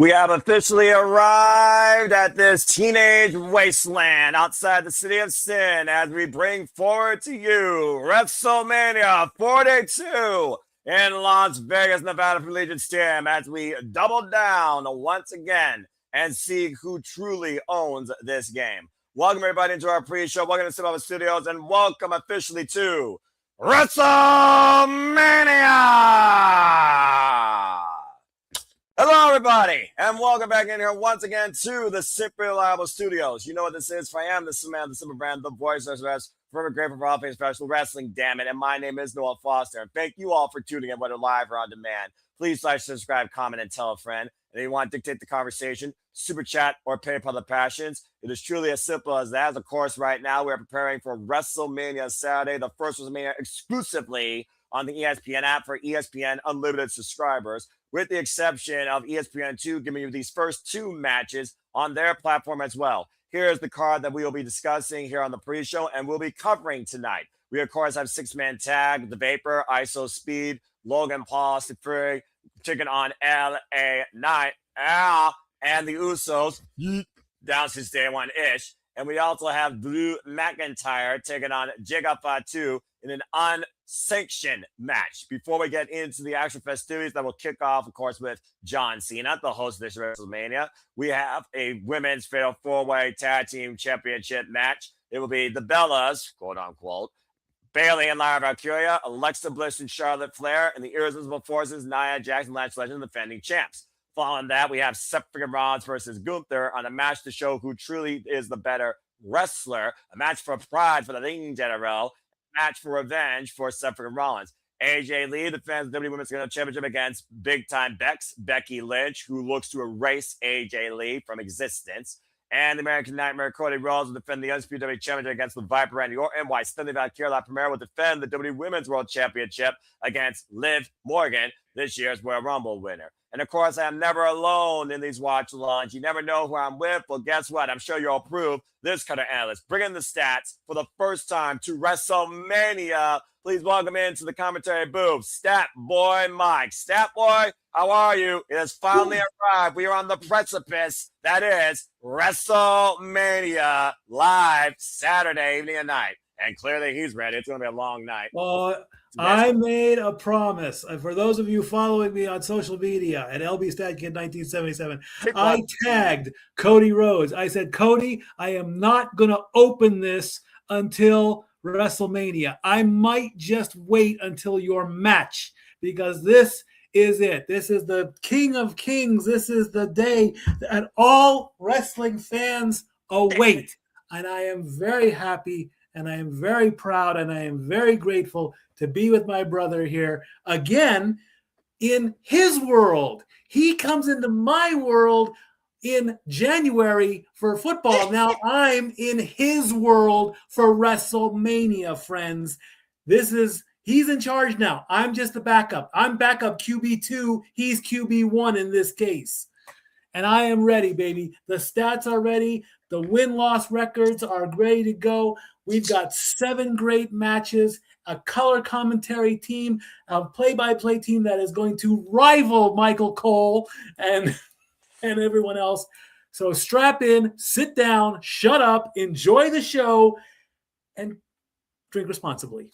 We have officially arrived at this teenage wasteland outside the city of sin as we bring forward to you Wrestlemania 42 in Las Vegas, Nevada for Legion Stadium as we double down once again and see who truly owns this game. Welcome everybody into our pre-show. Welcome to Cinema Studios and welcome officially to Wrestlemania! Hello, everybody, and welcome back in here once again to the Simply Reliable Studios. You know what this is, for I am the man, the Simple Brand, the voice of the forever grateful for all things professional wrestling, damn it, and my name is Noah Foster, and thank you all for tuning in, whether live or on demand. Please like, subscribe, comment, and tell a friend. And if you want to dictate the conversation, super chat, or PayPal the passions, it is truly as simple as that. Of course, right now, we're preparing for WrestleMania Saturday, the first WrestleMania exclusively on the ESPN app for ESPN Unlimited subscribers, with the exception of ESPN2 giving you these first two matches on their platform as well. Here's the card that we will be discussing here on the pre-show and we'll be covering tonight. We, of course, have six-man tag, The Vapor, ISO Speed, Logan Paul, Sifri, taking on LA Knight, and the Usos, down since day one-ish. And we also have Drew McIntyre taking on Fatu in an unsanctioned match. Before we get into the actual festivities that will kick off, of course, with John Cena, the host of this WrestleMania, we have a women's fatal four-way tag team championship match. It will be the Bellas, quote unquote, Bayley and Lyra Valkyria, Alexa Bliss and Charlotte Flair, and the Irresistible Forces, Nia Jax and Lance Legend, defending champs. Following that, we have Seth Rollins versus Gunther on a match to show who truly is the better wrestler, a match for pride for the Legion General, match for revenge for Seth Rollins. AJ Lee defends the WWE Women's Championship against big-time Becky Lynch, who looks to erase AJ Lee from existence. And the American Nightmare Cody Rhodes will defend the Undisputed WWE Championship against the Viper Randy Orton, while Valkyria Premier will defend the WWE Women's World Championship against Liv Morgan, this year's Royal Rumble winner. And of course, I am never alone in these watch-alongs. You never know who I'm with. Well, guess what? I'm sure you'll approve this kind of analyst. Bringing the stats for the first time to WrestleMania. Please welcome into the commentary booth, Stat Boy Mike. Stat Boy, how are you? It has finally arrived. We are on the precipice. That is WrestleMania live Saturday evening and night. And clearly he's ready. It's going to be a long night. I made a promise. For those of you following me on social media at LBStatKid1977, I tagged Cody Rhodes. I said, Cody, I am not going to open this until WrestleMania. I might just wait until your match because this is it. This is the King of Kings. This is the day that all wrestling fans await. And I am very happy and I am very proud and I am very grateful to be with my brother here again in his world. He comes into my world in January for football. Now I'm in his world for WrestleMania, friends. He's in charge now. I'm just the backup. I'm backup QB2. He's QB1 in this case. And I am ready, baby. The stats are ready. The win-loss records are ready to go. We've got 7 great matches, a color commentary team, a play-by-play team that is going to rival Michael Cole and everyone else. So strap in, sit down, shut up, enjoy the show, and drink responsibly.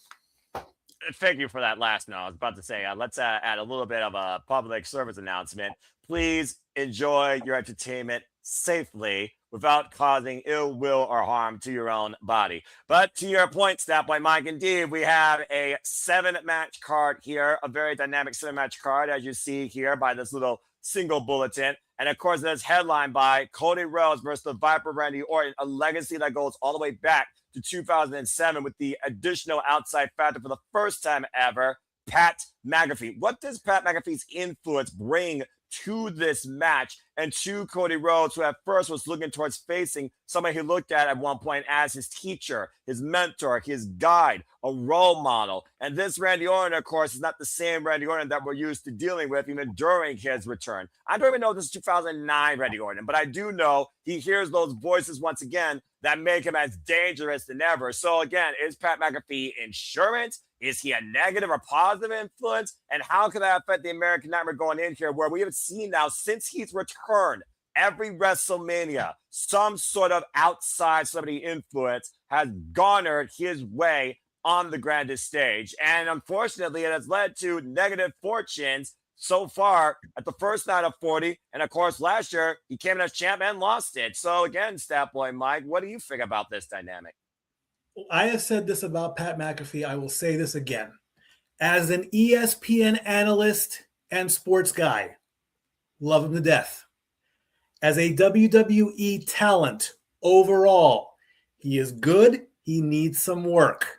Thank you for that last note. I was about to say, let's add a little bit of a public service announcement. Please enjoy your entertainment safely without causing ill will or harm to your own body. But to your point, Stat Boy Mike, indeed, we have a 7-match card here, a very dynamic 7-match card, as you see here by this little single bulletin. And of course, that's headlined by Cody Rhodes versus the Viper Randy Orton, a legacy that goes all the way back to 2007 with the additional outside factor for the first time ever, Pat McAfee. What does Pat McAfee's influence bring to this match and to Cody Rhodes, who at first was looking towards facing somebody he looked at one point as his teacher, his mentor, his guide, a role model. And this Randy Orton, of course, is not the same Randy Orton that we're used to dealing with even during his return. I don't even know this is 2009 Randy Orton, but I do know he hears those voices once again that make him as dangerous than ever. So again, is Pat McAfee insurance? Is he a negative or positive influence? And how can that affect the American Nightmare going in here, where we have seen now since he's returned, every WrestleMania, some sort of outside celebrity influence has garnered his way on the grandest stage. And unfortunately, it has led to negative fortunes so far at the first night of 40. And of course, last year, he came in as champ and lost it. So again, Stat Boy Mike, what do you think about this dynamic? I have said this about Pat McAfee. I will say this again. As an ESPN analyst and sports guy, love him to death. As a WWE talent overall, he is good. He needs some work.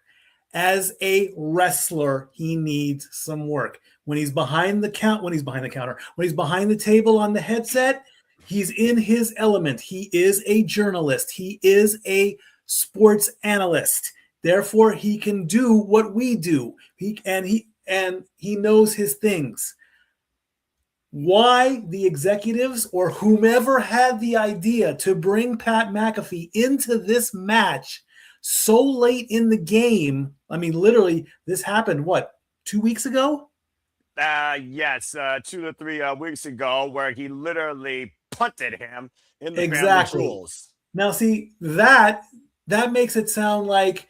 As a wrestler, he needs some work. When he's behind the table on the headset, he's in his element. He is a journalist. He is a sports analyst. Therefore, he can do what we do. He knows his things. Why the executives or whomever had the idea to bring Pat McAfee into this match so late in the game? I mean, literally, this happened, 2 weeks ago? Yes, 2 to 3 weeks ago, where he literally punted him in the exactly. family rules. Now, see, that makes it sound like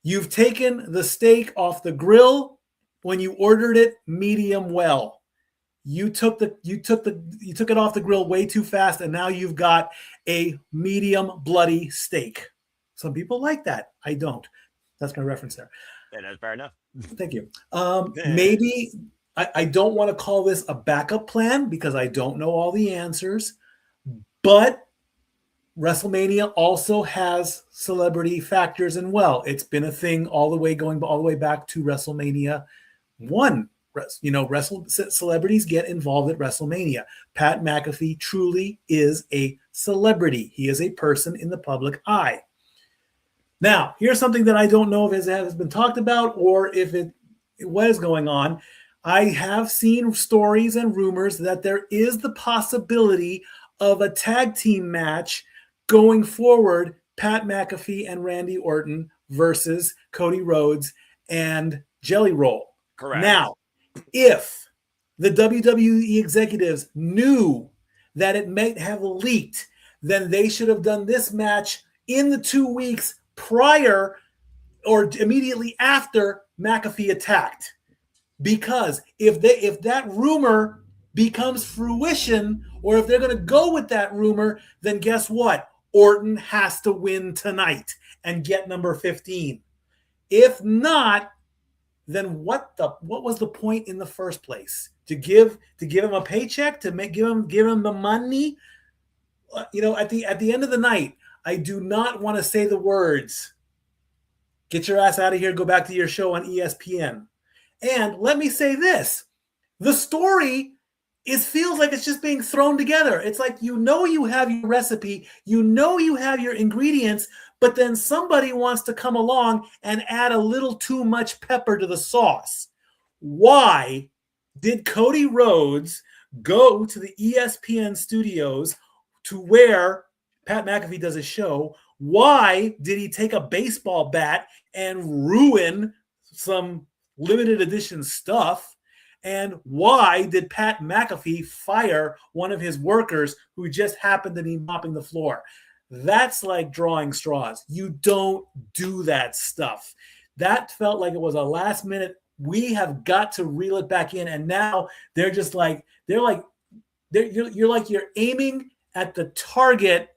you've taken the steak off the grill when you ordered it medium well. You took it off the grill way too fast, and now you've got a medium bloody steak. Some people like that. I don't. That's my reference there. Yeah, that's fair enough. Thank you. Maybe I don't want to call this a backup plan because I don't know all the answers, but WrestleMania also has celebrity factors, and it's been a thing going all the way back to WrestleMania 1. Celebrities get involved at WrestleMania. Pat McAfee truly is a celebrity. He is a person in the public eye. Now, here's something that I don't know if has been talked about or if what is going on. I have seen stories and rumors that there is the possibility of a tag team match going forward, Pat McAfee and Randy Orton versus Cody Rhodes and Jelly Roll. Correct. Now, if the WWE executives knew that it might have leaked, then they should have done this match in the 2 weeks prior or immediately after McAfee attacked. Because if that rumor becomes fruition, or if they're going to go with that rumor, then guess what? Orton has to win tonight and get number 15. If not, then what was the point in the first place? To give him a paycheck, to give him the money? At the end of the night, I do not want to say the words, "Get your ass out of here, go back to your show on ESPN." And let me say this, the story feels like it's just being thrown together. It's like, you have your recipe, you have your ingredients, but then somebody wants to come along and add a little too much pepper to the sauce. Why did Cody Rhodes go to the ESPN studios to where Pat McAfee does a show? Why did he take a baseball bat and ruin some limited edition stuff? And why did Pat McAfee fire one of his workers who just happened to be mopping the floor? That's like drawing straws. You don't do that stuff. That felt like it was a last minute. We have got to reel it back in. And now you're aiming at the target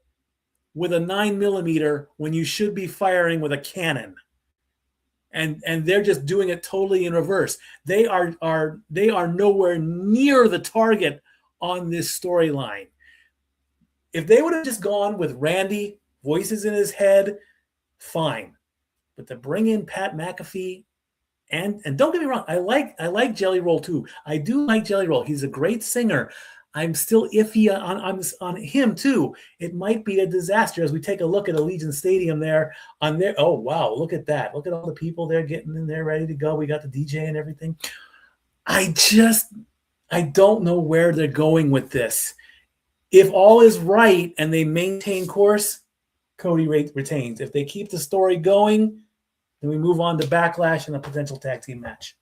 with a 9mm when you should be firing with a cannon. And they're just doing it totally in reverse. They are nowhere near the target on this storyline. If they would have just gone with Randy, voices in his head, fine. But to bring in Pat McAfee, and don't get me wrong, I like Jelly Roll too. I do like Jelly Roll. He's a great singer. I'm still iffy on him too. It might be a disaster as we take a look at Allegiant Stadium there. Oh wow, look at that! Look at all the people there getting in there ready to go. We got the DJ and everything. I don't know where they're going with this. If all is right and they maintain course, Cody retains. If they keep the story going, Then we move on to Backlash and a potential tag team match.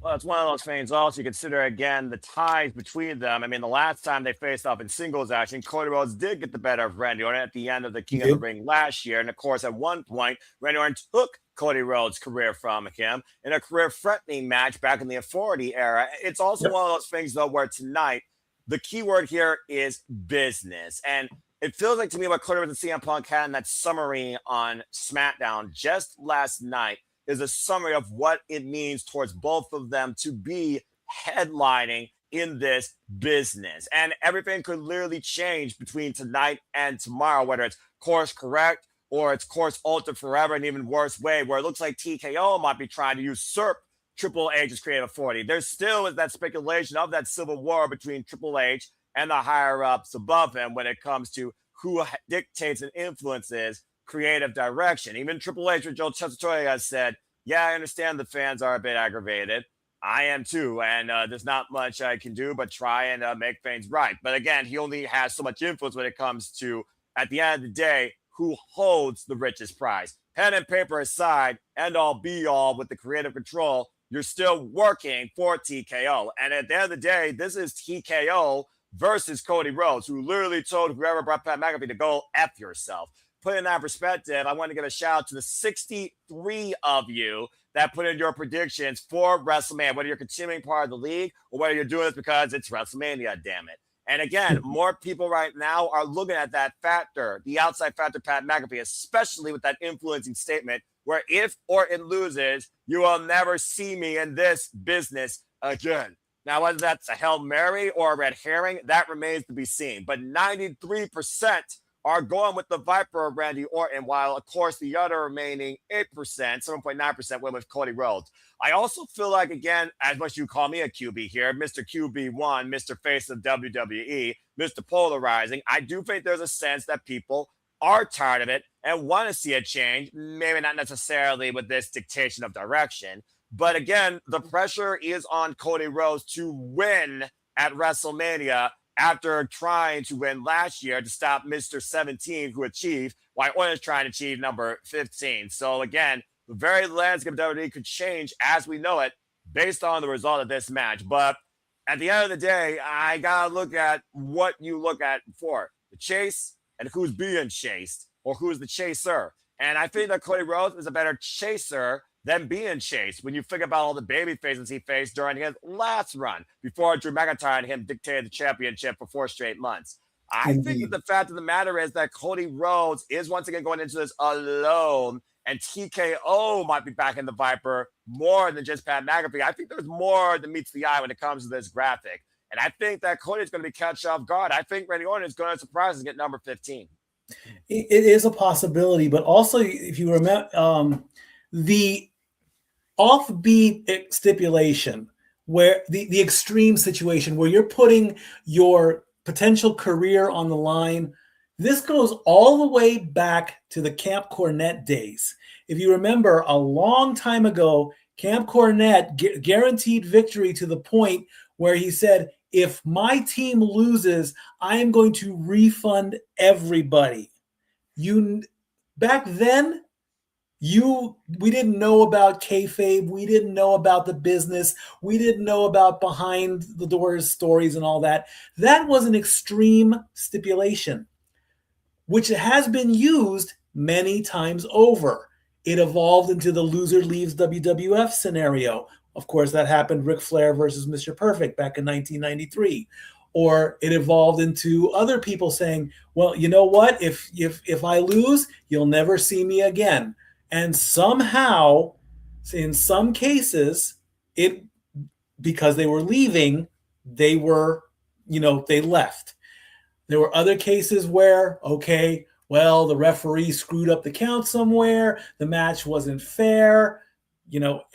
Well, it's one of those things also you consider, again, the ties between them. I mean, the last time they faced off in singles action, Cody Rhodes did get the better of Randy Orton at the end of the King of the Ring last year. And, of course, at one point, Randy Orton took Cody Rhodes' career from him in a career-threatening match back in the Authority era. It's also one of those things, though, where tonight, the key word here is business. And it feels like to me what Cody Rhodes and CM Punk had in that summary on SmackDown just last night is a summary of what it means towards both of them to be headlining in this business. And everything could literally change between tonight and tomorrow, whether it's course correct or it's course altered forever, an even worse way, where it looks like TKO might be trying to usurp Triple H's creative authority. There still is that speculation of that civil war between Triple H and the higher-ups above him when it comes to who dictates and influences creative direction. Even Triple H with Joe Tessitore has said, yeah, I understand the fans are a bit aggravated. I am too, and there's not much I can do but try and make things right. But again, he only has so much influence when it comes to, at the end of the day, who holds the richest prize. Pen and paper aside, end all be all with the creative control, you're still working for TKO. And at the end of the day, this is TKO versus Cody Rhodes, who literally told whoever brought Pat McAfee to go F yourself. Put in that perspective, I want to give a shout out to the 63 of you that put in your predictions for WrestleMania, whether you're continuing part of the league or whether you're doing this because it's WrestleMania, damn it. And again, more people right now are looking at that factor, the outside factor, Pat McAfee, especially with that influencing statement where if Orton loses, you will never see me in this business again. Now, whether that's a Hail Mary or a red herring, that remains to be seen. But 93% are going with the Viper of Randy Orton, while, of course, the other remaining 8%, 7.9% went with Cody Rhodes. I also feel like, again, as much as you call me a QB here, Mr. QB1, Mr. Face of WWE, Mr. Polarizing, I do think there's a sense that people are tired of it and want to see a change, maybe not necessarily with this dictation of direction. But again, the pressure is on Cody Rhodes to win at WrestleMania after trying to win last year to stop Mr. 17, who achieved, while Orton is trying to achieve number 15. So again, the very landscape of WWE could change as we know it based on the result of this match. But at the end of the day, I got to look at what you look at for the chase and who's being chased or who's the chaser. And I think that Cody Rhodes is a better chaser than being chased when you think about all the baby faces he faced during his last run before Drew McIntyre and him dictated the championship for 4 straight months. I think that the fact of the matter is that Cody Rhodes is once again going into this alone, and TKO might be back in the Viper more than just Pat McAfee. I think there's more than meets the eye when it comes to this graphic. And I think that Cody is going to be catch off guard. I think Randy Orton is going to surprise and get number 15. It is a possibility, but also if you remember the offbeat stipulation where the extreme situation where you're putting your potential career on the line, this goes all the way back to the Camp Cornette days. If you remember, a long time ago, Camp Cornette guaranteed victory to the point where he said, if my team loses, I am going to refund everybody. Back then, we didn't know about kayfabe. We didn't know about the business. We didn't know about behind the doors stories and all that. That was an extreme stipulation, which has been used many times over. It evolved into the loser leaves WWF scenario. Of course, that happened Ric Flair versus Mr. Perfect back in 1993. Or it evolved into other people saying, well, you know what? If I lose, you'll never see me again. And somehow, in some cases, because they were leaving, they left. There were other cases where, okay, well, the referee screwed up the count somewhere. The match wasn't fair.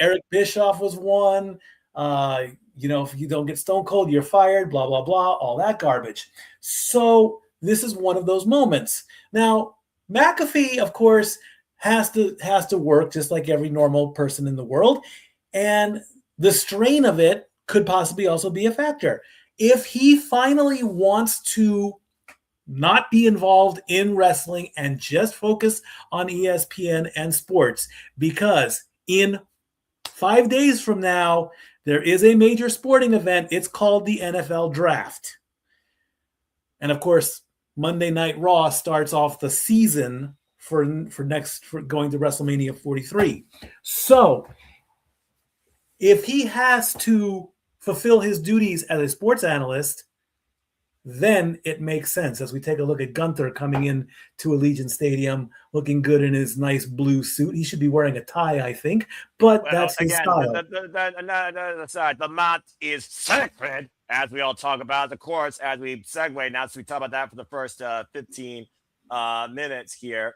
Eric Bischoff was one. If you don't get Stone Cold, you're fired, blah, blah, blah, all that garbage. So this is one of those moments. Now, McAfee, of course, has to work just like every normal person in the world. And the strain of it could possibly also be a factor. If he finally wants to not be involved in wrestling and just focus on ESPN and sports, because in 5 days from now, there is a major sporting event. It's called the NFL Draft. And of course, Monday Night Raw starts off the season for going to WrestleMania 43. So if he has to fulfill his duties as a sports analyst, then it makes sense as we take a look at Gunther coming in to Allegiant Stadium, looking good in his nice blue suit. He should be wearing a tie, I think, but that's his style. The mat is sacred, as we all talk about. Of course, as we segue now, so we talk about that for the first 15 minutes here.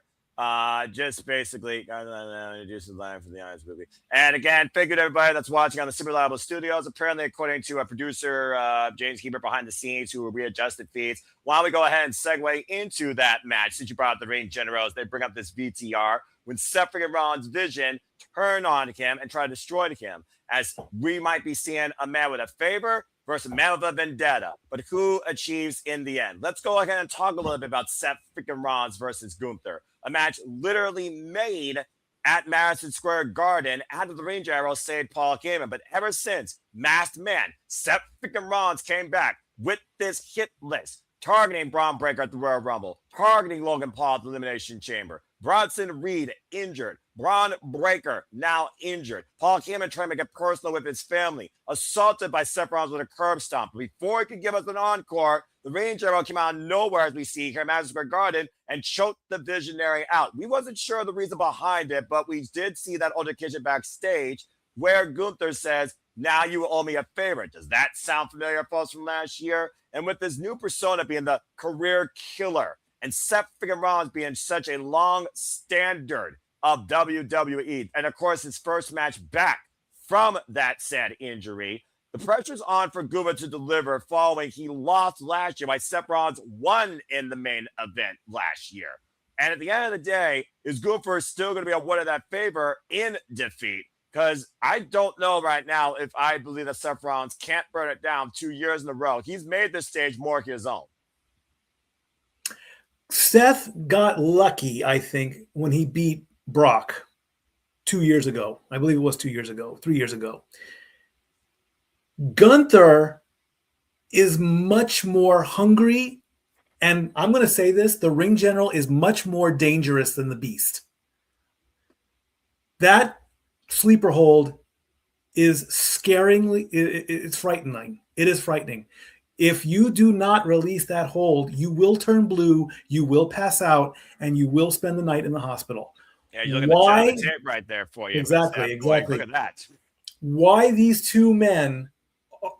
Just basically introduce the line for the Honest movie. And again, thank you to everybody that's watching on the Super Reliable Studios. Apparently, according to a producer, James Heber behind the scenes, who readjusted feeds. Why don't we go ahead and segue into that match? Since you brought up the Ring Generals, they bring up this VTR when Seth and Rollins' vision turn on him and try to destroy him, as we might be seeing a man with a favor versus a man with a vendetta. But who achieves in the end? Let's go ahead and talk a little bit about Seth freaking Rollins versus Gunther. A match literally made at Madison Square Garden after the Ring General saved Paul Heyman. But ever since Masked Man, Seth freaking Rollins came back with this hit list, targeting Braun Breaker at the Royal Rumble, targeting Logan Paul at the Elimination Chamber, Bronson Reed injured, Braun Breaker now injured, Paul Heyman trying to make it personal with his family, assaulted by Seth Rollins with a curb stomp. Before he could give us an encore, the Ring General came out of nowhere, as we see here at Madison Square Garden, and choked the Visionary out. We wasn't sure the reason behind it, but we did see that altercation backstage where Gunther says, "Now you owe me a favor." Does that sound familiar, folks, from last year? And with this new persona being the career killer, and Seth freaking Rollins being such a long standard of WWE, and of course his first match back from that said injury, the pressure's on for Gunther to deliver following he lost last year, while Seth Rollins won in the main event last year. And at the end of the day, is Gunther still going to be awarded that favor in defeat? Because I don't know right now if I believe that Seth Rollins can't burn it down 2 years in a row. He's made this stage more his own. Seth got lucky, I think, when he beat Brock 2 years ago. I believe it was 2 years ago, 3 years ago. Gunther is much more hungry, and I'm going to say this, the Ring General is much more dangerous than the Beast. That sleeper hold is scaringly, it's frightening. It is frightening. If you do not release that hold, you will turn blue, you will pass out, and you will spend the night in the hospital. Yeah, you look at the tape right there for you. Exactly. Look at that. Why these two men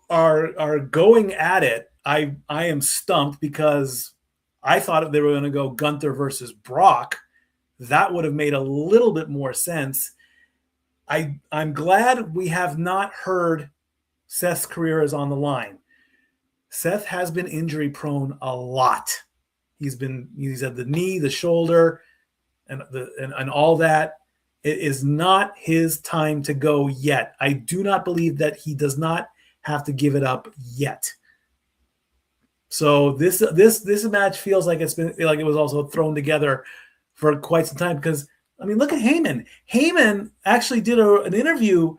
are going at it, I am stumped, because I thought they were going to go Gunther versus Brock. That would have made a little bit more sense. I'm glad we have not heard Seth's career is on the line. Seth has been injury prone a lot. He's had the knee, the shoulder, and all that. It is not his time to go yet. I do not believe that he does not have to give it up yet. So this match feels like it was also thrown together for quite some time, because I mean, look at Heyman. Heyman actually did an interview,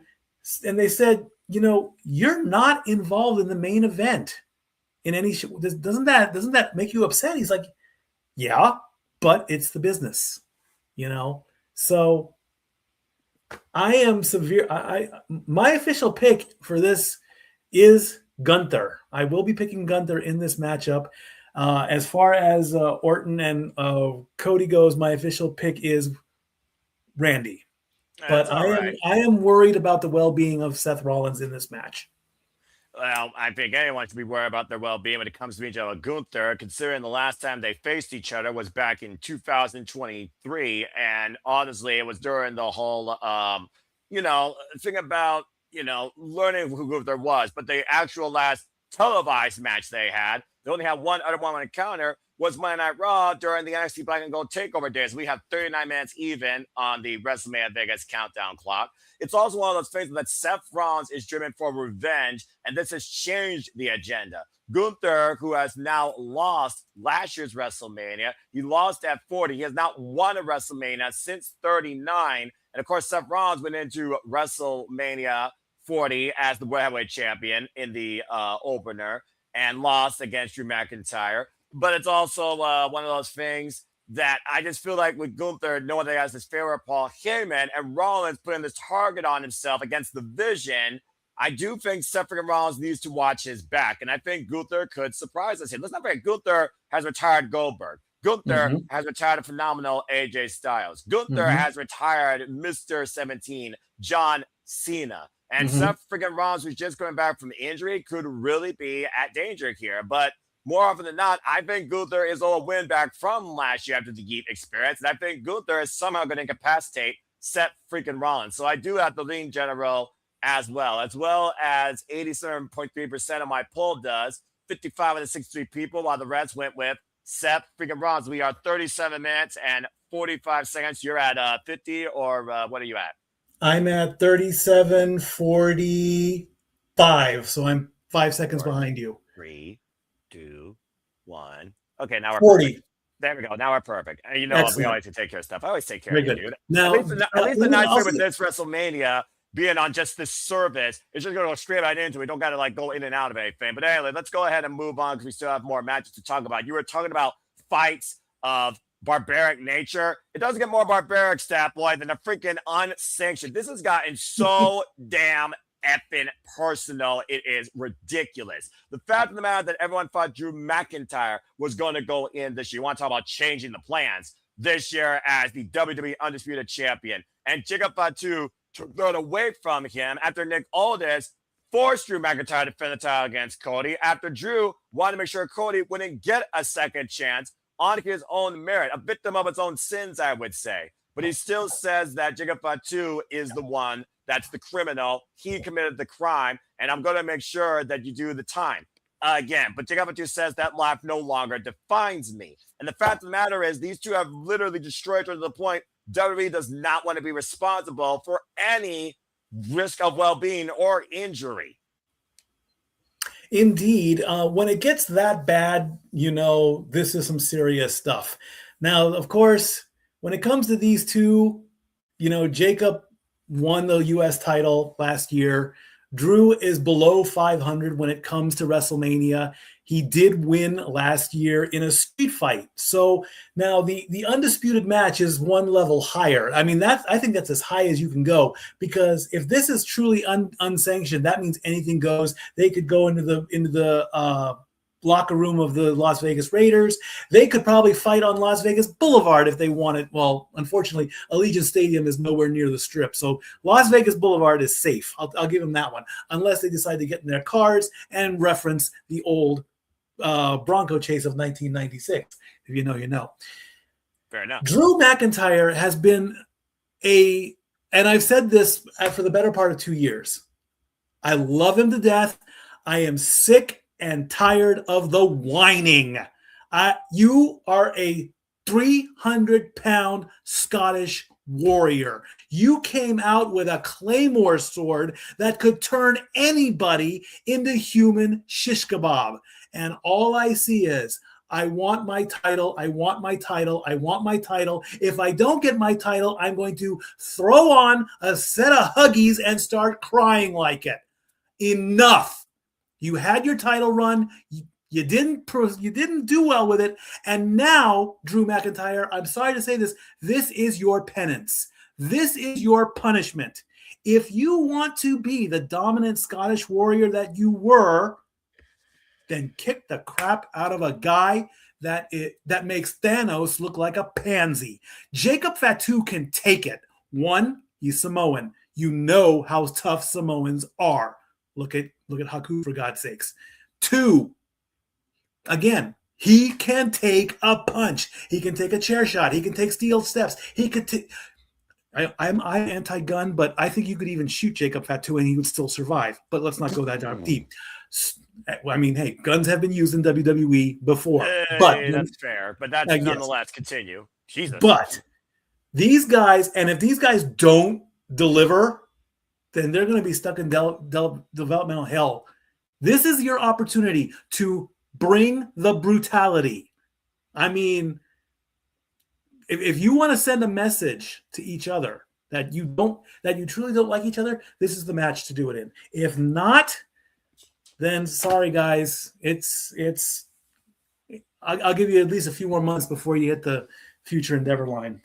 and they said, you're not involved in the main event in any show. Doesn't that make you upset? He's like, yeah, but it's the business, So I am severe. My official pick for this is Gunther. I will be picking Gunther in this matchup. As far as Orton and Cody goes, my official pick is Randy. But I am worried about the well-being of Seth Rollins in this match. Well, I think anyone should be worried about their well-being when it comes to each other. Gunther, considering the last time they faced each other was back in 2023, and honestly, it was during the whole, thing about, learning who Gunther was. But the actual last televised match they only had one other one encounter, was Monday Night Raw during the NXT Black and Gold Takeover days. We have 39 minutes even on the WrestleMania Vegas countdown clock. It's also one of those things that Seth Rollins is driven for revenge, and this has changed the agenda. Gunther, who has now lost last year's WrestleMania. He lost at 40. He has not won a WrestleMania since 39. And of course, Seth Rollins went into WrestleMania 40 as the World Heavyweight Champion in the opener and lost against Drew McIntyre. But it's also one of those things that I just feel like with Gunther, knowing that he has this favorite Paul Heyman and Rollins putting this target on himself against the Vision, I do think Seth Rollins needs to watch his back. And I think Gunther could surprise us here. Let's not forget, Gunther has retired Goldberg. Gunther has retired a phenomenal AJ Styles. Gunther has retired Mr. 17, John Cena. And Seth Rollins, who's just coming back from injury, could really be at danger here. But more often than not, I think Gunther is a win back from last year after the Yeet experience. And I think Gunther is somehow going to incapacitate Seth Rollins. So I do have the lean general as well as 87.3% of my poll does. 55 of the 63 people, while the rest went with Seth Rollins. We are 37 minutes and 45 seconds. You're at 50, or what are you at? I'm at 37:45, so I'm 5 seconds behind you. 3, 2, 1. Okay, now we're 40. perfect. There we go. Now we're perfect. And you know, we always take care of stuff. I always take care of you, dude. Now, at least the nice thing with this WrestleMania being on just this service, it's just going to go straight right into it. We don't got to like go in and out of anything. But anyway, let's go ahead and move on because we still have more matches to talk about. You were talking about fights of barbaric nature. It doesn't get more barbaric, Stat Boy, than a freaking unsanctioned. This has gotten so damn effing personal. It is ridiculous. The fact of the matter that everyone thought Drew McIntyre was going to go in this year. You want to talk about changing the plans this year as the WWE Undisputed Champion. And Jacob Fatu took that away from him after Nick Aldis forced Drew McIntyre to defend the title against Cody after Drew wanted to make sure Cody wouldn't get a second chance on his own merit, a victim of its own sins, I would say. But he still says that Jacob Fatu is the one that's the criminal. He committed the crime, and I'm going to make sure that you do the time. Again, but Jacob Fatu says that life no longer defines me. And the fact of the matter is these two have literally destroyed her to the point WWE does not want to be responsible for any risk of well-being or injury. Indeed. When it gets that bad, you know, this is some serious stuff. Now, of course, when it comes to these two, you know, Jacob won the U.S. title last year. Drew is below 500 when it comes to WrestleMania. He did win last year in a street fight. So now the undisputed match is one level higher. I mean, I think that's as high as you can go, because if this is truly unsanctioned, that means anything goes. They could go into the locker room of the Las Vegas Raiders. They could probably fight on Las Vegas Boulevard if they wanted. Well, unfortunately, Allegiant Stadium is nowhere near the Strip. So Las Vegas Boulevard is safe. I'll give them that one, unless they decide to get in their cars and reference the old Bronco chase of 1996. If you know, you know. Fair enough. Drew McIntyre has been and I've said this for the better part of 2 years. I love him to death. I am sick and tired of the whining. You are a 300-pound Scottish warrior. You came out with a claymore sword that could turn anybody into human shish kebab. And all I see is, I want my title. I want my title. I want my title. If I don't get my title, I'm going to throw on a set of Huggies and start crying like it. Enough. You had your title run. You didn't do well with it. And now, Drew McIntyre, I'm sorry to say this, this is your penance. This is your punishment. If you want to be the dominant Scottish warrior that you were, then kick the crap out of a guy that makes Thanos look like a pansy. Jacob Fatu can take it. One, he's Samoan. You know how tough Samoans are. Look at Haku, for God's sakes. Two, again, he can take a punch. He can take a chair shot. He can take steel steps. He could take. I'm anti-gun, but I think you could even shoot Jacob Fatu and he would still survive. But let's not go that deep. I mean, hey, guns have been used in WWE before. But that's fair. But that's nonetheless continue. Jesus. But these guys, and if these guys don't deliver, then they're going to be stuck in developmental hell This is your opportunity to bring the brutality. I mean, if you want to send a message to each other that you truly don't like each other, this is the match to do it in. If not, then sorry guys, I'll give you at least a few more months before you hit the future endeavor line.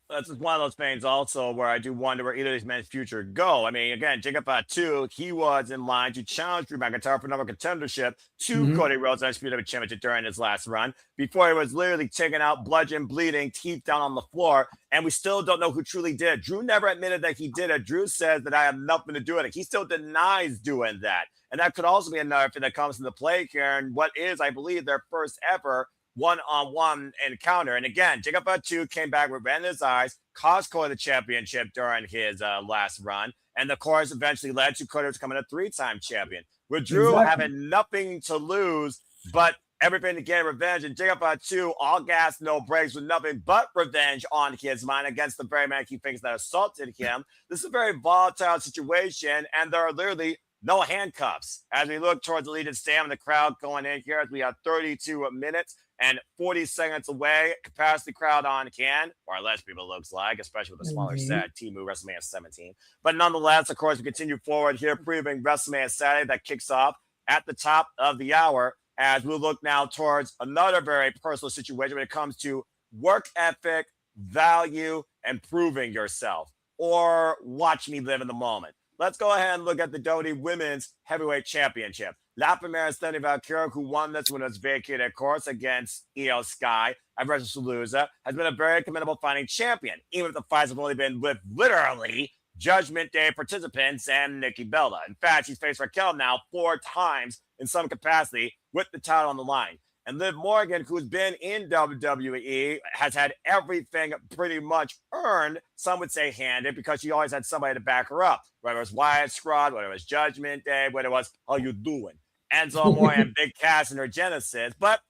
That's just one of those things also where I do wonder where either of these men's future go. I mean, again, Jacob Fatu, he was in line to challenge Drew McIntyre for another contendership to Cody Rhodes' Undisputed Championship during his last run, before he was literally taken out, bludgeoned, bleeding, teeth down on the floor, and we still don't know who truly did. Drew never admitted that he did it. Drew says that I have nothing to do with it. He still denies doing that. And that could also be another thing that comes into play here, and what is, I believe, their first ever one-on-one encounter. And again, Jacob Fatu came back with red in his eyes, cost Cody the championship during his last run, and of course eventually led to Cody becoming a 3-time champion, with Drew having nothing to lose but everything to get revenge. And Jacob Fatu, all gas, no brakes, with nothing but revenge on his mind against the very man he thinks that assaulted him. This is a very volatile situation, and there are literally no handcuffs as we look towards the Legion Stand and the crowd going in here as we have 32 minutes and 40 seconds away. Capacity crowd on can, or less people looks like, especially with a smaller set, T-Move WrestleMania 17. But nonetheless, of course, we continue forward here, previewing WrestleMania Saturday that kicks off at the top of the hour as we look now towards another very personal situation when it comes to work ethic, value, and proving yourself, or watch me live in the moment. Let's go ahead and look at the WWE Women's Heavyweight Championship. La Primera Stephanie Vaquer, who won this when it was vacated, of course, against Io Sky at WrestleMania, has been a very commendable fighting champion, even if the fights have only been with literally Judgment Day participants and Nikki Bella. In fact, she's faced Raquel now 4 times in some capacity with the title on the line. And Liv Morgan, who's been in WWE, has had everything pretty much earned, some would say handed, because she always had somebody to back her up, whether it was Wyatt Squad, whether it was Judgment Day, whether it was How You Doing, Enzo Amore and Big Cass in her Genesis. But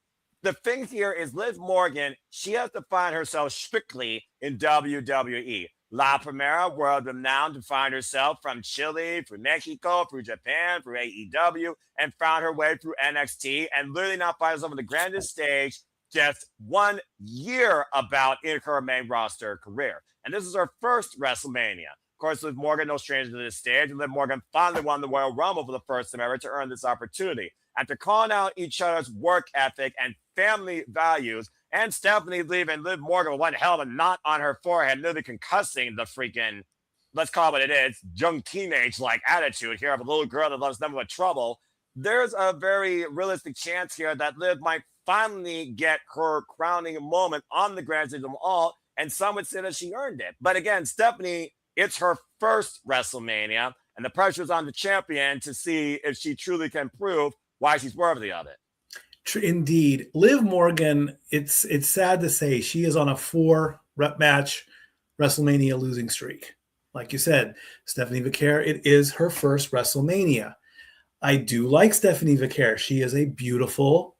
the thing here is Liv Morgan, she has to find herself strictly in WWE. La Primera, world renowned, to find herself from Chile, through Mexico, through Japan, through AEW, and found her way through NXT, and literally not find herself on the grandest stage just 1 year about in her main roster career. And this is her first WrestleMania. Of course, Liv Morgan, no stranger to this stage, and Liv Morgan finally won the Royal Rumble for the first time ever to earn this opportunity. After calling out each other's work ethic and family values, and Stephanie leaving Liv Morgan with one hell of a knot on her forehead, literally concussing the freaking, let's call it what it is, young teenage-like attitude here of a little girl that loves nothing but trouble. There's a very realistic chance here that Liv might finally get her crowning moment on the grand stage of them all, and some would say that she earned it. But again, Stephanie, it's her first WrestleMania, and the pressure's on the champion to see if she truly can prove why she's worthy of it. Indeed. Liv Morgan, it's sad to say, she is on a 4-match WrestleMania losing streak. Like you said, Stephanie Vaquer, it is her first WrestleMania. I do like Stephanie Vaquer. She is a beautiful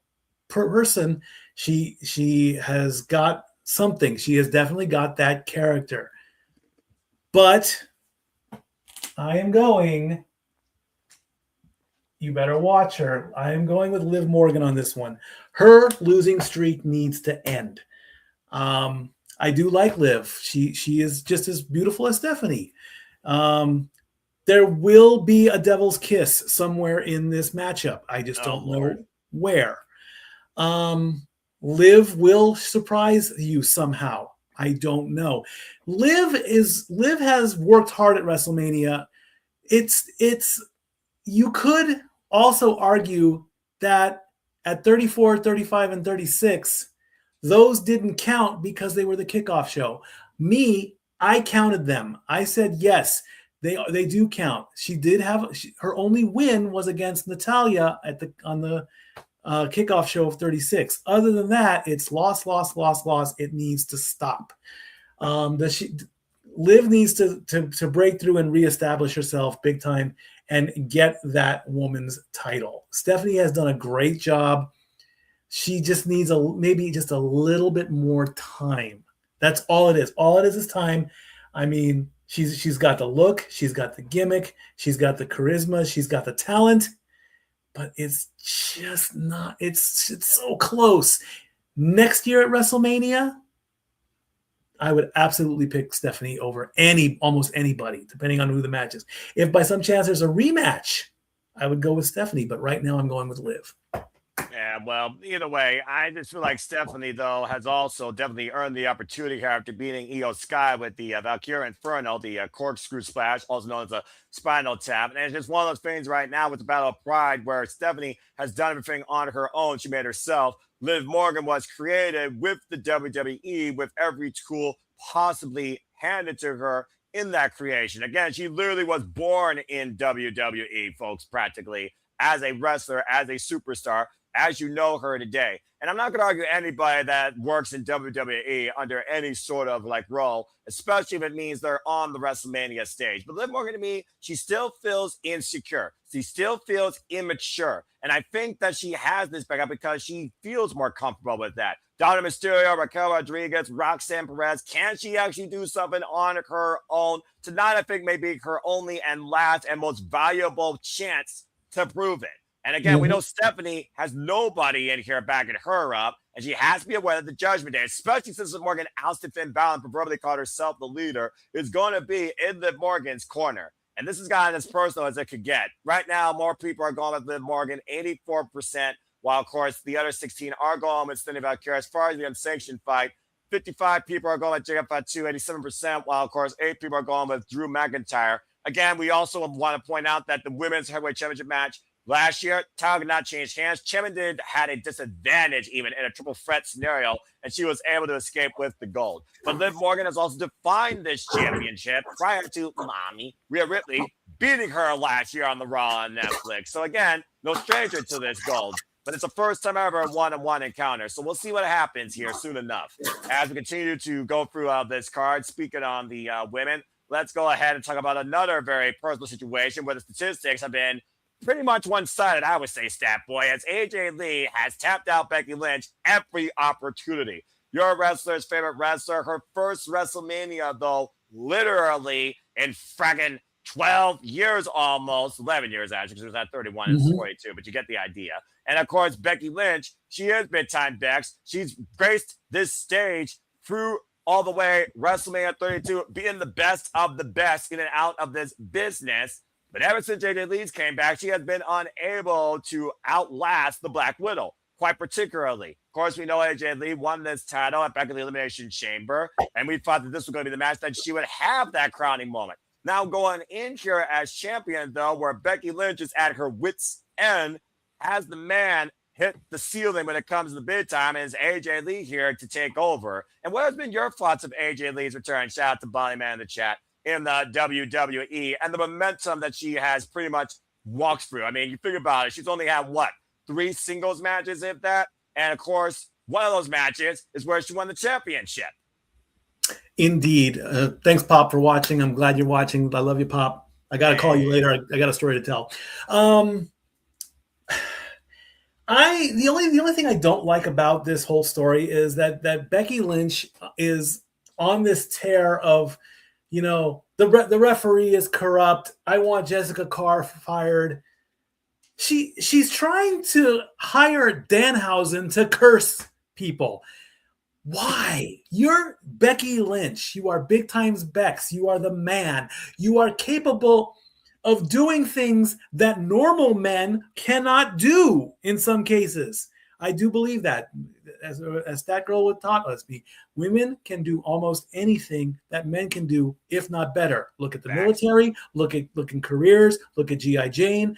person. She has got something. She has definitely got that character. But I am going... You better watch her. I am going with Liv Morgan on this one. Her losing streak needs to end. I do like Liv. She is just as beautiful as Stephanie. There will be a devil's kiss somewhere in this matchup. I just don't know where. Liv will surprise you somehow. I don't know. Liv has worked hard at WrestleMania. You could also argue that at 34, 35, and 36, those didn't count because they were the kickoff show. I counted them. I said, yes, they do count. She did have her only win was against Natalya on the kickoff show of 36. Other than that, it's loss. It needs to stop. Liv needs to break through and reestablish herself big time and get that woman's title. Stephanie has done a great job. She just needs maybe just a little bit more time. That's all it is. All it is time. I mean, she's got the look, she's got the gimmick, she's got the charisma, she's got the talent. but it's just not. It's so close. Next year at WrestleMania, I would absolutely pick Stephanie over almost anybody, depending on who the match is. If by some chance there's a rematch, I would go with Stephanie, but right now I'm going with Liv. Yeah, well, either way, I just feel like Stephanie, though, has also definitely earned the opportunity here after beating Io Sky with the Valkyria Inferno, the corkscrew splash, also known as a spinal tap. And it's just one of those things right now with the Battle of Pride where Stephanie has done everything on her own. She made herself. Liv Morgan was created with the WWE with every tool possibly handed to her in that creation. Again, she literally was born in WWE, folks, practically as a wrestler, as a superstar, as you know her today. And I'm not going to argue anybody that works in WWE under any sort of like role, especially if it means they're on the WrestleMania stage. But Liv Morgan, to me, she still feels insecure. She still feels immature. And I think that she has this back up because she feels more comfortable with that. Donna Mysterio, Raquel Rodriguez, Roxanne Perez, can she actually do something on her own? Tonight, I think, may be her only and last and most valuable chance to prove it. And again, we know Stephanie has nobody in here backing her up, and she has to be aware that the Judgment Day, especially since Liv Morgan ousted Finn Balor and proverbially called herself the leader, is going to be in Liv Morgan's corner. And this is gotten as personal as it could get. Right now, more people are going with Liv Morgan, 84%, while, of course, the other 16 are going with Cindy Valkyria. As far as the unsanctioned fight, 55 people are going with Jacob Fatu, 87%, while, of course, 8 people are going with Drew McIntyre. Again, we also want to point out that the Women's Heavyweight Championship match last year, title did not change hands. Chemindin had a disadvantage even in a triple threat scenario, and she was able to escape with the gold. But Liv Morgan has also defined this championship prior to Mommy Rhea Ripley beating her last year on the Raw on Netflix. So again, no stranger to this gold. But it's the first time ever a one-on-one encounter. So we'll see what happens here soon enough. As we continue to go through this card, speaking on the women, let's go ahead and talk about another very personal situation where the statistics have been pretty much one-sided, I would say, Stat Boy, as AJ Lee has tapped out Becky Lynch every opportunity. Your wrestler's favorite wrestler, her first WrestleMania, though, literally in fragging 12 years almost, 11 years actually, because it was at 31 and 42, but you get the idea. And of course, Becky Lynch, she is big-time Bex. She's graced this stage through all the way WrestleMania 32, being the best of the best in and out of this business. But ever since AJ Lee came back, she has been unable to outlast the Black Widow, quite particularly. Of course, we know AJ Lee won this title at Becky the Elimination Chamber, and we thought that this was going to be the match that she would have that crowning moment. Now going in here as champion, though, where Becky Lynch is at her wit's end, has the man hit the ceiling when it comes to the big time, and is AJ Lee here to take over. And what has been your thoughts of AJ Lee's return? Shout out to Bonnie Man in the chat. In the WWE and the momentum that she has pretty much walked through. I mean, you think about it. She's only had, 3 singles matches, if that? And, of course, one of those matches is where she won the championship. Indeed. Thanks, Pop, for watching. I'm glad you're watching. I love you, Pop. I got to call you later. I got a story to tell. The only thing I don't like about this whole story is that Becky Lynch is on this tear of, you know, the referee is corrupt. I want Jessica Carr fired. She's trying to hire Danhausen to curse people. Why? You're Becky Lynch. You are big times Bex. You are the man. You are capable of doing things that normal men cannot do in some cases. I do believe that. As that girl would taught us, women can do almost anything that men can do, if not better. Look at the military, look in careers, look at G.I. Jane.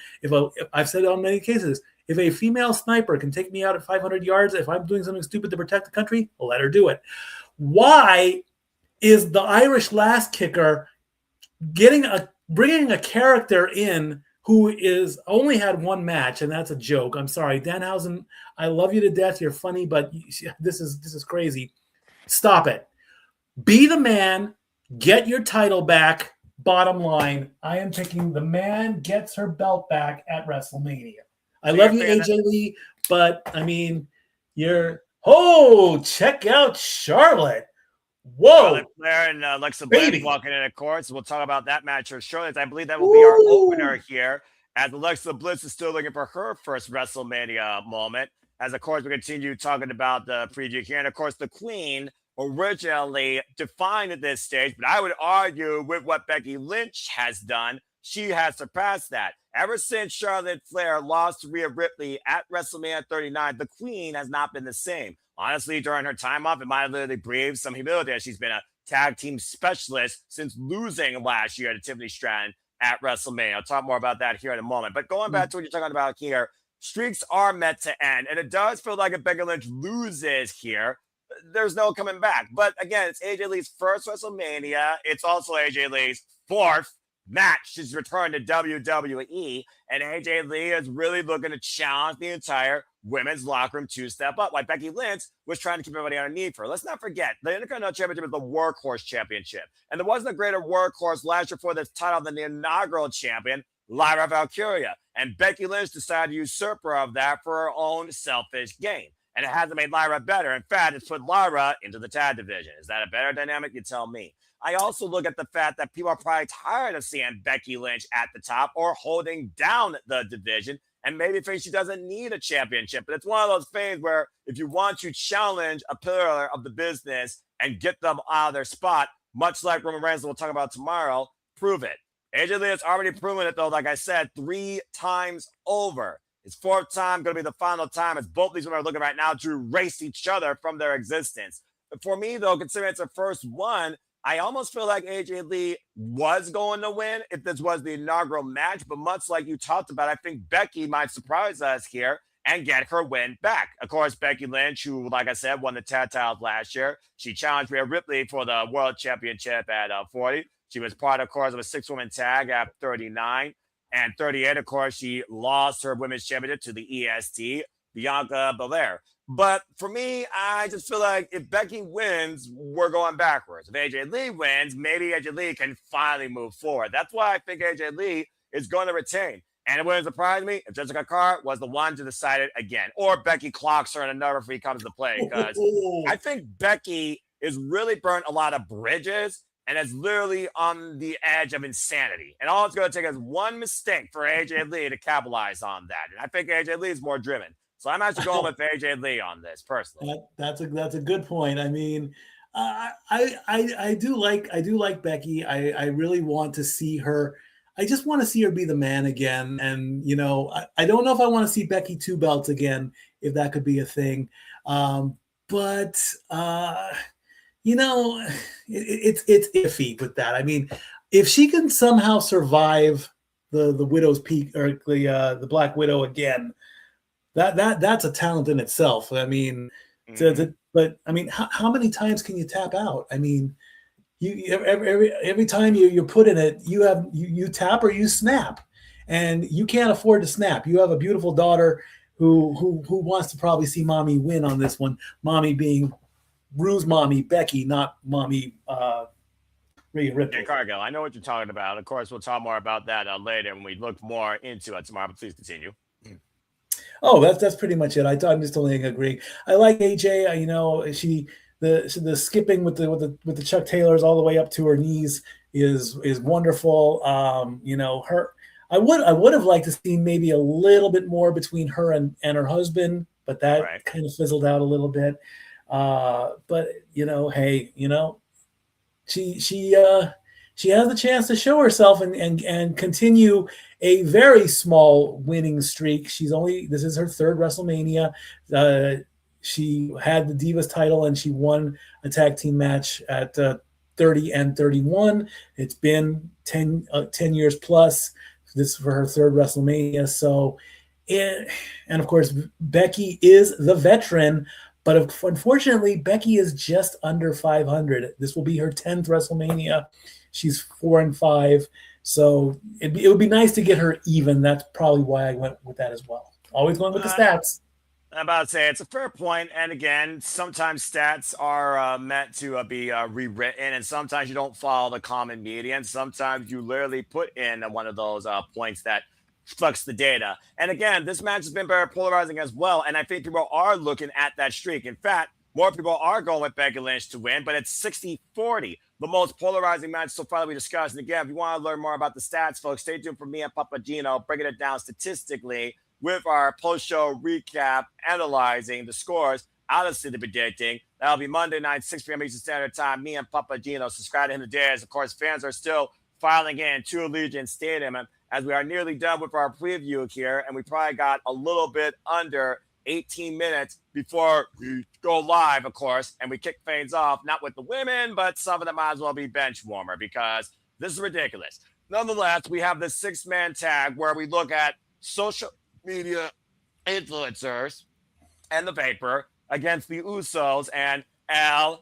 I've said it on many cases, if a female sniper can take me out at 500 yards, if I'm doing something stupid to protect the country, let her do it. Why is the Irish last kicker bringing a character in who is only had one match, and that's a joke? I'm sorry, Danhausen, I love you to death. You're funny, but this is crazy. Stop it. Be the man. Get your title back. Bottom line, I am picking the man gets her belt back at WrestleMania. I love you, AJ Lee, but I mean, check out Charlotte. Whoa. Flair and Alexa Bliss walking in, of course. We'll talk about that match for sure. I believe that will be our opener here. as Alexa Bliss is still looking for her first WrestleMania moment. As, of course, we continue talking about the preview here. And, of course, the Queen originally defined at this stage, but I would argue with what Becky Lynch has done, she has surpassed that. Ever since Charlotte Flair lost to Rhea Ripley at WrestleMania 39, the Queen has not been the same. Honestly, during her time off, it might have literally breathed some humility as she's been a tag team specialist since losing last year to Tiffany Stratton at WrestleMania. I'll talk more about that here in a moment. But going back to what you're talking about here, streaks are meant to end. And it does feel like if Becky Lynch loses here, there's no coming back. But again, it's AJ Lee's first WrestleMania. It's also AJ Lee's fourth match. She's returned to WWE. And AJ Lee is really looking to challenge the entire women's locker room to step up, like Becky Lynch was trying to keep everybody underneath her. Let's not forget, the Intercontinental Championship is the workhorse championship. And there wasn't a greater workhorse last year for this title than the inaugural champion, Lyra Valkyria. And Becky Lynch decided to usurp her of that for her own selfish gain. And it hasn't made Lyra better. In fact, it's put Lyra into the tag division. Is that a better dynamic? You tell me. I also look at the fact that people are probably tired of seeing Becky Lynch at the top or holding down the division, and maybe think she doesn't need a championship. But it's one of those things where if you want to challenge a pillar of the business and get them out of their spot, much like Roman Reigns we'll talk about tomorrow, prove it. AJ Lee has already proven it, though, like I said, 3 times over. His 4th time going to be the final time, as both these women are looking right now to erase each other from their existence. But for me, though, considering it's her first one, I almost feel like AJ Lee was going to win if this was the inaugural match, but much like you talked about, I think Becky might surprise us here and get her win back. Of course, Becky Lynch, who, like I said, won the tag titles last year. She challenged Rhea Ripley for the World Championship at 40. She was part, of course, of a 6-woman tag at 39. And 38, of course, she lost her women's championship to the EST, Bianca Belair. But for me, I just feel like if Becky wins, we're going backwards. If AJ Lee wins, maybe AJ Lee can finally move forward. That's why I think AJ Lee is going to retain. And it wouldn't surprise me if Jessica Carr was the one to decide it again. Or Becky clocks her and another free comes to play. Because I think Becky is really burnt a lot of bridges and is literally on the edge of insanity. And all it's going to take is one mistake for AJ Lee to capitalize on that. And I think AJ Lee is more driven. So I'm actually going with AJ Lee on this personally. That's a good point. I mean, I do like Becky. I really want to see her. I just want to see her be the man again. And you know, I don't know if I want to see Becky 2 belts again, if that could be a thing. But you know, it's iffy with that. I mean, if she can somehow survive the Widow's Peak or the Black Widow again. That's a talent in itself. I mean, but I mean, how many times can you tap out? I mean, you every time you put in it, you tap or you snap, and you can't afford to snap. You have a beautiful daughter who wants to probably see mommy win on this one. Mommy being Rue's mommy, Becky, not mommy Rhea Ripley. Yeah, Cargill, I know what you're talking about. Of course, we'll talk more about that later when we look more into it tomorrow. But please continue. Oh, that's pretty much it. I'm just only agreeing. I like AJ. You know, the skipping with the Chuck Taylors all the way up to her knees is wonderful. You know, I would have liked to see maybe a little bit more between her and her husband, but that kind of fizzled out a little bit. But you know, hey, you know, she has the chance to show herself and continue a very small winning streak. This is her 3rd WrestleMania. She had the Divas title and she won a tag team match at 30 and 31. It's been 10 years plus. This is for her 3rd WrestleMania. So, and of course, Becky is the veteran, but unfortunately, Becky is just under 500. This will be her 10th WrestleMania. She's 4-5, so it would be nice to get her even. That's probably why I went with that as well. Always going with the stats. I'm about to say it's a fair point, and again, sometimes stats are meant to be rewritten, and sometimes you don't follow the common median. Sometimes you literally put in one of those points that flux the data. And again, this match has been very polarizing as well, and I think people are looking at that streak. In fact, more people are going with Becky Lynch to win, but it's 60-40. the most polarizing match so far that we discussed. And again, if you want to learn more about the stats, folks, stay tuned for me and Papagino breaking it down statistically with our post-show recap, analyzing the scores out of City Predicting. That'll be Monday night, 6 p.m. Eastern Standard Time. Me and Papagino subscribe to him today. As, of course, fans are still filing in to Allegiant Stadium. And as we are nearly done with our preview here, and we probably got a little bit under 18 minutes before we go live, of course, and we kick things off, not with the women, but some of them might as well be bench warmer because this is ridiculous. Nonetheless, we have this 6-man tag where we look at social media influencers and the Vapor against the Usos and LA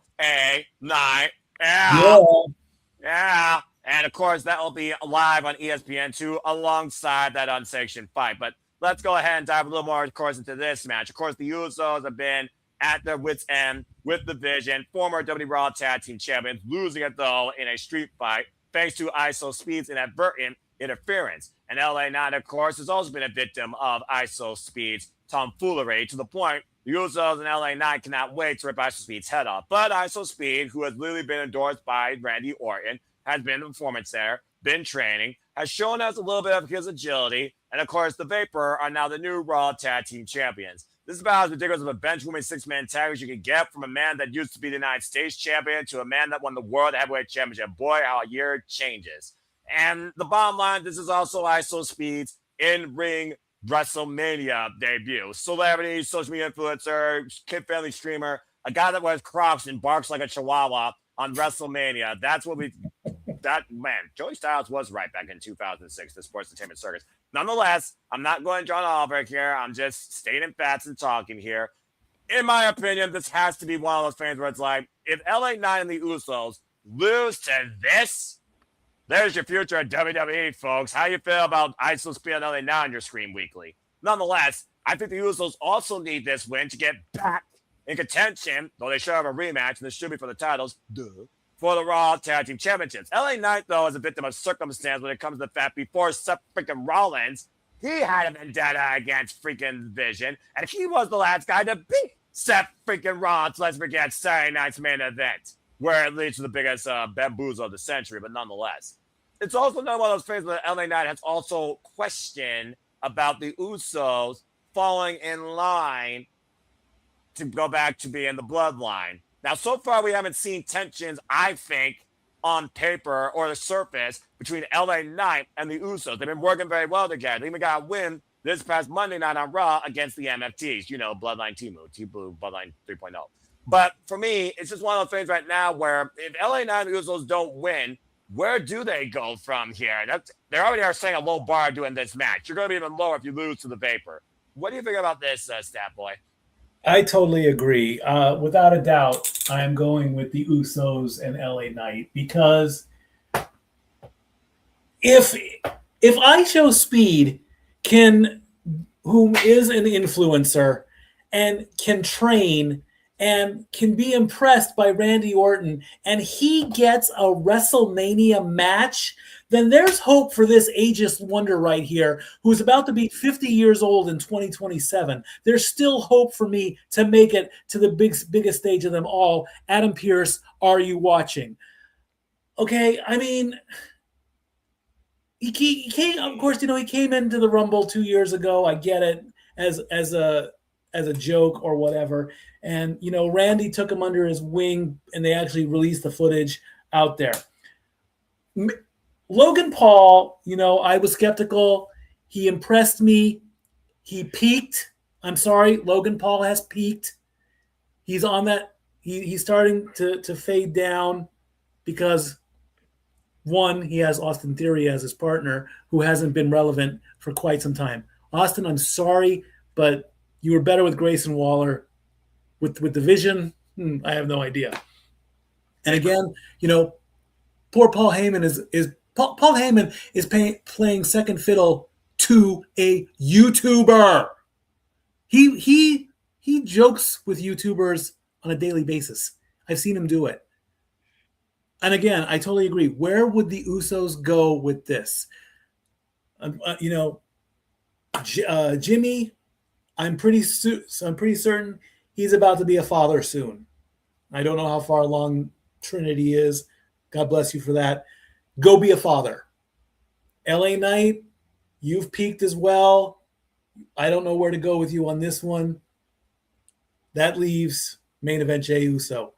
Knight. Yeah. And, of course, that will be live on ESPN2 alongside that unsanctioned fight. But let's go ahead and dive a little more, of course, into this match. Of course, the Usos have been at their wits' end with the Vision, former WWE Raw Tag Team Champions, losing it, though, in a street fight thanks to ISO Speed's inadvertent interference. And LA Knight, of course, has also been a victim of ISO Speed's tomfoolery to the point the Usos and LA Knight cannot wait to rip ISO Speed's head off. But ISO Speed, who has literally been endorsed by Randy Orton, has been in the performance center, been training, has shown us a little bit of his agility, and of course, the Vapor are now the new Raw Tag Team Champions. This is about as ridiculous of a bench woman 6-man tag as you can get from a man that used to be the United States champion to a man that won the World Heavyweight Championship. Boy, how a year changes. And the bottom line, this is also ISO Speed's in-ring Wrestlemania debut. Celebrity, social media influencer, kid-friendly streamer, a guy that wears Crocs and barks like a chihuahua on WrestleMania. That's what Joey Styles was right back in 2006, the sports entertainment circus. Nonetheless, I'm not going John Oliver here. I'm just stating facts and talking here. In my opinion, this has to be one of those things where it's like, if LA Knight and the Usos lose to this, there's your future at WWE, folks. How you feel about ISO Speed and LA Knight on your screen weekly? Nonetheless, I think the Usos also need this win to get back in contention, though they should have a rematch, and this should be for the titles, for the Raw Tag Team Championships. LA Knight, though, is a victim of circumstance when it comes to the fact before Seth freaking Rollins, he had a vendetta against freaking Vision, and he was the last guy to beat Seth freaking Rollins. Let's forget Saturday night's main event, where it leads to the biggest bamboozle of the century, but nonetheless. It's also another one of those things where LA Knight has also questioned about the Usos falling in line to go back to being the bloodline. Now, so far, we haven't seen tensions, I think, on paper or the surface between LA Knight and the Usos. They've been working very well together. They even got a win this past Monday night on Raw against the MFTs, Bloodline T-Blue, Bloodline 3.0. But for me, it's just one of those things right now where if LA Knight and the Usos don't win, where do they go from here? They already are saying a low bar doing this match. You're going to be even lower if you lose to the Vapor. What do you think about this, Stat Boy? I totally agree. Without a doubt, I am going with the Usos and LA Knight because if ISO Speed who is an influencer and can train and can be impressed by Randy Orton, and he gets a WrestleMania match, then there's hope for this ageist wonder right here, who's about to be 50 years old in 2027. There's still hope for me to make it to the biggest stage of them all. Adam Pearce, are you watching? Okay, I mean, he came, of course, he came into the Rumble 2 years ago. I get it as a joke or whatever. And, Randy took him under his wing, and they actually released the footage out there. Logan Paul, I was skeptical. He impressed me. He peaked. I'm sorry, Logan Paul has peaked. He's on that. He's starting to fade down because, one, he has Austin Theory as his partner, who hasn't been relevant for quite some time. Austin, I'm sorry, but you were better with Grayson Waller. With the Vision, I have no idea. And again, poor Paul Heyman is playing second fiddle to a YouTuber. He jokes with YouTubers on a daily basis. I've seen him do it. And again, I totally agree. Where would the Usos go with this? Jimmy, I'm pretty certain he's about to be a father soon. I don't know how far along Trinity is. God bless you for that. Go be a father. LA Knight, you've peaked as well. I don't know where to go with you on this one. That leaves main event Jey Uso.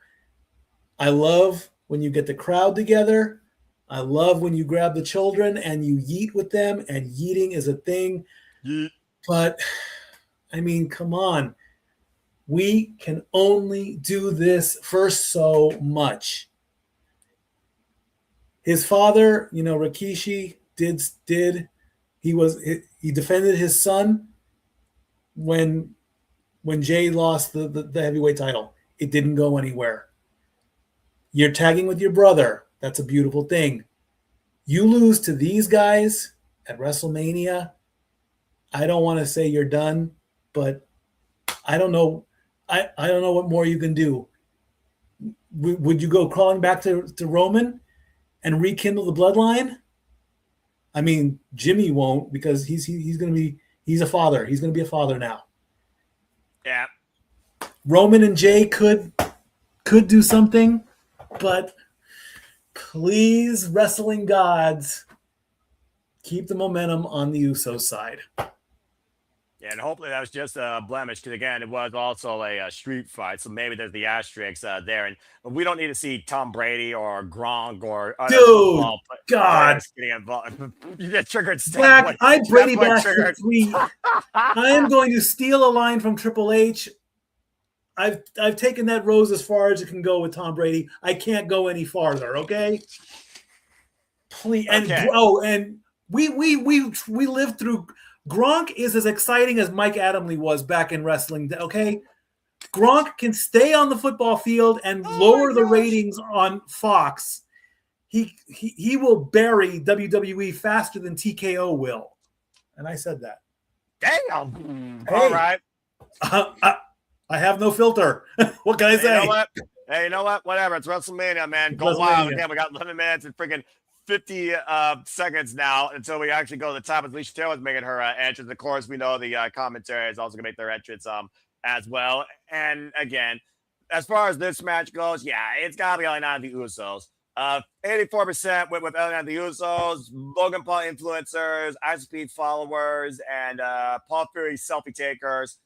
I love when you get the crowd together. I love when you grab the children and you yeet with them, and yeeting is a thing. Yeet. But, I mean, come on. We can only do this for so much. His father, Rikishi did he defended his son when Jey lost the heavyweight title. It didn't go anywhere. You're tagging with your brother. That's a beautiful thing. You lose to these guys at WrestleMania. I don't want to say you're done, but I don't know. I don't know what more you can do. Would you go crawling back to Roman and rekindle the bloodline? I mean, Jimmy won't, because he's a father. He's going to be a father now. Yeah. Roman and Jey could do something, but please, wrestling gods, keep the momentum on the Usos side. Yeah, and hopefully that was just a blemish, because, again, it was also a street fight, so maybe there's the asterisk there. And we don't need to see Tom Brady or Gronk or other football players getting involved. You get triggered. Black, I Brady Bash for 3. I am going to steal a line from Triple H. I've taken that rose as far as it can go with Tom Brady. I can't go any farther, okay? Please. And okay. And we lived through. Gronk is as exciting as Mike Adamle was back in wrestling, okay? Gronk can stay on the football field and lower the ratings on Fox. He will bury WWE faster than TKO will. And I said that. Damn. Hey, all right. I have no filter. What can I say? You know what? Hey, you know what? Whatever. It's WrestleMania, man. Go wild. Again, we got 11 minutes and freaking 50 seconds now until we actually go to the top. As Alicia Taylor's making her entrance. Of course, we know the commentary is also going to make their entrance as well. And again, as far as this match goes, yeah, it's got to be LA the Usos. 84% went with LA the Usos, Logan Paul influencers, ISP followers, and Paul Fury selfie takers.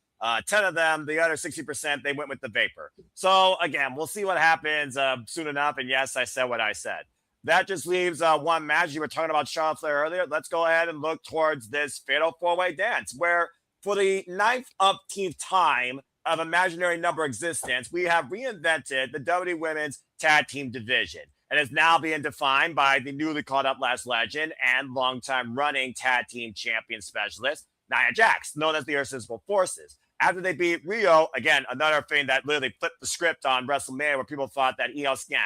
10 of them, the other 60%, they went with the Vapor. So again, we'll see what happens soon enough. And yes, I said what I said. That just leaves one match. You were talking about Charlotte Flair earlier. Let's go ahead and look towards this fatal four-way dance, where for the 9th umpteenth time of imaginary number existence, we have reinvented the WWE Women's Tag Team Division. And is now being defined by the newly called up Last Legend and longtime running Tag Team Champion Specialist, Nia Jax, known as the Irresistible Forces. After they beat Rio, again, another thing that literally flipped the script on WrestleMania, where people thought that Io Sky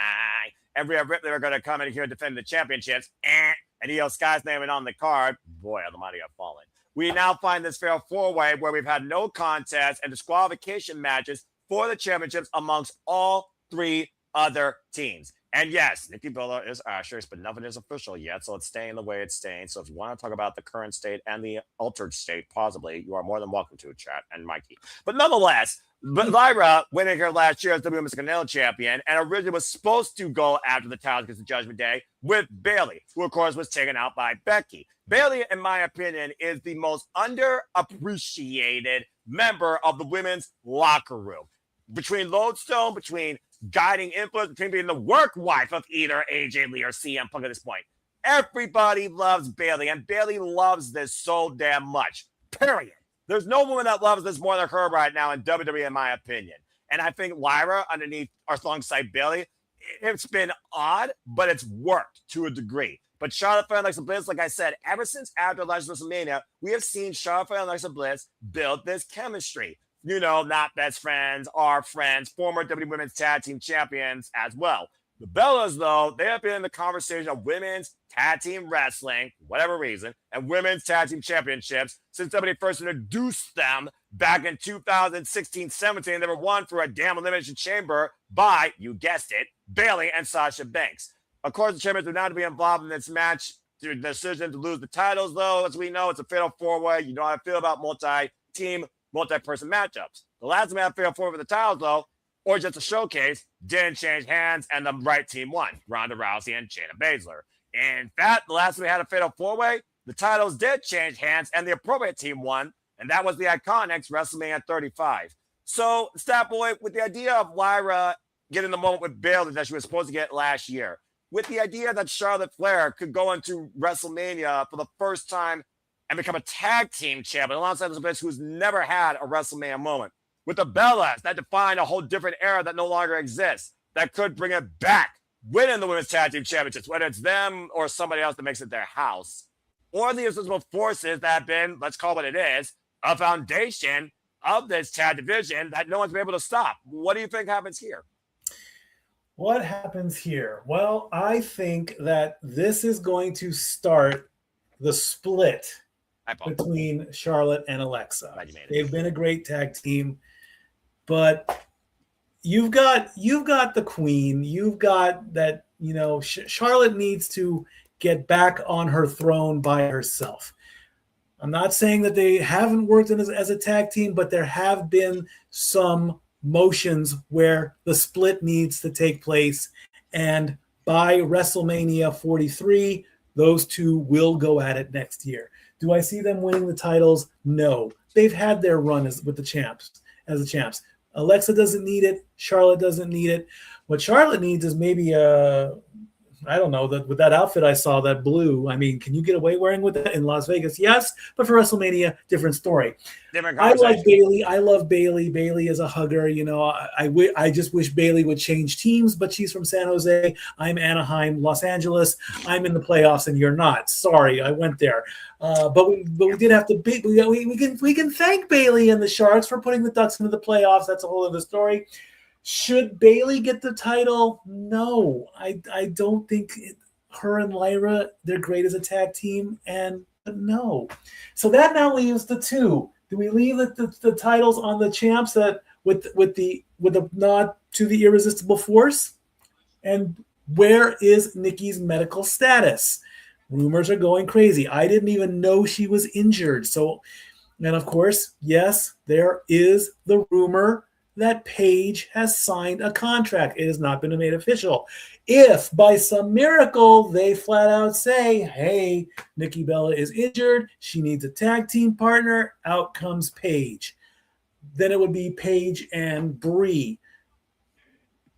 and Rhea Ripley were going to come in here and defend the championships, and Io Sky's name on the card. Boy, the mighty have fallen. We now find this fair four-way where we've had no contest and disqualification matches for the championships amongst all 3 other teams. And yes, Nikki Bella is asterisk, but nothing is official yet, so it's staying the way it's staying. So if you want to talk about the current state and the altered state, possibly, you are more than welcome to, chat, and Mikey. But nonetheless, Lyra winning her last year as WWE Intercontinental Champion, and originally was supposed to go after the title against the Judgment Day with Bayley, who, of course, was taken out by Becky. Bayley, in my opinion, is the most underappreciated member of the women's locker room. Between Lodestone, between guiding influence, between being the work wife of either AJ Lee or CM Punk at this point. Everybody loves Bayley, and Bayley loves this so damn much. Period. There's no woman that loves this more than her right now in WWE, in my opinion. And I think Lyra, underneath or alongside Bayley, it's been odd, but it's worked to a degree. But Charlotte Flair and Alexa Bliss, like I said, ever since after last WrestleMania, we have seen Charlotte Flair and Alexa Bliss build this chemistry. You know, not best friends, are friends, former WWE Women's Tag Team Champions as well. The Bellas, though, they have been in the conversation of women's tag team wrestling, for whatever reason, and women's tag team championships since WWE first introduced them back in 2016-17. They were won through a damn elimination chamber by, you guessed it, Bayley and Sasha Banks. Of course, the champions are now to be involved in this match through the decision to lose the titles, though. As we know, it's a fatal four-way. You know how I feel about multi-team, multi-person matchups. The last time I had fatal four for the titles, though, or just a showcase, didn't change hands, and the right team won. Ronda Rousey and Shayna Baszler. In fact, the last time we had a fatal four-way, the titles did change hands, and the appropriate team won, and that was the Iconics WrestleMania 35. So, Stat Boy, with the idea of Lyra getting the moment with Bayley that she was supposed to get last year, with the idea that Charlotte Flair could go into WrestleMania for the first time and become a tag team champion alongside this bitch who's never had a WrestleMania moment, with the Bellas that define a whole different era that no longer exists, that could bring it back, winning the women's tag team championships, whether it's them or somebody else that makes it their house, or the Irresistible forces that have been, let's call it what it is, a foundation of this tag division that no one's been able to stop. What do you think happens here? What happens here? Well, I think that this is going to start the split between Charlotte and Alexa. They've been a great tag team, but you've got the queen. You've got that, Charlotte needs to get back on her throne by herself. I'm not saying that they haven't worked as a tag team, but there have been some motions where the split needs to take place, and by WrestleMania 43, those two will go at it next year. Do I see them winning the titles? No. They've had their run as the champs. Alexa doesn't need it. Charlotte doesn't need it. What Charlotte needs is maybe I don't know, with that outfit I saw, that blue. I mean, can you get away wearing with that in Las Vegas? Yes, but for WrestleMania, different story. I like Bayley. I love Bayley. Bayley is a hugger. I just wish Bayley would change teams, but she's from San Jose. I'm Anaheim, Los Angeles. I'm in the playoffs, and you're not. Sorry, I went there. But we did have to beat. We can thank Bayley and the Sharks for putting the Ducks into the playoffs. That's a whole other story. Should Bayley get the title? No, I don't think her and Lyra, they're great as a tag team, and no. So that now leaves the two. Do we leave the titles on the champs that with the nod to the Irresistible Force? And where is Nikki's medical status? Rumors are going crazy. I didn't even know she was injured. So, and of course, yes, there is the rumor that Paige has signed a contract. It has not been made official. If by some miracle they flat out say, hey, Nikki Bella is injured, she needs a tag team partner, out comes Paige. Then it would be Paige and Brie.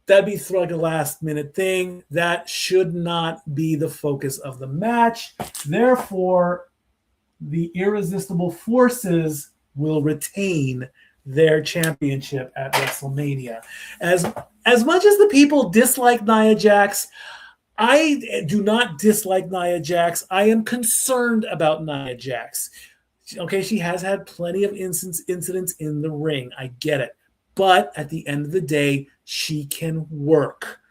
That'd be like a last minute thing. That should not be the focus of the match. Therefore, the Irresistible Forces will retain their championship at WrestleMania. As much as the people dislike Nia Jax, I do not dislike Nia Jax. I am concerned about Nia Jax. Okay, she has had plenty of incidents in the ring. I get it. But at the end of the day, she can work.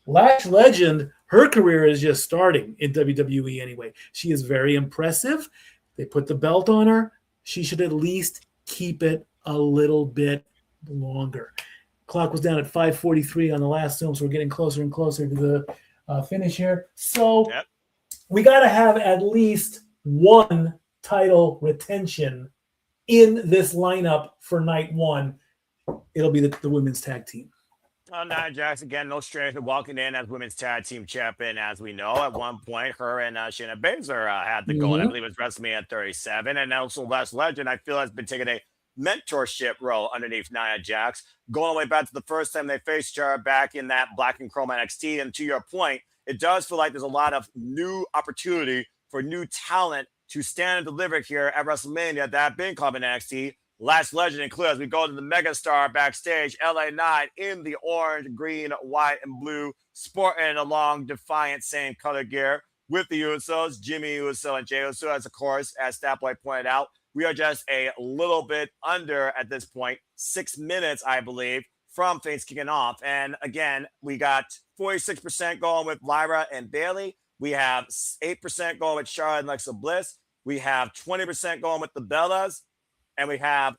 Lash Legend, her career is just starting in WWE anyway. She is very impressive. They put the belt on her. She should at least keep it a little bit longer. Clock was down at 5:43 on the last film, so we're getting closer and closer to the finish here. So we got to have at least one title retention in this lineup for night one. It'll be the women's tag team. Nia Jax, again, no stranger walking in as women's tag team champion. As we know, at one point, her and Shayna Baszler had the goal. I believe it was WrestleMania 37. And also Lash Legend, I feel, has been taking a mentorship role underneath Nia Jax, going all the way back to the first time they faced her back in that black and chrome NXT. And to your point, it does feel like there's a lot of new opportunity for new talent to stand and deliver here at WrestleMania, that being called in NXT. Lash Legend included as we go to the megastar backstage, LA Knight in the orange, green, white, and blue, sporting along defiant same color gear with the Usos, Jimmy Uso and Jey Uso, as of course, as Statboy pointed out. We are just a little bit under, at this point, 6 minutes, I believe, from things kicking off. And again, we got 46% going with Lyra and Bayley. We have 8% going with Charlotte and Alexa Bliss. We have 20% going with the Bellas. And we have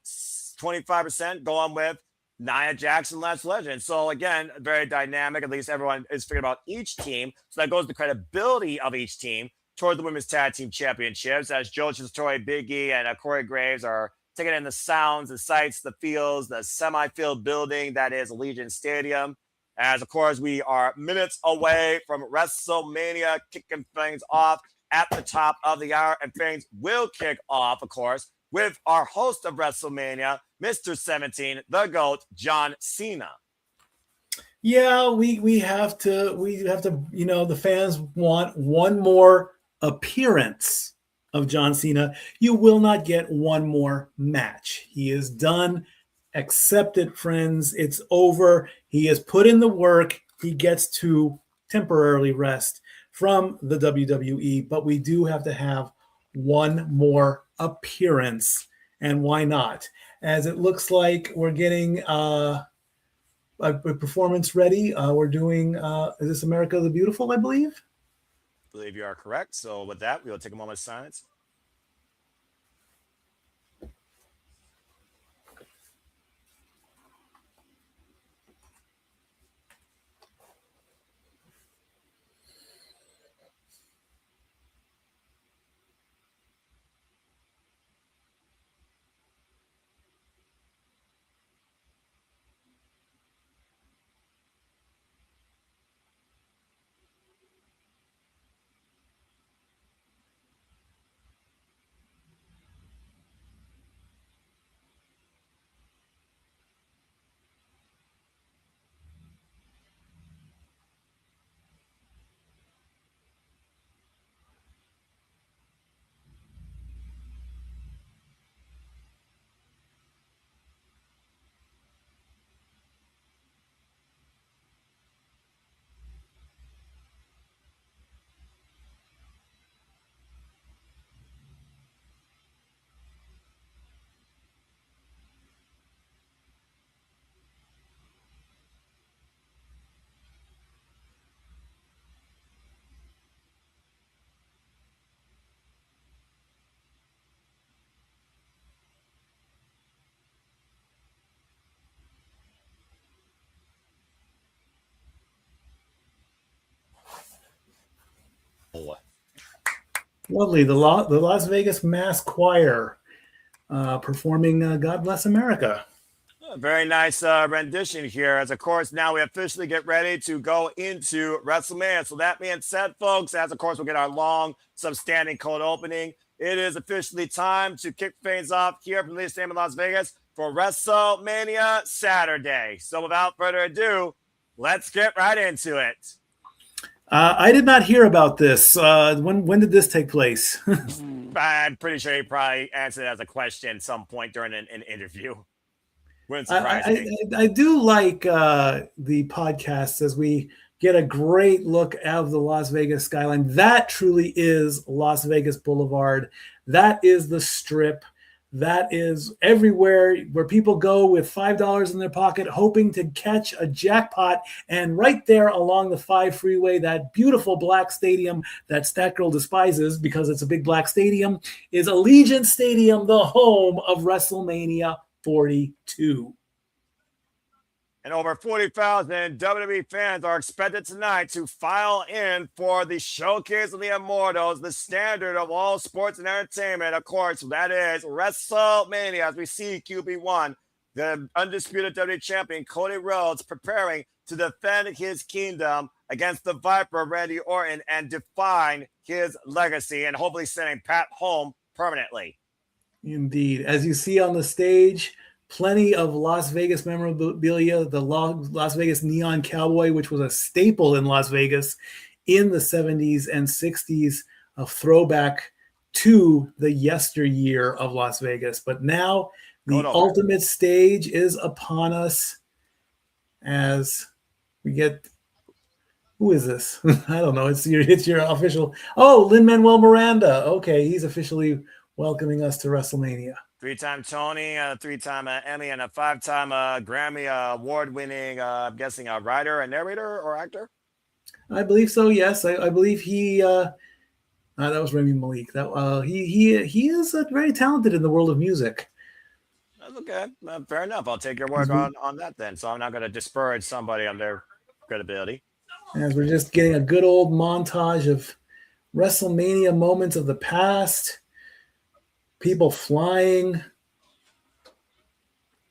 25% going with Nia Jax and Lash Legend. So again, very dynamic. At least everyone is figuring out each team. So that goes to the credibility of each team toward the women's tag team championships, as Joe Satori, Big E, and Corey Graves are taking in the sounds, the sights, the feels, the semi-filled building that is Allegiant Stadium. As, of course, we are minutes away from WrestleMania kicking things off at the top of the hour. And things will kick off, of course, with our host of WrestleMania, Mr. 17, the GOAT, John Cena. Yeah, we have to, the fans want one more appearance of John Cena. You will not get one more match. He is done. Accept it, friends. It's over. He has put in the work. He gets to temporarily rest from the WWE, but we do have to have one more appearance. And why not? As it looks like we're getting a performance ready. We're doing, is this America the Beautiful, I believe? I believe you are correct. So with that, we will take a moment of silence. Lovely. The Las Vegas Mass Choir performing God Bless America. A very nice rendition here. As, of course, now we officially get ready to go into WrestleMania. So that being said, folks, as, of course, we'll get our long, substanding cold opening. It is officially time to kick things off here from the Stadium in Las Vegas for WrestleMania Saturday. So without further ado, let's get right into it. I did not hear about this. When did this take place? I'm pretty sure he probably answered it as a question at some point during an interview. Wouldn't surprise me. I do like the podcast as we get a great look out of the Las Vegas skyline. That truly is Las Vegas Boulevard. That is the Strip. That is everywhere where people go with $5 in their pocket, hoping to catch a jackpot. And right there along the 5 freeway, that beautiful black stadium that Stat Girl despises because it's a big black stadium, is Allegiant Stadium, the home of WrestleMania 42. And over 40,000 WWE fans are expected tonight to file in for the Showcase of the Immortals, the standard of all sports and entertainment. Of course, that is WrestleMania, as we see QB1, the undisputed WWE champion, Cody Rhodes, preparing to defend his kingdom against the Viper, Randy Orton, and define his legacy and hopefully sending Pat home permanently. Indeed. As you see on the stage, plenty of Las Vegas memorabilia, the Las Vegas Neon Cowboy, which was a staple in Las Vegas in the 70s and 60s, a throwback to the yesteryear of Las Vegas. But now the ultimate stage is upon us as we get... Who is this? I don't know. It's your official... Oh, Lin-Manuel Miranda. Okay, he's officially welcoming us to WrestleMania. 3-time Tony, 3-time Emmy, and a 5-time Grammy award-winning, I'm guessing, a writer, a narrator, or actor? I believe so, yes. I believe he... that was Rami Malek. He is very talented in the world of music. That's okay. Fair enough. I'll take your word on that then. So I'm not going to disparage somebody on their credibility. As we're just getting a good old montage of WrestleMania moments of the past, people flying,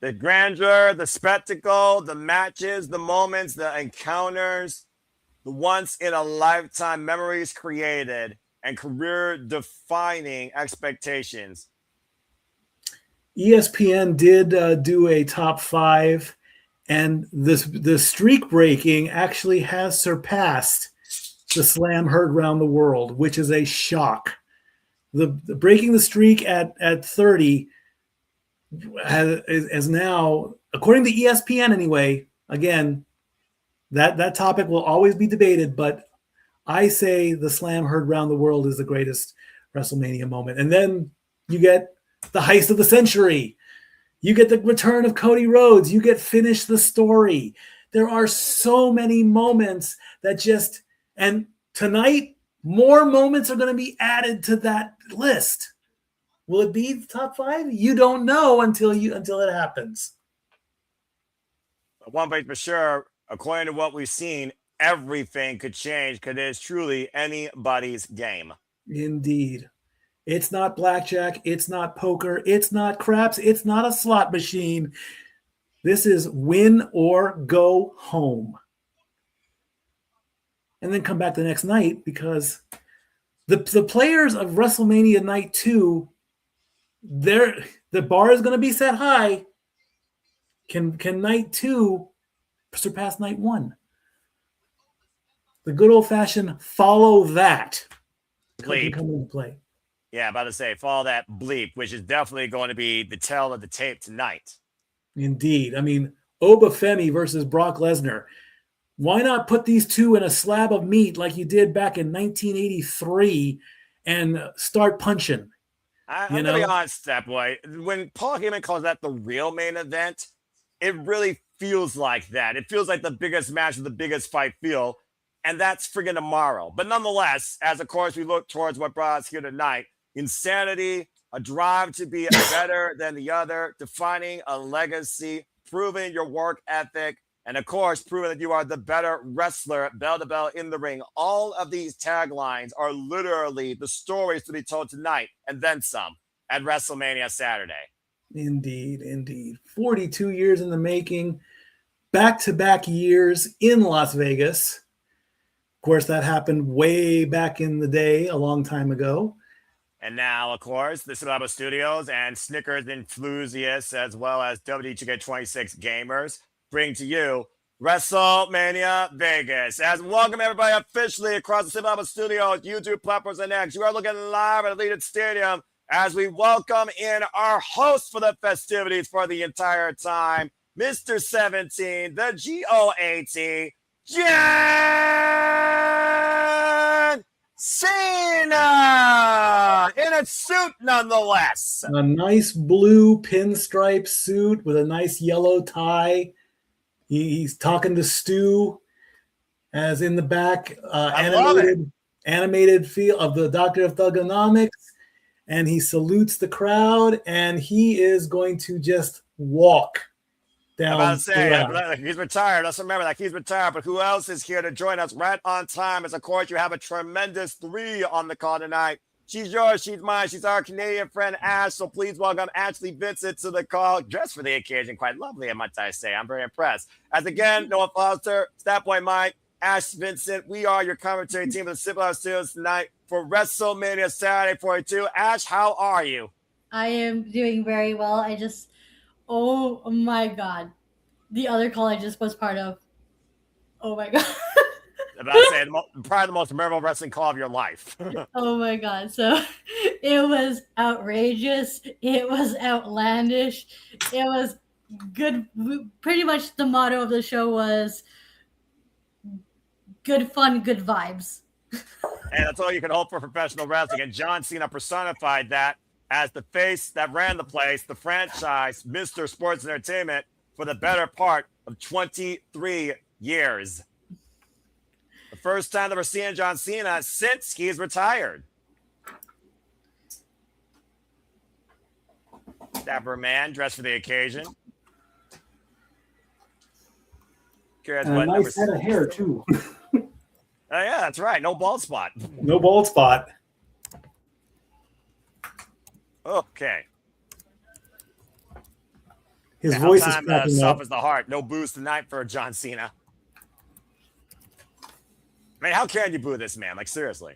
The grandeur, the spectacle, the matches, the moments, the encounters, the once-in-a-lifetime memories created, and career-defining expectations. ESPN did do a top 5, and the streak breaking actually has surpassed the slam heard around the world, which is a shock. The breaking the streak at 30 is now, according to ESPN anyway, again, that topic will always be debated, but I say the slam heard around the world is the greatest WrestleMania moment. And then you get the heist of the century. You get the return of Cody Rhodes. You get finish the story. There are so many moments that just, and tonight, more moments are going to be added to that list. Will it be the top 5? You don't know until it happens. One thing for sure, according to what we've seen, everything could change because it is truly anybody's game. Indeed. It's not blackjack. It's not poker. It's not craps. It's not a slot machine. This is win or go home. And then come back the next night, because the players of WrestleMania Night 2, the bar is going to be set high. Can Night 2 surpass Night 1? The good old-fashioned follow that Bleep. Come into play. Yeah, about to say, follow that bleep, which is definitely going to be the tale of the tape tonight. Indeed. I mean, Obafemi versus Brock Lesnar. Why not put these two in a slab of meat like you did back in 1983 and start punching? I'm going to be honest, Step Boy. When Paul Heyman calls that the real main event, it really feels like that. It feels like the biggest match with the biggest fight feel, and that's friggin' tomorrow. But nonetheless, as of course we look towards what brought us here tonight, insanity, a drive to be better than the other, defining a legacy, proving your work ethic, and of course, proving that you are the better wrestler, bell to bell in the ring. All of these taglines are literally the stories to be told tonight, and then some, at WrestleMania Saturday. Indeed, indeed. 42 years in the making, back-to-back years in Las Vegas. Of course, that happened way back in the day, a long time ago. And now, of course, the Silabo Studios and Snickers enthusiasts, as well as WD2K26 gamers, bring to you WrestleMania Vegas. As we welcome everybody officially across the Silabo Studios, YouTube platforms, and X. You are looking live at Allegiant Stadium as we welcome in our host for the festivities for the entire time, Mr. 17, the GOAT, John Cena, in a suit nonetheless. A nice blue pinstripe suit with a nice yellow tie. He's talking to Stu, as in the back, animated feel of the Doctor of Thugonomics, and he salutes the crowd, and he is going to just walk down. I'm about to say, he's retired. Let's remember that he's retired, but who else is here to join us right on time? As of course, you have a tremendous 3 on the call tonight. She's yours, she's mine. She's our Canadian friend, Ash. So please welcome Ashley Vincent to the call. Dressed for the occasion. Quite lovely, must I say. I'm very impressed. As again, Noah Foster, Stat Boy Mike, Ash Vincent. We are your commentary team of the Simple House Studios tonight for WrestleMania Saturday 42. Ash, how are you? I am doing very well. Oh my God. The other call I just was part of. Oh my God. About to say, probably the most memorable wrestling call of your life. Oh my God. So it was outrageous. It was outlandish. It was good. Pretty much the motto of the show was good fun, good vibes. And that's all you can hope for professional wrestling. And John Cena personified that as the face that ran the place, the franchise, Mr. Sports Entertainment, for the better part of 23 years. The first time that we're seeing John Cena since he's retired. Dapper man, dressed for the occasion. Curious and what a nice head of hair, too. Oh, yeah, that's right. No bald spot. No bald spot. His voice is cracking soft up. as the heart. No boos tonight for John Cena. I mean, how can you boo this man? Like, seriously.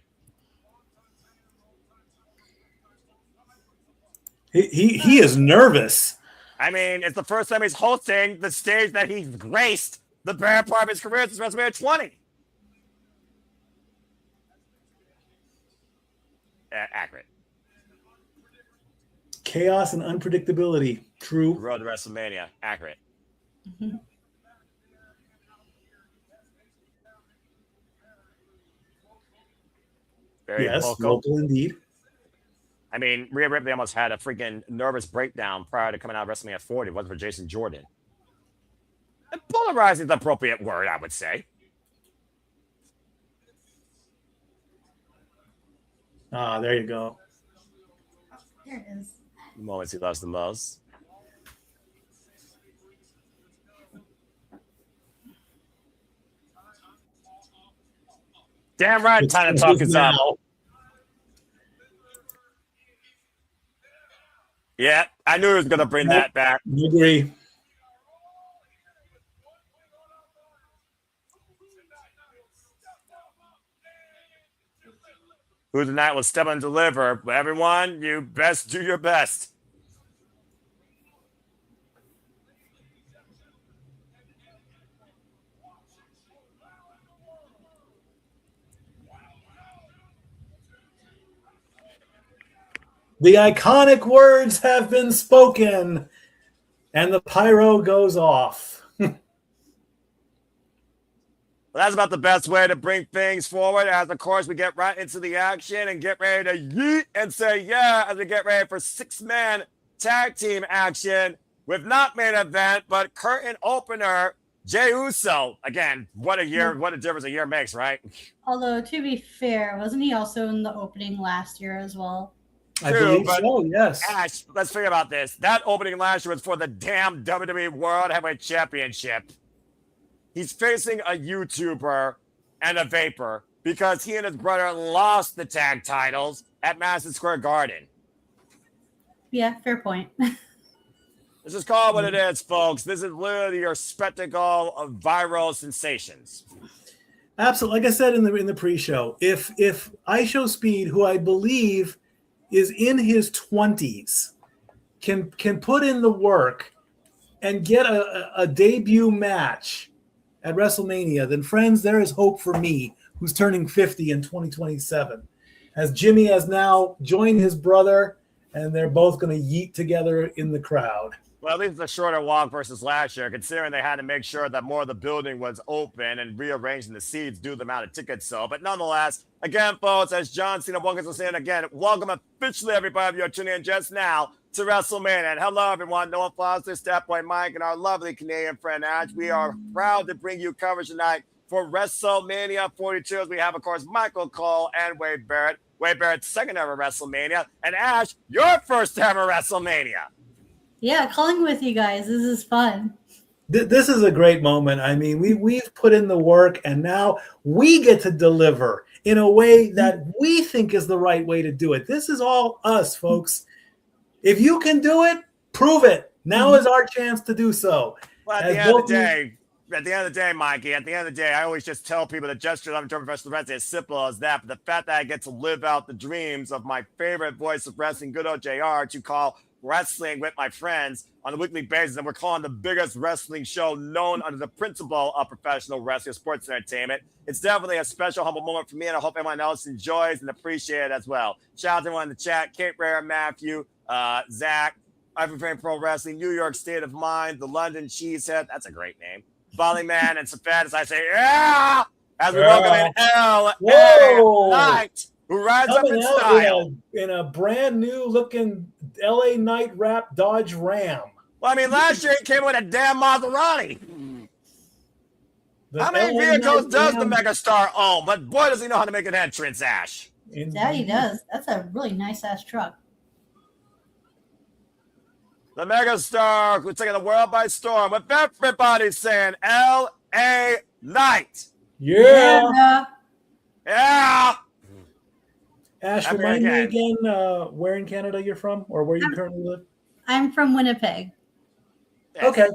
He is nervous. I mean, it's the first time he's hosting the stage that he's graced the better part of his career since WrestleMania 20. Accurate. Chaos and unpredictability. True. Road to WrestleMania. Accurate. Mm-hmm. Very local indeed. I mean, Rhea Ripley almost had a freaking nervous breakdown prior to coming out of WrestleMania 40. It wasn't for Jason Jordan. And polarizing is the appropriate word, I would say. There you go. There it is. The moments he loves the most. Damn right, time to talk is up. Yeah, I knew he was going to bring that back. I agree. Who tonight will step and deliver. But everyone, you best do your best. The iconic words have been spoken, and the pyro goes off. Well, that's about the best way to bring things forward. As, of course, we get right into the action and get ready to yeet and say yeah as we get ready for six-man tag team action with not main event, but curtain opener, Jey Uso. Again, what a year, what a difference a year makes, right? Although, to be fair, wasn't he also in the opening last year as well? I believe so, yes. Ash, let's figure about this. That opening last year was for the damn WWE World Heavyweight Championship. He's facing a YouTuber and a vapor because he and his brother lost the tag titles at Madison Square Garden. Yeah, fair point. Let's just call it what it is, folks. This is literally your spectacle of viral sensations. Absolutely. Like I said in the pre-show, if IShow Speed, who I believe is in his 20s, can put in the work and get a debut match at WrestleMania, then friends, there is hope for me, who's turning 50 in 2027. As Jimmy has now joined his brother, and they're both going to yeet together in the crowd. Well, at least it's a shorter walk versus last year, considering they had to make sure that more of the building was open and rearranging the seats due to the amount of tickets sold. But nonetheless, again, folks, as John Cena welcomes us in again, welcome officially everybody you're tuning in just now to WrestleMania. And hello, everyone. Noah Foster, Step Boy Mike, and our lovely Canadian friend Ash. We are proud to bring you coverage tonight for WrestleMania 42, as we have, of course, Michael Cole and Wade Barrett. Wade Barrett's second ever WrestleMania, and Ash, your first ever WrestleMania. Yeah, calling with you guys. This is fun. This is a great moment. I mean, we've put in the work, and now we get to deliver in a way that we think is the right way to do it. This is all us, folks. If you can do it, prove it. Now is our chance to do so. Well, at the end of the day, Mikey, at the end of the day, I always just tell people that gesture of professional wrestling is as simple as that. But the fact that I get to live out the dreams of my favorite voice of wrestling, good old JR, to call wrestling with my friends on a weekly basis, and we're calling the biggest wrestling show known under the principle of professional wrestling sports entertainment. It's definitely a special, humble moment for me, and I hope everyone else enjoys and appreciates it as well. Shout out to everyone in the chat: Kate Rare, Matthew, Zach, Ivan Frame Pro Wrestling, New York State of Mind, the London Cheesehead. That's a great name. Volley Man and Safed, as I say, yeah! As we welcome in L.A. Knight, who rides up in style. In a brand new looking LA Knight wrap Dodge Ram. Well, I mean, last year he came with a damn Maserati. How many vehicles does the megastar own? But boy, does he know how to make an entrance, Ash. Yeah, he does. That's a really nice-ass truck. The megastar who's taking the world by storm with everybody saying L.A. Knight. Yeah. Yeah. Ash, remind me again where in Canada you're from, or where you currently live? I'm from Winnipeg. Okay.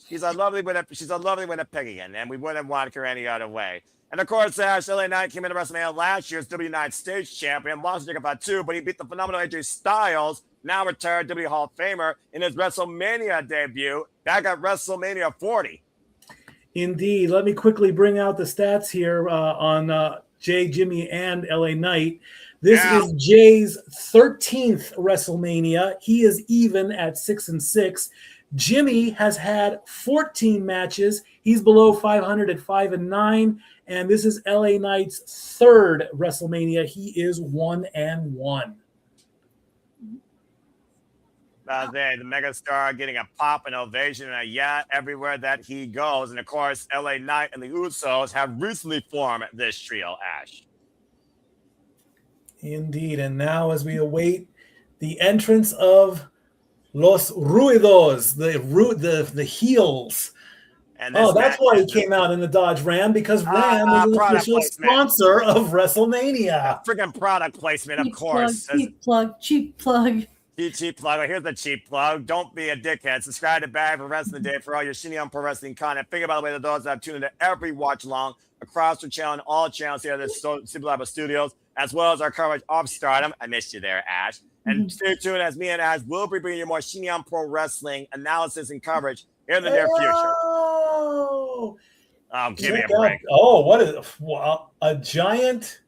She's a lovely winner pig and we wouldn't want her any other way. And of course, LA Knight came into WrestleMania last year as W United States champion, lost to Fatu, but he beat the phenomenal AJ Styles, now retired WWE Hall of Famer, in his WrestleMania debut back at WrestleMania 40. Indeed. Let me quickly bring out the stats here on Jay, Jimmy, and LA Knight. This is Jay's 13th WrestleMania. He is even at 6-6. Jimmy has had 14 matches. He's below 500 at 5-9. And this is LA Knight's third WrestleMania. He is 1-1. The megastar getting a pop and ovation and a yeah everywhere that he goes. And of course, LA Knight and the Usos have recently formed this trio, Ash. Indeed. And now as we await the entrance of Los Ruidos, the heels. And that's why he came out in the Dodge Ram, because Ram is the official sponsor of WrestleMania. Freaking product placement, of course. Cheap plug. Cheap plug. Here's the cheap plug. Don't be a dickhead. Subscribe to Bag for Wrestling Day for all your Shinny on Pro Wrestling content. Think about the way the dogs have tuned into every watch along across the channel and all channels here at the Super Labo Studios, as well as our coverage of Stardom. I missed you there, Ash. And stay tuned as me and Ash will be bringing you more Shinny on Pro Wrestling analysis and coverage in the near future. Oh, give me a break. Oh, what is a giant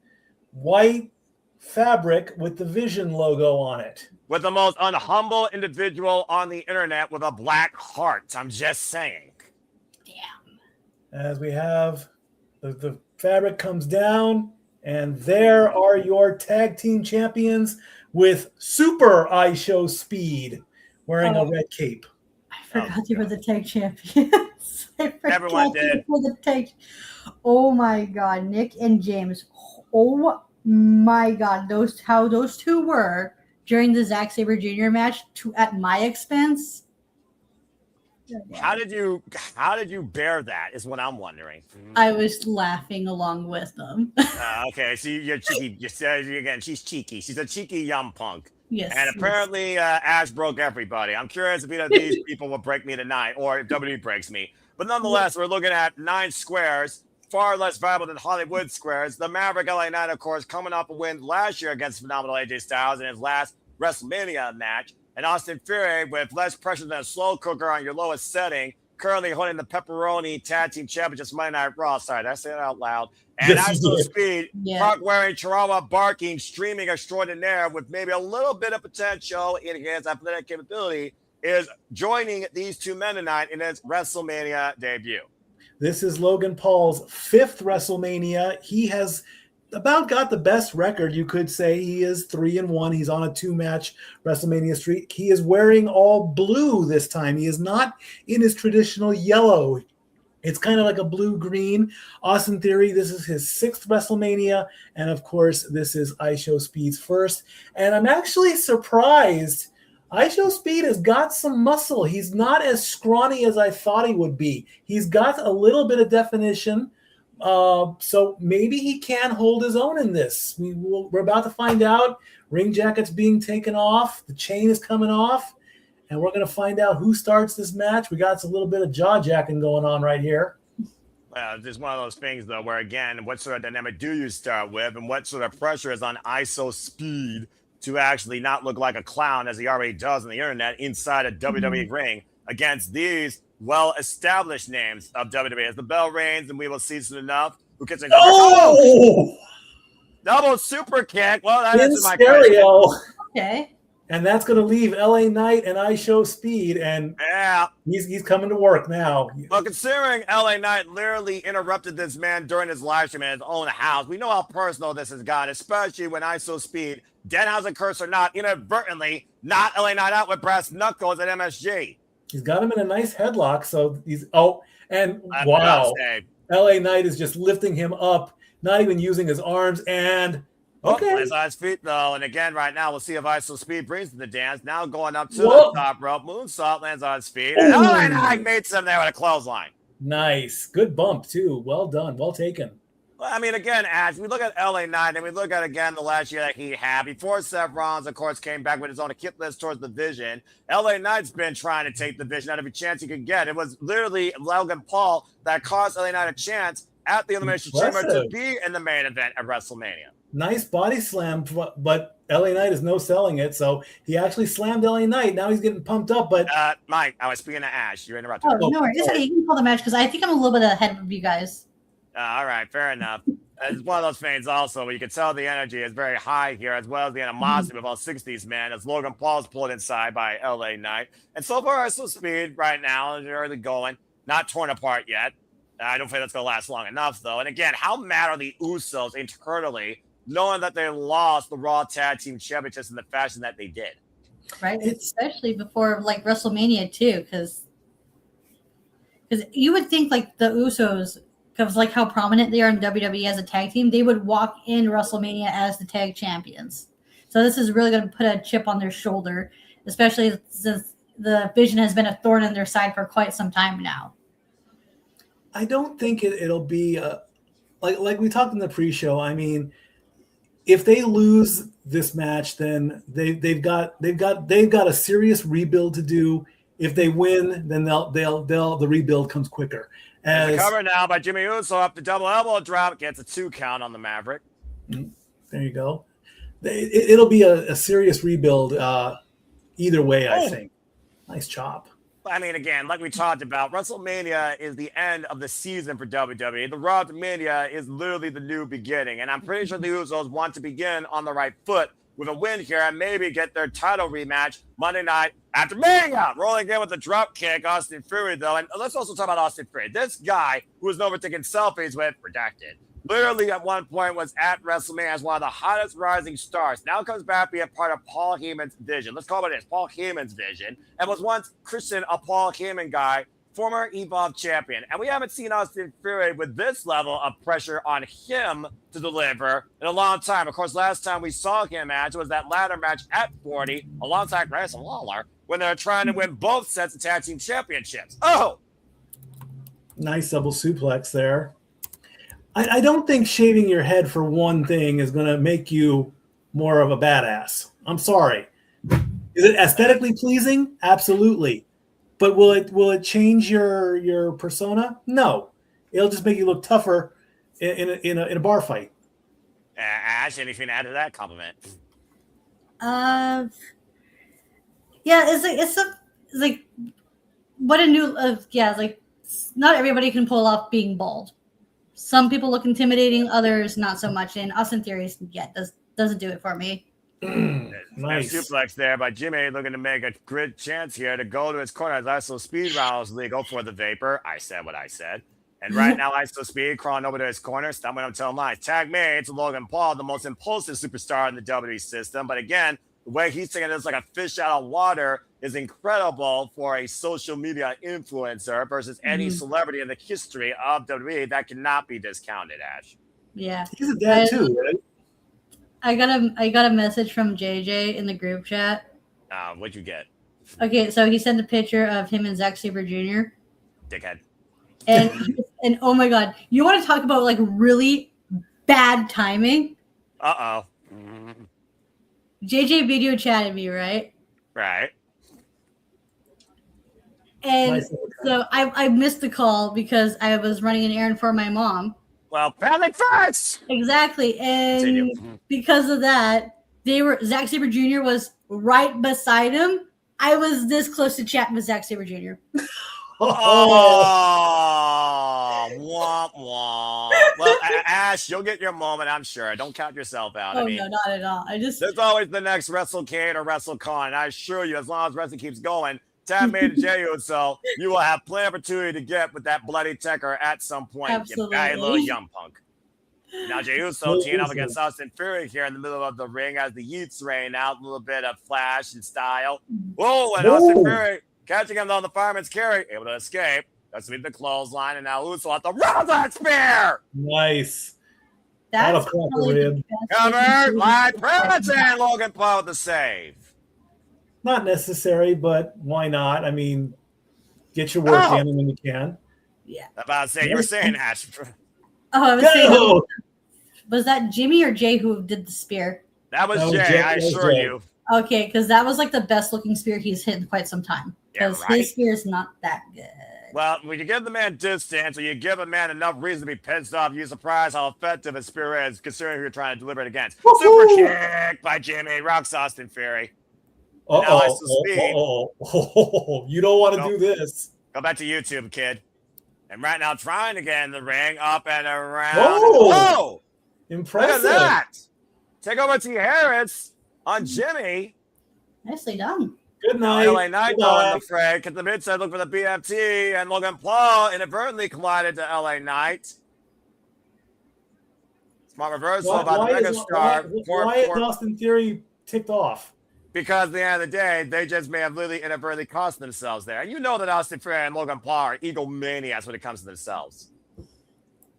white fabric with the Vision logo on it. With the most unhumble individual on the internet with a black heart. I'm just saying. Damn. As we have the fabric comes down, and there are your tag team champions with super ISHO speed wearing a red cape. I forgot you were the tag champions. Everyone did. Oh my God, Nick and James. Oh my God, how those two were during the Zack Sabre Jr. match at my expense. How did you bear that is what I'm wondering. I was laughing along with them. Okay, so you're cheeky. You said again, she's cheeky. She's a cheeky young punk. Yes. And apparently Ash broke everybody. I'm curious if either of these people will break me tonight or if WWE breaks me. But nonetheless, we're looking at 9 squares, far less valuable than Hollywood squares. The Maverick LA Knight, of course, coming off a win last year against phenomenal AJ Styles in his last WrestleMania match. And Austin Fury, with less pressure than a slow cooker on your lowest setting, currently holding the Pepperoni Tag Team Championship Monday Night Raw. Sorry, did I say that out loud? And ISO Speed, Park wearing, Chihuahua barking, streaming extraordinaire with maybe a little bit of potential in his athletic capability, is joining these two men tonight in his WrestleMania debut. This is Logan Paul's 5th WrestleMania. He has about got the best record, you could say. He is 3-1. He's on a 2-match WrestleMania streak. He is wearing all blue this time. He is not in his traditional yellow. It's kind of like a blue-green. Austin Theory, this is his 6th WrestleMania. And, of course, this is ISHO Speed's first. And I'm actually surprised. ISHO Speed has got some muscle. He's not as scrawny as I thought he would be. He's got a little bit of definition. So maybe he can hold his own in this. We're about to find out. Ring jacket's being taken off. The chain is coming off. And we're going to find out who starts this match. We got a little bit of jaw jacking going on right here. Well, it's just one of those things, though, where, again, what sort of dynamic do you start with and what sort of pressure is on ISO Speed to actually not look like a clown, as he already does on the internet, inside a WWE ring against these well-established names of WWE. As the bell rings and we will see soon enough who gets in. Oh! Double super kick. Well, that in is my stereo. question. Okay. And that's going to leave LA Knight and ISHO Speed, and he's coming to work now. Well, considering LA Knight literally interrupted this man during his live stream in his own house, we know how personal this has gotten, especially when ISO Speed, Denhausen curse or not, inadvertently knocked LA Knight out with brass knuckles at MSG. He's got him in a nice headlock, so he's wow. LA Knight is just lifting him up, not even using his arms, and lands on his feet, though. And again, right now, we'll see if ISO Speed brings to the dance. Now going up to the top rope. Moonsault lands on his feet. And LA Knight meets him there with a clothesline. Nice. Good bump, too. Well done. Well taken. Well, I mean, again, Ash, we look at LA Knight and we look at, again, the last year that he had. Before Seth Rollins, of course, came back with his own hit list towards the Vision, LA Knight's been trying to take the Vision at every chance he could get. It was literally Logan Paul that cost LA Knight a chance at the Elimination Chamber to be in the main event at WrestleMania. Nice body slam, but LA Knight is no selling it, so he actually slammed LA Knight. Now he's getting pumped up, but... Mike, I was speaking to Ash. You interrupted. Oh, no worries. It's okay. You can pull the match because I think I'm a little bit ahead of you guys. All right, fair enough. It's one of those things also where you can tell the energy is very high here, as well as the animosity of all 60s men, as Logan Paul's pulled inside by LA Knight. And so far, Iso Speed right now, they're early going, not torn apart yet. I don't think that's going to last long enough, though. And again, how mad are the Usos internally, knowing that they lost the Raw Tag Team Championships in the fashion that they did? Right, especially before like WrestleMania too, because you would think like the Usos, because like how prominent they are in WWE as a tag team, they would walk in WrestleMania as the tag champions. So this is really going to put a chip on their shoulder, especially since the Vision has been a thorn in their side for quite some time now. I don't think it'll be like we talked in the pre-show. I mean, if they lose this match, then they've got a serious rebuild to do. If they win, then the rebuild comes quicker. There's a cover now by Jimmy Uso up the double elbow drop, gets a 2 count on the Maverick. There you go. It'll be a serious rebuild either way, I think. Nice chop. I mean, again, like we talked about, WrestleMania is the end of the season for WWE. The Raw to Mania is literally the new beginning. And I'm pretty sure the Usos want to begin on the right foot with a win here and maybe get their title rematch Monday night after Mania. Rolling in with a drop kick, Austin Fury, though. And let's also talk about Austin Fury. This guy who was known for taking selfies with Redacted literally at one point was at WrestleMania as one of the hottest rising stars. Now comes back being part of Paul Heyman's vision. Let's call it this, Paul Heyman's vision. And was once Christian, a Paul Heyman guy, former Evolve champion. And we haven't seen Austin Fury with this level of pressure on him to deliver in a long time. Of course, last time we saw him match was that ladder match at 40 alongside Grayson Waller when they're trying to win both sets of tag team championships. Oh! Nice double suplex there. I don't think shaving your head for one thing is going to make you more of a badass. I'm sorry. Is it aesthetically pleasing? Absolutely. But will it change your persona? No. It'll just make you look tougher in a bar fight. Ash, anything to add to that compliment? Yeah, it's like what a new it's like not everybody can pull off being bald. Some people look intimidating, others not so much. And Austin Theory doesn't do it for me. Nice suplex there by Jimmy, looking to make a good chance here to go to his corner. As ISO Speed rounds legal for the Vapor. I said what I said. And right now, ISO Speed crawling over to his corner, stumbling him telling lies. Tag made to Logan Paul, the most impulsive superstar in the WWE system. But again, the way he's taking this like a fish out of water is incredible for a social media influencer versus any celebrity in the history of WWE that cannot be discounted, Ash. Yeah. He's a dad too, right? I got a message from JJ in the group chat. What'd you get? Okay, so he sent a picture of him and Zack Sabre Jr. Dickhead. And oh my god, you want to talk about like really bad timing? Uh-oh. JJ video chatted me, right? Right. And so I missed the call because I was running an errand for my mom. Well, family first. Exactly. And because of that, Zack Sabre Jr. was right beside him. I was this close to chatting with Zack Sabre Jr. Oh, womp womp. Well, Ash, you'll get your moment, I'm sure. Don't count yourself out. Oh, no, not at all. There's always the next WrestleCade or WrestleCon. And I assure you, as long as wrestling keeps going, Tam made a J so you will have plenty of opportunity to get with that bloody Tecker at some point. Absolutely. You little young punk. Now Jey Uso teeing up against Austin Fury here in the middle of the ring as the Yeets rain out. A little bit of flash and style. Whoa, and Austin Fury catching him on the fireman's carry, able to escape. That's with the clothesline, and now Uso at the Rollins spear. Nice. That's rib. Covered by Prince and Logan Paul with the save. Not necessary, but why not? I mean, get your work in when you can. Yeah. About to say, you were saying, Ash. Oh, I was saying, was that Jimmy or Jay who did the spear? That was Jay, I assure you. Okay, because that was like the best looking spear he's hit in quite some time. Because his spear is not that good. Well, when you give the man distance, or you give a man enough reason to be pissed off, you're surprised how effective his spear is, considering who you're trying to deliver it against. Super kick by Jimmy, rocks Austin Theory. You don't want to do this. Go back to YouTube, kid. And right now, trying to get in the ring, up and around. Whoa! Impressive. Look at that. Take over T. Harris on Jimmy. Nicely done. Good night. LA Knight on the fray. At the mid side, look for the BFT, and Logan Paul inadvertently collided to LA Knight. Smart reversal about the megastar. Why is Austin Theory ticked off? Because at the end of the day, they just may have literally inadvertently cost themselves there. And you know that Austin Theory and Logan Paul are egomaniacs when it comes to themselves.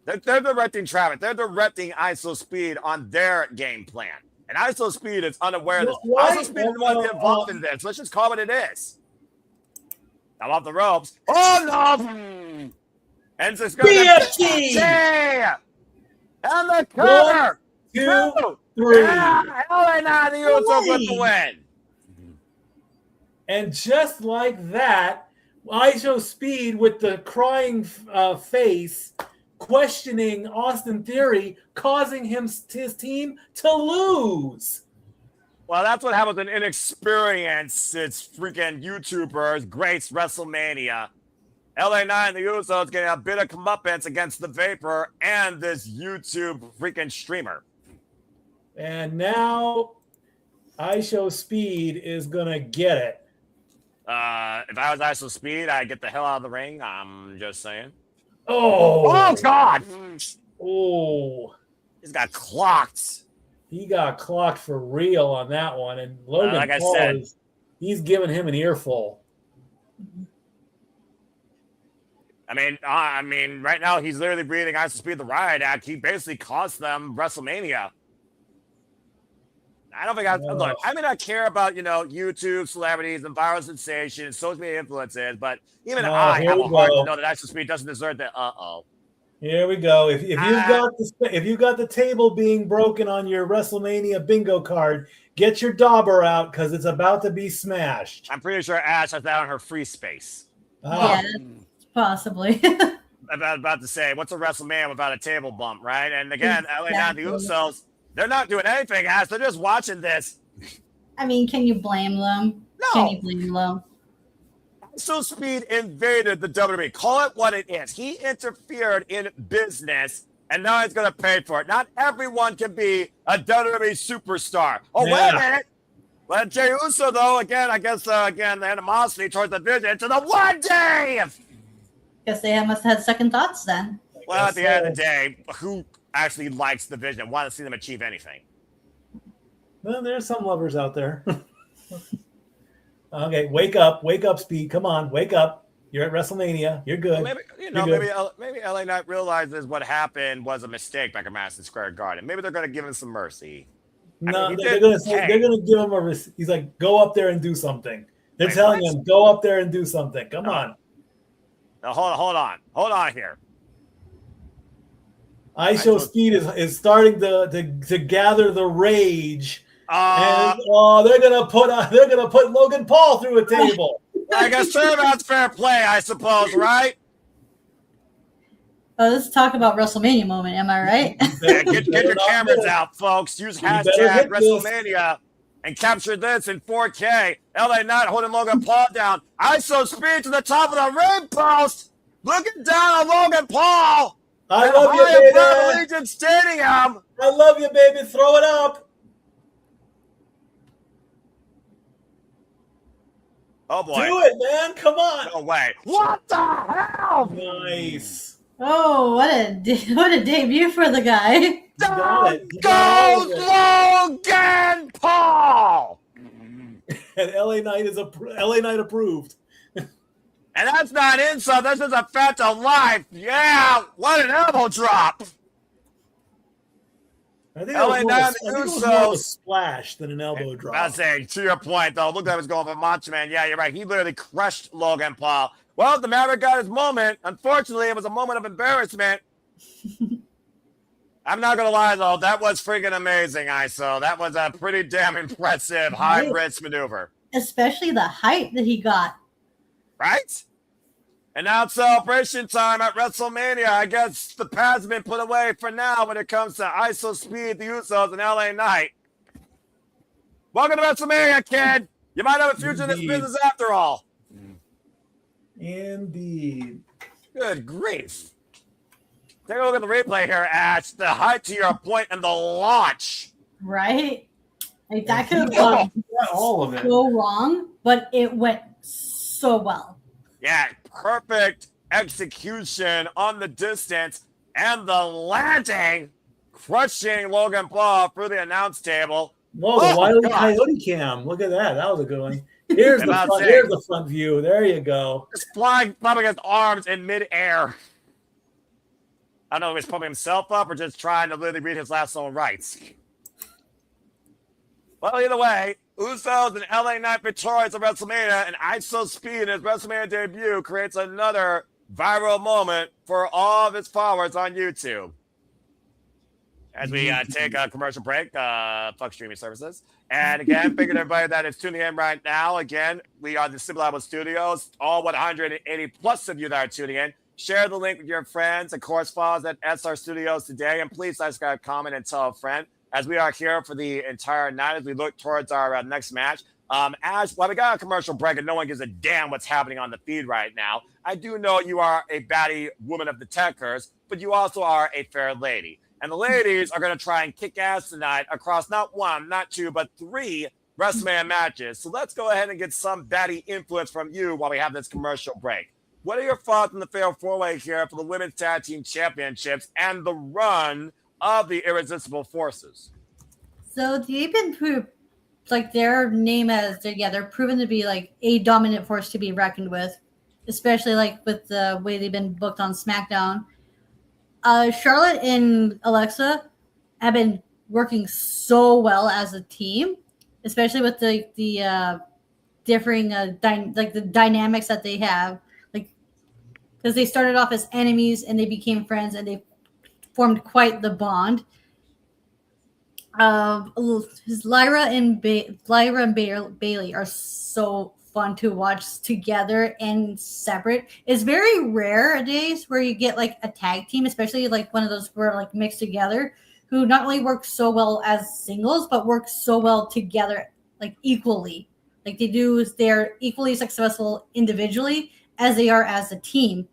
They're directing traffic. They're directing ISO Speed on their game plan. And ISO Speed is unaware of this. ISO Speed is one to be involved in this. Let's just call it what it is. Now off the ropes. Oh, no! And it's going BFT! And the cover! 1, 2, 3. Yeah, LA Knight, the Usos with the win. And just like that, ISO Speed with the crying face questioning Austin Theory, causing his team to lose. Well, that's what happens when inexperienced. It's freaking YouTubers, Grace WrestleMania. LA Knight and the Usos getting a bit of comeuppance against the Vapor and this YouTube freaking streamer. And now ISO Speed is going to get it. If I was ISO Speed, I'd get the hell out of the ring. I'm just saying. Oh, God. Oh. He's got clocked. He got clocked for real on that one. And Logan like Paul, I said, he's giving him an earful. I mean, right now he's literally breathing ISO Speed the Riot Act. He basically cost them WrestleMania. I don't think look, I may not care about, YouTube celebrities and viral sensations, social media influencers, but even I have a heart to know that ISO Speed doesn't deserve that. Here we go. If you've got the table being broken on your WrestleMania bingo card, get your dauber out because it's about to be smashed. I'm pretty sure Ash has that on her free space. Yeah, possibly. about to say, what's a WrestleMania without a table bump, right? And again, LA Knight, the Usos, they're not doing anything, Ash. They're just watching this. I mean, can you blame them? No. Can you blame them? ISO Speed invaded the WWE. Call it what it is. He interfered in business, and now he's going to pay for it. Not everyone can be a WWE superstar. Oh, wait a minute. Well, Jey Uso, though, again, I guess, the animosity towards the vision to the one day. Guess they must have had second thoughts then. Well, at the end of the day, who actually likes the vision, want to see them achieve anything? Well, there's some lovers out there. Okay, wake up, Speed. Come on, wake up. You're at WrestleMania. You're good. Well, maybe LA Knight realizes what happened was a mistake back at Madison Square Garden. Maybe they're going to give him some mercy. No, they're going to give him a. He's like, go up there and do something. They're telling him, go up there and do something. Come on. Now, hold on here. ISO Speed is starting to gather the rage. And they're gonna put Logan Paul through a table. I guess turnabout's fair play, I suppose, right? Oh, let's talk about WrestleMania moment. Am I right? Yeah, get your cameras out, folks. Use hashtag WrestleMania and capture this in 4K. LA Knight holding Logan Paul down. ISO Speed to the top of the ring post, looking down on Logan Paul. I love you, baby. Allegiant Stadium. I love you, baby. Throw it up. Oh boy. Do it, man. Come on. No way. What the hell? Nice. Oh, what a debut for the guy. Down goes Logan Paul. And LA Knight approved. And that's not insult. This is a fact of life. Yeah. What an elbow drop. I think it was more of a splash than an elbow drop. I was saying, to your point, though, look like he was going for Macho Man. Yeah, you're right. He literally crushed Logan Paul. Well, the Maverick got his moment. Unfortunately, it was a moment of embarrassment. I'm not going to lie, though. That was freaking amazing, ISO. That was a pretty damn impressive high-risk maneuver. Especially the height that he got. Right? And now it's celebration time at WrestleMania. I guess the pad's been put away for now when it comes to ISO Speed, the Usos, and LA Knight. Welcome to WrestleMania, kid. You might have a future in this business after all. Indeed. Good grief. Take a look at the replay here, Ash. The height to your point and the launch. Right? Like that could have gone all of it. so wrong, but it went so well. Yeah, perfect execution on the distance and the landing, crushing Logan Paul through the announce table. Whoa, the Wile E. Coyote cam. Look at that. That was a good one. Here's the front view. There you go. Just flying, pumping his arms in midair. I don't know if he's pumping himself up or just trying to literally read his last known rights. Well, either way, Usos and LA Knight victorious at WrestleMania, and ISO Speed in his WrestleMania debut creates another viral moment for all of his followers on YouTube. As we take a commercial break, fuck streaming services. And again, thank you to everybody that is tuning in right now. Again, we are the Simple Apple Studios. All 180 plus of you that are tuning in. Share the link with your friends. Of course, follow us at SR Studios today. And please subscribe, comment, and tell a friend. As we are here for the entire night, as we look towards our next match. While we got a commercial break and no one gives a damn what's happening on the feed right now, I do know you are a baddie woman of the techers, but you also are a fair lady. And the ladies are going to try and kick ass tonight across not one, not two, but 3 WrestleMania matches. So let's go ahead and get some baddie influence from you while we have this commercial break. What are your thoughts on the fatal 4-way here for the Women's Tag Team Championships and the run of the Irresistible Forces? So they've been proved, like their name as they're proven to be like a dominant force to be reckoned with, especially like with the way they've been booked on SmackDown. Charlotte and Alexa have been working so well as a team, especially with the differing the dynamics that they have, like because they started off as enemies and they became friends and they formed quite the bond. Lyra and Bayley are so fun to watch together and separate. It's very rare nowadays where you get like a tag team, especially like one of those where like mixed together, who not only work so well as singles but work so well together like equally. Like they're equally successful individually as they are as a team.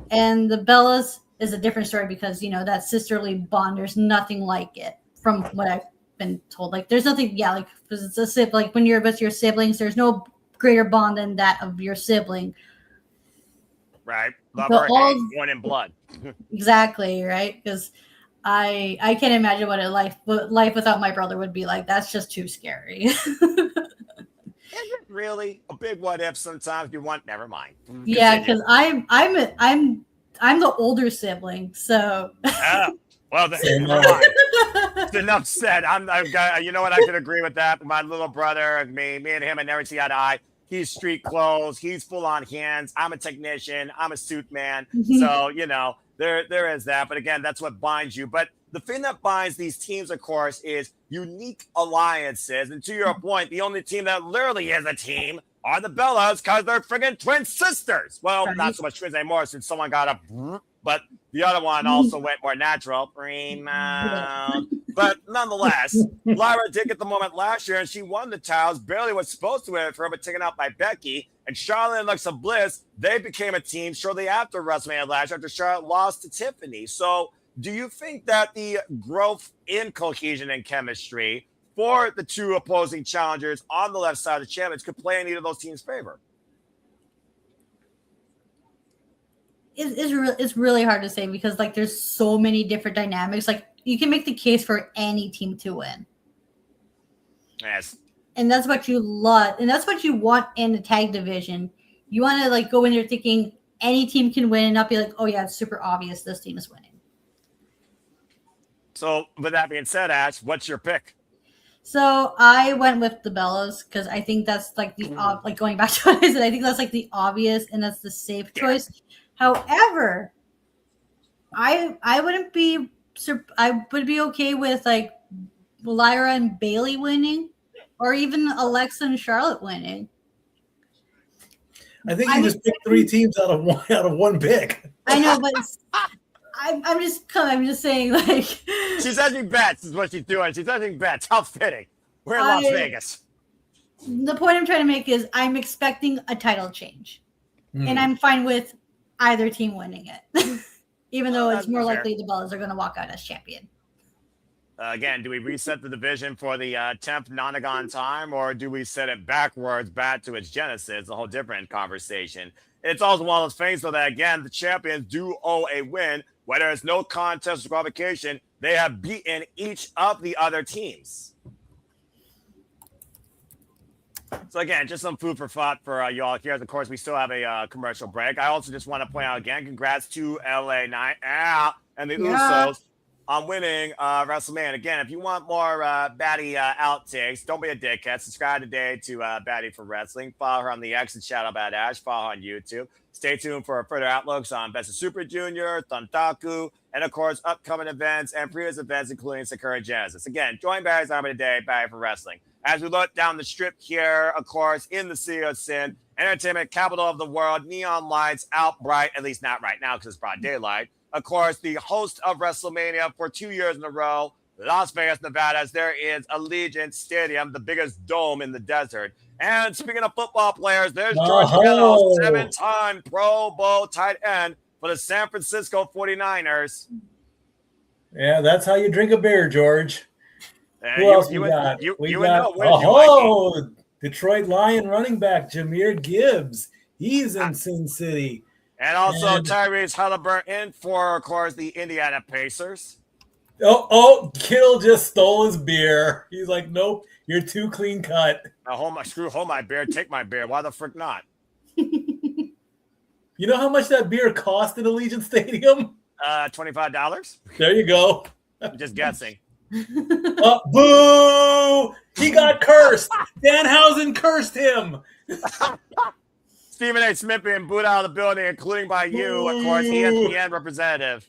And the Bellas is a different story because that sisterly bond, there's nothing like it from what I've been told. Like there's nothing, like because it's a sibling. Like when you're with your siblings, there's no greater bond than that of your sibling. Right. Love or hate, one in blood. Exactly, right? Because I can't imagine what life without my brother would be like. That's just too scary. Is it really a big what if sometimes you want? Never mind. Yeah, because I'm the older sibling, so. Well, enough said. You know what? I can agree with that. My little brother, me and him, I never see eye to eye. He's street clothes. He's full on hands. I'm a technician. I'm a suit man. So, there is that. But again, that's what binds you. But the thing that binds these teams, of course, is unique alliances. And to your point, the only team that literally is a team are the Bellas because they're friggin' twin sisters. Well, not so much twins anymore since someone got a... But the other one also went more natural. But nonetheless, Lyra did get the moment last year, and she won the titles. Bayley was supposed to win it for her, but taken out by Becky. And Charlotte and Alexa Bliss, they became a team shortly after WrestleMania last year after Charlotte lost to Tiffany. So do you think that the growth in cohesion and chemistry for the two opposing challengers on the left side of the champions could play in either of those teams' favor? It's really hard to say because like there's so many different dynamics. Like you can make the case for any team to win. Yes. And that's what you love, and that's what you want in the tag division. You want to like go in there thinking any team can win and not be like, oh yeah, it's super obvious this team is winning. So with that being said, Ash, what's your pick? So I went with the Bellas because I think that's like the like going back to what I said. I think that's like the obvious and that's the safe choice. However, I wouldn't be I would be okay with like Lyra and Bayley winning, or even Alexa and Charlotte winning. I think you just picked 3 teams out of one pick. I know, but I'm just saying, like, she's hedging bets is what she's doing. She's hedging bets. How fitting. We're in Las Vegas. The point I'm trying to make is I'm expecting a title change, and I'm fine with either team winning it, even though it's more likely the Bellas are going to walk out as champion. Again, do we reset the division for the 10th nonagon time, or do we set it backwards back to its genesis? A whole different conversation. It's also one of those things, though, that, again, the champions do owe a win. Whether it's no contest or disqualification, they have beaten each of the other teams. So, again, just some food for thought for y'all here. Of course, we still have a commercial break. I also just want to point out, again, congrats to LA Knight and the Usos on winning WrestleMania. Again, if you want more Batty outtakes, don't be a dickhead. Subscribe today to Batty for Wrestling. Follow her on the X and Shadow Bad Ash. Follow her on YouTube. Stay tuned for further outlooks on Best of Super Junior, Thuntaku, and of course, upcoming events and previous events, including Sakura Genesis. Again, join Batty's Army today, Batty for Wrestling. As we look down the strip here, of course, in the City of Sin, entertainment capital of the world, neon lights out bright, at least not right now because it's broad daylight. Of course, the host of WrestleMania for 2 years in a row, Las Vegas, Nevada, as there is Allegiant Stadium, the biggest dome in the desert. And speaking of football players, there's George Kittle, 7-time Pro Bowl tight end for the San Francisco 49ers. Yeah, that's how you drink a beer, George. Who else we got? We got Detroit Lion running back Jahmyr Gibbs. He's in Sin City. And also Tyrese Halliburton for, of course, the Indiana Pacers. Oh, Kittle just stole his beer. He's like, nope, you're too clean cut. Hold my beer. Take my beer. Why the frick not? You know how much that beer cost at Allegiant Stadium? $25. There you go. I'm just guessing. Boo! He got cursed. Danhausen cursed him. Stephen A. Smith being booed out of the building, including by you, of course, ESPN representative.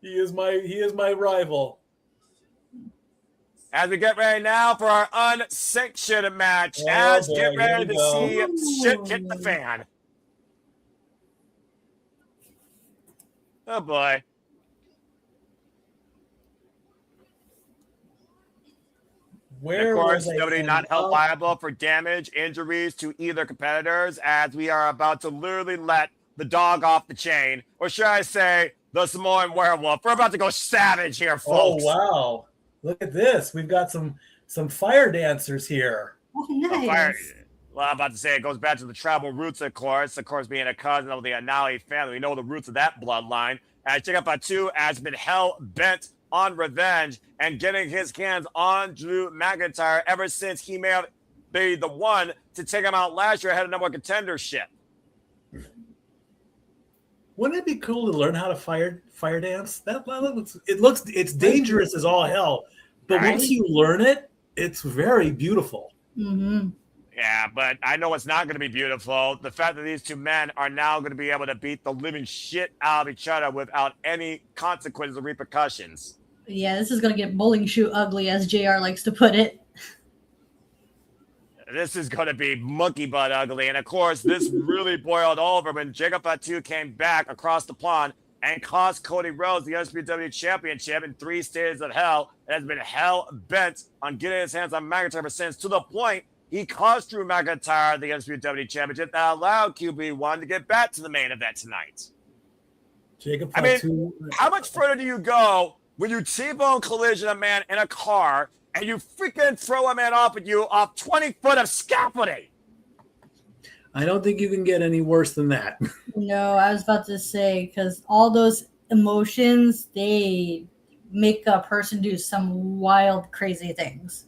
He is my rival. As we get ready now for our unsanctioned match, get ready to see shit hit the fan. Oh boy. Where of course, nobody not held liable for damage, injuries to either competitors, as we are about to literally let the dog off the chain, or should I say, the Samoan werewolf. We're about to go savage here, folks. Oh wow! Look at this. We've got some fire dancers here. Oh, nice. Well, I'm about to say it goes back to the tribal roots, of course being a cousin of the Anali family. We know the roots of that bloodline. And check out Fatu has been hell bent on revenge and getting his hands on Drew McIntyre ever since he may have been the one to take him out last year ahead of number one contendership. Wouldn't it be cool to learn how to fire dance? It's dangerous as all hell, but once you learn it, it's very beautiful. Mm-hmm. Yeah, but I know it's not going to be beautiful. The fact that these two men are now going to be able to beat the living shit out of each other without any consequences or repercussions. Yeah, this is going to get bowling shoe ugly, as JR likes to put it. This is going to be monkey butt ugly. And, of course, this really boiled over when Jacob Fatu came back across the pond and cost Cody Rhodes the USPW Championship in 3 stages of hell and has been hell-bent on getting his hands on McIntyre ever since, to the point he cost Drew McIntyre the USPW Championship that allowed QB1 to get back to the main event tonight. Jacob Fatu. I mean, how much further do you go when you T-bone collision a man in a car and you freaking throw a man off at you off 20 foot of scaffolding? I don't think you can get any worse than that. No, I was about to say, because all those emotions, they make a person do some wild, crazy things.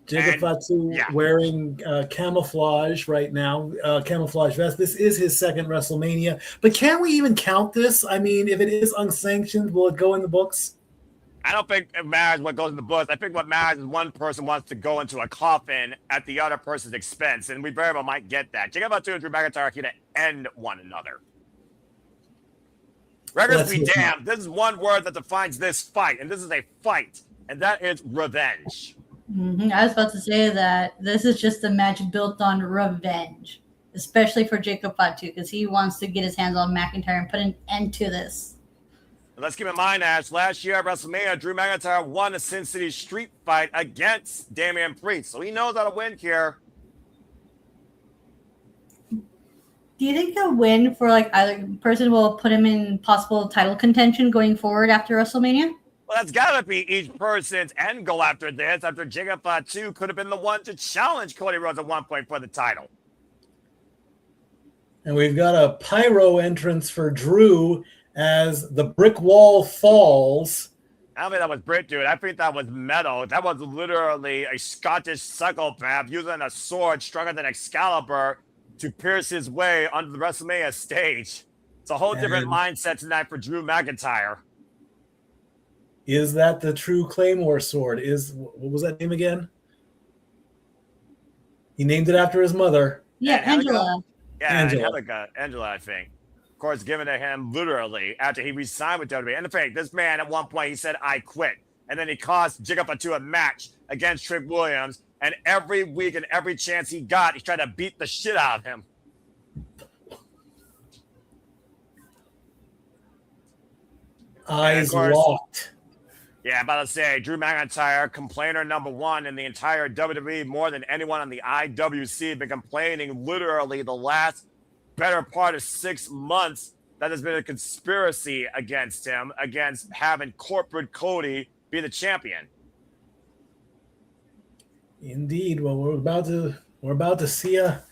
Jacob Fatu wearing camouflage right now, camouflage vest. This is his second WrestleMania. But can we even count this? I mean, if it is unsanctioned, will it go in the books? I don't think it matters what goes in the books. I think what matters is one person wants to go into a coffin at the other person's expense, and we very well might get that. Jacob Fatu and Drew McIntyre are here to end one another. Records be damned. This is one word that defines this fight, and this is a fight, and that is revenge. I was about to say that this is just a match built on revenge, especially for Jacob Fatu, because he wants to get his hands on McIntyre and put an end to this. And let's keep in mind, Ash, last year at WrestleMania, Drew McIntyre won a Sin City Street fight against Damian Priest, so he knows how to win here. Do you think a win for like either person will put him in possible title contention going forward after WrestleMania? Well, that's got to be each person's end goal after this. After Jacob Fatu could have been the one to challenge Cody Rhodes at one point for the title. And we've got a pyro entrance for Drew as the brick wall falls. I don't think that was Brit, dude. I think that was metal. That was literally a Scottish psychopath using a sword stronger than Excalibur to pierce his way onto the WrestleMania stage. It's a whole different mindset tonight for Drew McIntyre. Is that the true Claymore sword? What was that name again? He named it after his mother. Yeah, Angela. Yeah, Angela. Angela, I think. Of course, given to him literally after he re-signed with WWE. And in fact, this man at one point, he said, I quit. And then he cost Jacob Fatu a match against Trick Williams. And every week and every chance he got, he tried to beat the shit out of him. Eyes locked. Yeah, I'm about to say, Drew McIntyre, complainer number one in the entire WWE, more than anyone on the IWC, been complaining literally the last better part of 6 months that there's been a conspiracy against him, against having corporate Cody be the champion. Indeed. Well, we're about to see a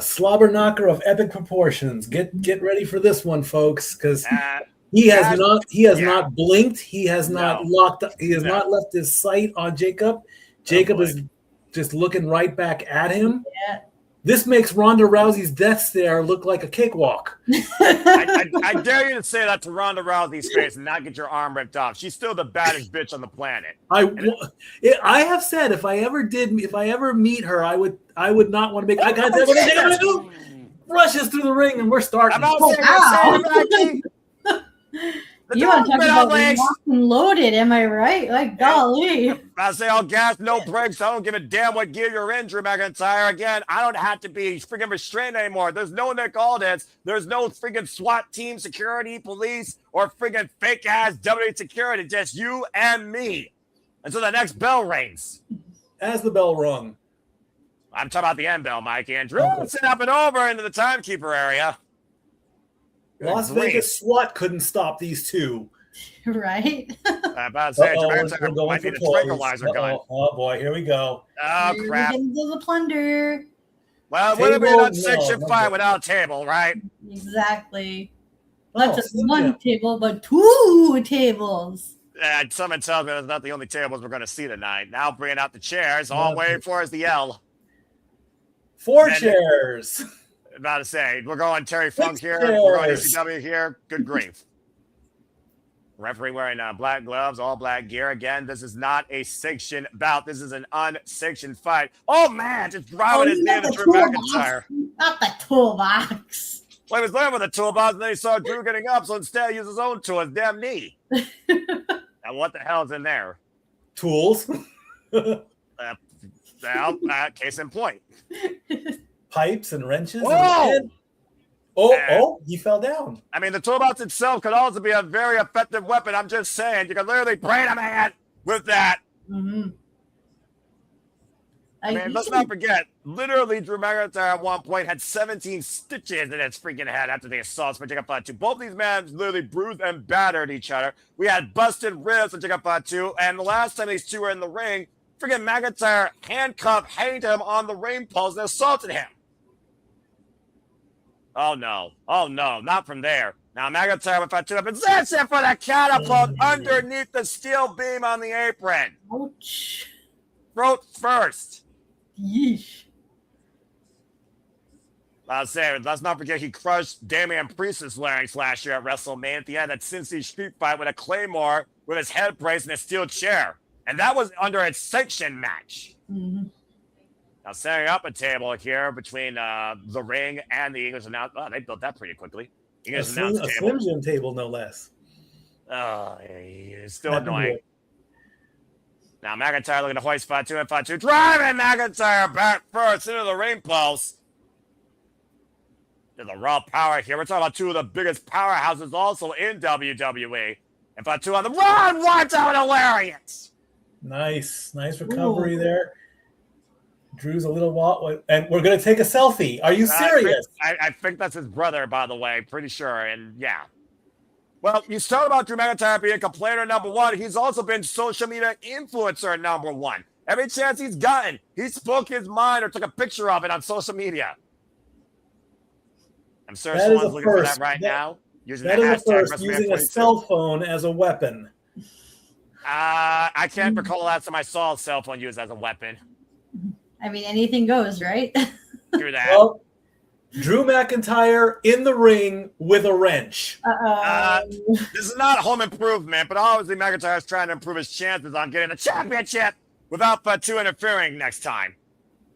slobber knocker of epic proportions. Get ready for this one, folks, because he has not blinked. He has not locked. He has not left his sight on Jacob. Jacob is just looking right back at him. Yeah. This makes Ronda Rousey's death stare look like a cakewalk. I dare you to say that to Ronda Rousey's face and not get your arm ripped off. She's still the baddest bitch on the planet. I have said if I ever meet her, I would not want to make eye contact with her. Rushes through the ring and we're starting. You want to talk about locked and loaded, am I right? Like, golly. I say all gas, no brakes. I don't give a damn what gear you're in, Drew McIntyre. Again, I don't have to be freaking restrained anymore. There's no Nick Aldis. There's no freaking SWAT team, security, police, or freaking fake-ass WWE security. Just you and me. Until the next bell rings. As the bell rung. I'm talking about the end bell, Mikey. And Drew sit up and over into the timekeeper area. Las Vegas SWAT couldn't stop these two. Right? I'm about to say, we're might need a tranquilizer gun. Oh, boy, here we go. Oh, crap. There's a plunder. Well, it would have been an unsanctioned fight without a table, right? Exactly. Not just one table, but 2 tables. Someone tells me that's not the only tables we're going to see tonight. Now bringing out the chairs. All I'm waiting for is the L. 4 chairs. About to say, we're going Terry Funk here. We're going ECW here. Good grief. Referee wearing black gloves, all black gear. Again, this is not a sanctioned bout. This is an unsanctioned fight. Oh, man, just driving his knee to Drew McIntyre. Not the toolbox. Well, he was looking for the toolbox, and then he saw Drew getting up, so instead he used his own tool, his damn knee. Now, what the hell's in there? Tools. Case in point. Pipes and wrenches. Whoa! He fell down. I mean, the toolbox itself could also be a very effective weapon. I'm just saying, you can literally brain a man with that. Mm-hmm. I mean, let's not forget, literally, Drew McIntyre at one point had 17 stitches in his freaking head after the assaults for Jacob Fatu. Both these men literally bruised and battered each other. We had busted ribs for Jacob Fatu, and the last time these two were in the ring, freaking McIntyre handcuffed, hanged him on the ring post and assaulted him. Oh, no, not from there. Now, McIntyre with Fatu up and that's it for the catapult underneath the steel beam on the apron. Ouch. Throat first. Yeesh. I'll say, let's not forget he crushed Damian Priest's larynx last year at WrestleMania at the end of that Sin City Street fight with a Claymore with his head braced in a steel chair. And that was under a sanctioned match. Mm-hmm. Now, setting up a table here between the ring and the English announce. Oh, they built that pretty quickly. You A guys announce table. Slim Jim table, no less. Oh, it's still That'd be annoying. good. Now McIntyre looking to hoist Fatu, and Fatu driving McIntyre back first into the ring post. There's a raw power here. We're talking about two of the biggest powerhouses also in WWE. And Fatu on the run, watch out, hilarious. Nice recovery there. Drew's a little wild, and we're gonna take a selfie. Are you serious? I think that's his brother, by the way. Pretty sure. And yeah. Well, you talk about Drew McIntyre being complainer number one. He's also been social media influencer number one. Every chance he's gotten, he spoke his mind or took a picture of it on social media. I'm sure someone's looking for that right now. Using that the is a hashtag first, using WrestleMania a cell phone as a weapon. I can't recall the last time I saw a cell phone used as a weapon. I mean, anything goes, right? Through that. Well, Drew McIntyre in the ring with a wrench. This is not home improvement, but obviously McIntyre's trying to improve his chances on getting the championship without Fatu interfering next time.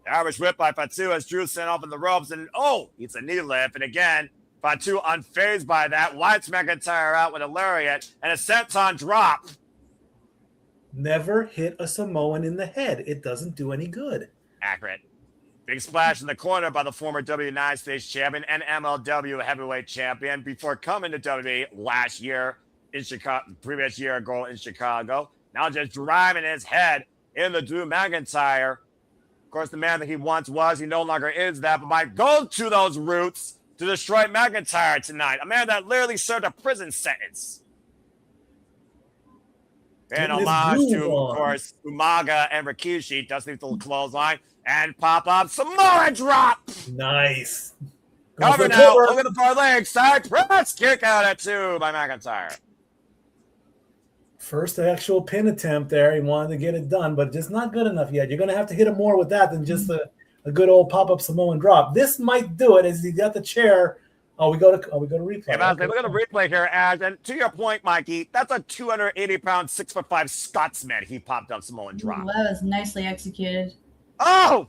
The Irish whip by Fatu as Drew sent off in the ropes, and it's a knee lift. And again, Fatu unfazed by that, wipes McIntyre out with a lariat and a senton drop. Never hit a Samoan in the head. It doesn't do any good. Accurate. Big splash in the corner by the former United States champion and MLW heavyweight champion before coming to WWE last year in Chicago, previous year ago in Chicago. Now just driving his head into Drew McIntyre. Of course, the man that he once was, he no longer is that, but might go to those roots to destroy McIntyre tonight. A man that literally served a prison sentence. And homage to, of course, Umaga and Rikishi. Does need the clothesline. And pop-up Samoa drop. Nice. Cover now. Look at the far leg. Side press. Kick out at 2 by McIntyre. First actual pin attempt there. He wanted to get it done, but just not good enough yet. You're going to have to hit him more with that than just a good old pop-up Samoan drop. This might do it as he got the chair. We go to replay. Yeah, okay. Look at the replay here, Ash. And to your point, Mikey, that's a 280-pound, 6'5" Scotsman he popped up Samoan drop. Ooh, that was nicely executed. Oh!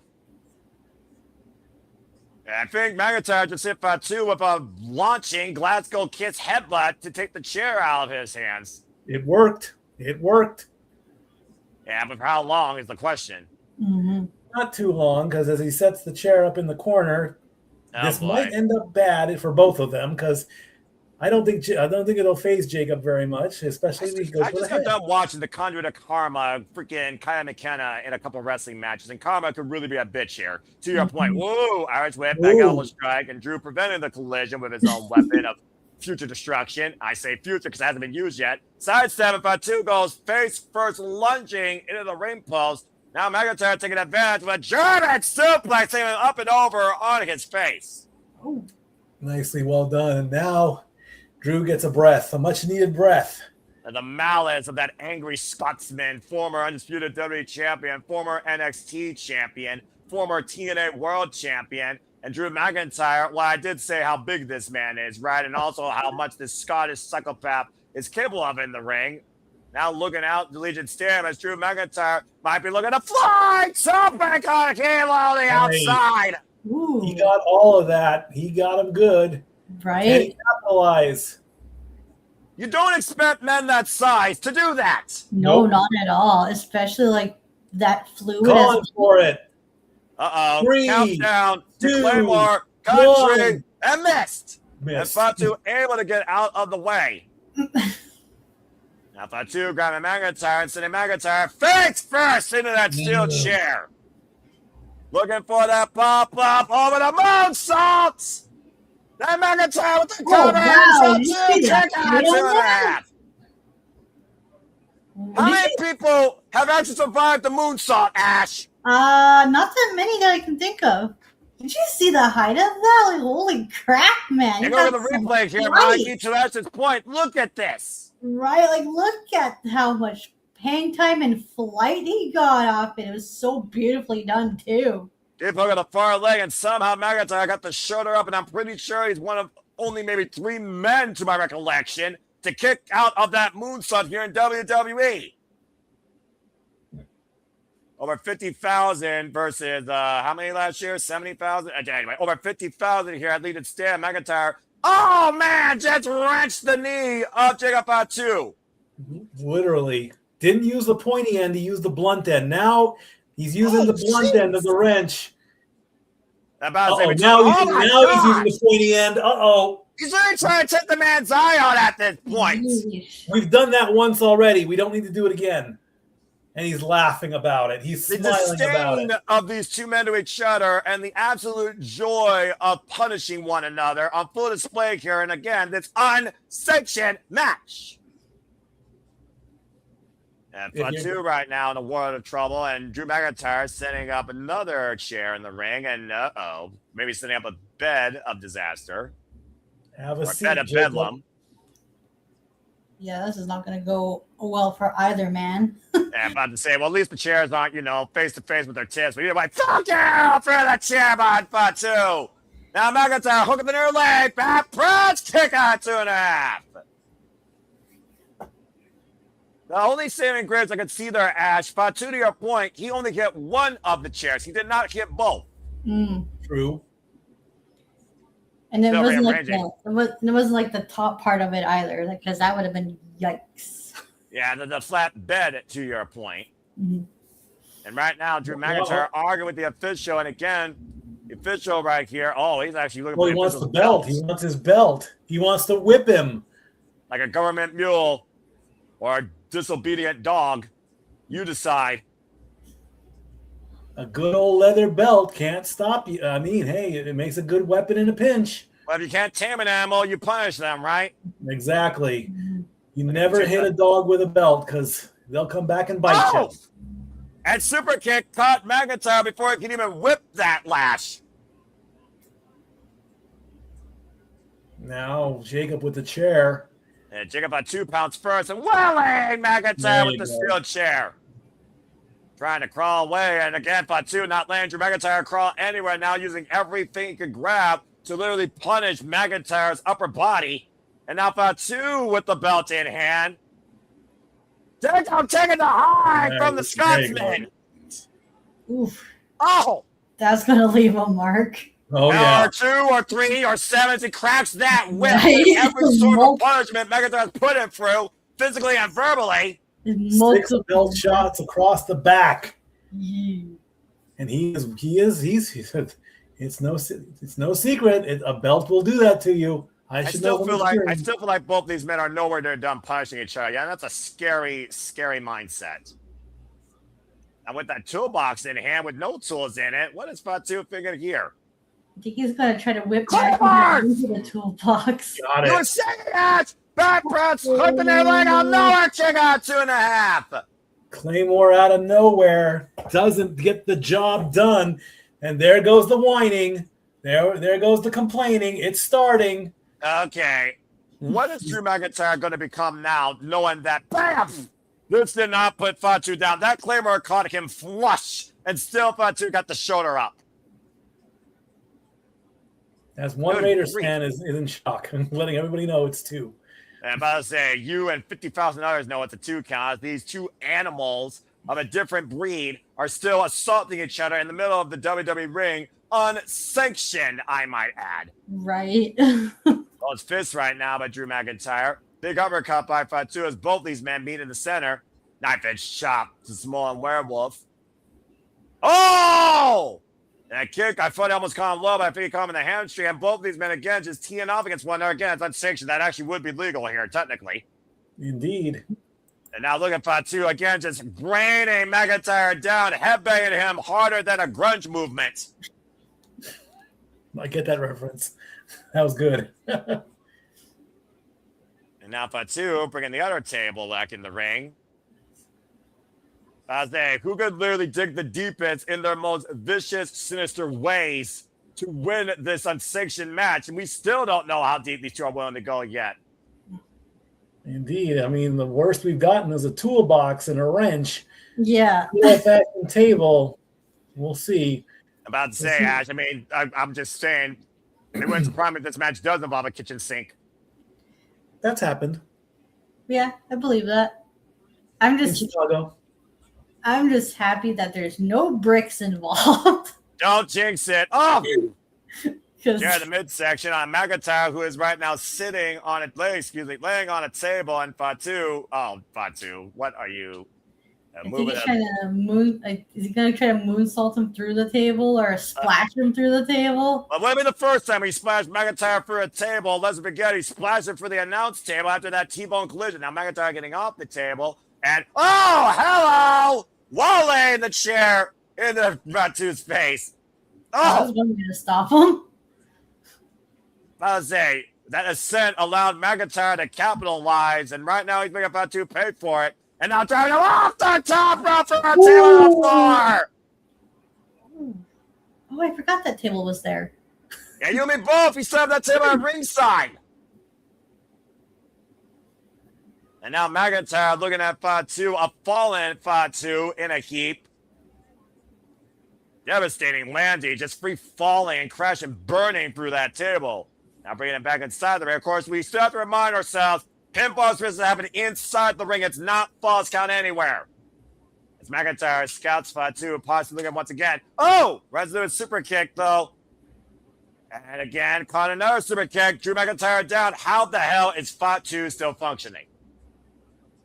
I think McIntyre just hit Fatu with a launching Glasgow Kiss headbutt to take the chair out of his hands. It worked. Yeah, but for how long is the question? Mm-hmm. Not too long, because as he sets the chair up in the corner, this might end up bad for both of them, because I don't think it'll phase Jacob very much, especially if he goes for the head. I just got done watching the Conduit of Karma, freaking Kaya McKenna in a couple of wrestling matches, and Karma could really be a bitch here. To your point, whoa, Irish whip, back elbow strike, and Drew preventing the collision with his own weapon of future destruction. I say future because it hasn't been used yet. Sidestep and Fatu goes face first, lunging into the ring post. Now McIntyre taking advantage of a German suplex, taking up and over on his face. Oh. Nicely well done. And now Drew gets a breath, a much-needed breath. And the malice of that angry Scotsman, former Undisputed WWE champion, former NXT champion, former TNA World champion, and Drew McIntyre. Well, I did say how big this man is, right? And also how much this Scottish psychopath is capable of in the ring. Now looking out the Legion Stadium as Drew McIntyre might be looking to fly back on Kilo on the outside. Ooh. He got all of that. He got him good. Right. Can he capitalize? You don't expect men that size to do that. No, Nope. not at all. Especially like that fluid. Calling for it. Uh-oh. 3, Countdown to 2, Claymore, country, 1. and missed. Missed. And Fatu able to get out of the way. Now Fatu grabbing McIntyre and sending McIntyre face first into that steel chair. Looking for that pop-up over the moonsault. Then McIntyre with the cover. Wow. Fatu check out 2.5. How many people have actually survived the moonsault, Ash? Not that many that I can think of. Did you see the height of that? Like, holy crap, man! And look at the replay here, Mikey. To Ash's point, look at this. Right, like look at how much hang time and flight he got off it. It was so beautifully done too. Deep hook on the far leg, and somehow McIntyre got the shoulder up, and I'm pretty sure he's one of only maybe 3 men, to my recollection, to kick out of that moonsault here in WWE. Over 50,000 versus how many last year? 70,000? Anyway, over 50,000 here at Legion Stadium. McIntyre Oh, man, just wrenched the knee of Jacob Fatu. Literally. Didn't use the pointy end, he used the blunt end. Now he's using the blunt end of the wrench. Now he's using the pointy end. Uh-oh. He's really trying to take the man's eye out at this point. We've done that once already. We don't need to do it again. And he's laughing about it. He's smiling about it. Of these two men to each other and the absolute joy of punishing one another on full display here. And again, this unsanctioned match. And Fatu right now in a world of trouble, and Drew McIntyre setting up another chair in the ring, and maybe setting up a bed of disaster. Have a seat, bed of bedlam. Yeah, this is not going to go well for either man. I'm about to say, well, at least the chairs aren't, face to face with their tits. But you're like, fuck you for the chair behind Fatu. Now McIntyre hook up the near leg, back press, kick out 2.5. The only saving grace I could see there, Ash, Fatu, to your point, he only hit one of the chairs. He did not hit both. True. And it wasn't like the top part of it either, because that would have been yikes. Yeah, the flat bed, to your point. Mm-hmm. And right now, Drew McIntyre arguing with the official, and again, the official right here. Oh, he's actually looking. He wants the belt. He wants his belt. He wants to whip him like a government mule or a disobedient dog. You decide. A good old leather belt can't stop you. I mean, hey, it makes a good weapon in a pinch. Well, if you can't tame an animal, you punish them, right? Exactly. You never hit a dog with a belt because they'll come back and bite you. And super kick caught McIntyre before he can even whip that lash. Now Jacob with the chair. And Jacob on 2 pounds first, and Welling McIntyre with the steel chair. Trying to crawl away, and again, Fatu not letting Drew McIntyre crawl anywhere, now using everything he could grab to literally punish McIntyre's upper body. And now Fatu with the belt in hand. Jacob taking the high from the Scotsman. Oof. Oh! That's going to leave a mark. Oh, yeah. Or 2 or 3 or 7, he cracks that whip. Right. Every sort of punishment McIntyre's put him through, physically and verbally. 6 belt shots across the back. And it's no secret. A belt will do that to you. I still feel like both these men are nowhere near done punishing each other. Yeah, that's a scary, scary mindset. And with that toolbox in hand with no tools in it, what is Fatu figuring here? I think he's going to try to whip back into the toolbox. Got it. You're saying that! Back press, flipping their leg out of nowhere, check out 2.5. Claymore out of nowhere doesn't get the job done. And there goes the whining. There goes the complaining. It's starting. Okay. What is Drew McIntyre going to become now, knowing that, bam, this did not put Fatu down. That Claymore caught him flush, and still Fatu got the shoulder up. As one Raiders fan is in shock and letting everybody know it's 2. And I'm about to say, you and 50,000 others know it's a 2 count. These two animals of a different breed are still assaulting each other in the middle of the WWE ring, unsanctioned, I might add. Right. Well, it's fists right now by Drew McIntyre. Big uppercut by Fatu as both these men meet in the center. Knife edge chop to Samoan Werewolf. Oh! That kick, I thought he almost caught him low, but I think he caught him in the hamstring. And both these men, again, just teeing off against one another. Again, it's unsanctioned. That actually would be legal here, technically. Indeed. And now look at Fatu, again, just braining McIntyre down, headbanging him harder than a grunge movement. I get that reference. That was good. And now Fatu bringing the other table back in the ring. Who could literally dig the deepest in their most vicious, sinister ways to win this unsanctioned match. And we still don't know how deep these two are willing to go yet. Indeed. I mean, the worst we've gotten is a toolbox and a wrench. Yeah. Fashion table. We'll see. I'm about to say, Ash, I mean, I'm just saying, it wouldn't surprise me if this match does involve a kitchen sink. That's happened. Yeah, I believe that. In Chicago. I'm just happy that there's no bricks involved. Don't jinx it. Oh! Here in the midsection on McIntyre, who is right now laying on a table, and Fatu. Oh, Fatu, what are you? Is he gonna try to moonsault him through the table or splash him through the table? Well, wouldn't be the first time he splashed McIntyre through a table. Let's forget he splashed him for the announce table after that T-bone collision. Now McIntyre getting off the table, and hello, walling the chair into Fatu's face. I was going to stop him. I was say that ascent allowed McIntyre to capitalize, and right now he's making Fatu pay for it. And now driving him off the top rope from our table on the floor. Oh, I forgot that table was there. Yeah, you and me both. He still have that table at ringside. And now McIntyre looking at Fatu, a fallen Fatu in a heap. Devastating landing, just free falling and crashing, burning through that table. Now bringing it back inside the ring. Of course, we still have to remind ourselves, pinfall is happening inside the ring. It's not false count anywhere. As McIntyre scouts Fatu, possibly once again. Oh! Resolute super kick, though. And again, caught another super kick. Drew McIntyre down. How the hell is Fatu still functioning?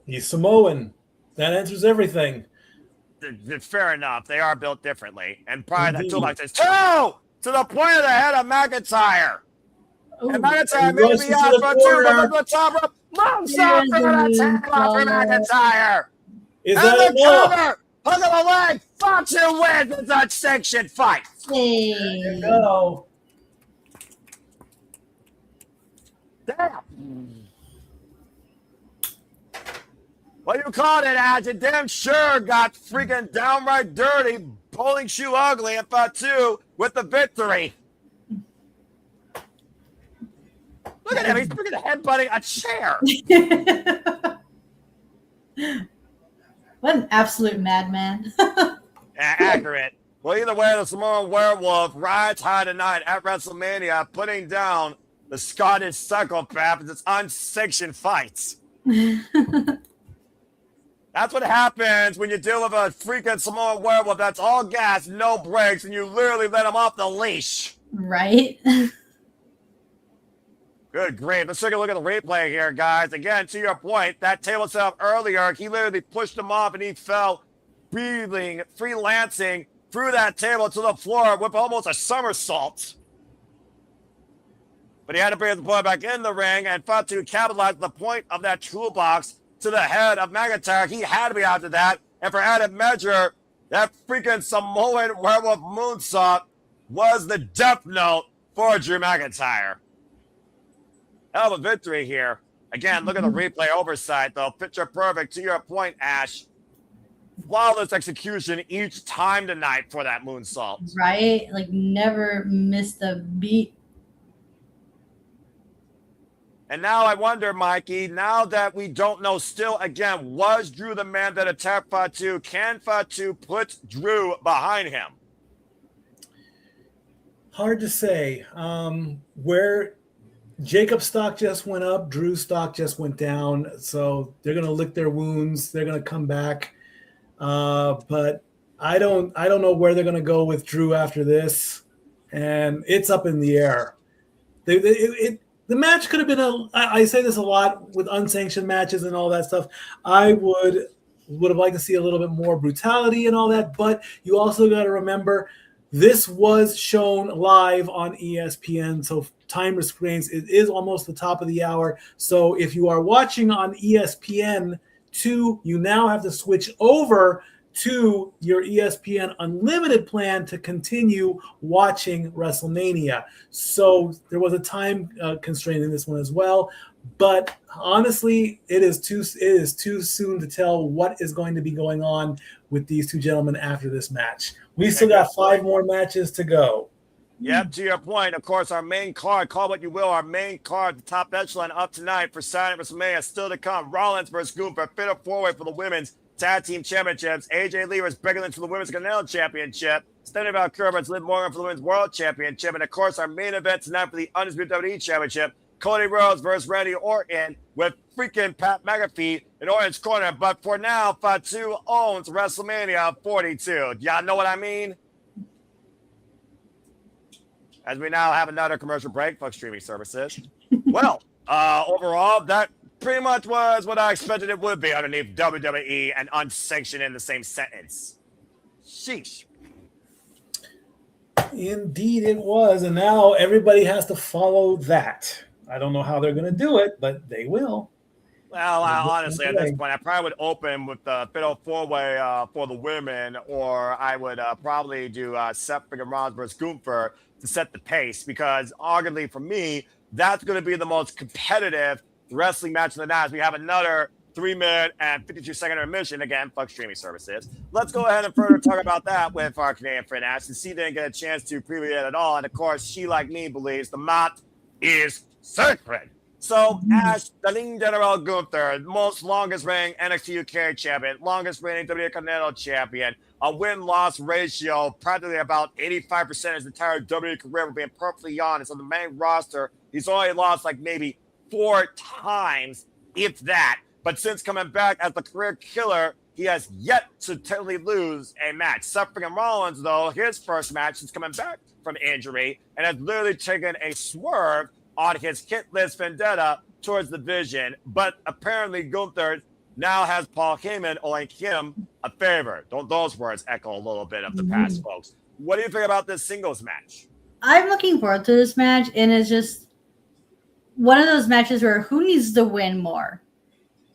He's Samoan. That answers everything. Fair enough. They are built differently. And probably that toolbox is to the point of the head of McIntyre. Ooh. And McIntyre may be out for two, but the top rope. Moonsault for McIntyre. Is and that the enough? cover. Hook of the leg. Fatu wins the unsanctioned fight. Hey. There you go. Damn. What you call it, Ad? You damn sure got freaking downright dirty, bowling shoe ugly, and Fatu with the victory. Look at him. He's freaking headbutting a chair. What an absolute madman. Accurate. Well, either way, the Samoan Werewolf rides high tonight at WrestleMania, putting down the Scottish psychopath in its unsanctioned fights. That's what happens when you deal with a freaking Samoan Werewolf that's all gas, no brakes, and you literally let him off the leash. Right? Good grief. Let's take a look at the replay here, guys. Again, to your point, that table set up earlier, he literally pushed him off and he fell freelancing through that table to the floor with almost a somersault. But he had to bring the boy back in the ring, and Fatu capitalized the point of that toolbox to the head of McIntyre. He had to be after that. And for added measure, that freaking Samoan Werewolf moonsault was the death note for Drew McIntyre. Hell of a victory here. Again, look at the replay oversight, though. Picture perfect. To your point, Ash. Flawless execution each time tonight for that moonsault. Right? Like, never missed a beat. And now I wonder, Mikey, now that we don't know still, again, was Drew the man that attacked Fatu? Can Fatu put Drew behind him? Hard to say. Where Jacob's stock just went up, Drew's stock just went down. So they're going to lick their wounds. They're going to come back. But I don't know where they're going to go with Drew after this. And it's up in the air. The match could have been I say this a lot with unsanctioned matches and all that stuff. I would have liked to see a little bit more brutality and all that, but you also got to remember this was shown live on ESPN, so time restraints. It is almost the top of the hour. So if you are watching on ESPN2, you now have to switch over to your ESPN Unlimited plan to continue watching WrestleMania. So there was a time constraint in this one as well. But honestly, it is too soon to tell what is going to be going on with these two gentlemen after this match. We still got 5 more matches to go. Yep, to your point, of course, our main card, call what you will, our main card, the top echelon up tonight for Saturday WrestleMania still to come. Rollins versus Gunther, Fatal 4-Way for the women's Tag Team Championships. AJ Lee versus Becky Lynch for the Women's Continental Championship. Stephanie Valkyria versus Liv Morgan for the Women's World Championship. And, of course, our main event tonight for the Undisputed WWE Championship. Cody Rhodes versus Randy Orton with freaking Pat McAfee in Orton's corner. But for now, Fatu owns WrestleMania 42. Y'all know what I mean? as we now have another commercial break for streaming services. Well, overall, that pretty much was what I expected it would be underneath WWE and unsanctioned in the same sentence. Sheesh. Indeed, it was, and now everybody has to follow that. I don't know how they're going to do it, but they will. Well, honestly, at this point, I probably would open with the fatal four-way for the women, or I would probably do Seth freaking Rollins versus Gunther to set the pace, because arguably for me, that's going to be the most competitive wrestling match of the night. We have another 3-minute and 52-second intermission. Again, fuck streaming services. Let's go ahead and further talk about that with our Canadian friend Ash, since she didn't get a chance to preview it at all. And of course, she, like me, believes the mat is sacred. So, Ash, the Ling General Gunther, most longest reigning NXT UK champion, longest reigning WWE Continental champion, a win-loss ratio practically about 85% his entire WWE career, being perfectly honest. On the main roster, he's only lost like maybe 4 times, if that. But since coming back as the career killer, he has yet to totally lose a match. Seth freaking Rollins, though, his first match since coming back from injury, and has literally taken a swerve on his hit list vendetta towards the Vision. But apparently Gunther now has Paul Heyman owing him a favor. Don't those words echo a little bit of the past, folks? What do you think about this singles match? I'm looking forward to this match, and it's just one of those matches where who needs to win more?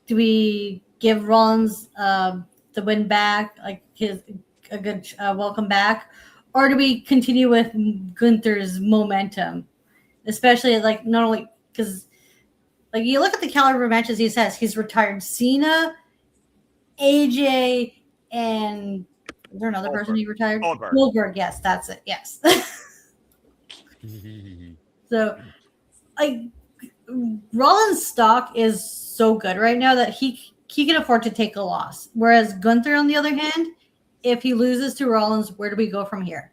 Do we give Rollins the win back, like a good welcome back, or do we continue with Gunther's momentum? Especially like not only because like you look at the caliber of matches he has, he's retired Cena, AJ, and is there another person he retired? Goldberg, yes, that's it. Yes. So like Rollins' stock is so good right now that he can afford to take a loss. Whereas Gunther, on the other hand, if he loses to Rollins, where do we go from here?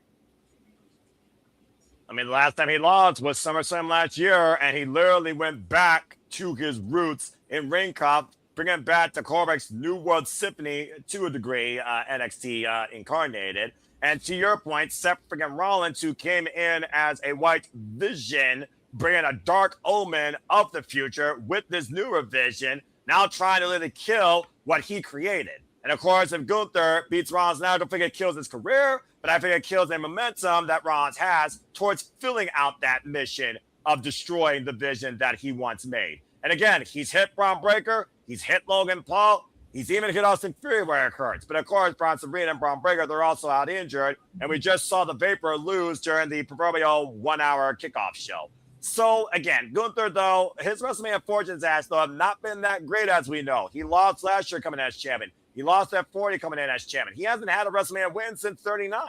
I mean, the last time he lost was SummerSlam last year, and he literally went back to his roots in ring cop, bringing back the Corbeck's New World Symphony to a degree, NXT incarnated. And to your point, Seth freaking Rollins, who came in as a white vision, bringing a dark omen of the future with this newer vision, now trying to literally kill what he created. And of course, if Gunther beats Rollins now, I don't think it kills his career, but I think it kills the momentum that Rollins has towards filling out that mission of destroying the vision that he once made. And again, he's hit Braun Breaker, he's hit Logan Paul, he's even hit Austin Fury where it hurts. But of course, Bronson Reed and Braun Breaker, they're also out injured, and we just saw the Vapor lose during the proverbial 1-hour kickoff show. So again, Gunther, though, his WrestleMania fortunes, though, have not been that great, as we know. He lost last year coming as champion. He lost at 40 coming in as champion. He hasn't had a WrestleMania win since 39.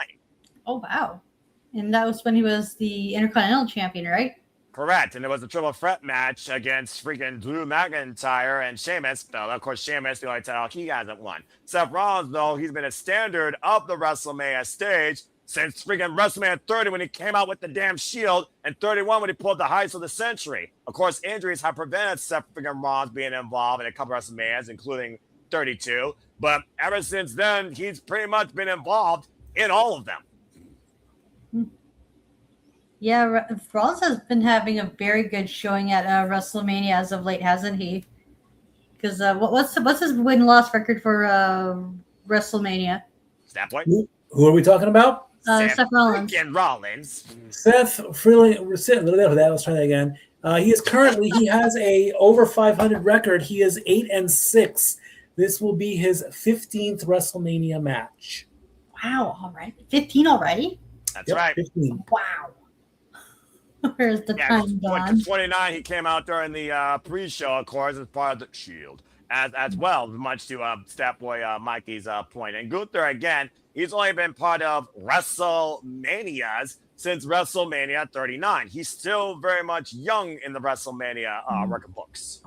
Oh, wow. And that was when he was the Intercontinental champion, right? Correct. And it was a triple threat match against freaking Drew McIntyre and Sheamus. Though, of course, Sheamus, the only title he hasn't won. Seth Rollins, though, he's been a standard of the WrestleMania stage since freaking WrestleMania 30 when he came out with the damn Shield, and 31 when he pulled the heights of the century. Of course, injuries have prevented Seth freaking Rollins being involved in a couple of WrestleManias, including 32. But ever since then, he's pretty much been involved in all of them. Yeah, Rollins has been having a very good showing at WrestleMania as of late, hasn't he? Because what's his win-loss record for WrestleMania? That point. Who are we talking about? Seth Rollins. Rollins. Seth Freeling. Let's try that again. He has a over 500 record. He is 8-6. This will be his 15th WrestleMania match. Wow! All right, 15 already. That's right. 15. Wow. Where's the time gone? 29, he came out during the pre-show, of course, as part of the Shield, as well, much to Stat Boy Mikey's point. And Gunther, again, he's only been part of WrestleManias since WrestleMania 39. He's still very much young in the WrestleMania record books.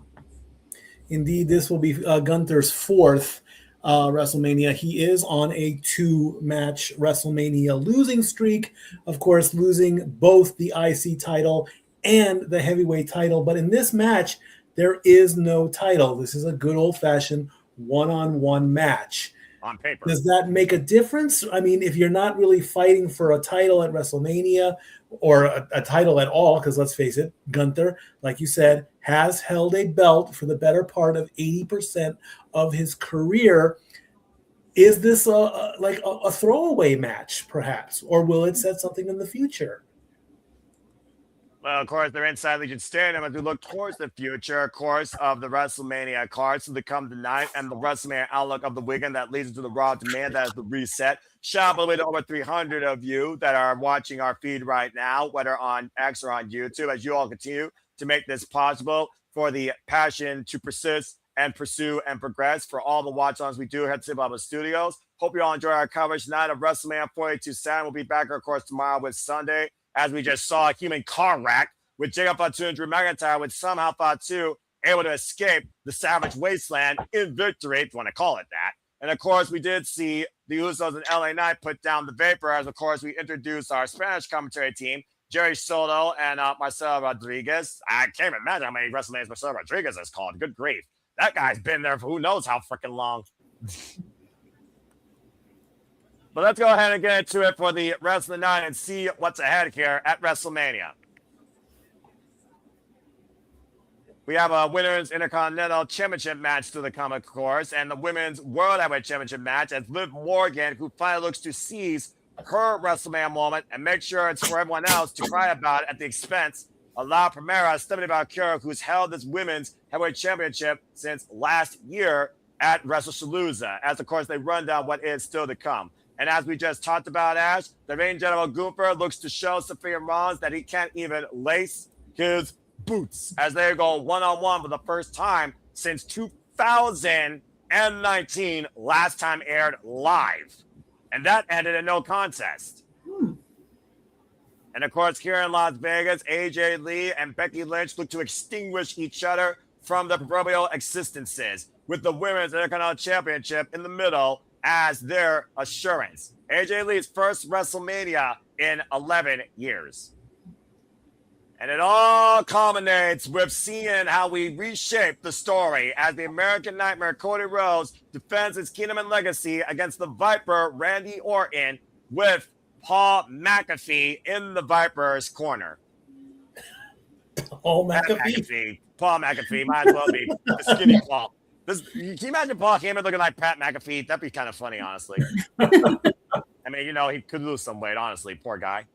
Indeed, this will be Gunther's 4th WrestleMania. He is on a 2-match WrestleMania losing streak, of course, losing both the IC title and the heavyweight title. But in this match, there is no title. This is a good old-fashioned one-on-one match. on paper. Does that make a difference? I mean, if you're not really fighting for a title at WrestleMania or a title at all, because let's face it, Gunther, like you said, has held a belt for the better part of 80% of his career. Is this a throwaway match, perhaps, or will it set something in the future? Well, of course, they're inside Legion Stadium as we look towards the future, of course, of the WrestleMania cards to come tonight and the WrestleMania outlook of the weekend that leads into the Raw demand. That is the reset. Shout out by the way to over 300 of you that are watching our feed right now, whether on X or on YouTube, as you all continue to make this possible for the passion to persist and pursue and progress for all the watch-ons we do here at Simple Studios. Hope you all enjoy our coverage tonight of WrestleMania 42 Saturday. We'll be back, of course, tomorrow with Sunday, as we just saw a human car wreck with Jacob Fatu and Drew McIntyre, with somehow Fatu able to escape the Savage Wasteland in victory, if you want to call it that. And, of course, we did see the Usos and LA Knight put down the Vapor, as, of course, we introduced our Spanish commentary team, Jerry Soto and Marcelo Rodriguez. I can't imagine how many WrestleManias Marcelo Rodriguez has called. Good grief. That guy's been there for who knows how freaking long. But let's go ahead and get into it for the rest of the night and see what's ahead here at WrestleMania. We have a Women's Intercontinental Championship match to the come, of course, and the Women's World Heavyweight Championship match as Liv Morgan, who finally looks to seize her WrestleMania moment and make sure it's for everyone else to cry about at the expense of La Primera, Stephanie Vaquer, who's held this Women's Heavyweight Championship since last year at WrestleShalooza, as, of course, they run down what is still to come. And as we just talked about, Ash, the reigning general Gunther looks to show Sophia Rollins that he can't even lace his boots as they go one-on-one for the first time since 2019, last time aired live. And that ended in no contest. And, of course, here in Las Vegas, AJ Lee and Becky Lynch look to extinguish each other from their proverbial existences, with the Women's Intercontinental Championship in the middle as their assurance. AJ Lee's first WrestleMania in 11 years. And it all culminates with seeing how we reshape the story as the American Nightmare Cody Rhodes defends his kingdom and legacy against the Viper Randy Orton, with Paul McAfee in the Viper's corner. Paul McAfee? Paul McAfee might as well be the skinny Paul. Can you imagine Paul Heyman looking like Pat McAfee? That'd be kind of funny, honestly. I mean, you know, he could lose some weight, honestly. Poor guy.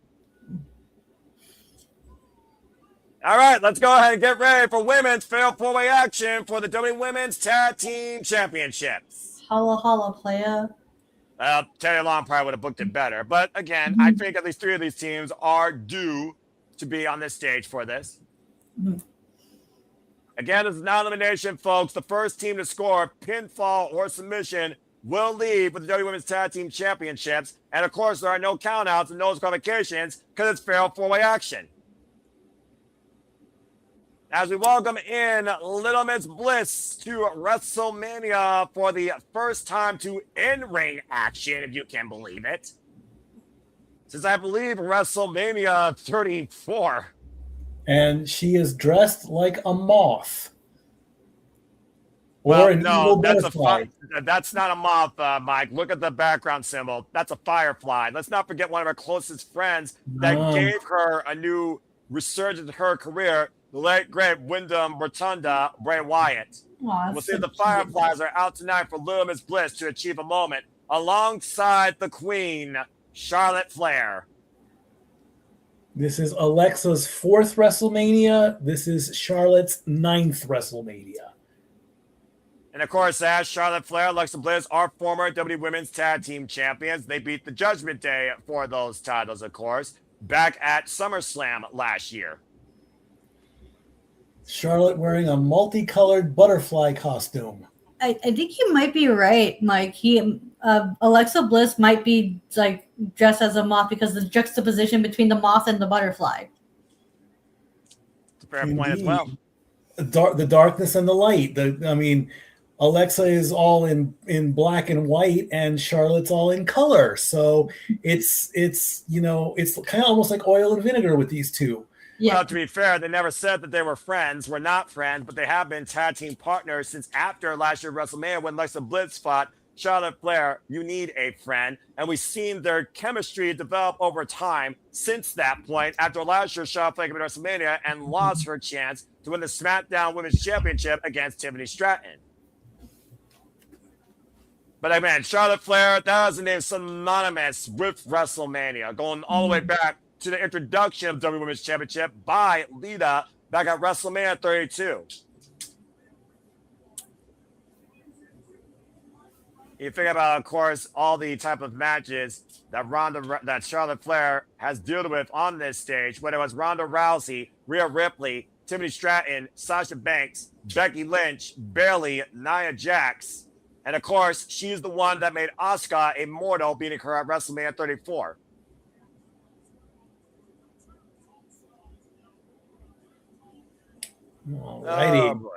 All right, let's go ahead and get ready for women's fatal four-way action for the WWE Women's Tag Team Championships. Holla, holla, playa. Terry Long probably would have booked it better. But again, I think at least three of these teams are due to be on this stage for this. Again, this is non-elimination, folks. The first team to score pinfall or submission will leave with the WWE Women's Tag Team Championships. And, of course, there are no countouts and no disqualifications because it's fatal four-way action. As we welcome in Little Miss Bliss to WrestleMania for the first time to in-ring action, if you can believe it. Since I believe WrestleMania 34. And she is dressed like a moth. Well, no, that's not a moth, Mike. Look at the background symbol. That's a firefly. Let's not forget one of her closest friends that gave her a new resurgence in her career, the late, great Wyndham Rotunda, Bray Wyatt. We'll see the Fireflies are out tonight for Little Miss Bliss to achieve a moment alongside the Queen, Charlotte Flair. This is Alexa's 4th WrestleMania. This is Charlotte's 9th WrestleMania. And, of course, as Charlotte Flair, Alexa Bliss are former WWE Women's Tag Team Champions. They beat the Judgment Day for those titles, of course, back at SummerSlam last year. Charlotte wearing a multicolored butterfly costume. I think you might be right, Mike. Alexa Bliss might be like dressed as a moth because the juxtaposition between the moth and the butterfly. It's a fair point as well. The darkness and the light. Alexa is all in black and white, and Charlotte's all in color. So it's kind of almost like oil and vinegar with these two. Yeah. Well, to be fair, they never said that they were friends. We're not friends, but they have been tag team partners since after last year's WrestleMania when Alexa Bliss fought Charlotte Flair, you need a friend. And we've seen their chemistry develop over time since that point. After last year, Charlotte Flair came to WrestleMania and lost her chance to win the SmackDown Women's Championship against Tiffany Stratton. But again, Charlotte Flair, that is a name synonymous with WrestleMania, going all the way back to the introduction of WWE Women's Championship by Lita back at WrestleMania 32. You think about, of course, all the type of matches that Charlotte Flair has dealt with on this stage, whether it was Ronda Rousey, Rhea Ripley, Tiffany Stratton, Sasha Banks, Becky Lynch, Bayley, Nia Jax. And of course, she's the one that made Asuka immortal, beating her at WrestleMania 34. Alrighty. Oh, boy.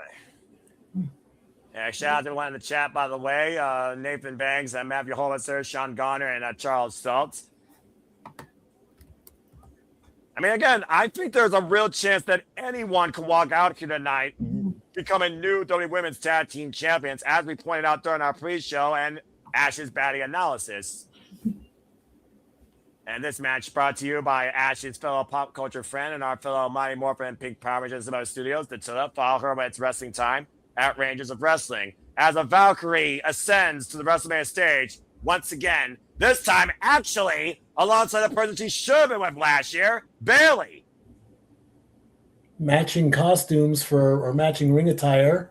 Yeah, shout out to everyone in the chat, by the way. Nathan Banks, Matthew Hollister, Sean Garner, and Charles Stultz. I mean, again, I think there's a real chance that anyone can walk out here tonight becoming new WWE Women's Tag Team Champions, as we pointed out during our pre-show and Ash's Batty analysis. And this match brought to you by Ash's fellow pop culture friend and our fellow Mighty Morphin and Pink Power Rangers About Studios, Datilla. Follow her when it's wrestling time at Rangers of Wrestling. As a Valkyrie ascends to the WrestleMania stage once again, this time actually alongside the person she should have been with last year, Bayley. Matching costumes or matching ring attire,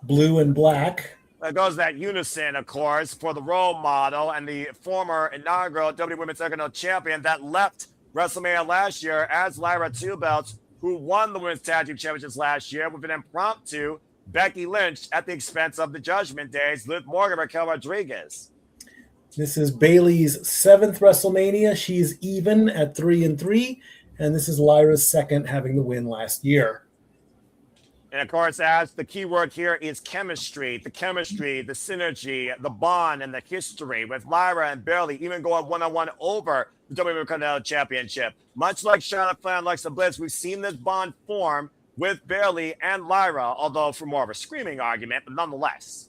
blue and black. That goes that unison, of course, for the role model and the former inaugural WWE Women's Intercontinental Champion that left WrestleMania last year as Lyra Two Belts, who won the Women's Tag Team Championships last year with an impromptu Becky Lynch at the expense of the Judgment Day's Liv Morgan, Raquel Rodriguez. This is Bayley's 7th WrestleMania. She's even at 3-3, and this is Lyra's 2nd, having the win last year. And of course, as the key word here is chemistry, the synergy, the bond, and the history with Lyra and Bayley even going one-on-one over the WWE Intercontinental Championship. Much like Charlotte Flair and Alexa Bliss, we've seen this bond form with Bayley and Lyra, although for more of a screaming argument, but nonetheless.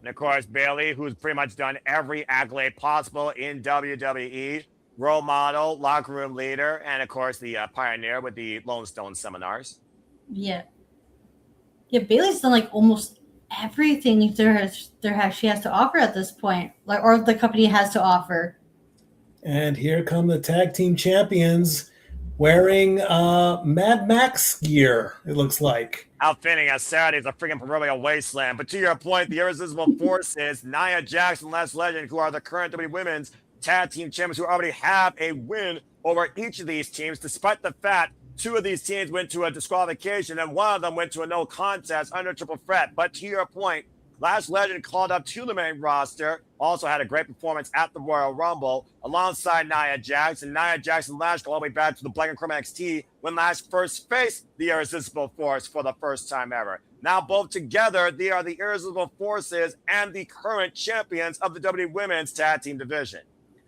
And of course, Bayley, who's pretty much done every accolade possible in WWE, role model, locker room leader, and of course the pioneer with the Lone Stone seminars. Yeah, Bayley's done like almost everything she has to offer at this point, or the company has to offer. And here come the tag team champions wearing Mad Max gear, it looks like. Outfitting as Saturday's a freaking proverbial wasteland. But to your point, the Irresistible Forces, Nia Jax and Les Legend, who are the current WWE Women's Tag Team Champions, who already have a win over each of these teams, despite the fact 2 of these teams went to a disqualification and 1 of them went to a no contest under triple threat. But to your point, Lash Legend called up to the main roster, also had a great performance at the Royal Rumble alongside Nia Jax. And Nia Jax and Lash go all the way back to the Black and Chrome NXT when Lash first faced the Irresistible Force for the first time ever. Now both together, they are the Irresistible Forces and the current champions of the WWE Women's Tag Team Division.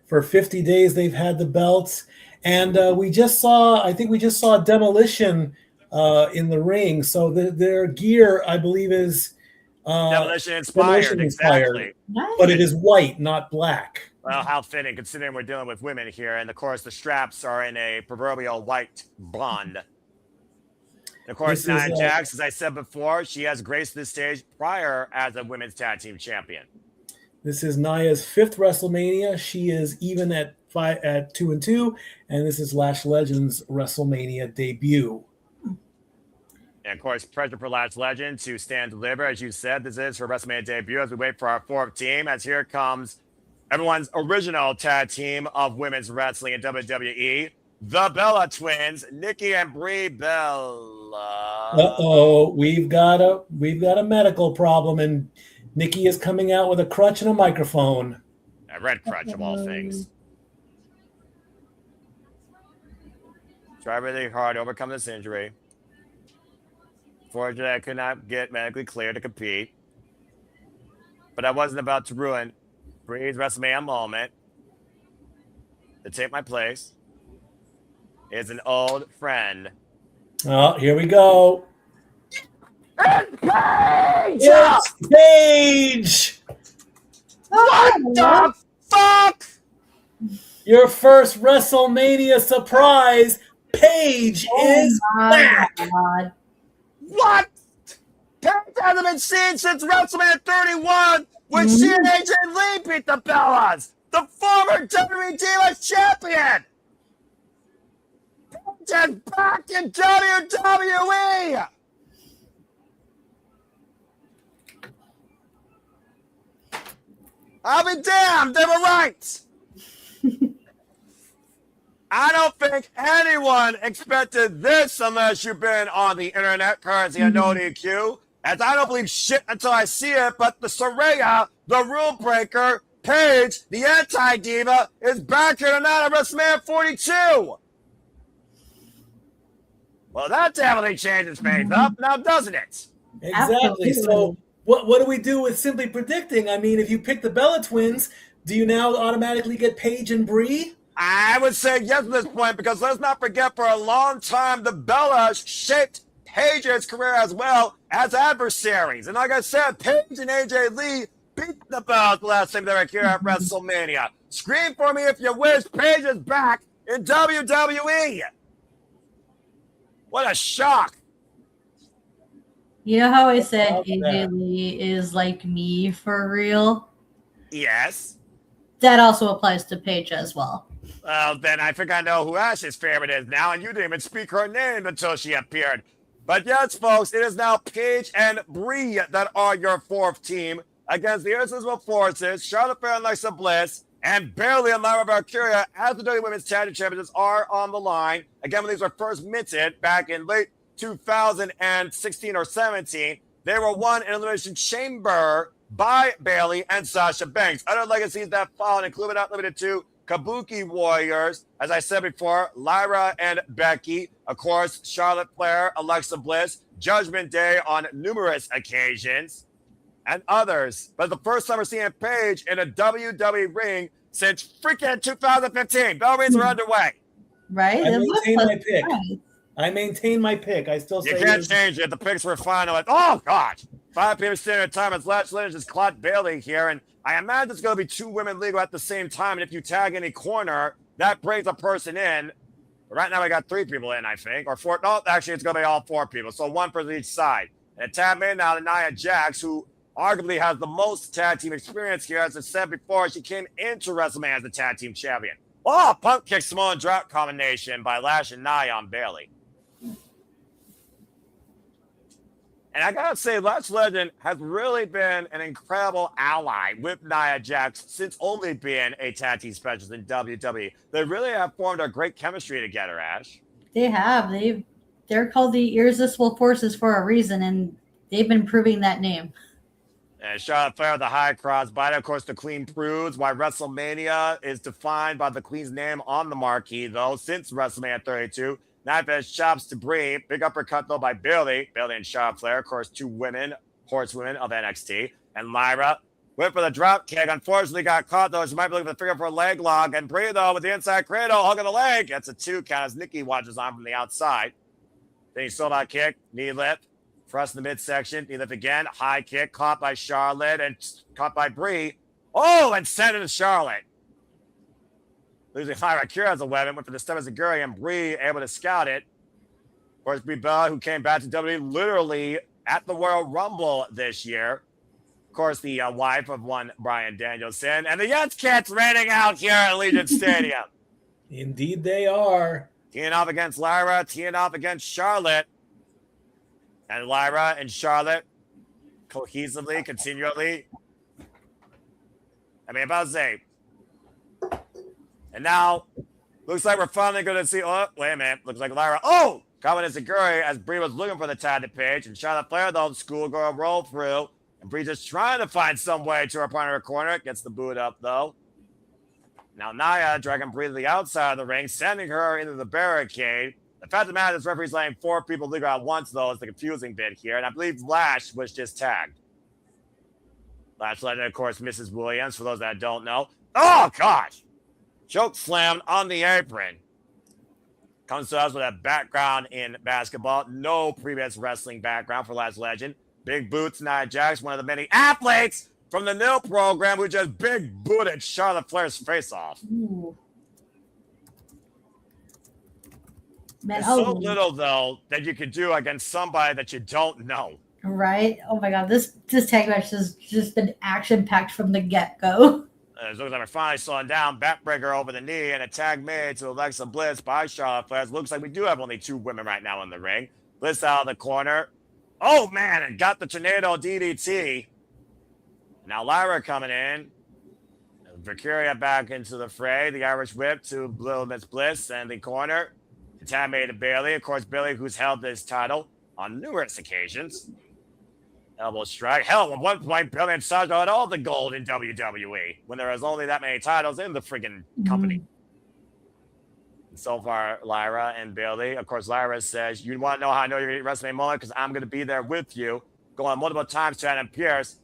For 50 days, they've had the belts. And we just saw Demolition in the ring. So their gear, I believe, is... Demolition inspired, exactly. Nice. But it is white, not black. Well, how fitting, considering we're dealing with women here. And, of course, the straps are in a proverbial white blonde. And, of course, Nia Jax, as I said before, she has graced this stage prior as a women's tag team champion. This is Nia's 5th WrestleMania. She is even at 2-2. And this is Lash Legend's WrestleMania debut. And, of course, pressure for Lash Legend to stand deliver. As you said, this is her WrestleMania debut as we wait for our 4th team. As here comes everyone's original tag team of women's wrestling in WWE, the Bella Twins, Nikki and Brie Bella. Uh-oh, we've got a medical problem, and Nikki is coming out with a crutch and a microphone. A red crutch of all things. Try really hard to overcome this injury. Fortunately, I could not get medically cleared to compete. But I wasn't about to ruin Brie's WrestleMania moment. To take my place is an old friend. Oh, here we go. It's Paige! It's Paige! What the fuck? Your first WrestleMania surprise, Paige is back. God. What? Paige hasn't been seen since WrestleMania 31 when she and AJ Lee beat the Bellas, the former WWE Divas champion. Paige is back in WWE. I'll be damned, they were right. I don't think anyone expected this unless you've been on the internet, currency and no DQ. As I don't believe shit until I see it, but the Soraya, the rule breaker, Paige, the anti-diva, is back here tonight at WrestleMania 42. Well, that definitely changes things up now, doesn't it? Exactly. So what do we do with simply predicting? I mean, if you pick the Bella Twins, do you now automatically get Paige and Brie? I would say yes at this point, because let's not forget, for a long time, the Bellas shaped Paige's career as well as adversaries. And like I said, Paige and AJ Lee beat the Bellas the last time they were here at WrestleMania. Scream for me if you wish. Paige is back in WWE. What a shock. You know how I said AJ Lee is like me for real? Yes. That also applies to Paige as well. Well, then I think I know who Ash's favorite is now, and you didn't even speak her name until she appeared. But yes, folks, it is now Paige and Brie that are your fourth team against the Irresistible Forces, Charlotte Flair and Alexa Bliss, and Bayley and Lyra Valkyria as the WWE Women's Tag Team Champions are on the line. Again, when these were first minted back in late 2016 or 17, they were won in Elimination Chamber by Bayley and Sasha Banks. Other legacies that followed include, but not limited to, Kabuki Warriors, as I said before, Lyra and Becky, of course, Charlotte Flair, Alexa Bliss, Judgment Day on numerous occasions, and others. But the first time we're seeing Paige in a WWE ring since freaking 2015. Bell rings are underway. Right? I maintain my pick. I maintain my pick. I still say you can't change it. The picks were final. Oh, God. 5 p.m. Standard Time. It's Lash Lynch. It's Claude Bayley here. And I imagine it's going to be 2 women legal at the same time. And if you tag any corner, that brings a person in. Right now, we got 3 people in, I think. Or 4. No, actually, it's going to be all 4 people. So 1 for each side. And a tag in now to Nia Jax, who arguably has the most tag team experience here. As I said before, she came into WrestleMania as the tag team champion. Oh, pump kick, Samoan drop combination by Lash and Nia on Bayley. And I gotta say, Lash Legend has really been an incredible ally with Nia Jax since only being a tag team specialist in WWE. They really have formed a great chemistry together, Ash. They have. They're called the Irresistible Forces for a reason, and they've been proving that name. And Charlotte Flair, the high crossbody, of course, the Queen proves why WrestleMania is defined by the Queen's name on the marquee, though, since WrestleMania 32. Knife edge chops to Brie. Big uppercut, though, by Bayley. Bayley and Charlotte Flair, of course, 2 women, horsewomen of NXT. And Lyra went for the drop kick. Unfortunately, got caught, though. She might be looking for the figure for a leg lock. And Brie, though, with the inside cradle, hugging the leg. Gets a 2 count as Nikki watches on from the outside. Then he stole that kick. Knee lift. Thrust in the midsection. Knee lift again. High kick. Caught by Charlotte and caught by Brie. Oh, and sent it to Charlotte. Losing Vaquer as a weapon, went for the step as a Guri, and Brie able to scout it. Of course, Brie Bella, who came back to WWE literally at the Royal Rumble this year. Of course, the wife of one Bryan Danielson. And the Young Cats raining out here at Allegiant Stadium. Indeed they are. Teeing off against Lyra, teeing off against Charlotte. And Lyra and Charlotte cohesively, continually. I mean, about to say. And now, looks like we're finally going to see. Oh, wait a minute. Looks like Lyra. Oh! Coming as a Guri as Brie was looking for the tag page. And Charlotte Flair, though, schoolgirl roll through. And Brie just trying to find some way to her point in her corner. Gets the boot up, though. Now, Nia dragging Brie to the outside of the ring, sending her into the barricade. The fact of the matter is, this referee's letting 4 people legal at once, though, is the confusing bit here. And I believe Lash was just tagged. Lash Legend, of course, Mrs. Williams, for those that don't know. Oh, gosh! Choke slammed on the apron. Comes to us with a background in basketball. No previous wrestling background for Last Legend. Big boots, Nia Jax, one of the many athletes from the NIL program who just big booted Charlotte Flair's face off. Ooh. Man, There's so little, though, that you could do against somebody that you don't know. Right? Oh my god, this tag match has just been action-packed from the get-go. As looks like we're finally slowing down, backbreaker over the knee, and a tag made to Alexa Bliss by Charlotte Flair. It looks like we do have only 2 women right now in the ring. Bliss out of the corner. Oh, man, and got the tornado DDT. Now Lyra coming in. Valkyria back into the fray. The Irish whip to Little Miss Bliss and the corner. The tag made to Bayley. Of course, Bayley, who's held this title on numerous occasions. Elbow strike. Hell, at one point, Bayley and Sasha had all the gold in WWE when there was only that many titles in the friggin' company. So far, Lyra and Bayley. Of course, Lyra says, you want to know how I know you're going to WrestleMania moment? Because I'm going to be there with you. Going multiple times to Adam Pierce.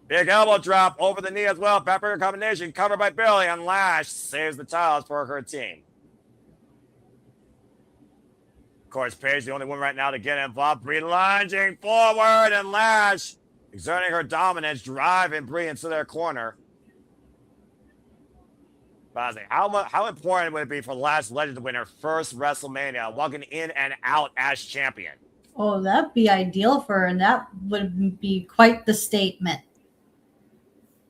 Big elbow drop over the knee as well. Backbreaker combination covered by Bayley. And Lash saves the titles for her team. Of course, Paige, the only one right now to get involved. Brie lunging forward and Lash exerting her dominance, driving Brie into their corner. How important would it be for Last Legend to win her first WrestleMania, walking in and out as champion? Oh, that'd be ideal for her, and that would be quite the statement.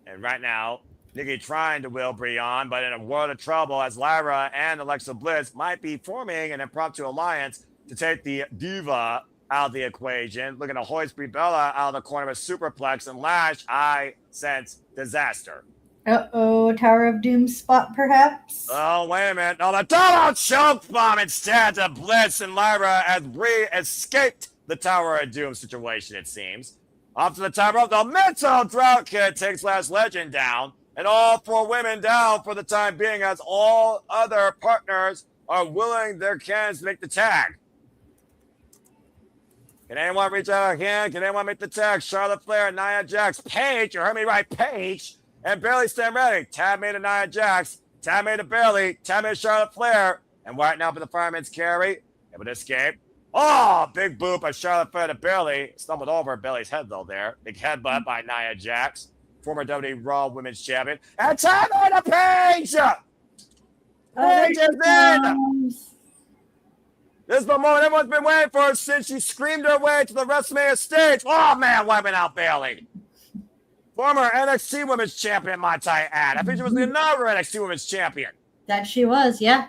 And right now, Nikki trying to will Brie on, but in a world of trouble as Lyra and Alexa Bliss might be forming an impromptu alliance to take the Diva out of the equation. Looking to hoist Brie Bella out of the corner with superplex and Lash. I sense disaster. Uh-oh, Tower of Doom spot, perhaps? Oh, wait a minute. No, the double choke bomb instead to Bliss and Lyra as Brie escaped the Tower of Doom situation, it seems. Off to the top rope, the mental drought kid takes Last Legend down. And all 4 women down for the time being as all other partners are willing their cans to make the tag. Can anyone reach out a hand? Can anyone make the tag? Charlotte Flair, Nia Jax, Paige, you heard me right, Paige, and Bayley stand ready. Tab made to Nia Jax, tab made to Bayley, tab made to Charlotte Flair, and right now for the fireman's carry, able to escape. Oh, big boot by Charlotte Flair to Bayley. Stumbled over Bayley's head though there. Big headbutt by Nia Jax, former WWE Raw Women's Champion. And tab made to Paige! Paige is in! This is the moment everyone's been waiting for since she screamed her way to the WrestleMania stage. Oh, man, wiping out Bayley. Former NXT Women's Champion, might I add. I think she was the inaugural NXT Women's Champion. That she was, yeah.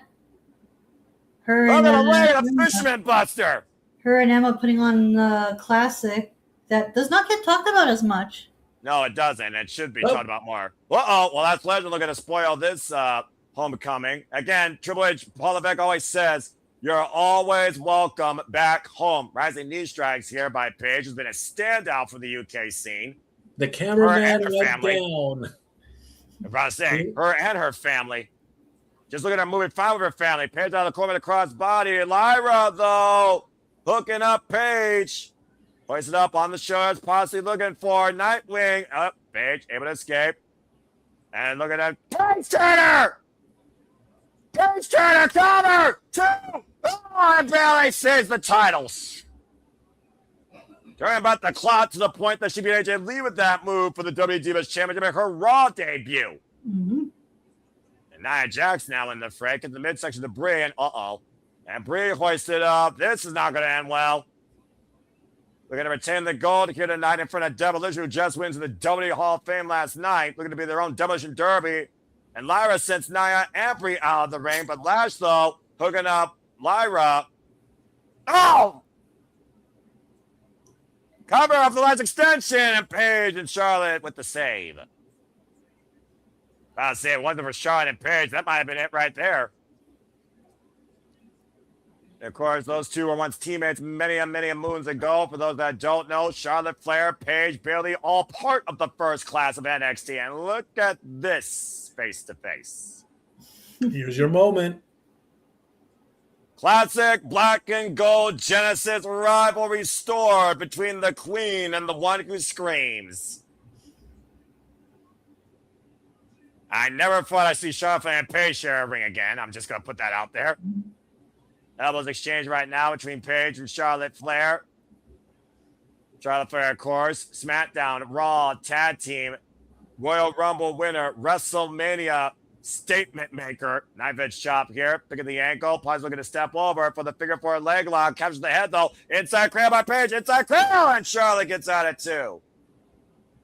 Her Look and at the leg of the Fisherman Buster. Her and Emma putting on the classic that does not get talked about as much. No, it doesn't. It should be talked about more. Uh-oh. Well, that's Legend looking to spoil this homecoming. Again, Triple H, Paul Levesque always says, you're always welcome back home. Rising knee strikes here by Paige, who's been a standout for the UK scene. The cameraman went down. I'm about to say, her and her family. Just look at her moving fine with her family. Paige out of the corner with a cross body. Lyra, though, hooking up Paige. Hoisted up on the shoulders, possibly looking for Nightwing. Up, Paige, able to escape. And look at that. Paige Turner! Paige Turner, cover! 2! Oh, and Bayley saves the titles. Talking about the clout to the point that she beat AJ Lee with that move for the WWE Divas Championship in her Raw debut. Mm-hmm. And Nia Jax now in the fray. Gets the midsection to Brie, and and Brie hoisted up. This is not going to end well. Looking to retain the gold here tonight in front of Demolition, who just wins the WWE Hall of Fame last night. Looking to be their own Demolition Derby. And Lyra sends Nia and Brie out of the ring, but Lash, though, hooking up Lyra. Oh! Cover of the last extension, and Paige and Charlotte with the save. I'll say it wasn't for Charlotte and Paige. That might have been it right there. And of course, those two were once teammates many moons ago. For those that don't know, Charlotte Flair, Paige, Bayley, all part of the first class of NXT. And look at this face-to-face. Here's your moment. Classic black and gold Genesis rivalry restored between the queen and the one who screams. I never thought I'd see Charlotte and Paige share a ring again. I'm just going to put that out there. Elbows exchange right now between Paige and Charlotte Flair. Charlotte Flair, of course. SmackDown, Raw, Tag Team, Royal Rumble winner, WrestleMania statement maker. Knife edge chop here. Pick of the ankle. Pies looking to step over for the figure four leg lock. Captures the head though. Inside cradle by Paige. Inside cradle. And Charlotte gets out at 2.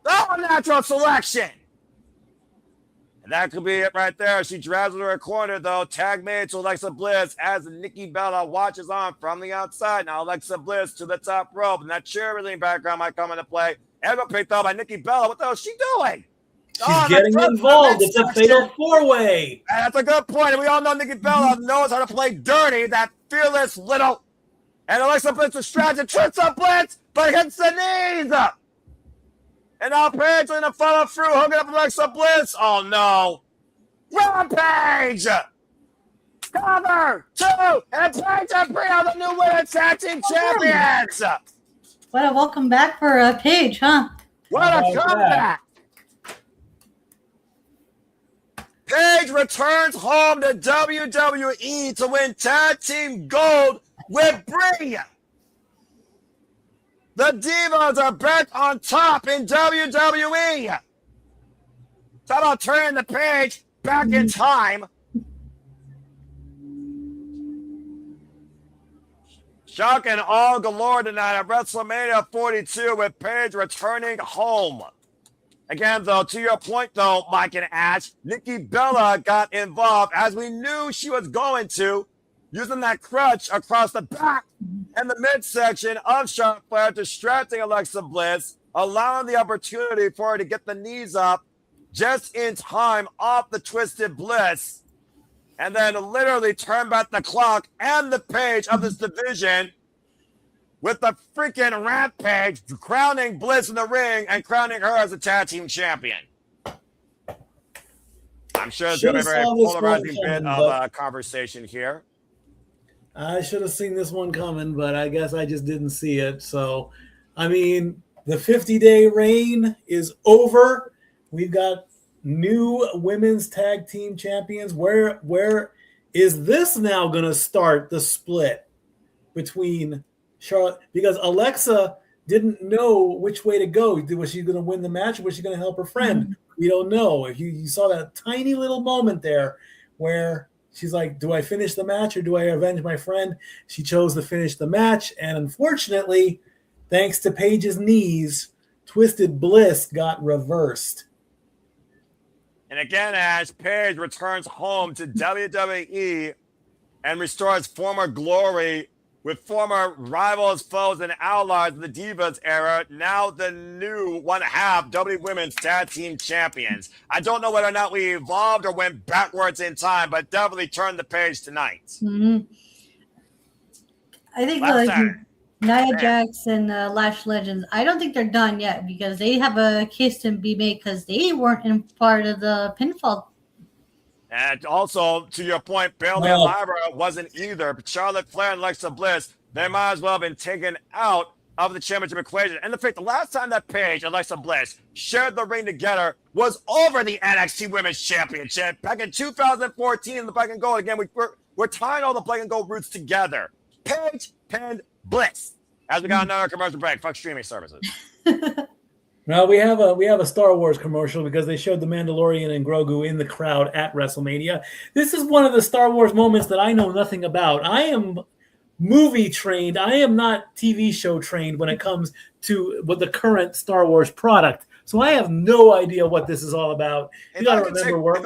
Oh, natural selection. And that could be it right there. She drives into her corner though. Tag made to Alexa Bliss as Nikki Bella watches on from the outside. Now Alexa Bliss to the top rope. And that cheerleading background might come into play. Elbow picked up by Nikki Bella. What the hell is she doing? She's getting involved. It's a fatal four-way. That's a good point. And we all know Nikki Bella knows how to play dirty. That fearless little. And Alexa Bliss is strategy. Trips up Bliss, but hits the knees up. And now Paige in the follow through, hooking up Alexa Bliss. Oh no. Rampage! Cover 2, and Paige and Brie are the new women's tag team champions. What a welcome back for Paige, huh? What a comeback! Paige returns home to WWE to win tag team gold with Brie. The Divas are back on top in WWE. Talk about turning the page back in time. Shock and all galore tonight at WrestleMania 42 with Paige returning home. Again, though, to your point, though, Mike and Ash, Nikki Bella got involved as we knew she was going to, using that crutch across the back and the midsection of Charlotte Flair, distracting Alexa Bliss, allowing the opportunity for her to get the knees up just in time off the Twisted Bliss, and then literally turn back the clock and the page of this division with the freaking Rampage crowning Bliss in the ring and crowning her as a tag team champion. I'm sure it's going to be a very polarizing bit of conversation here. I should have seen this one coming, but I guess I just didn't see it. So, I mean, the 50-day reign is over. We've got new women's tag team champions. Where is this now going to start the split between Charlotte? Because Alexa didn't know which way to go. Was she going to win the match or was she going to help her friend? We don't know. If you saw that tiny little moment there where she's like, do I finish the match or do I avenge my friend? She chose to finish the match. And unfortunately, thanks to Paige's knees, Twisted Bliss got reversed. And again, as Paige returns home to WWE and restores former glory with former rivals, foes, and allies of the Divas era, now the new one-half WWE Women's Tag Team Champions. I don't know whether or not we evolved or went backwards in time, but definitely turned the page tonight. Mm-hmm. I think Nia Jax and Lash Legends, I don't think they're done yet because they have a case to be made because they weren't in part of the pinfall. And also, to your point, Bayley and Lyra wasn't either. But Charlotte Flair and Alexa Bliss, they might as well have been taken out of the championship equation. And the fact, the last time that Paige and Alexa Bliss shared the ring together was over the NXT Women's Championship back in 2014 in the black and gold. Again, we're tying all the black and gold roots together. Paige pinned Bliss. As we got another commercial break, fuck streaming services. Now we have a Star Wars commercial because they showed the Mandalorian and Grogu in the crowd at WrestleMania. This is one of the Star Wars moments that I know nothing about. I am movie trained. I am not TV show trained when it comes to the current Star Wars product. So I have no idea what this is all about. You got to remember.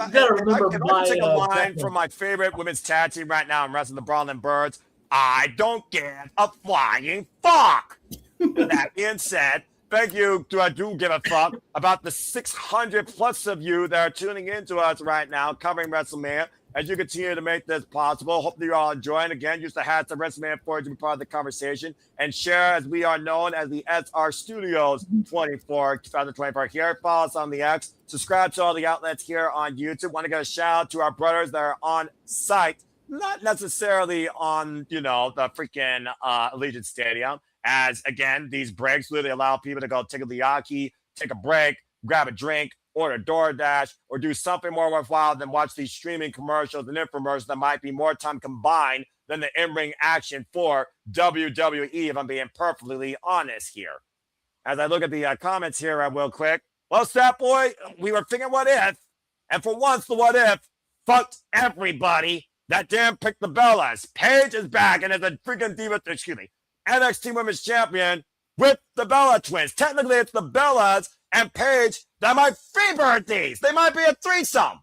If I take a line from my favorite women's tag team right now in Wrestling the Brawling Birds, I don't give a flying fuck. That being said, thank you. I do give a fuck about the 600 plus of you that are tuning into us right now, covering WrestleMania. As you continue to make this possible, hopefully you're all enjoying. Again, use the hats of WrestleMania for to be part of the conversation and share as we are known as the SR Studios 2024 here. Follow us on the X. Subscribe to all the outlets here on YouTube. Want to give a shout out to our brothers that are on site, not necessarily on, the freaking Allegiant Stadium. As, again, these breaks really allow people to go take a liaki, take a break, grab a drink, order DoorDash, or do something more worthwhile than watch these streaming commercials and infomercials that might be more time combined than the in-ring action for WWE, if I'm being perfectly honest here. As I look at the comments here real quick, well, Stat Boy, we were thinking what if, and for once the what if fucked everybody that damn picked the Bellas. Paige is back and is a freaking NXT Women's Champion with the Bella Twins. Technically, it's the Bellas and Paige that might freebird these. They might be a threesome.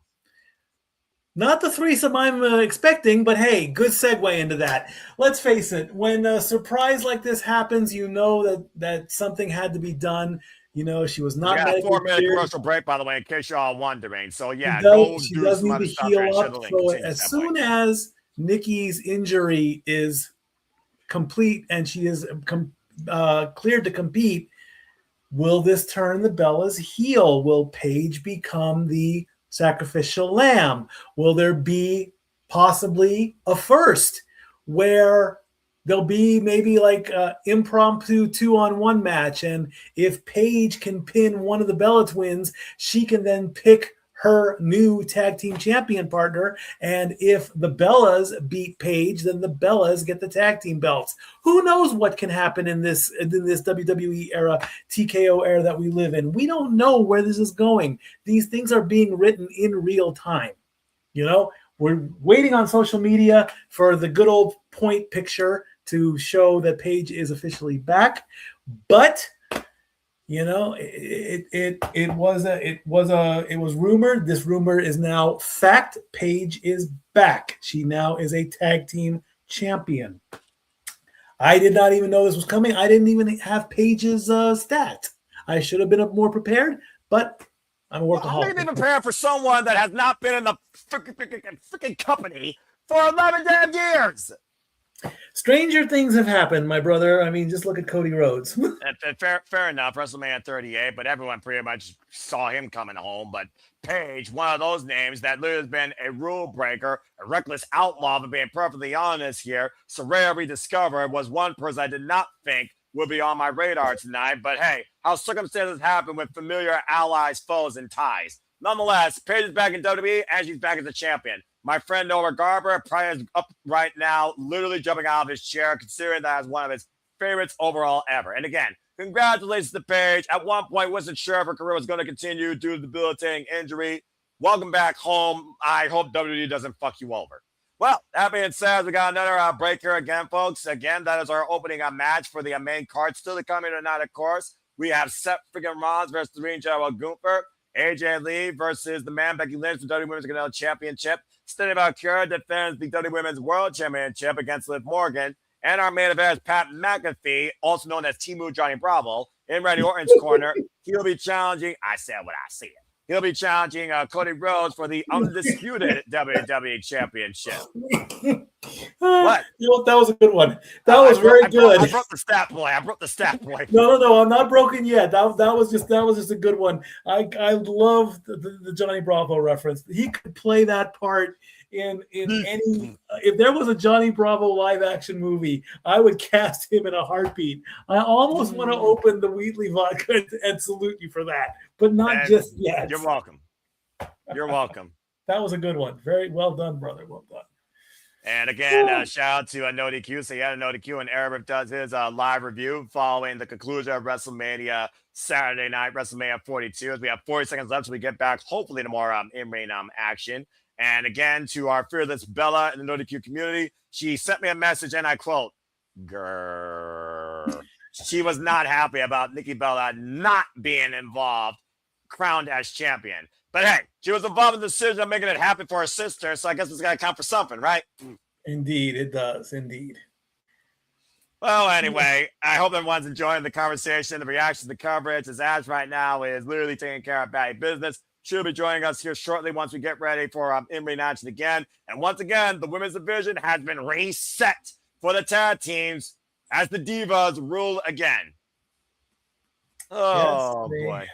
Not the threesome I'm expecting, but hey, good segue into that. Let's face it, when a surprise like this happens, you know that something had to be done. You know, she was not medically 4-minute cleared. commercial break, by the way, in case you're all wondering. So, yeah, she does need to heal up. So as soon as Nikki's injury is complete and she is cleared to compete, will this turn the Bellas heel? Will Paige become the sacrificial lamb? Will there be possibly a first where there'll be maybe like an impromptu 2-on-1 match, and if Paige can pin one of the Bella Twins, she can then pick her new tag team champion partner, and if the Bellas beat Paige, then the Bellas get the tag team belts. Who knows what can happen in this WWE era, TKO era that we live in? We don't know where this is going. These things are being written in real time. You know, we're waiting on social media for the good old point picture to show that Paige is officially back, but you know, it was rumored. This rumor is now fact. Paige is back. She now is a tag team champion. I did not even know this was coming. I didn't even have Paige's stat. I should have been more prepared, but I'm a workaholic. I'm even prepared for someone that has not been in the freaking company for 11 damn years. Stranger things have happened, my brother. I mean, just look at Cody Rhodes. Fair enough, WrestleMania 38, but everyone pretty much saw him coming home. But Paige, one of those names that literally has been a rule breaker, a reckless outlaw, but being perfectly honest here, Saraya rediscovered, was one person I did not think would be on my radar tonight. But hey, how circumstances happen with familiar allies, foes, and ties. Nonetheless, Paige is back in WWE, and she's back as a champion. My friend Noah Garber probably is up right now, literally jumping out of his chair, considering that as one of his favorites overall ever. And again, congratulations to Paige. At one point, wasn't sure if her career was going to continue due to the debilitating injury. Welcome back home. I hope WWE doesn't fuck you over. Well, that being said, we got another break here again, folks. Again, that is our opening match for the main card. Still to come in tonight, of course. We have Seth freaking Rollins versus the Ring General Gunther. AJ Lee versus the man Becky Lynch for WWE Women's Intercontinental Championship. Stephanie Vaquer defends the WWE Women's World Championship against Liv Morgan. And our main event is Pat McAfee, also known as Timu Johnny Bravo, in Randy Orton's corner. He'll be challenging, I said what I said. He'll be challenging Cody Rhodes for the undisputed WWE Championship. What? You know, that was a good one. That was very good. I broke the stat boy. No, I'm not broken yet. That was just a good one. I love the Johnny Bravo reference. He could play that part in any. If there was a Johnny Bravo live action movie, I would cast him in a heartbeat. I almost want to open the Wheatley vodka and salute you for that, but not just yet. You're welcome. That was a good one. Very well done, brother. Well done. And again, shout out to No DQ. So yeah, No DQ, and Arab does his live review following the conclusion of WrestleMania Saturday night, WrestleMania 42. As we have 40 seconds left, so we get back hopefully to more in-ring action. And again, to our fearless Bella in the No DQ community, she sent me a message, and I quote, "Grrr." She was not happy about Nikki Bella not being involved, crowned as champion. But hey, she was involved in the decision of making it happen for her sister, so I guess it's got to count for something, right? Indeed, it does. Indeed. Well, anyway, I hope everyone's enjoying the conversation, the reaction, the coverage. As Ash right now is literally taking care of bad business. She'll be joining us here shortly once we get ready for in-ring action again. And once again, the women's division has been reset for the tag teams as the Divas rule again. Oh, yes, boy.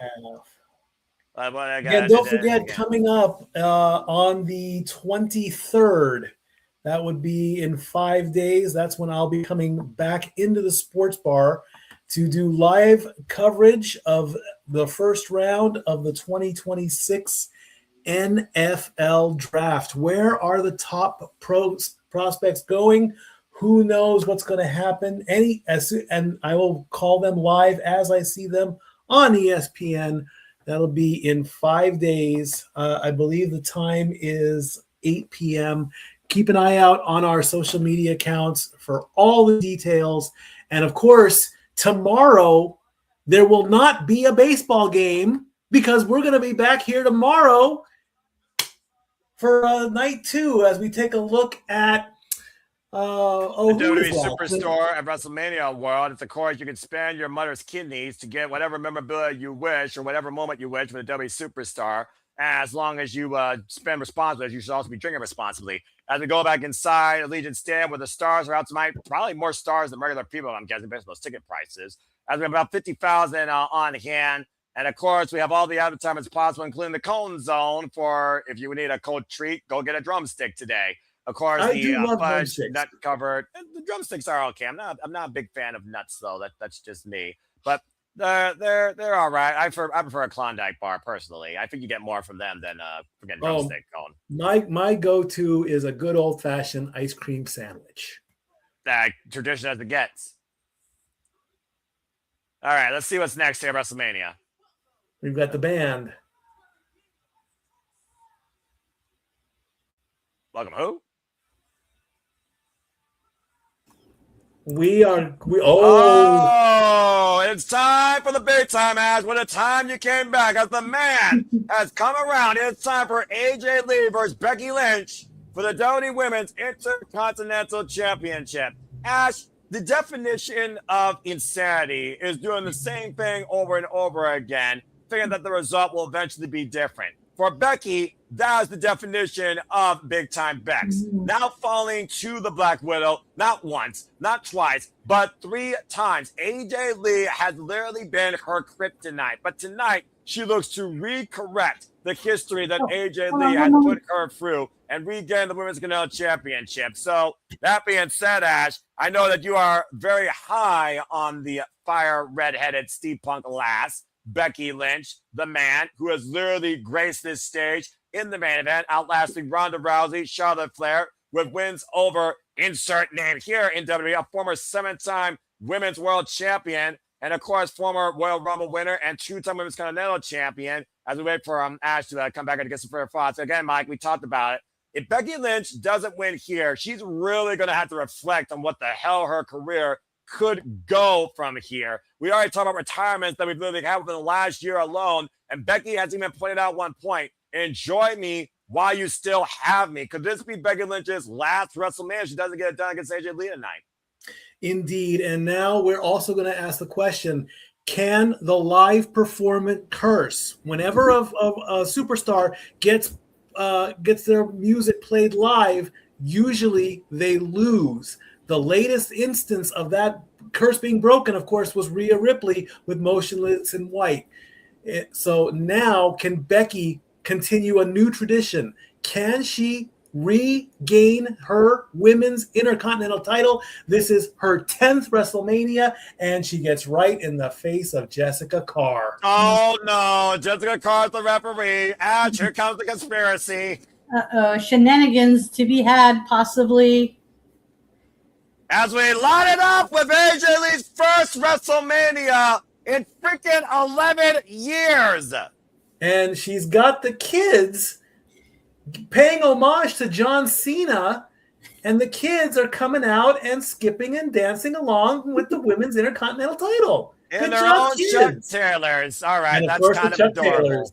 Again, don't forget, coming up on the 23rd, that would be in 5 days. That's when I'll be coming back into the sports bar to do live coverage of the first round of the 2026 NFL draft. Where are the top prospects going? Who knows what's going to happen? And I will call them live as I see them on ESPN. That'll be in 5 days. I believe the time is 8 p.m. Keep an eye out on our social media accounts for all the details. And of course, tomorrow there will not be a baseball game because we're going to be back here tomorrow for night 2 as we take a look at the WWE Superstore at WrestleMania World. It's, of course, you can spend your mother's kidneys to get whatever memorabilia you wish or whatever moment you wish for the WWE Superstar. As long as you spend responsibly, you should also be drinking responsibly. As we go back inside Allegiant Stadium where the stars are out tonight, probably more stars than regular people, I'm guessing, based on those ticket prices. As we have about 50,000 on hand. And, of course, we have all the advertisements possible, including the Cone Zone for if you need a cold treat, go get a drumstick today. Of course, the fudge nut covered. The drumsticks are okay. I'm not a big fan of nuts though. That's just me. But they're all right. I prefer a Klondike bar personally. I think you get more from them than forget drumstick cone. My go-to is a good old-fashioned ice cream sandwich. Tradition as it gets. All right, let's see what's next here at WrestleMania. We've got the band. Welcome who? It's time for the big time, as when the time you came back, as the man has come around. It's time for AJ Lee versus Becky Lynch for the WWE Women's Intercontinental Championship. Ash, the definition of insanity is doing the same thing over and over again, figuring that the result will eventually be different. For Becky, that is the definition of big-time Bex. Now falling to the Black Widow, not once, not twice, but 3 times. AJ Lee has literally been her kryptonite. But tonight, she looks to recorrect the history that AJ Lee has put her through and regain the Women's Intercontinental Championship. So, that being said, Ash, I know that you are very high on the fire red-headed steampunk lass, Becky Lynch, the man who has literally graced this stage in the main event, outlasting Ronda Rousey, Charlotte Flair, with wins over insert name here in WWE, a former 7-time Women's World Champion, and of course, former Royal Rumble winner and 2-time Women's Continental Champion. As we wait for Ash to come back and get some further thoughts. Again, Mike, we talked about it. If Becky Lynch doesn't win here, she's really going to have to reflect on what the hell her career could go from here. We already talked about retirements that we've literally had within the last year alone, and Becky has even pointed out one point: enjoy me while you still have me. Could this be Becky Lynch's last WrestleMania? She doesn't get it done against AJ Lee tonight. Indeed, and now we're also going to ask the question: can the live performance curse? Whenever a superstar gets their music played live, usually they lose. The latest instance of that curse being broken, of course, was Rhea Ripley with Motionless in White. So now, can Becky continue a new tradition? Can she regain her Women's Intercontinental title? This is her 10th WrestleMania, and she gets right in the face of Jessica Carr. Oh, no. Jessica Carr's the referee. Ouch, here comes the conspiracy. Shenanigans to be had, possibly. As we line it up with AJ Lee's first WrestleMania in freaking 11 years. And she's got the kids paying homage to John Cena, and the kids are coming out and skipping and dancing along with the Women's Intercontinental title. In their own Chuck Taylors. All right, that's kind of adorable. Taylors.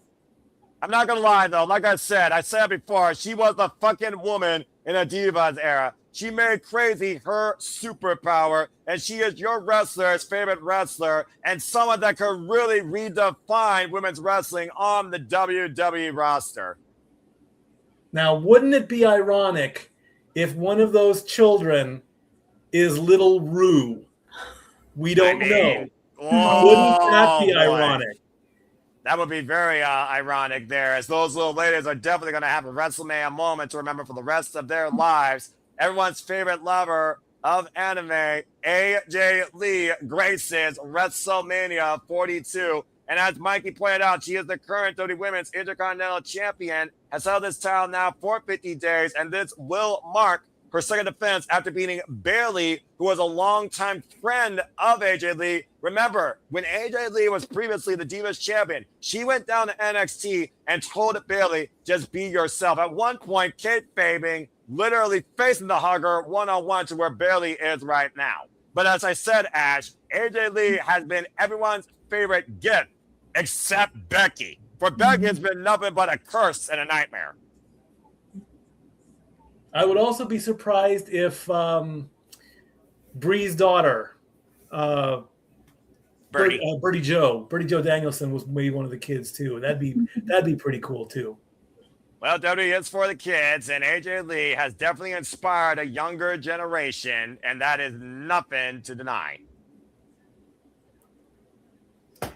I'm not going to lie, though. Like I said before, she was the fucking woman in a Divas era. She made crazy her superpower, and she is your wrestler's favorite wrestler and someone that could really redefine women's wrestling on the WWE roster. Now, wouldn't it be ironic if one of those children is Little Rue? We don't know. Wouldn't that be ironic? That would be very ironic there, as those little ladies are definitely going to have a WrestleMania moment to remember for the rest of their lives. Everyone's favorite lover of anime, AJ Lee, graces WrestleMania 42 And as Mikey pointed out, she is the current WWE Women's Intercontinental Champion, has held this title now for 50 days, and this will mark her second defense after beating Bayley, who was a longtime friend of AJ Lee. Remember, when AJ Lee was previously the Divas champion, she went down to NXT and told Bayley, just be yourself. At one point, kayfabing, literally facing the hugger one-on-one to where Bayley is right now. But as I said, Ash, AJ Lee has been everyone's favorite gift, except Becky. For Becky, it's been nothing but a curse and a nightmare. I would also be surprised if Bree's daughter, Bertie Joe Danielson, was maybe one of the kids too. That'd be pretty cool too. Well, WWE is for the kids, and AJ Lee has definitely inspired a younger generation, and that is nothing to deny.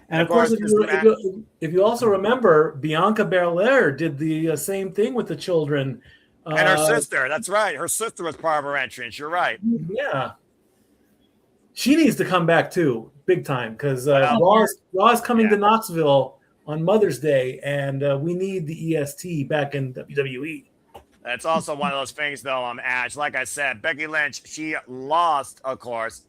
And of course, if you also remember, Bianca Belair did the same thing with the children. And her sister, that's right. Her sister was part of her entrance. You're right. Yeah. She needs to come back too, big time, because Raw's coming to Knoxville on Mother's Day, and we need the EST back in WWE. That's also one of those things, though, Ash. Like I said, Becky Lynch, she lost, of course,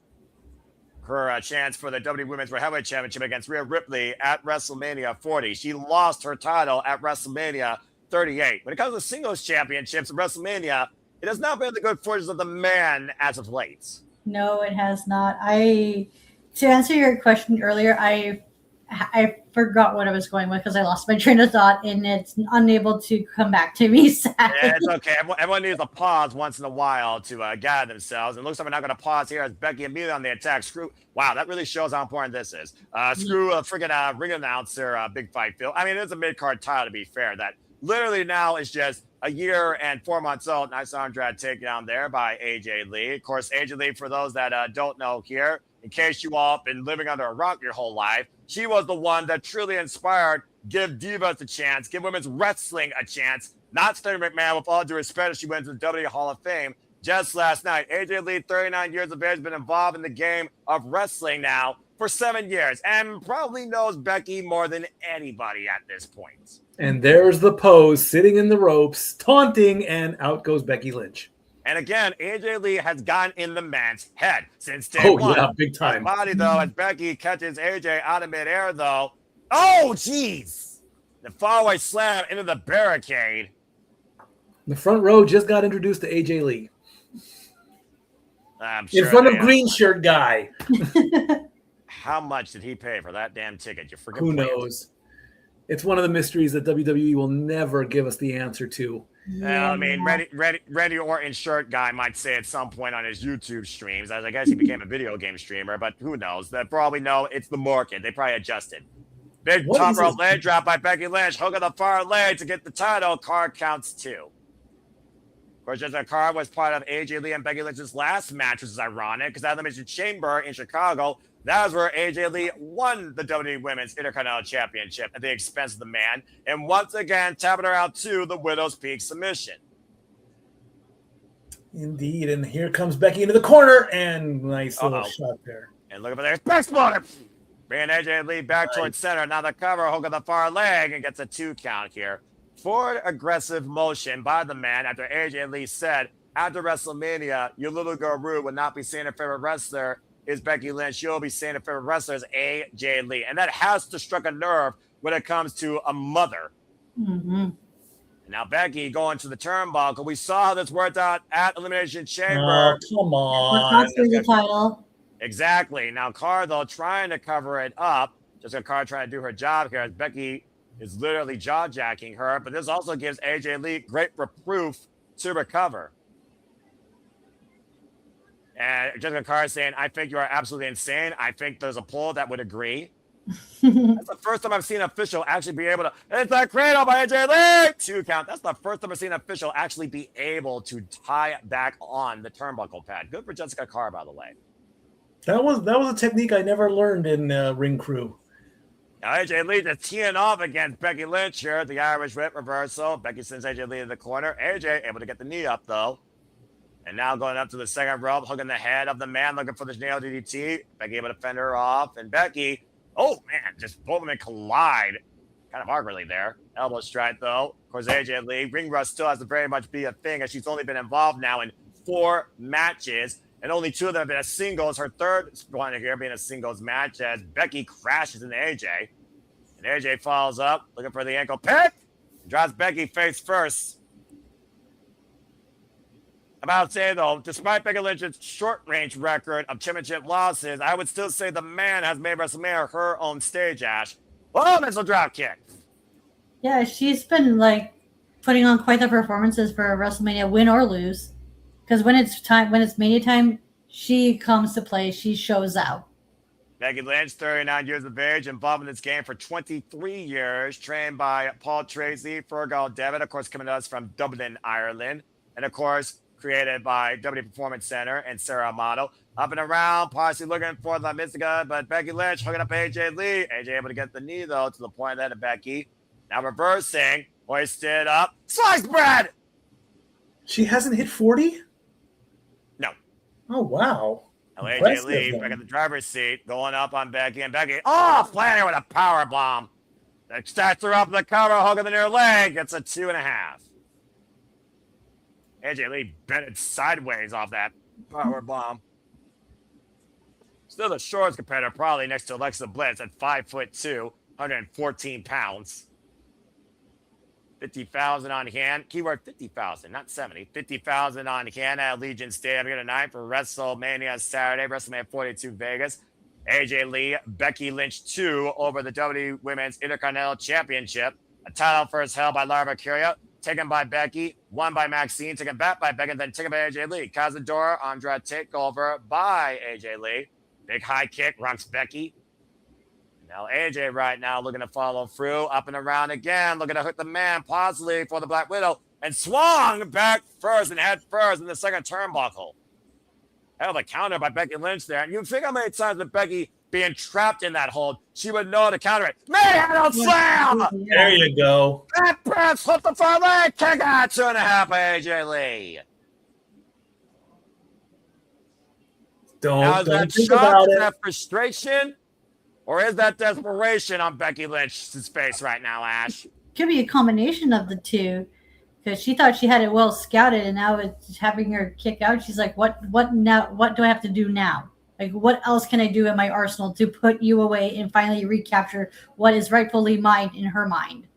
her chance for the WWE Women's World Heavyweight Championship against Rhea Ripley at WrestleMania 40. She lost her title at WrestleMania 38. When it comes to singles championships at WrestleMania, it has not been the good fortunes of the man as of late. No, it has not. To answer your question earlier, I forgot what I was going with because I lost my train of thought and it's unable to come back to me. Sadly. Yeah, it's okay. Everyone needs a pause once in a while to gather themselves. And it looks like we're not going to pause here as Becky immediately on the attack. Wow, that really shows how important this is. Screw a freaking ring announcer, big fight Phil. I mean, it's a mid-card title, to be fair. That literally now is just a year and 4 months old. Nice arm drag takedown there by AJ Lee. Of course, AJ Lee, for those that don't know here, in case you all have been living under a rock your whole life, she was the one that truly inspired give divas a chance, give women's wrestling a chance. Not Stephanie McMahon, with all due respect, as she went to the WWE Hall of Fame just last night. AJ Lee, 39 years of age, has been involved in the game of wrestling now for 7 years and probably knows Becky more than anybody at this point. And there's the pose, sitting in the ropes, taunting, and out goes Becky Lynch. And again, AJ Lee has gotten in the man's head since day one. Oh, yeah, big time. Her body, though, as Becky catches AJ out of midair, though. Oh, jeez. The fallaway slam into the barricade. The front row just got introduced to AJ Lee. I'm sure in front of green shirt guy. How much did he pay for that damn ticket? You freaking Who knows? It's one of the mysteries that WWE will never give us the answer to. I mean, Randy Orton shirt guy might say at some point on his YouTube streams, as I guess he became a video game streamer, but who knows? That for all we know, it's the market. They probably adjusted. Big top rope leg drop by Becky Lynch. Hook of the far leg to get the title. Card counts 2. Of course, just a card was part of AJ Lee and Becky Lynch's last match, which is ironic because at the Elimination Chamber in Chicago, that was where AJ Lee won the WWE Women's Intercontinental Championship at the expense of the man. And once again, tapping her out to the Widow's Peak submission. Indeed. And here comes Becky into the corner. And nice little shot there. And look at there. Backsploder. Bringing AJ Lee back towards center. Now the cover, hook of the far leg, and gets a 2 count here. Forward aggressive motion by the man after AJ Lee said, after WrestleMania, your little girl Rue would not be seeing her favorite wrestler is Becky Lynch. You'll be seeing her favorite wrestler is AJ Lee. And that has to strike a nerve when it comes to a mother. Mm-hmm. Now Becky going to the turnbuckle. We saw how this worked out at Elimination Chamber. Oh, come on. The title. Exactly. Now Carr, though, trying to cover it up. Just a Carr trying to do her job here as Becky is literally jaw-jacking her. But this also gives AJ Lee great reproof to recover. And Jessica Carr saying, I think you are absolutely insane. I think there's a poll that would agree. That's the first time I've seen an official actually be able to. It's a cradle by AJ Lee. 2 count. That's the first time I've seen an official actually be able to tie back on the turnbuckle pad. Good for Jessica Carr, by the way. That was a technique I never learned in Ring Crew. Now AJ Lee just teeing off against Becky Lynch here. The Irish whip reversal. Becky sends AJ Lee to the corner. AJ able to get the knee up, though. And now going up to the second rope, hooking the head of the man, looking for the nail DDT. Becky able to fend her off. And Becky, Oh, man, just both of them collide. Kind of awkwardly there. Elbow strike, though. Of course, AJ Lee. Ring rust still has to very much be a thing, as she's only been involved now in 4 matches, and only 2 of them have been a singles. Her third one here being a singles match as Becky crashes into AJ. And AJ follows up, looking for the ankle pick. Drops Becky face first. About to say, though, despite Becky Lynch's short-range record of championship losses, I would still say the man has made WrestleMania her own stage, Ash. Oh, missile drop kick. Yeah, she's been like putting on quite the performances for WrestleMania, win or lose. Because when it's Mania time, she comes to play. She shows out. Becky Lynch, 39 years of age, involved in this game for 23 years, trained by Paul Tracy, Fergal Devitt, of course, coming to us from Dublin, Ireland, and of course, created by W Performance Center and Sarah Amato. Up and around, partially looking for the Mystica, but Becky Lynch hooking up AJ Lee. AJ able to get the knee, though, to the point that of Becky. Now reversing, hoisted up, sliced bread! She hasn't hit 40? No. Oh, wow. Now AJ Lee back in the driver's seat, going up on Becky, and Becky, flying with a power bomb. That starts her up the cover, hooking the near leg, gets a 2.5. AJ Lee bent sideways off that power bomb. Still the shortest competitor, probably next to Alexa Bliss at 5'2", 114 pounds. 50,000 on hand. Keyword 50,000, not 70. 50,000 on hand at Allegiant Stadium here tonight for WrestleMania Saturday, WrestleMania 42 Vegas. AJ Lee, Becky Lynch 2 over the WWE Women's Intercontinental Championship. A title first held by Lyra Valkyria, taken by Becky, won by Maxine, taken back by Becky, and then taken by AJ Lee. Cazadora, Andra takeover by AJ Lee. Big high kick, runks Becky. Now AJ right now looking to follow through, up and around again, looking to hook the man, possibly for the Black Widow, and swung back first and head first in the second turnbuckle. Hell of a counter by Becky Lynch there. And you think how many times with Becky being trapped in that hold, she would know how to counter it. Manhandle slam! There you go. Back press, flip the front leg, kick out 2.5 by AJ Lee. Now, is that shock, is that frustration, or is that desperation on Becky Lynch's face right now, Ash? Could be a combination of the two, because she thought she had it well scouted, and now it's having her kick out. She's like, "What now? What do I have to do now? Like, what else can I do in my arsenal to put you away and finally recapture what is rightfully mine in her mind?"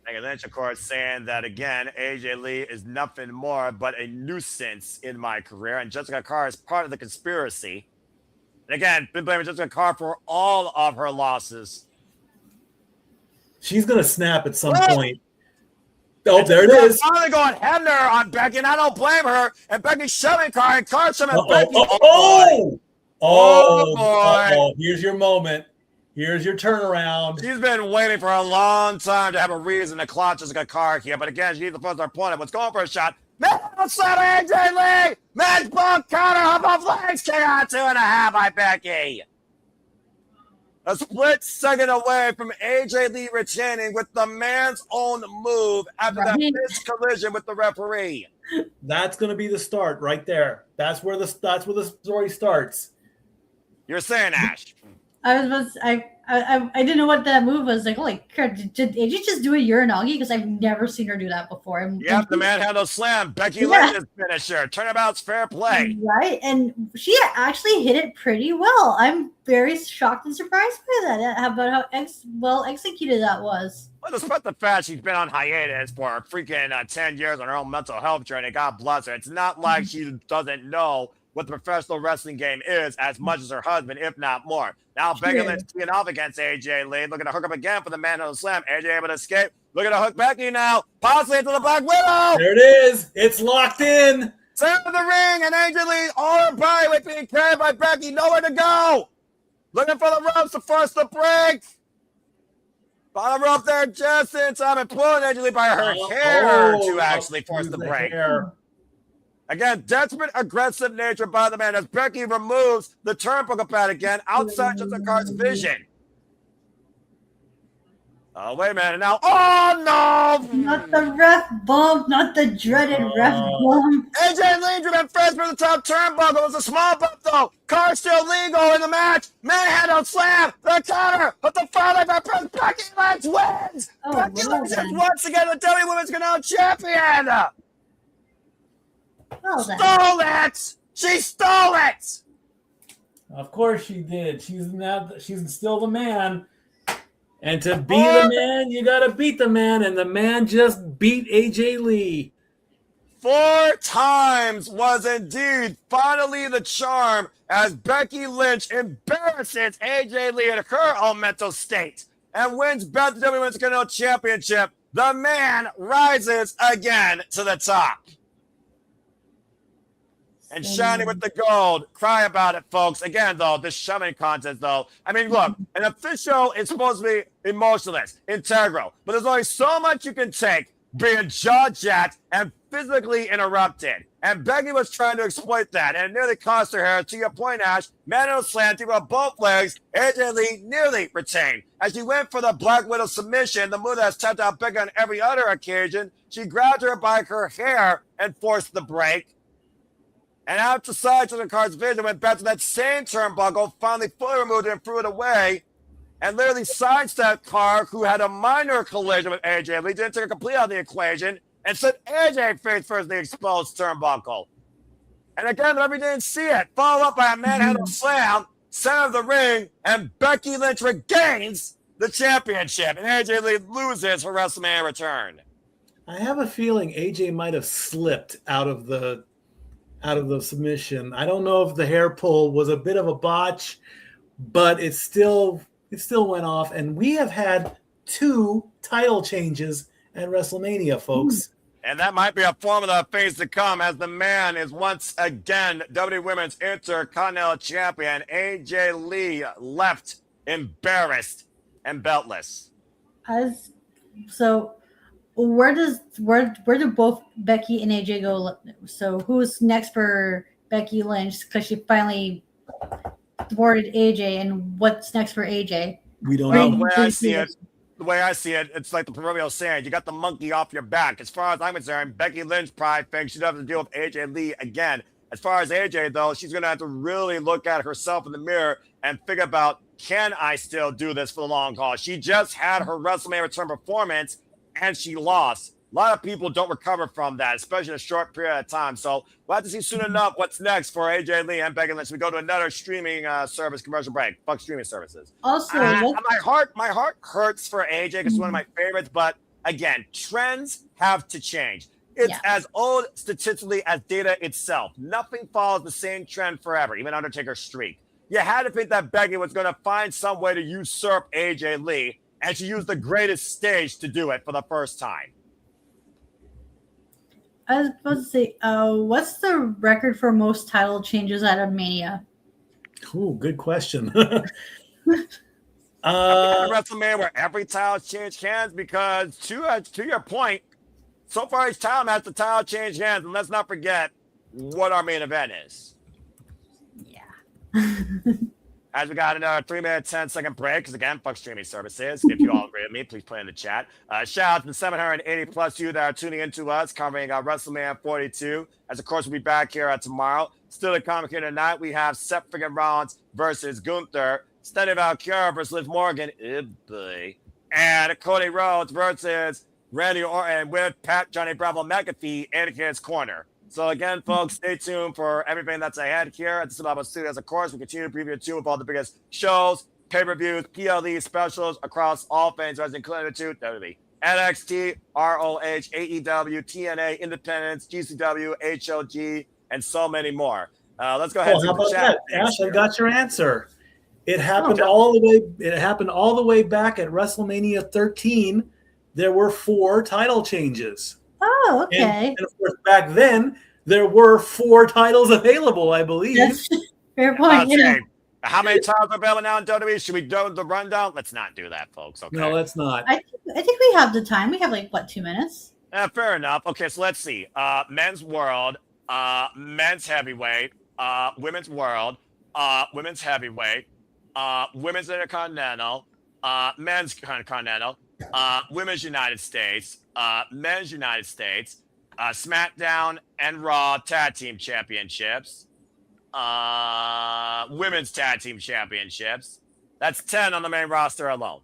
Becky Lynch, of course, saying that again, AJ Lee is nothing more but a nuisance in my career, and Jessica Carr is part of the conspiracy. And again, been blaming Jessica Carr for all of her losses. She's going to snap at some point. Oh, there it is. Finally going Hebner on Becky, and I don't blame her. And Becky's shoving Carr, and Carr shoving Becky. Oh, boy. Here's your moment. Here's your turnaround. She's been waiting for a long time to have a reason to clock Jessica Carr here. But again, she needs to put her opponent. What's going for a shot? Man, slam AJ Lee! Match bump counter, hop off legs, kick out 2.5 by Becky. A split second away from AJ Lee retaining with the man's own move after that missed collision with the referee. That's going to be the start right there. That's where the story starts. You're saying, Ash? I didn't know what that move was. Like, holy crap, did you just do a Uranagi? Because I've never seen her do that before. Yep, the manhandle slam. Becky Lynch's finisher. Turnabout's fair play. Right, and she actually hit it pretty well. I'm very shocked and surprised by that, about how well executed that was. Well, despite the fact she's been on hiatus for a freaking 10 years on her own mental health journey, God bless her. It's not like she doesn't know what the professional wrestling game is as much as her husband, if not more. Now Becky Lynch teeing off against AJ Lee, looking to hook up again for the manhandle slam. AJ able to escape. Looking to hook Becky now, possibly into the Black Widow. There it is. It's locked in. Center of the ring, and AJ Lee all her body weight being carried by Becky. Nowhere to go. Looking for the ropes to force the break. Bottom rope there just in time, and pulling AJ Lee by her hair to actually force the break. Again, desperate, aggressive nature by the man as Becky removes the turnbuckle pad again outside Jessica Carr's vision. Oh, wait a minute now. Oh, no! Not the ref bump, not the dreaded ref bump. AJ Lee driven first for the top turnbuckle. It was a small bump, though. Car still legal in the match. Manhandle slam. The counter. But the follow by press. Becky Lynch wins. Oh, Becky well Lynch is then. once again the WWE Women's Intercontinental Champion. Well then. Stole it. She stole it. Of course she did. She's still the man. And to be the man, you got to beat the man. And the man just beat AJ Lee. 4 times was indeed finally the charm as Becky Lynch embarrasses AJ Lee in her own mental state and wins both the WWE Women's Intercontinental Championship. The man rises again to the top. And shining with the gold. Cry about it, folks. Again, though, this shoving contest, though. I mean, look, an official is supposed to be emotionless, integral. But there's only so much you can take being jaw-jacked and physically interrupted. And Becky was trying to exploit that, and it nearly cost her hair. To your point, Ash, Manuel slammed her on both legs. AJ Lee nearly retained. As she went for the Black Widow submission, the move that has tapped out Becky on every other occasion, she grabbed her by her hair and forced the break. And out the sides of the car's vision went back to that same turnbuckle, finally fully removed it and threw it away, and literally sidestepped Carr, who had a minor collision with AJ Lee, didn't take her completely out of the equation, and sent AJ face first in the exposed turnbuckle. And again, the referee didn't see it. Followed up by a manhandle slam, center of the ring, and Becky Lynch regains the championship, and AJ Lee loses her WrestleMania return. I have a feeling AJ might have slipped out of the submission. I don't know if the hair pull was a bit of a botch, but it still went off. And we have had 2 title changes at WrestleMania, folks. And that might be a formula of things to come as the man is once again WWE Women's Intercontinental Champion. AJ Lee left embarrassed and beltless. So where do both Becky and AJ go? So who's next for Becky Lynch? Because she finally thwarted AJ, and what's next for AJ? We don't Well, know. the way I see it, it's like the proverbial saying, you got the monkey off your back. As far as I'm concerned, Becky Lynch probably thinks she doesn't have to deal with AJ Lee again. As far as AJ, though, she's going to have to really look at herself in the mirror and figure about, can I still do this for the long haul? She just had her WrestleMania return performance, and she lost. A lot of people don't recover from that, especially in a short period of time. So we'll have to see soon enough what's next for AJ Lee and Becky Lynch. We go to another streaming service commercial break. Fuck streaming services. Also, my heart hurts for AJ because it's one of my favorites. But again, trends have to change. It's as old statistically as data itself. Nothing follows the same trend forever, even Undertaker's streak. You had to think that Becky was going to find some way to usurp AJ Lee, and she used the greatest stage to do it for the first time. I was supposed to say, what's the record for most title changes out of Mania? Ooh, good question. WrestleMania where every title changed hands because to your point, so far each time has the title change hands, and let's not forget what our main event is. Yeah. As we got another 3-minute, 10-second break, because again, fuck streaming services. If you all agree with me, please put in the chat. Shout out to the 780 plus you that are tuning into us, covering WrestleMania 42. As of course, we'll be back here tomorrow. Still to come here tonight, we have Seth freaking Rollins versus Gunther, Steady Valkyria versus Liv Morgan, boy, and Cody Rhodes versus Randy Orton with Pat Johnny Bravo McAfee in his corner. So again, folks, stay tuned for everything that's ahead here at the Cinema Studios. Of course, we continue to preview too with all the biggest shows, pay-per-views, PLE specials across all things, including the two WWE, NXT, ROH, AEW, TNA, Independence, GCW, HLG, and so many more. Let's go ahead and how about chat. that, Ash? I got your answer. It happened all the way. It happened all the way back at WrestleMania 13. There were 4 title changes. Oh, okay. And of course, back then, there were 4 titles available, I believe. That's fair point. Yeah. How many titles are available now in WWE? Should we do the rundown? Let's not do that, folks. Okay. No, let's not. I think we have the time. We have 2 minutes? Fair enough. Okay, so let's see. Men's World, Men's Heavyweight, Women's World, Women's Heavyweight, Women's Intercontinental, Men's Continental, Women's United States, Men's United States, SmackDown and Raw Tag Team Championships, Women's Tag Team Championships. That's 10 on the main roster alone.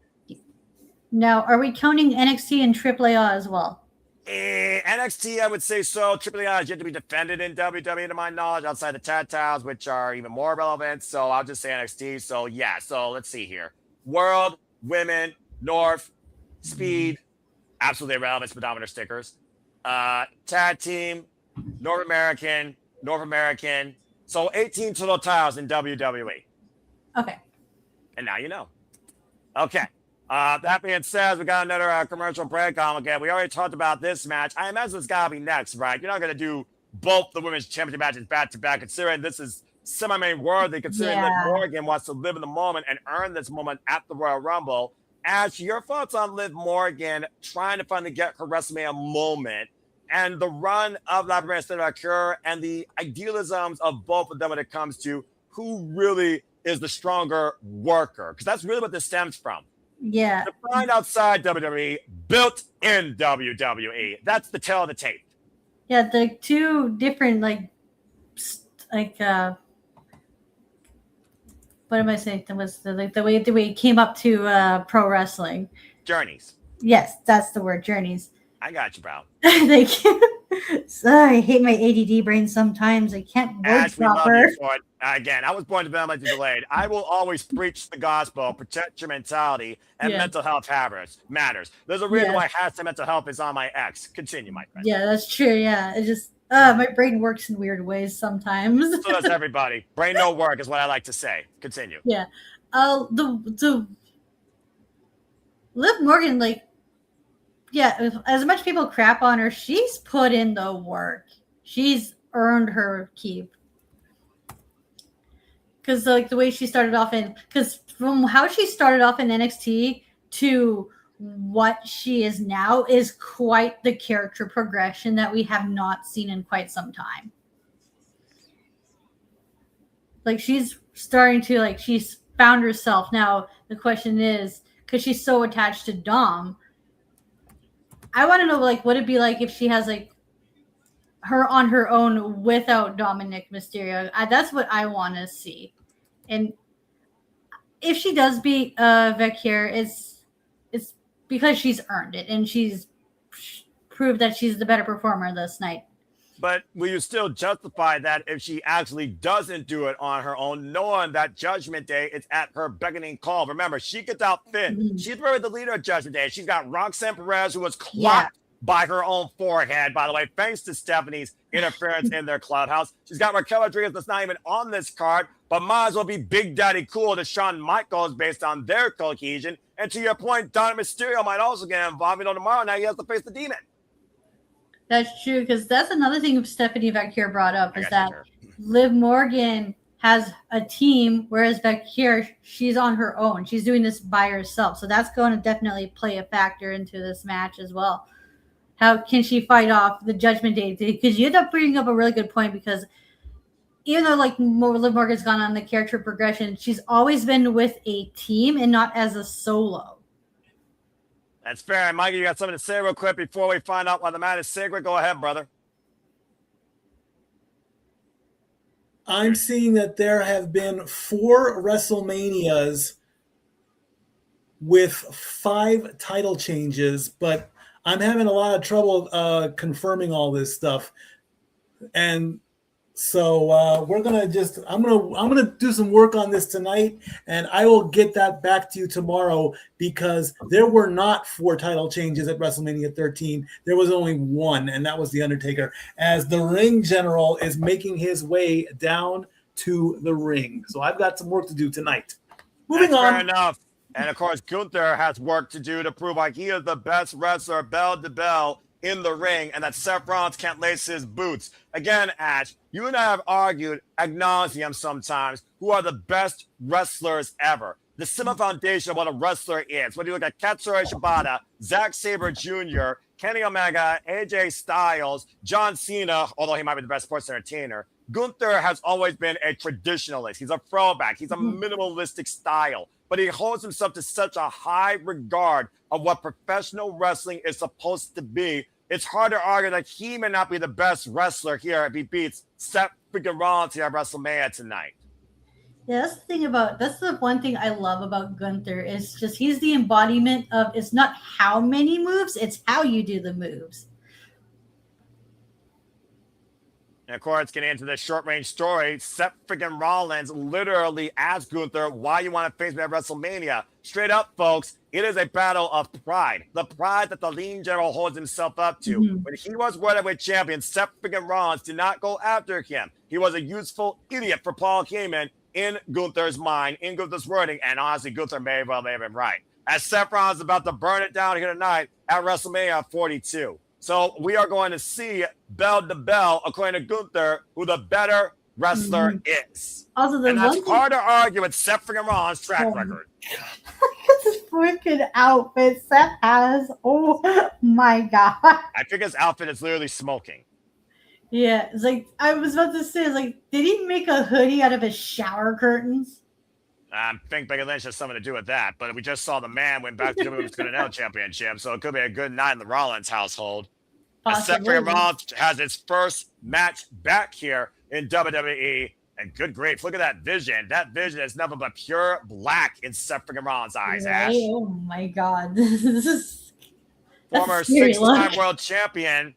Now, are we counting NXT and AAA as well? NXT, I would say so. AAA is yet to be defended in WWE, to my knowledge, outside the tag titles, which are even more relevant. So I'll just say NXT. So yeah. So let's see here. World, Women, North, Speed, absolutely irrelevant speedometer stickers. Tag Team, North American. So 18 total titles in WWE. Okay. And now you know. Okay. That being said, we got another commercial break on again. We already talked about this match. I imagine it's got to be next, right? You're not going to do both the women's championship matches back to back, considering this is semi-main worthy, considering Liv Morgan wants to live in the moment and earn this moment at the Royal Rumble. Ash, your thoughts on Liv Morgan trying to finally get her WrestleMania moment and the run of Lyra and Vaquer and the idealisms of both of them when it comes to who really is the stronger worker? Because that's really what this stems from. Yeah. Defined outside WWE, built in WWE. That's the tale of the tape. Yeah, the two different what am I saying? That was the way we came up to pro wrestling. Journeys. Yes, that's the word, journeys. I got you, bro. Thank you. Sorry, I hate my ADD brain sometimes. I can't word proper. Again, I was born developmentally delayed. I will always preach the gospel, protect your mentality, and mental health matters. There's a reason why hashtag mental health is on my X. Continue, my friend. Yeah, that's true. Yeah, it just my brain works in weird ways sometimes. So does everybody. Brain no work is what I like to say. Continue. Yeah. The Liv Morgan, as much people crap on her, she's put in the work. She's earned her keep. Because the way she started off because from how she started off in NXT to what she is now is quite the character progression that we have not seen in quite some time. She's starting to she's found herself. Now the question is, because she's so attached to Dom, I want to know what it'd be like if she has her on her own without Dominic Mysterio. That's what I want to see. And if she does beat Vaquer, it's because she's earned it and she's proved that she's the better performer this night. But will you still justify that if she actually doesn't do it on her own, knowing that Judgment Day is at her beckoning call? Remember, she gets out Finn. Mm-hmm. She's really the leader of Judgment Day. She's got Roxanne Perez, who was clocked by her own forehead, by the way, thanks to Stephanie's interference in their clubhouse. She's got Raquel Rodriguez that's not even on this card, but might as well be Big Daddy Cool to Shawn Michaels based on their cohesion. And to your point, Dominic Mysterio might also get involved. Tomorrow now he has to face the Demon. That's true, because that's another thing Stephanie Vaquer brought up is that Liv Morgan has a team, whereas Vaquer, she's on her own. She's doing this by herself. So that's going to definitely play a factor into this match as well. How can she fight off the Judgment Day? Because you end up bringing up a really good point, because even though Liv Morgan's gone on the character progression, she's always been with a team and not as a solo. That's fair. Mikey, you got something to say real quick before we find out why the man is sacred? Go ahead, brother. I'm seeing that there have been 4 WrestleManias with 5 title changes, but I'm having a lot of trouble confirming all this stuff. And so we're gonna I'm gonna do some work on this tonight, and I will get that back to you tomorrow, because there were not 4 title changes at WrestleMania 13. There was only 1, and that was The Undertaker, as the ring general is making his way down to the ring. So I've got some work to do tonight. Moving on. Fair enough. And of course, Gunther has work to do to prove he is the best wrestler bell to bell in the ring, and that Seth Rollins can't lace his boots. Again, Ash, you and I have argued ad nauseum sometimes who are the best wrestlers ever. The simple foundation of what a wrestler is. When you look at Katsura Shibata, Zack Sabre Jr., Kenny Omega, AJ Styles, John Cena, although he might be the best sports entertainer, Gunther has always been a traditionalist. He's a throwback. He's a minimalistic style. but he holds himself to such a high regard of what professional wrestling is supposed to be. It's hard to argue that he may not be the best wrestler here if he beats Seth freaking Rollins here at WrestleMania tonight. Yeah, that's the one thing I love about Gunther is just he's the embodiment of it's not how many moves, it's how you do the moves. And of course, getting into the short-range story, Seth freaking Rollins literally asked Gunther why you want to face me at WrestleMania. Straight up, folks, it is a battle of pride. The pride that the Lean General holds himself up to. Mm-hmm. When he was World Heavyweight Champion, Seth freaking Rollins did not go after him. He was a useful idiot for Paul Heyman in Gunther's mind, in Gunther's wording, and honestly, Gunther may have been right. As Seth Rollins is about to burn it down here tonight at WrestleMania 42. So we are going to see bell to bell, according to Gunther, who the better wrestler is. Also, and that's hard to argue with Seth freaking Rollins' track record. Look at this freaking outfit Seth has. Oh my god. I think his outfit is literally smoking. Yeah, it's like I was about to say, it's like, did he make a hoodie out of his shower curtains? I think Becky Lynch has something to do with that, but we just saw the man win back to the Intercontinental Championship, so it could be a good night in the Rollins household. Seth freaking Rollins has his first match back here in WWE, and good grief, look at that vision. That vision is nothing but pure black in Seth freaking Rollins' eyes, Right? Ash. Oh my god. This is Former six-time world champion,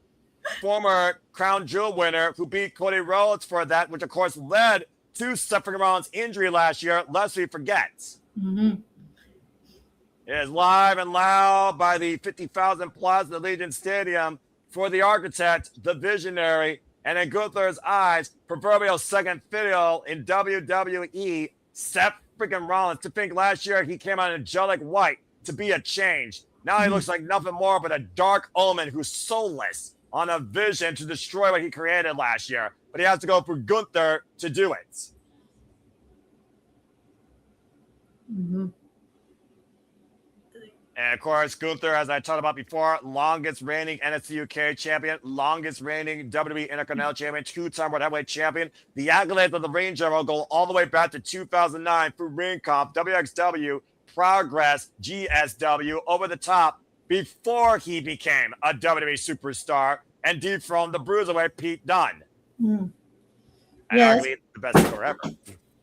former Crown Jewel winner who beat Cody Rhodes for that, which of course led to Seth freaking Rollins' injury last year, lest we forget. Mm-hmm. It is live and loud by the 50,000 plus the Legion Stadium for the architect, the visionary, and in Gunther's eyes, proverbial second fiddle in WWE, Seth freaking Rollins. To think last year he came out in angelic white to be a change. Now he looks like nothing more but a dark omen who's soulless on a vision to destroy what he created last year. But he has to go through Gunther to do it. Mm-hmm. And of course, Gunther, as I talked about before, longest reigning NXT UK champion, longest reigning WWE Intercontinental champion, two-time World Heavyweight champion. The accolades of the Ring General go all the way back to 2009 through Ring Comp, WXW, Progress, GSW, Over the Top, before he became a WWE superstar and dethroned the Bruiserweight Pete Dunne. Mm. And Yes. arguably the best score ever.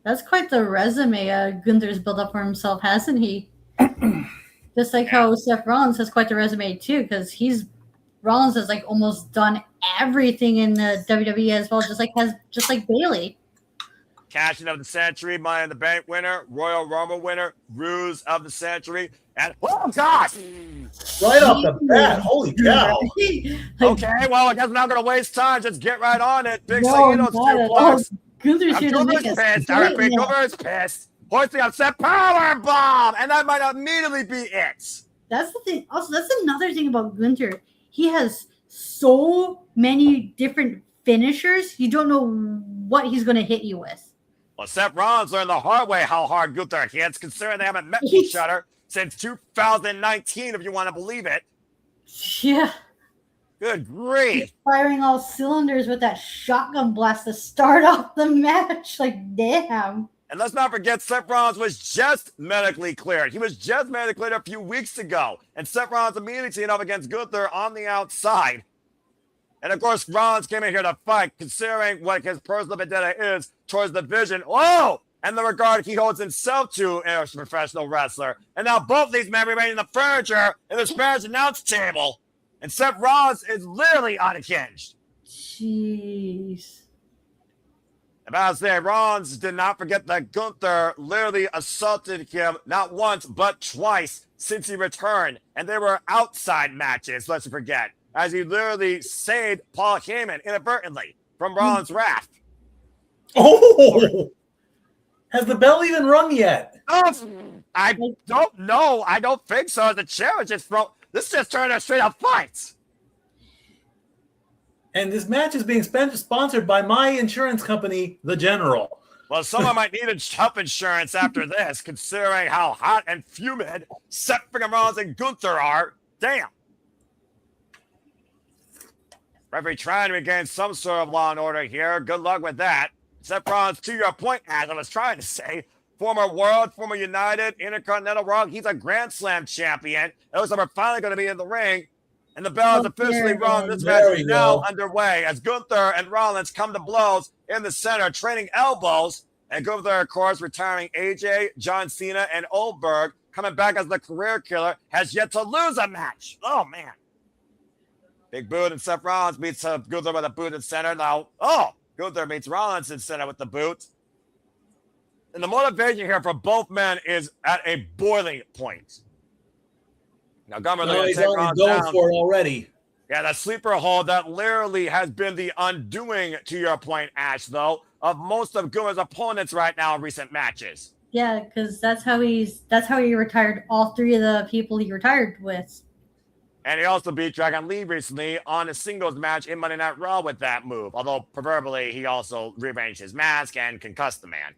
That's quite the resume Gunther's built up for himself, hasn't he? Just like how Seth Rollins has quite the resume too, because Rollins has like almost done everything in the WWE as well, just like Bayley. Cashing of the century, Money in the Bank winner, Royal Rumble winner, Ruse of the century, and oh gosh! Right off the bat, holy cow! Okay, well, I guess I'm not going to waste time. Just get right on it. Big No, Saino's not at two all. plugs. Gunther's here to make Gunther's us pissed. All right, Gunther's pissed. Hoisting upset power bomb, and that might immediately be it. That's the thing. Also, that's another thing about Gunther. He has so many different finishers. You don't know what he's going to hit you with. Well, Seth Rollins learned the hard way how hard Gunther hits, considering they haven't met each other since 2019, if you want to believe it. Yeah. Good grief. Firing all cylinders with that shotgun blast to start off the match. Like, damn. And let's not forget, Seth Rollins was just medically cleared. He was just medically cleared a few weeks ago. And Seth Rollins immediately teamed up against Gunther on the outside. And of course, Rollins came in here to fight, considering what his personal vendetta is towards the vision. Oh! And the regard he holds himself to as a professional wrestler. And now both these men remain in the furniture in this marriage announce table. And Seth Rollins is literally unhinged. Jeez. About to say, Rollins did not forget that Gunther literally assaulted him not once, but twice since he returned. And they were outside matches, let's forget, as he literally saved Paul Heyman inadvertently from Rollins' wrath. Oh! Has the bell even rung yet? Oh, I don't know. I don't think so. The chair was just thrown. This just turned a straight up fight. And this match is being sponsored by my insurance company, The General. Well, someone might need health insurance after this, considering how hot and humid Seth freaking Rollins and Gunther are. Damn. Referee trying to regain some sort of law and order here. Good luck with that. Seth Rollins, to your point, as I was trying to say, former World, former United, Intercontinental Rock. He's a Grand Slam champion. It looks like we're finally going to be in the ring. And the bell is officially rung. This match is now underway as Gunther and Rollins come to blows in the center, trading elbows. And Gunther, of course, retiring AJ, John Cena, and Oldberg, coming back as the career killer, has yet to lose a match. Oh, man. Big boot, and Seth Rollins meets Gunther with a boot in center. Now, Gunther meets Rollins in center with the boot. And the motivation here for both men is at a boiling point. Now, Gunther he's already going for it already. Yeah, that sleeper hold that literally has been the undoing, to your point, Ash, though, of most of Gunther's opponents right now in recent matches. Yeah, because that's how he retired all three of the people he retired with. And he also beat Dragon Lee recently on a singles match in Monday Night Raw with that move. Although, proverbially, he also rearranged his mask and concussed the man.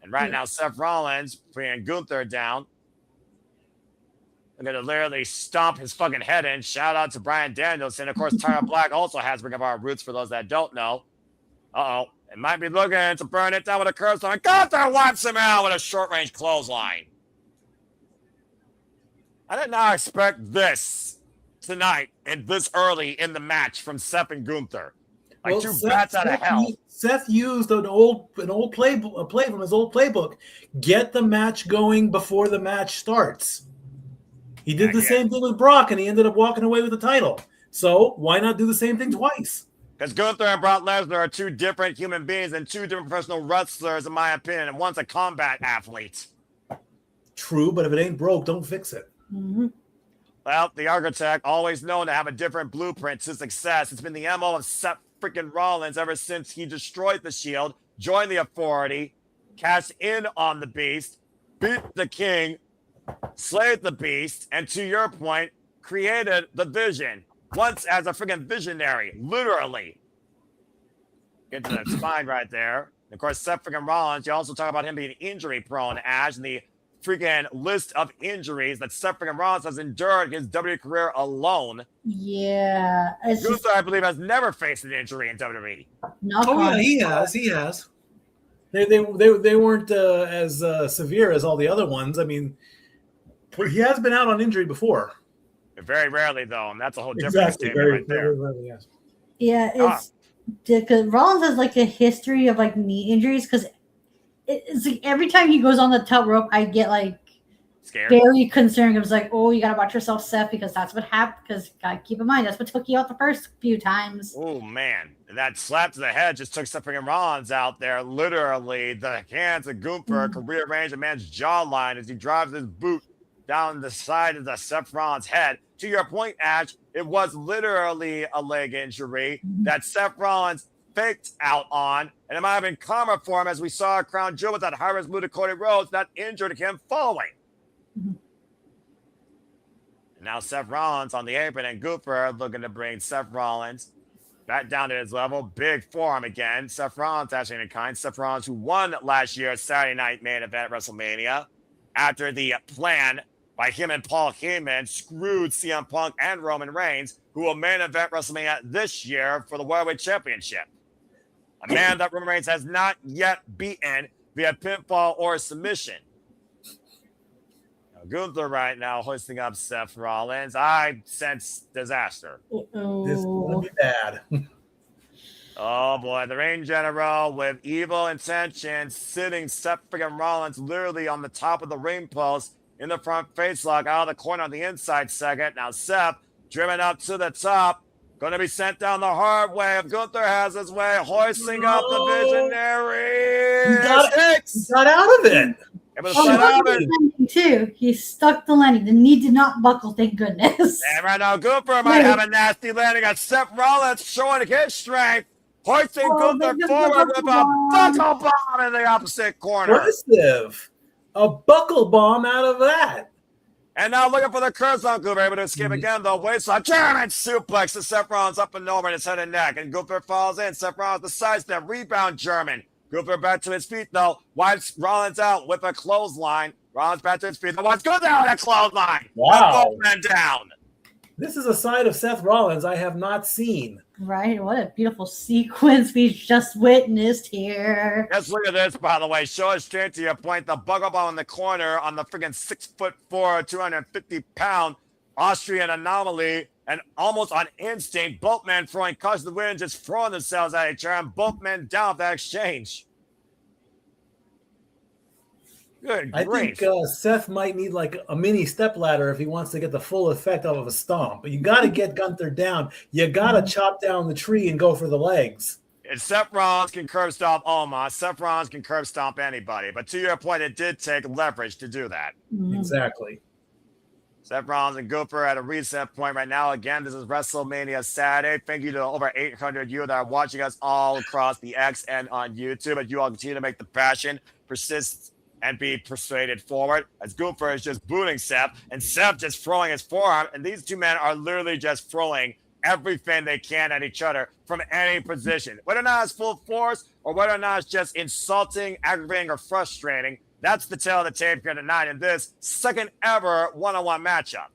And right now, Seth Rollins bringing Gunther down. I'm going to literally stomp his fucking head in. Shout out to Bryan Danielson. Of course, Tyra Black also has Ring of Our Roots for those that don't know. Uh-oh. It might be looking to burn it down with a curse on. Gunther wipes him out with a short-range clothesline. I did not expect this tonight and this early in the match from Seth and Gunther. Like two bats out of hell. Seth used an old play from his old playbook. Get the match going before the match starts. He did the same thing with Brock, and he ended up walking away with the title. So why not do the same thing twice? Because Gunther and Brock Lesnar are two different human beings and two different professional wrestlers, in my opinion, and one's a combat athlete. True, but if it ain't broke, don't fix it. Mm-hmm. Well, the architect, always known to have a different blueprint to success. It's been the MO of Seth freaking Rollins ever since he destroyed the Shield, joined the Authority, cashed in on the Beast, beat the King, slayed the Beast, and to your point, created the Vision. Once as a freaking visionary, literally. Get to the spine right there. And of course, Seth freaking Rollins, you also talk about him being injury-prone, Ash, and the freaking list of injuries that Seth freaking Rollins has endured his WWE career alone. Yeah. Gunther, I believe, has never faced an injury in WWE. He has. They weren't as severe as all the other ones. I mean, he has been out on injury before. Very rarely, though, and that's a whole different statement right there. Very rarely, yes. Yeah, it's because Rollins has like a history of like knee injuries. Because it's like every time he goes on the top rope, I get like scared, very concerned. I was like, "Oh, you gotta watch yourself, Seth," because that's what happened. Because gotta keep in mind that's what took you out the first few times. Oh man, that slap to the head just took Seth freaking Rollins out there. Literally, the hands of Gunther could rearrange a man's jawline as he drives his boot down the side of the Seth Rollins' head. To your point, Ash, it was literally a leg injury that Seth Rollins faked out on, and it might have been karma for him, as we saw Crown Jewel with that high-risk move to Cody Rhodes that injured him following. And now Seth Rollins on the apron, and Gunther looking to bring Seth Rollins back down to his level. Big forearm again. Seth Rollins actually in kind. Seth Rollins, who won last year's Saturday night main event at WrestleMania after the plan by him and Paul Heyman screwed CM Punk and Roman Reigns, who will main event WrestleMania this year for the World Championship. A man that Roman Reigns has not yet beaten via pinfall or submission. Now, Gunther right now hoisting up Seth Rollins. I sense disaster. This is going to be bad. Oh boy, the Reign General with evil intentions sitting Seth freaking Rollins literally on the top of the ring post in the front face lock out of the corner on the inside second. Now Seth driven up to the top. Going to be sent down the hard way if Gunther has his way. Hoisting up the Visionary. He got out of it. It was set up. Too. He stuck the landing. The knee did not buckle, thank goodness. And right now Gunther might have a nasty landing on Seth Rollins, showing his strength. Hoisting Gunther forward with a buckle bomb in the opposite corner. Impressive. A buckle bomb out of that. And now looking for the curse on Gunther, able to escape again, though. Waistline, German suplex to Seth Rollins up and over in his head and neck. And Gunther falls in. Seth Rollins, the sidestep, rebound German. Gunther back to his feet, though. Wipes Rollins out with a clothesline. Rollins back to his feet. Wipes Gunther out with a clothesline. Wow. Both men down. This is a side of Seth Rollins I have not seen. Right? What a beautiful sequence we just witnessed here. Just look at this, by the way. Show it straight to your point. The buckle ball in the corner on the freaking 6'4", 250-pound Austrian anomaly, and almost on instinct, both men throwing cuts to the wind, just throwing themselves at each other, and both men down with that exchange. Good I grief. think Seth might need like a mini stepladder if he wants to get the full effect of a stomp. But you got to get Gunther down. You got to chop down the tree and go for the legs. And Seth Rollins can curb stomp Omos. Seth Rollins can curb stomp anybody. But to your point, it did take leverage to do that. Exactly. Seth Rollins and Gunther at a reset point right now. Again, this is WrestleMania Saturday. Thank you to over 800 you that are watching us all across the X and on YouTube. And you all continue to make the passion persist and be persuaded forward, as Gunther is just booting Seth, and Seth just throwing his forearm, and these two men are literally just throwing everything they can at each other from any position. Whether or not it's full force, or whether or not it's just insulting, aggravating, or frustrating, that's the tale of the tape here tonight in this second ever one-on-one matchup.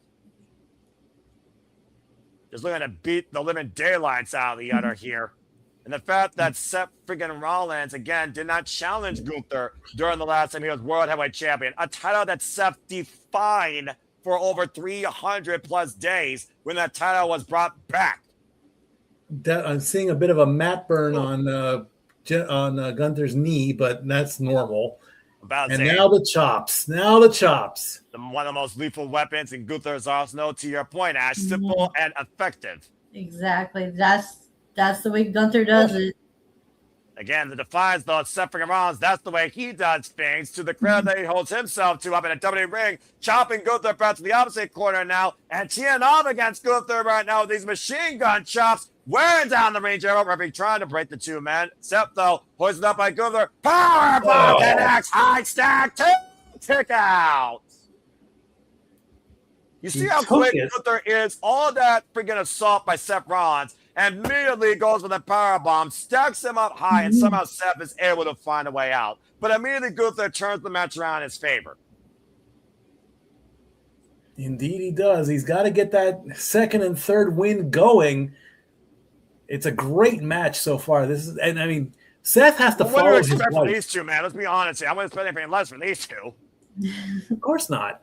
Just looking to beat the living daylights out of the other here. And the fact that Seth freaking Rollins, again, did not challenge Gunther during the last time he was World Heavyweight Champion, a title that Seth defined for over 300 plus days when that title was brought back. I'm seeing a bit of a mat burn on Gunther's knee, but that's normal. And now the chops. Now the chops. One of the most lethal weapons in Gunther's arsenal, to your point, Ash. Simple and effective. Exactly. That's the way Gunther does it. Again, the defiance, though, Seth freaking Rollins, that's the way he does things, to the credit that he holds himself to up in a WWE ring, chopping Gunther back to the opposite corner now, and teeing off against Gunther right now with these machine gun chops, wearing down the range arrow, referee trying to break the two men. Seth, though, hoisted up by Gunther, powerbomb connects, high stack, kick out. You see how quick Gunther is? All that freaking assault by Seth Rollins, and immediately goes with a powerbomb, stacks him up high, and somehow Seth is able to find a way out. But immediately Gunther turns the match around in his favor. Indeed he does. He's got to get that second and third win going. It's a great match so far. Seth has to follow his wife. For these two, man? Let's be honest here. I wouldn't expect anything less from these two. Of course not.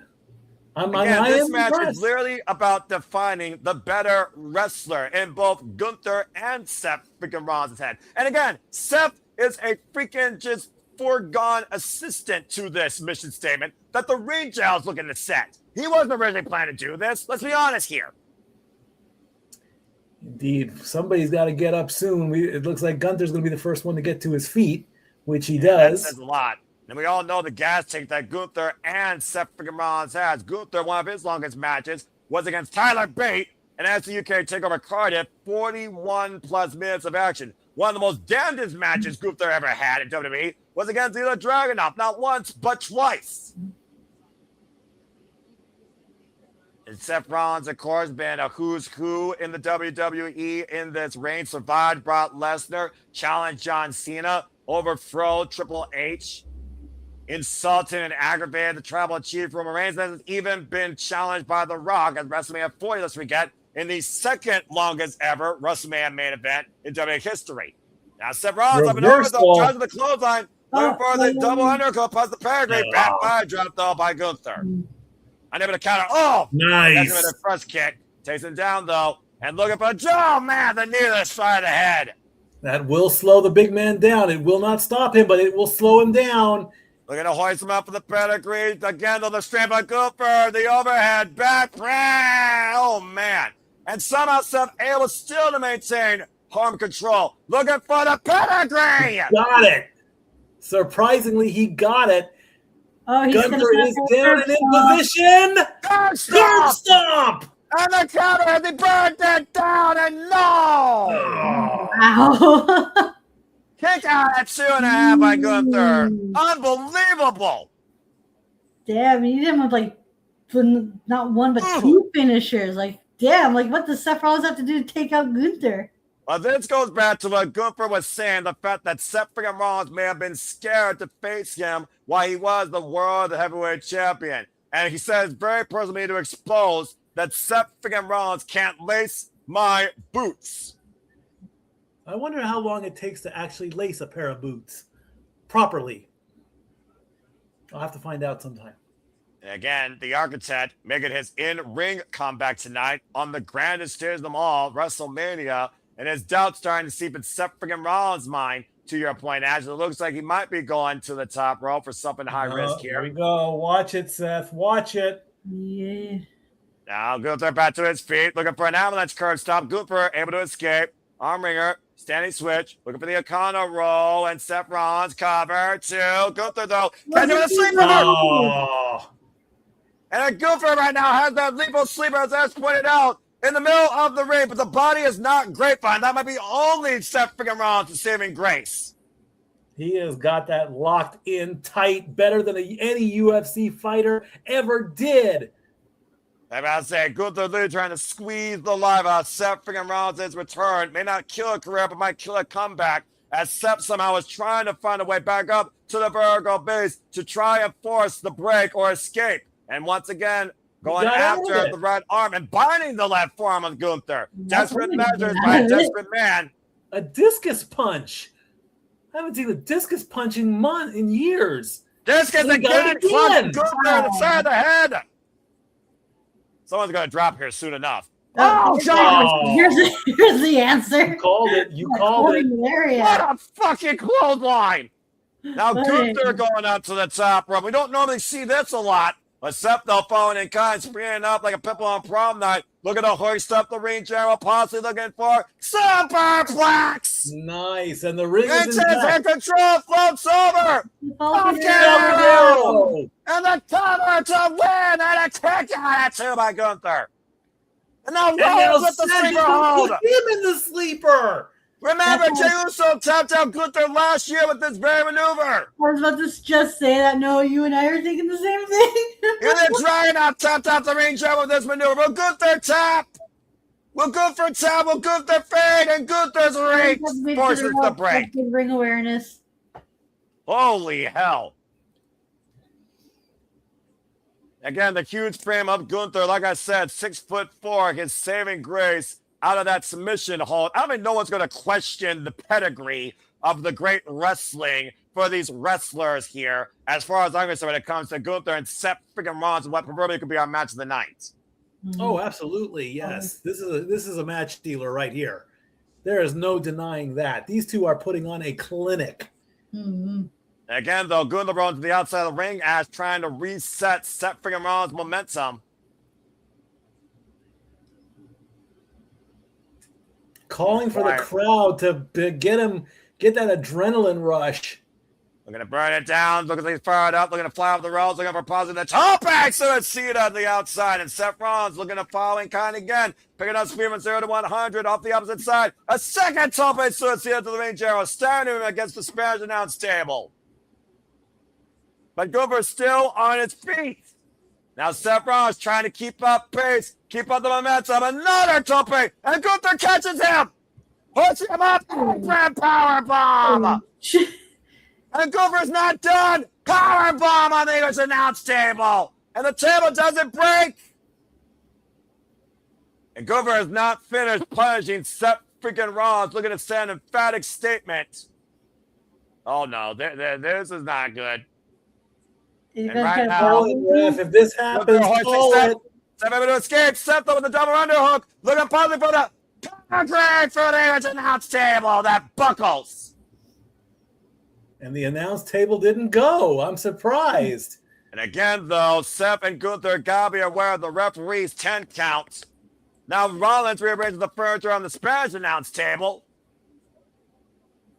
This match is literally about defining the better wrestler in both Gunther and Seth freaking Rollins' head. And again, Seth is a freaking just foregone assistant to this mission statement that the ring general's looking to set. He wasn't originally planning to do this. Let's be honest here. Indeed. Somebody's got to get up soon. It looks like Gunther's going to be the first one to get to his feet, which he does. That says a lot. And we all know the gas tank that Gunther and Seth freaking Rollins has. Gunther, one of his longest matches, was against Tyler Bate, and as the UK TakeOver Cardiff, 41 plus minutes of action. One of the most damnedest matches Gunther ever had in WWE was against Ilya Dragunov, not once, but twice. And Seth Rollins, of course, been a who's who in the WWE in this reign. Survived Brock Lesnar, challenged John Cena, overthrow Triple H, insulted and aggravated the Tribal Chief Roman Reigns, that has even been challenged by The Rock at WrestleMania 40, let's forget, in the second longest ever WrestleMania main event in WWE history. Now, Seth Rollins, up and over, tries to the clothesline, looking for the double undercut, plus the pedigree, back by drop though by Gunther. Unable to counter. Oh, nice. With a first kick, takes him down though, and looking for oh man, the knee to the side of the head. That will slow the big man down. It will not stop him, but it will slow him down. Looking to hoist him up for the pedigree. Again, on the straight by Gunther. The overhead back. Oh, man. And somehow Seth able still to maintain arm control. Looking for the pedigree. Got it. Surprisingly, he got it. Oh, he's Gunther is down and in position. Guard stomp. And the counter as he burned it down. And no. Wow. Kick out at 2.5 by Gunther. Unbelievable. Damn, he did him with not one but two finishers. Damn, what does Seth Rollins have to do to take out Gunther? Well, this goes back to what Gunther was saying, the fact that Seth freaking Rollins may have been scared to face him while he was the World Heavyweight Champion. And he says very personally to expose that Seth freaking Rollins can't lace my boots. I wonder how long it takes to actually lace a pair of boots properly. I'll have to find out sometime. And again, the Architect making his in-ring comeback tonight on the grandest stage of them all, WrestleMania, and his doubts starting to seep in Seth freaking Rollins' mind. To your point, Ash, it looks like he might be going to the top rope for something high risk here. Here we go. Watch it, Seth. Watch it. Yeah. Now Gunther back to his feet, looking for an avalanche curve stop. Gunther able to escape. Arm wringer, standing switch, looking for the O'Connor roll, and Seth Rollins cover to Gunther though. Can't do a sleeper. Oh. And Gunther right now has that lethal sleeper, as Ash pointed out, in the middle of the ring, but the body is not grapevine. That might be only Seth freaking Rollins' saving grace. He has got that locked in tight, better than any UFC fighter ever did. I'm about to say, Gunther Lee trying to squeeze the life out of Seth freaking Rollins' return. May not kill a career, but might kill a comeback, as Seth somehow is trying to find a way back up to the vertical base to try and force the break or escape. And once again, going after the right arm and binding the left forearm of Gunther. Desperate measures by a desperate man. A discus punch. I haven't seen a discus punch in years. Discus again, clubbing Gunther in the side of the head. Someone's going to drop here soon enough. Oh, God. Here's the answer. You called it. You called it. What a fucking clothesline. Now Gunther going up to the top rope. We don't normally see this a lot. But Seth, though, following in kind, springing up like a pimple on prom night. Looking to hoist up the ring general, possibly looking for superplex. Nice. And the ring is in control, floats over. Oh, and the cover to win, and a kick out too by Gunther. And now Rhodes with the sleeper hold. Put him in the sleeper. Remember, Jey Uso tapped out Gunther last year with this very maneuver. I was about to just say that. No, you and I are thinking the same thing. And then Dragon out tapped out the ring jump with this maneuver. Will Gunther tap? Will Gunther tap? Will Gunther fade? And Gunther's reach forces the break. Ring awareness. Holy hell. Again, the huge frame of Gunther, like I said, 6'4", his saving grace. Out of that submission hold. I don't think no one's going to question the pedigree of the great wrestling for these wrestlers here, as far as I'm concerned, when it comes to Gunther and Seth freaking Rollins and what probably could be our match of the night. Oh, absolutely, yes. This is a match stealer right here. There is no denying that. These two are putting on a clinic. Mm-hmm. Again, though, Gunther rolling to the outside of the ring as trying to reset Seth freaking Rollins' momentum. Calling for the crowd to get that adrenaline rush. Looking to burn it down. Looking to get fired up. Looking to fly off the rails. Looking for positive. The top axe to see it on the outside. And Seth Rollins looking to follow in kind again. Picking up speed from 0 to 100 off the opposite side. A second top axe to see it to the ring general. Standing him against the Spanish announce table. But Gunther's still on his feet. Now Seth Rollins trying to keep up pace, keep up the momentum. Another tope, and Gunther catches him, puts him up, grand power bomb. And Gunther's not done. Power bomb on the English announce table, and the table doesn't break. And Gunther has not finished punishing Seth freaking Rollins. Looking to send an emphatic statement. Oh no, this is not good. And right now, if this happens, Seth able to escape. Seth with the double underhook. Looking positive for the power for the English announce table that buckles. And the announce table didn't go. I'm surprised. And again, though, Seth and Gunther gotta be aware of the referee's 10 count. Now Rollins rearranges the furniture on the Spanish announce table.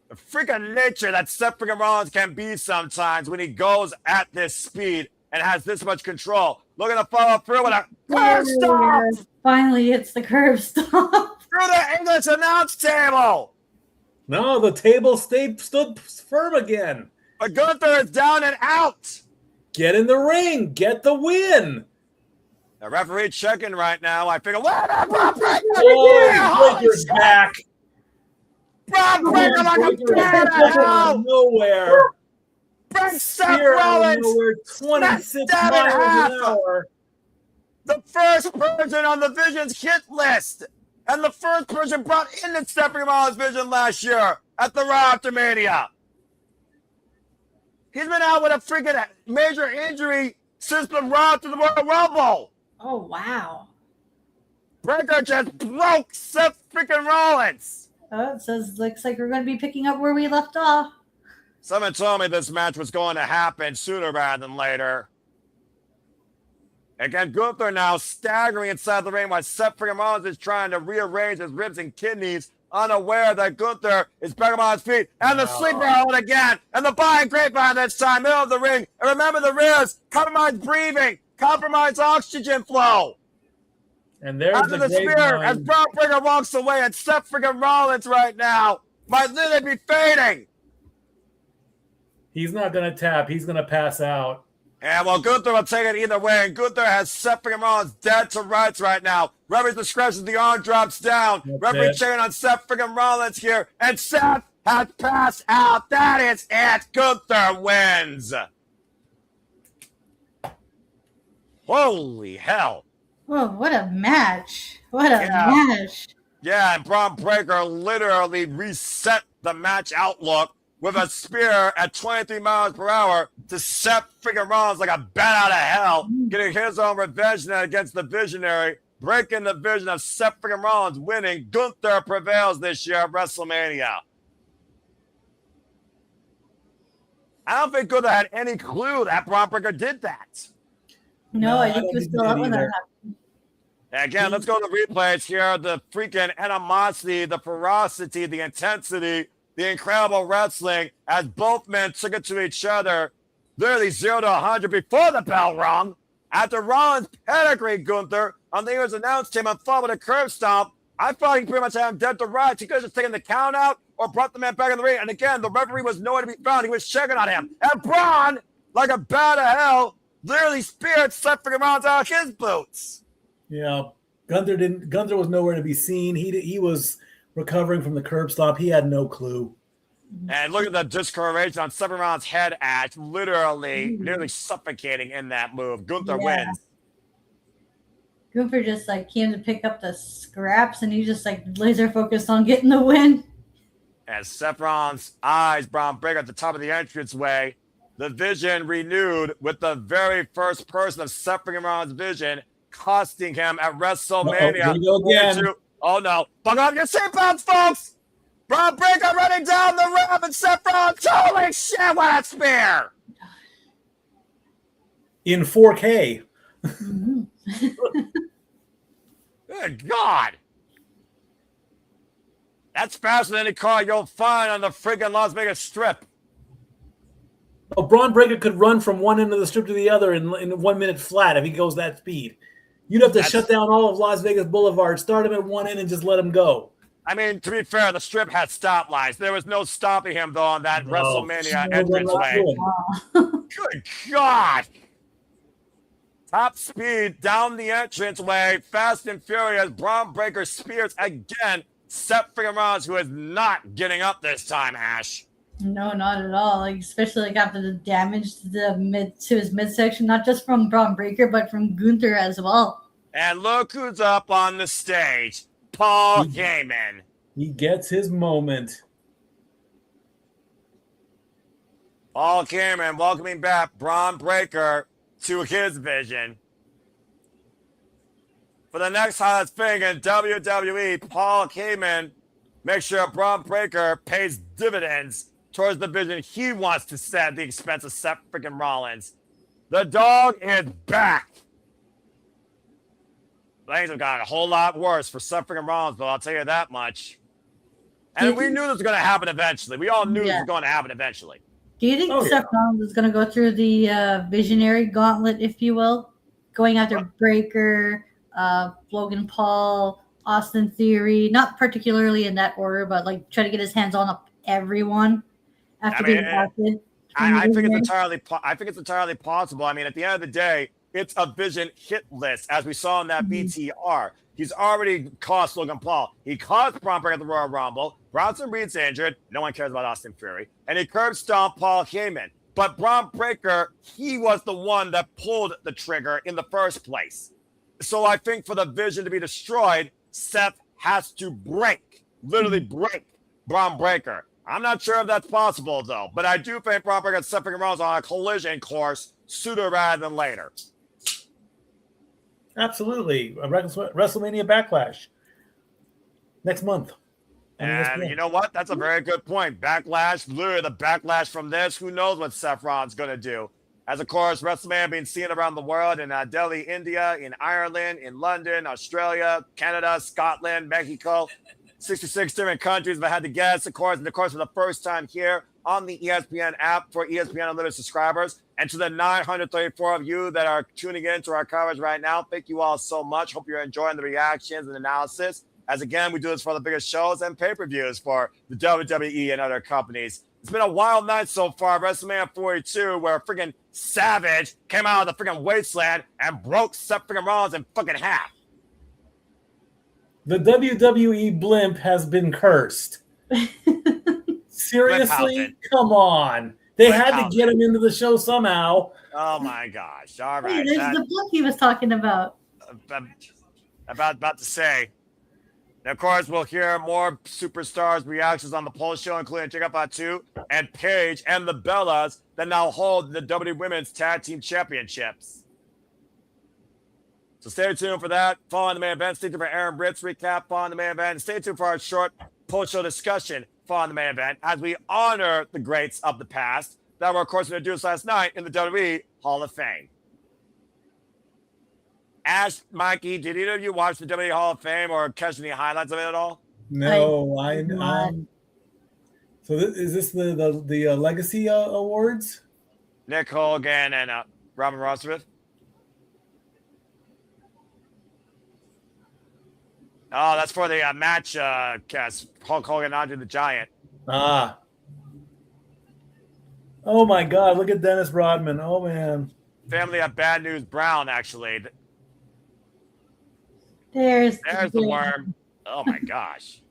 The freaking nature that Seth freaking Rollins can be sometimes when he goes at this speed and has this much control. Looking to follow through with a curb stop. Finally hits the curb stop. Through the English announce table. No, the table stood firm again. But Gunther is down and out. Get in the ring. Get the win. The referee checking right now. I figure, Breaker's back. Bob Breaker like a bat out of nowhere. Bring Seth Rollins. 26 miles an hour. The first person on the Vision's hit list. And the first person brought in the Seth Rollins Vision last year at the Raw After Mania. He's been out with a freaking major injury since the Raw to the Royal Rumble. Oh, wow. Breaker just broke Seth freaking Rollins. Oh, it says, looks like we're going to be picking up where we left off. Someone told me this match was going to happen sooner rather than later. Again, Gunther now staggering inside the ring while Seth freaking Rollins is trying to rearrange his ribs and kidneys, unaware that Gunther is back on his feet. And the sleeper hold again. And the buying grapevine this time, middle of the ring. And remember the ribs, compromise breathing, compromise oxygen flow. And there's After the spear, as Braun Breaker walks away, and Seth freaking Rollins right now might literally be fading. He's not going to tap. He's going to pass out. And well, Gunther will take it either way. And Gunther has Seth freaking Rollins dead to rights right now. Referee's discretion, the arm drops down. Referee checking on Seth freaking Rollins here. And Seth has passed out. That is it. Gunther wins. Holy hell. Oh, what a match. What a match. Yeah, and Braun Breaker literally reset the match outlook with a spear at 23 miles per hour to Seth freaking Rollins like a bat out of hell, getting his own revenge net against the Visionary, breaking the vision of Seth freaking Rollins winning. Gunther prevails this year at WrestleMania. I don't think Gunther had any clue that Braun Breaker did that. No, I think he was still up when that happened. Again, let's go to the replays here. The freaking animosity, the ferocity, the intensity, the incredible wrestling as both men took it to each other, literally 0 to 100 before the bell rung. After Rollins pedigreed Gunther on the Eagles announced him and followed a curb stomp, I thought he pretty much had him dead to rights. He could have just taken the count out or brought the man back in the ring. And again, the referee was nowhere to be found. He was checking on him. And Braun, like a bat of hell, literally speared Seth freaking Rollins out of his boots. Yeah, Gunther was nowhere to be seen. He was recovering from the curb stomp. He had no clue. And look at the discoloration on Seth Rollins' head ash, literally nearly suffocating in that move. Gunther wins. Gunther just like came to pick up the scraps, and he just like laser focused on getting the win. As Seth Rollins eyes Braun Breaker at the top of the entranceway, the vision renewed with the very first person of Seth Rollins' vision, costing him at WrestleMania. Oh no! Buckle up your seatbelts, folks! Braun Breaker running down the ramp and Seth Rollins. Holy shit! What a spear! In 4K. Good God! That's faster than any car you'll find on the friggin' Las Vegas Strip. Oh, Braun Breaker could run from one end of the strip to the other in 1 minute flat if he goes that speed. You'd have to shut down all of Las Vegas Boulevard, start him at one end, and just let him go. I mean, to be fair, the strip had stoplights. There was no stopping him, though, on that WrestleMania entranceway. Good God. Top speed down the entranceway, fast and furious. Braun Breaker spears again. Seth freaking Rollins, who is not getting up this time, Ash. No, not at all. Like, especially like after the damage to his midsection, not just from Braun Breaker, but from Gunther as well. And look who's up on the stage. Paul Heyman. He gets his moment. Paul Heyman welcoming back Braun Breaker to his vision. For the next highlights thing in WWE, Paul Heyman makes sure Braun Breaker pays dividends towards the vision he wants to set at the expense of Seth freaking Rollins. The dog is back. Things have gotten a whole lot worse for Seth freaking Rollins, but I'll tell you that much. And we knew this was going to happen eventually. We all knew this was going to happen eventually. Do you think Seth Rollins is going to go through the visionary gauntlet, if you will, going after Breaker, Logan Paul, Austin Theory, not particularly in that order, but like try to get his hands on everyone after being drafted? I think it's entirely possible. I mean, at the end of the day, it's a vision hit list, as we saw in that BTR. He's already cost Logan Paul. He cost Braun Breaker at the Royal Rumble. Bronson Reed's injured. No one cares about Austin Theory. And he curb stomped Paul Heyman. But Braun Breaker, he was the one that pulled the trigger in the first place. So I think for the vision to be destroyed, Seth has to literally break Braun Breaker. I'm not sure if that's possible, though. But I do think Braun Breaker and Seth Rollins on a collision course sooner rather than later. Absolutely. WrestleMania Backlash next month. And you know what? That's a very good point. Backlash, literally the backlash from this. Who knows what Seth Rollins going to do? As, of course, WrestleMania being seen around the world in Delhi, India, in Ireland, in London, Australia, Canada, Scotland, Mexico. 66 different countries, if I had to guess, of course, for the first time here on the ESPN app for ESPN Unlimited subscribers. And to the 934 of you that are tuning in to our coverage right now, thank you all so much. Hope you're enjoying the reactions and analysis. As again, we do this for the biggest shows and pay-per-views for the WWE and other companies. It's been a wild night so far. WrestleMania 42, where freaking Savage came out of the freaking wasteland and broke Seth freaking Rollins in fucking half. The WWE blimp has been cursed. Seriously? Come on. They had to get him into the show somehow. Oh, my gosh. All right. Hey, there's the book he was talking about. About to say. And of course, we'll hear more superstars' reactions on the post show, including Jacob Fatu and Paige and the Bellas that now hold the WWE Women's Tag Team Championships. So stay tuned for that. Following the main event, stay tuned for Aaron Britt's recap following the main event. And stay tuned for our short post-show discussion following the main event as we honor the greats of the past that were, of course, introduced last night in the WWE Hall of Fame. Ash, Mikey, did either of you watch the WWE Hall of Fame or catch any highlights of it at all? No, I'm. So is this the Legacy Awards? Nick Hogan and Robin Rossworth. Oh, that's for the match cast. Hulk Hogan, Andre the Giant. Ah. Oh, my God. Look at Dennis Rodman. Oh, man. Family of Bad News Brown, actually. There's the worm. Oh, my gosh.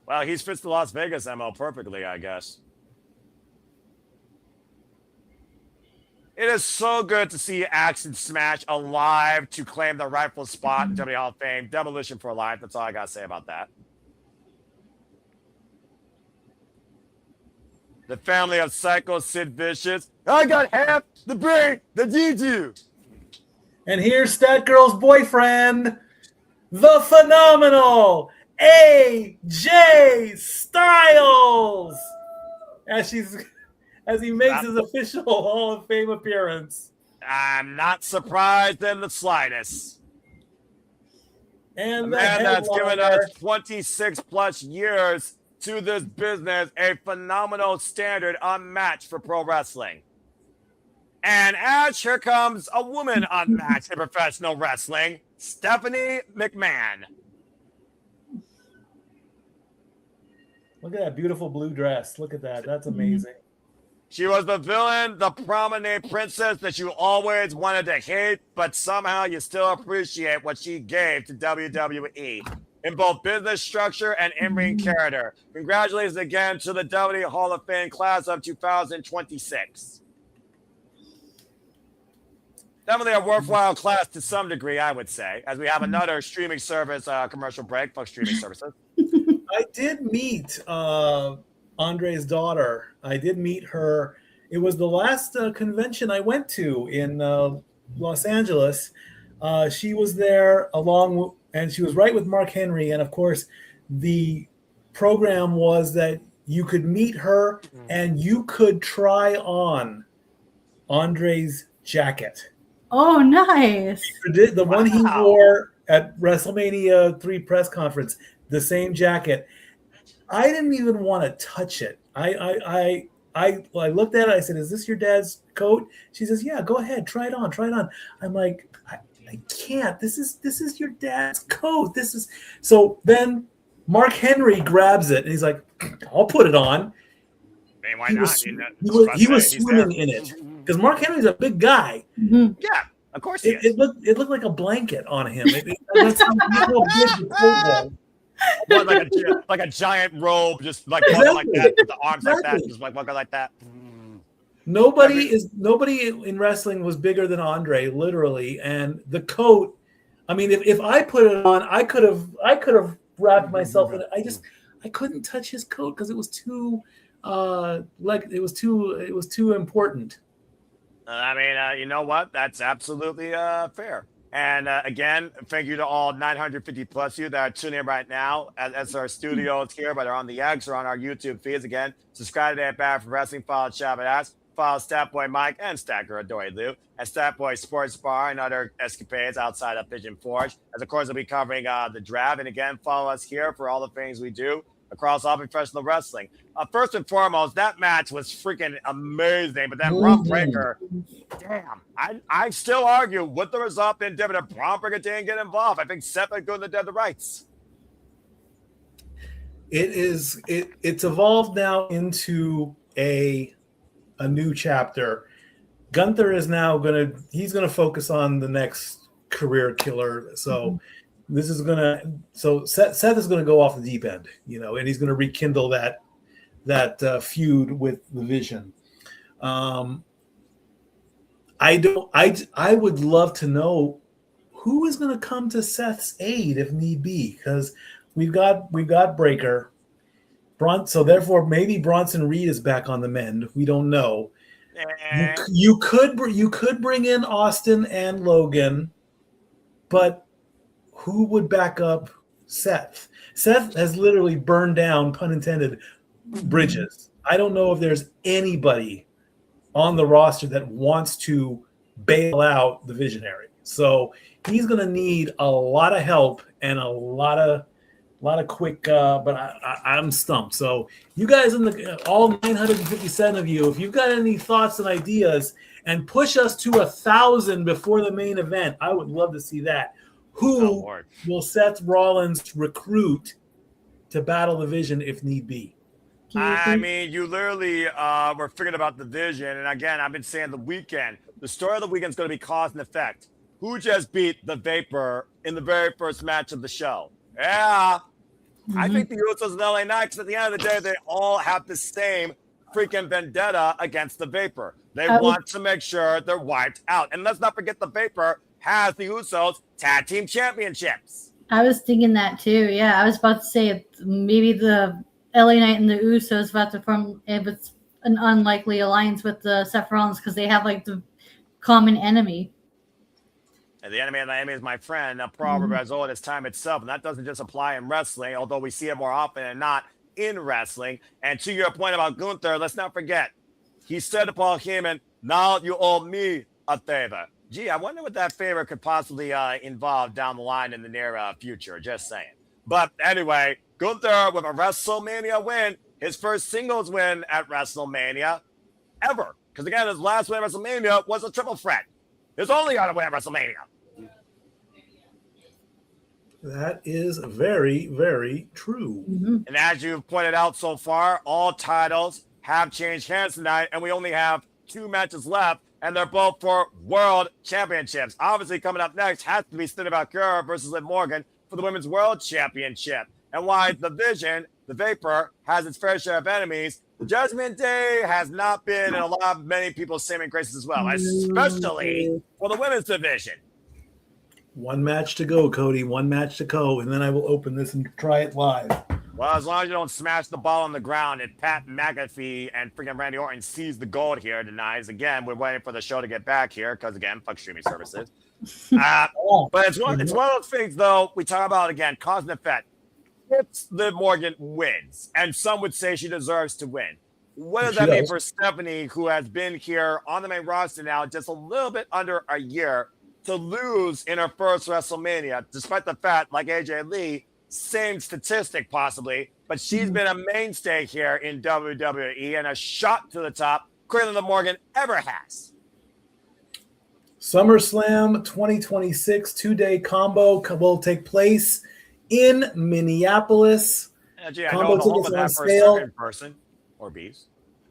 Well, he fits the Las Vegas MO perfectly, I guess. It is so good to see Action Smash alive to claim the rightful spot in WWE Hall of Fame. Demolition for life. That's all I got to say about that. The family of Psycho Sid Vicious. I got half the brain that you do. And here's Stat Girl's boyfriend, the phenomenal AJ Styles, as he makes his official Hall of Fame appearance. I'm not surprised in the slightest. And the man that's given us 26 plus years to this business, a phenomenal standard unmatched for pro wrestling. And as here comes a woman unmatched in professional wrestling, Stephanie McMahon. Look at that beautiful blue dress. Look at that. That's amazing. She was the villain, the prominent princess that you always wanted to hate, but somehow you still appreciate what she gave to WWE in both business structure and in-ring character. Congratulations again to the WWE Hall of Fame class of 2026. Definitely a worthwhile class to some degree, I would say, as we have another streaming service commercial break. Fuck streaming services. I did meet Andre's daughter. I did meet her. It was the last convention I went to in Los Angeles. She was there and she was right with Mark Henry. And of course, the program was that you could meet her and you could try on Andre's jacket. Oh, nice. The one he wore at WrestleMania 3 press conference, the same jacket. I didn't even want to touch it. I looked at it. I said, "Is this your dad's coat?" She says, "Yeah, go ahead, try it on." I'm like, I can't. This is your dad's coat. This is so. Then Mark Henry grabs it and he's like, "I'll put it on." Man, why he not? He was swimming in it because Mark Henry's a big guy. Mm-hmm. Yeah, of course he is. It looked like a blanket on him. That's how big the coat was. like a giant robe, just like walking like that, with the arms like that, just like walking like that. Nobody in wrestling was bigger than Andre, literally, and the coat I mean, if I put it on, I could have wrapped myself in it. I couldn't touch his coat because it was too it was too important. I mean, you know what? That's absolutely fair. And again, thank you to all 950 plus you that are tuning in right now as our studios here, whether on the X or on our YouTube feeds. Again, subscribe to that Bad for Wrestling, follow Shabbat Ass, follow Statboy Mike and Stacker Adoy Lou, and Statboy Sports Bar and other escapades outside of Pigeon Forge. As of course, we'll be covering the draft. And again, follow us here for all the things we do across all professional wrestling. First and foremost, that match was freaking amazing. But that Braun Breaker, damn, I still argue with the result being different. Braun Breaker didn't get involved. I think Seth had good the rights. It's evolved now into a new chapter. Gunther is now he's gonna focus on the next career killer. So this is Seth is gonna go off the deep end, and he's gonna rekindle that feud with the Vision. I would love to know who is going to come to Seth's aid if need be, because we've got Breaker, so therefore maybe Bronson Reed is back on the mend. We don't know. You could bring in Austin and Logan, but who would back up Seth? Seth has literally burned down, pun intended, bridges. I don't know if there's anybody on the roster that wants to bail out the Visionary. So he's going to need a lot of help and a lot of quick. But I'm stumped. So you guys all 957 of you, if you've got any thoughts and ideas, and push us to 1,000 before the main event, I would love to see that. Who will Seth Rollins recruit to battle the Vision if need be? I mean, you literally were figuring about the Vision. And again, I've been saying the weekend. The story of the weekend is going to be cause and effect. Who just beat the Vapor in the very first match of the show? Yeah. I think the Usos and LA Knight, because at the end of the day, they all have the same freaking vendetta against the Vapor. They want to make sure they're wiped out. And let's not forget the Vapor has the Usos tag team championships. I was thinking that too. Yeah, I was about to say maybe the LA Knight and the Usos about to form if it's an unlikely alliance with the Seth Rollins because they have like the common enemy. And the enemy of the enemy is my friend, a proverb as old as time itself. And that doesn't just apply in wrestling, although we see it more often than not in wrestling. And to your point about Gunther, let's not forget, he said to Paul Heyman, now you owe me a favor. Gee, I wonder what that favor could possibly involve down the line in the near future. Just saying. But anyway, Gunther with a WrestleMania win, his first singles win at WrestleMania ever. Because again, his last win at WrestleMania was a triple threat. His only other win at WrestleMania. That is very, very true. And as you've pointed out so far, all titles have changed hands tonight, and we only have 2 matches left, and they're both for world championships. Obviously, coming up next has to be Valkyria versus Liv Morgan for the Women's World Championship. And why the Vision, the Vapor, has its fair share of enemies, the Judgment Day has not been in a lot of many people's saving graces as well, especially for the women's division. 1 match to go, Cody. 1 match to go, and then I will open this and try it live. Well, as long as you don't smash the ball on the ground and Pat McAfee and freaking Randy Orton seize the gold here tonight. As again, we're waiting for the show to get back here because, again, fuck streaming services. But it's one of those things, though, we talk about, again, cause and effect. If Liv Morgan wins, and some would say she deserves to win, what does that mean for Stephanie, who has been here on the main roster now just a little bit under a year, to lose in her first WrestleMania, despite the fact, like AJ Lee, same statistic possibly, but she's been a mainstay here in WWE and a shot to the top quicker than Morgan ever has. SummerSlam 2026 2-day combo will take place in Minneapolis. Gee, I know the home of that for a certain person or beast.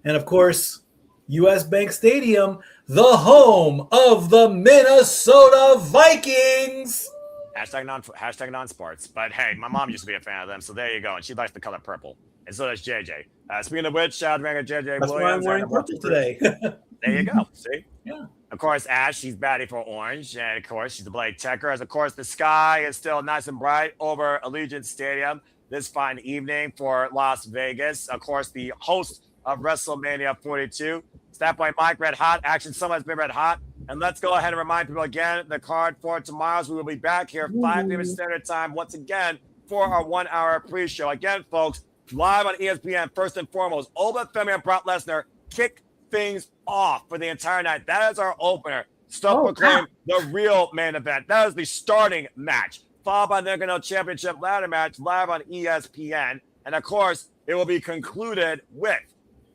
And of course, US Bank Stadium, the home of the Minnesota Vikings. Hashtag non-sports. But hey, my mom used to be a fan of them, so there you go. And she likes the color purple. And so does JJ. Speaking of which, shout out to JJ That's Williams. why I'm wearing purple today. There you go. See? Yeah. Of course, Ash, she's batting for Orange. And of course, she's a Blade Checker. As of course, the sky is still nice and bright over Allegiant Stadium this fine evening for Las Vegas. Of course, the host of WrestleMania 42. Stat Point Mike, red hot. Action Summit has been red hot. And let's go ahead and remind people again, the card for tomorrow. We will be back here 5 p.m. Standard Time once again for our 1 hour pre-show. Again, folks, live on ESPN, first and foremost, Oba Femi and Brock Lesnar kick things off for the entire night. That is our opener. Proclaim the real main event. That is the starting match, followed by the Intercontinental Championship ladder match live on ESPN. And of course, it will be concluded with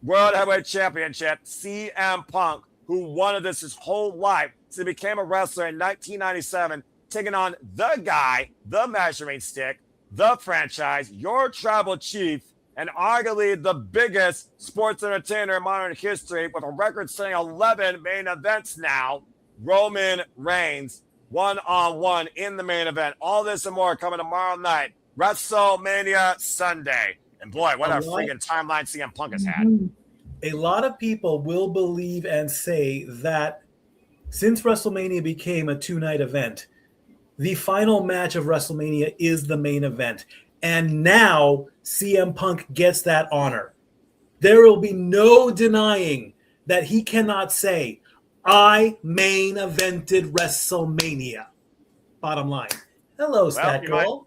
World Heavyweight Championship, CM Punk, who wanted this his whole life since he became a wrestler in 1997, taking on the guy, the measuring stick, the franchise, your tribal chief, and arguably the biggest sports entertainer in modern history with a record-setting 11 main events now, Roman Reigns, one-on-one in the main event. All this and more coming tomorrow night, WrestleMania Sunday. And boy, what a freaking timeline CM Punk has had. A lot of people will believe and say that since WrestleMania became a 2-night event, the final match of WrestleMania is the main event. And now CM Punk gets that honor. There will be no denying that he cannot say, I main evented WrestleMania. Bottom line. Hello, Stat Girl.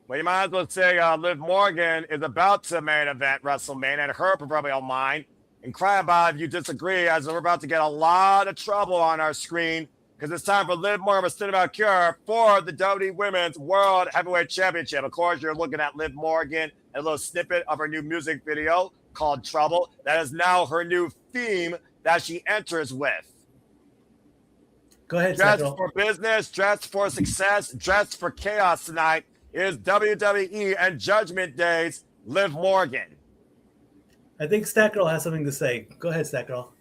You might as well say Liv Morgan is about to main event WrestleMania, and her proverbial mind. And cry about it if you disagree, as we're about to get a lot of trouble on our screen, because it's time for Liv Morgan with Valkyria for the WWE Women's World Heavyweight Championship. Of course, you're looking at Liv Morgan, a little snippet of her new music video called Trouble. That is now her new theme that she enters with. Go ahead, Dressed for business, dressed for success, dressed for chaos tonight is WWE and Judgment Day's Liv Morgan. I think Stat Girl has something to say. Go ahead, Stat Girl.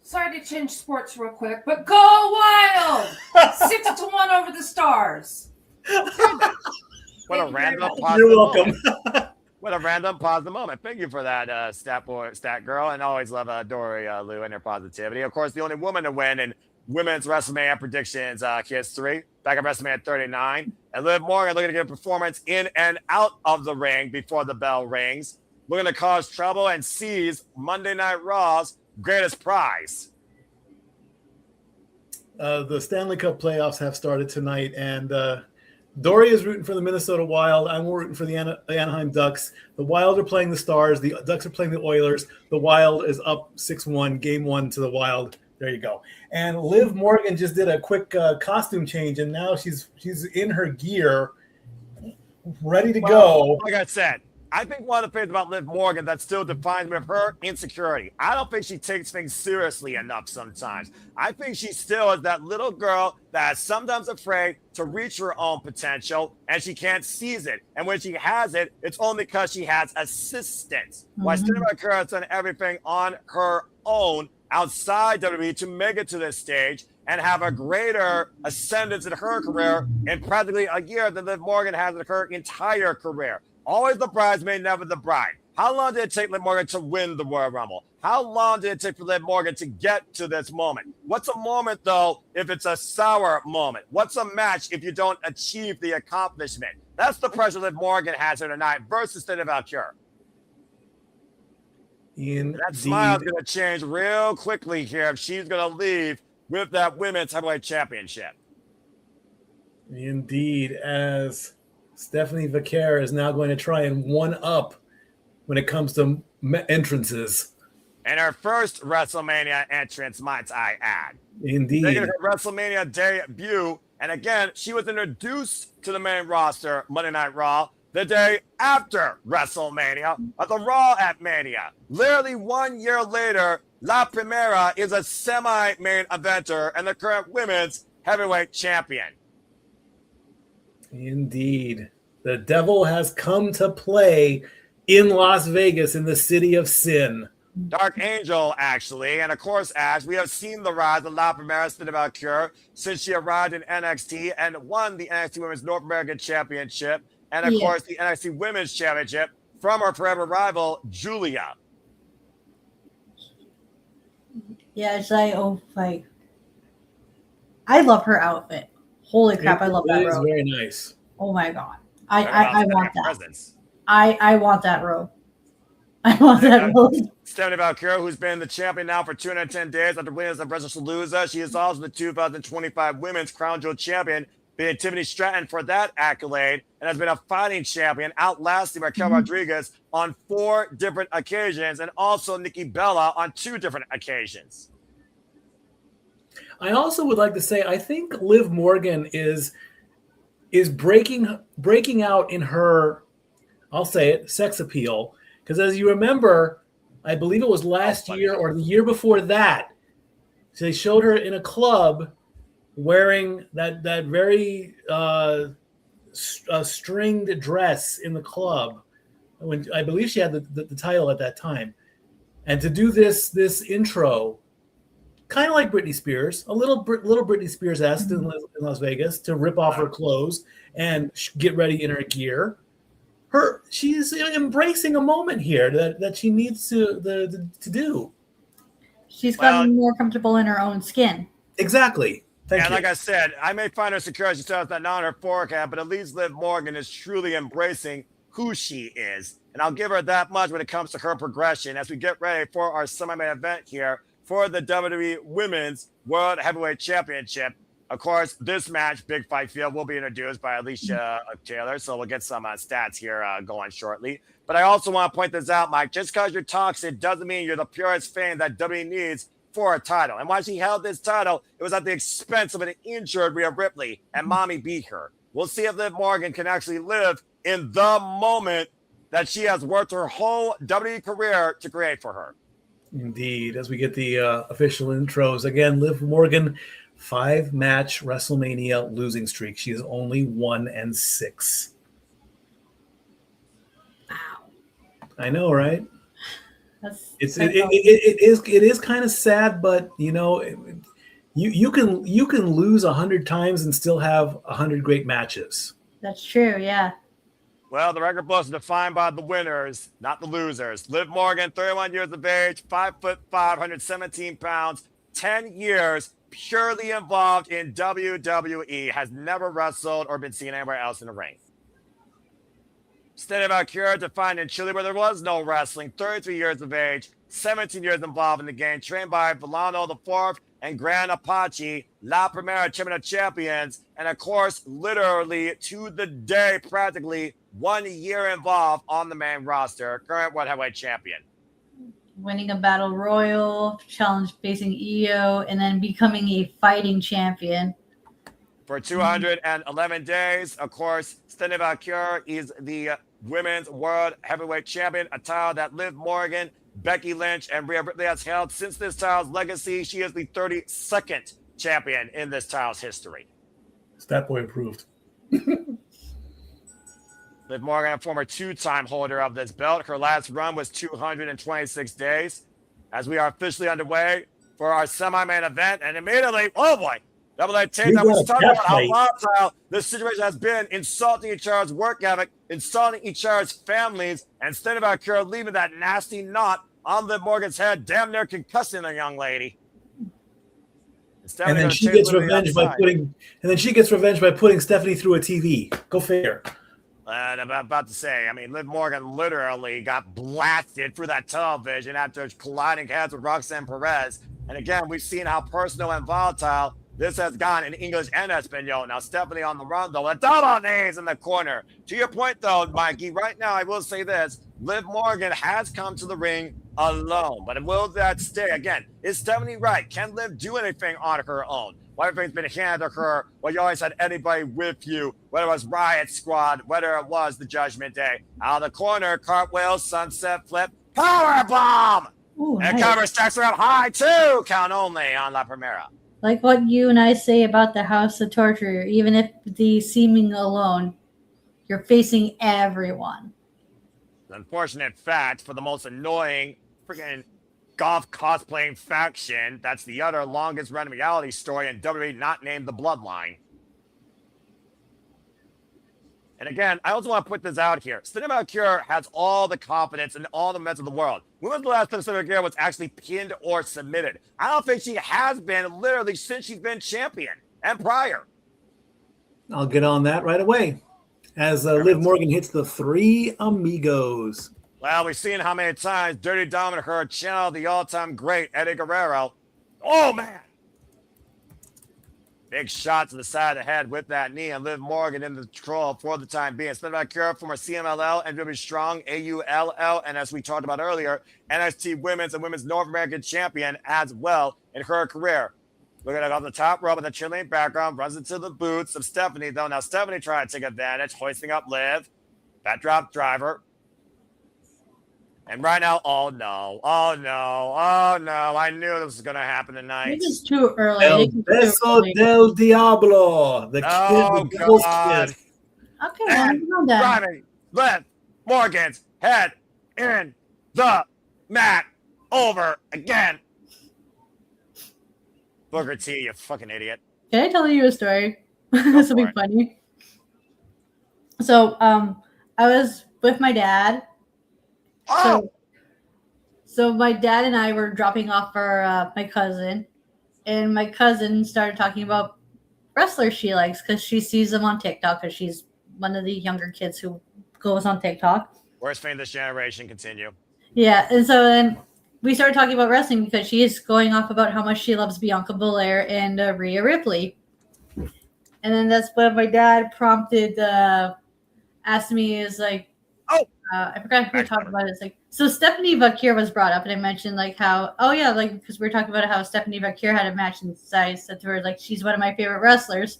Sorry to change sports real quick, but go wild! 6-1 over the Stars. What a random positive You're welcome. What a random positive moment. Thank you for that, Stat Girl. And always love Dory Lou and her positivity. Of course, the only woman to win in women's WrestleMania predictions history, back at WrestleMania 39. And Liv Morgan looking to get a performance in and out of the ring before the bell rings. Looking to cause trouble and seize Monday Night Raw's greatest prize. The Stanley Cup playoffs have started tonight, and Dory is rooting for the Minnesota Wild. I'm rooting for the Anaheim Ducks. The Wild are playing the Stars. The Ducks are playing the Oilers. The Wild is up 6-1, game 1 to the Wild. There you go. And Liv Morgan just did a quick costume change, and now she's in her gear, ready to go. Like I said, I think one of the things about Liv Morgan that still defines me of her insecurity, I don't think she takes things seriously enough sometimes. I think she still is that little girl that is sometimes afraid to reach her own potential, and she can't seize it. And when she has it, it's only because she has assistance. While Vaquer has done everything on her own outside WWE to make it to this stage and have a greater ascendance in her career in practically a year than Liv Morgan has in her entire career. Always the bridesmaid, never the bride. How long did it take Liv Morgan to win the Royal Rumble? How long did it take for Liv Morgan to get to this moment? What's a moment, though, if it's a sour moment? What's a match if you don't achieve the accomplishment? That's the pressure Liv Morgan has here tonight versus Valkyria. That smile's going to change real quickly here if she's going to leave with that Women's Heavyweight Championship. Indeed, as Stephanie Vaquer is now going to try and one-up when it comes to entrances. And her first WrestleMania entrance, might I add. Indeed. Making her WrestleMania debut. And again, she was introduced to the main roster, Monday Night Raw, the day after WrestleMania at the Raw at Mania. Literally 1 year later, La Primera is a semi-main eventer and the current women's heavyweight champion. Indeed. The devil has come to play in Las Vegas in the city of sin. Dark Angel, actually. And of course, Ash, we have seen the rise of La Primera Vaquer since she arrived in NXT and won the NXT Women's North American Championship. And of course, the NXT Women's Championship from her forever rival, Julia. Yeah, it's like, oh, like. I love her outfit. Holy crap, I love that It is robe. very nice. Oh my god. Talk about I want setting that. presence. I want that robe. I want that robe. Stephanie Valkyria, who's been the champion now for 210 days after winning the Palooza. She is also the 2025 Women's Crown Jewel Champion, beating Tiffany Stratton for that accolade, and has been a fighting champion, outlasting Raquel Rodriguez on 4 different occasions, and also Nikki Bella on 2 different occasions. I also would like to say I think Liv Morgan is breaking out in her, I'll say it, sex appeal. Because as you remember, I believe it was last year or the year before that, they showed her in a club wearing that very stringed dress in the club. When I believe she had the title at that time, and to do this intro, kind of like Britney Spears, a little Britney Spears-esque in Las Vegas, to rip off her clothes and get ready in her gear. She's embracing a moment here that she needs to do. She's gotten more comfortable in her own skin. Exactly. Thank you. Like I said, I may find her secure. She still has that on her forehead, but at least Liv Morgan is truly embracing who she is. And I'll give her that much when it comes to her progression as we get ready for our semi-main event here for the WWE Women's World Heavyweight Championship. Of course, this match, Big Fight Field, will be introduced by Alicia Taylor, so we'll get some stats here going shortly. But I also want to point this out, Mike. Just because you're toxic doesn't mean you're the purest fan that WWE needs for a title. And while she held this title, it was at the expense of an injured Rhea Ripley, and Mommy beat her. We'll see if Liv Morgan can actually live in the moment that she has worked her whole WWE career to create for her. Indeed. As we get the official intros, again, Liv Morgan, 5-match WrestleMania losing streak. She is only 1-6. Wow. I know, right? It is kind of sad, but you know, you can lose 100 times and still have 100 great matches. That's true, yeah. Well, the record books are defined by the winners, not the losers. Liv Morgan, 31 years of age, 5'5", 117 pounds, 10 years, purely involved in WWE, has never wrestled or been seen anywhere else in the ring. Stephanie Valkyria, defined in Chile where there was no wrestling, 33 years of age, 17 years involved in the game, trained by Villano IV and Gran Apache, La Primera Champion of Champions, and of course, literally to the day, practically 1 year involved on the main roster, current World Heavyweight Champion. Winning a battle royal, challenge facing EO, and then becoming a fighting champion. For 211 days, of course, Stephanie Valkyria is the Women's World Heavyweight Champion, a title that Liv Morgan, Becky Lynch, and Rhea Ripley has held since this title's legacy. She is the 32nd champion in this title's history. Stat boy approved. Liv Morgan, a former 2-time holder of this belt. Her last run was 226 days. As we are officially underway for our semi-main event, and immediately, oh boy, Double A Takedown was talking about how volatile this situation has been, insulting each other's work ethic, insulting each other's families, and Stephanie Valkyria leaving that nasty knot on Liv Morgan's head, damn near concussing the young lady. And then she gets revenge by putting Stephanie through a TV. Go figure. And I'm about to say, I mean, Liv Morgan literally got blasted through that television after colliding heads with Roxanne Perez. And again, we've seen how personal and volatile this has gone in English and Espanol. Now, Stephanie on the run, though, with double knees in the corner. To your point, though, Mikey, right now, I will say this. Liv Morgan has come to the ring alone. But will that stay? Again, is Stephanie right? Can Liv do anything on her own? Well, everything's been handed to her. Well, you always had anybody with you, whether it was Riot Squad, whether it was the Judgment Day. Out of the corner, cartwheel, sunset flip, power bomb! Ooh, And nice. cover stacks around high, too. Count only on La Primera. Like what you and I say about the House of Torture, even if the seeming alone, you're facing everyone. The unfortunate fact for the most annoying freaking golf cosplaying faction, that's the other longest running reality story in WWE not named The Bloodline. And again, I also want to put this out here. Stephanie Valkyria has all the confidence and all the mess of the world. When was the last time Stephanie Valkyria was actually pinned or submitted? I don't think she has been literally since she's been champion. and prior. I'll get on that right away. As Liv Morgan hits the Three Amigos. Well, we've seen how many times Dirty Dominic heard channel the all-time great Eddie Guerrero. Oh, man. Big shot to the side of the head with that knee, and Liv Morgan in the control for the time being. Seth Vaquer, former CMLL, NW Strong, AULL, and as we talked about earlier, NXT Women's and Women's North American Champion as well in her career. Looking at it off the top rope with a Chilean background, runs into the boots of Stephanie, though. Now Stephanie trying to take advantage, hoisting up Liv. That drop driver. And right now, oh no, I knew this was going to happen tonight. This is too early. El Beso del Diablo. The God. kiss. Okay, well, I'm done. Driving Liv Morgan's head in the mat over again. Booker T, you fucking idiot. Can I tell you a story? This will be funny. So, I was with my dad. Oh! So my dad and I were dropping off for my cousin, and my cousin started talking about wrestlers she likes because she sees them on TikTok because she's one of the younger kids who goes on TikTok. Worst thing this generation, continue. Yeah, and so then we started talking about wrestling because she is going off about how much she loves Bianca Belair and Rhea Ripley. And then that's when my dad prompted, asked me, is like, I forgot who talked about it. It's like, so Stephanie Vaquer was brought up, and I mentioned like how, oh yeah, like because we were talking about how Stephanie Vaquer had a match, and I said to her like she's one of my favorite wrestlers.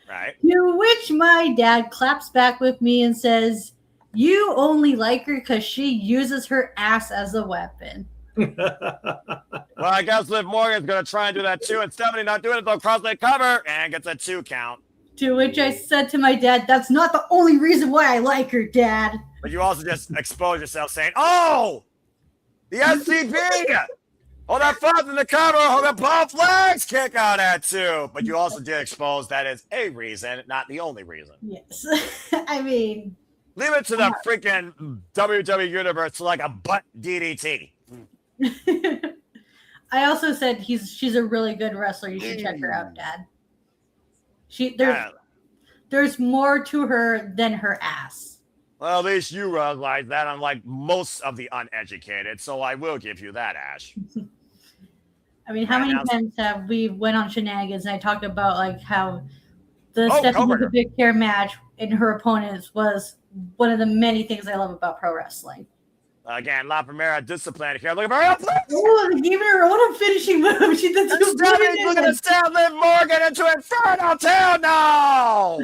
Right. To which my dad claps back with me and says, "You only like her because she uses her ass as a weapon." Well, I guess Liv Morgan's going to try and do that too, and Stephanie not doing it, though. Crossleg cover and gets a 2 count. To which I said to my dad, "That's not the only reason why I like her, Dad." But you also just expose yourself saying, oh, the SCP. Hold that foot in the cover. Hold that both legs. Kick out at 2. But you also did expose that is a reason, not the only reason. Yes. I mean, leave it to the freaking WWE Universe to like a butt DDT. I also said she's a really good wrestler. You should check her out, Dad. There's more to her than her ass. Well, at least you realize that, unlike most of the uneducated, so I will give you that, Ash. I mean, how many times have we went on shenanigans and I talked about like how the Stephanie Vaquer match and her opponents was one of the many things I love about pro wrestling. Again, La Primera discipline here. Look at her. Oh, they gave her own finishing move. She did Stephanie going to stab Liv Morgan into Inferno 2. No!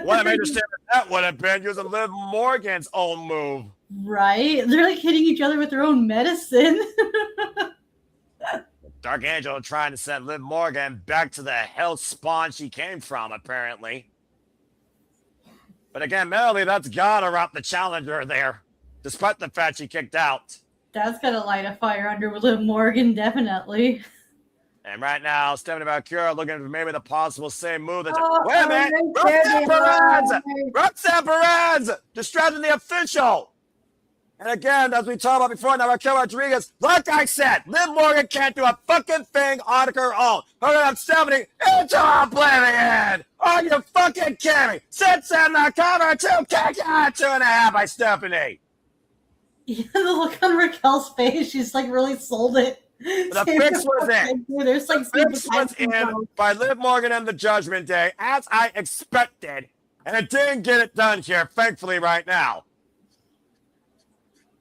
What a major statement that would have been using Liv Morgan's own move. Right? They're like hitting each other with their own medicine. Dark Angel trying to send Liv Morgan back to the hell spawn she came from, apparently. But again, Melody, that's gotta wrap the challenger there, despite the fact she kicked out. That's gonna light a fire under Liv Morgan, definitely. And right now, Stephanie Vaquer looking for maybe the possible same move. Wait a minute! Roxanne Perez! Distracting the official! And again, as we talked about before, now Raquel Rodriguez, like I said, Liv Morgan can't do a fucking thing on her own. Her gonna have Stephanie into oblivion! Are you fucking kidding me? Sits in the cover, 2 kick out, 2.5 by Stephanie. Yeah, the look on Raquel's face, she's like really sold it. The fix was in. There's like the fix was in by Liv Morgan and the Judgment Day, as I expected. And it didn't get it done here, thankfully, right now.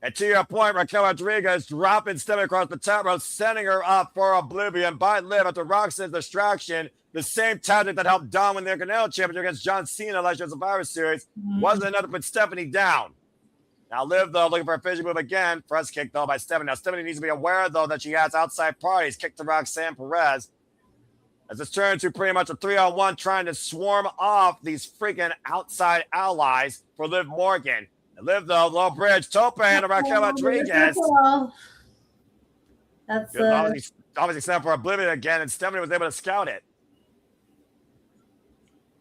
And to your point, Raquel Rodriguez dropping Stephanie across the top rope, sending her up for oblivion by Liv after Roxanne's distraction. The same tactic that helped Dom win the Intercontinental Championship against John Cena last year's Survivor Series wasn't enough to put Stephanie down. Now Liv, though, looking for a finishing move again. Press kick, though, by Stephanie. Now Stephanie needs to be aware, though, that she has outside parties. Kick to Roxanne Perez. As it's turned to pretty much a 3-on-1, trying to swarm off these freaking outside allies for Liv Morgan. And Liv, though, low bridge, tope and Raquel Rodriguez. That's obviously set for oblivion again, and Stephanie was able to scout it.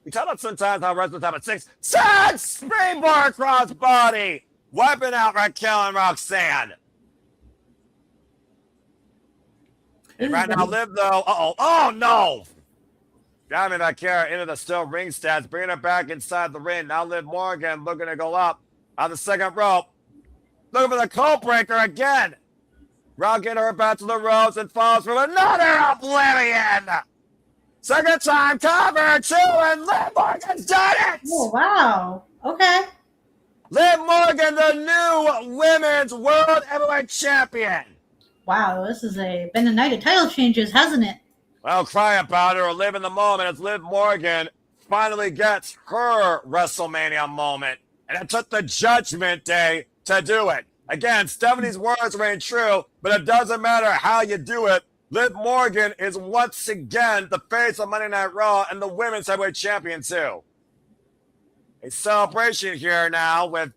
We talk about sometimes how wrestlers have a 6 springboard cross body, wiping out Raquel and Roxanne. And right now, Liv, though. Oh, no. Driving Vaquer into the still ring stats, bringing her back inside the ring. Now Liv Morgan looking to go up on the second rope. Looking for the cold breaker again. Rocking her back to the ropes and falls from another oblivion. Second time, cover, 2, and Liv Morgan's done it. Oh, wow. Okay. Liv Morgan, the new Women's World Heavyweight Champion. Wow, this has been a night of title changes, hasn't it? Well, cry about it or live in the moment as Liv Morgan finally gets her WrestleMania moment. And it took the Judgment Day to do it. Again, Stephanie's words reign true, but it doesn't matter how you do it. Liv Morgan is once again the face of Monday Night Raw and the Women's Heavyweight Champion, too. A celebration here now with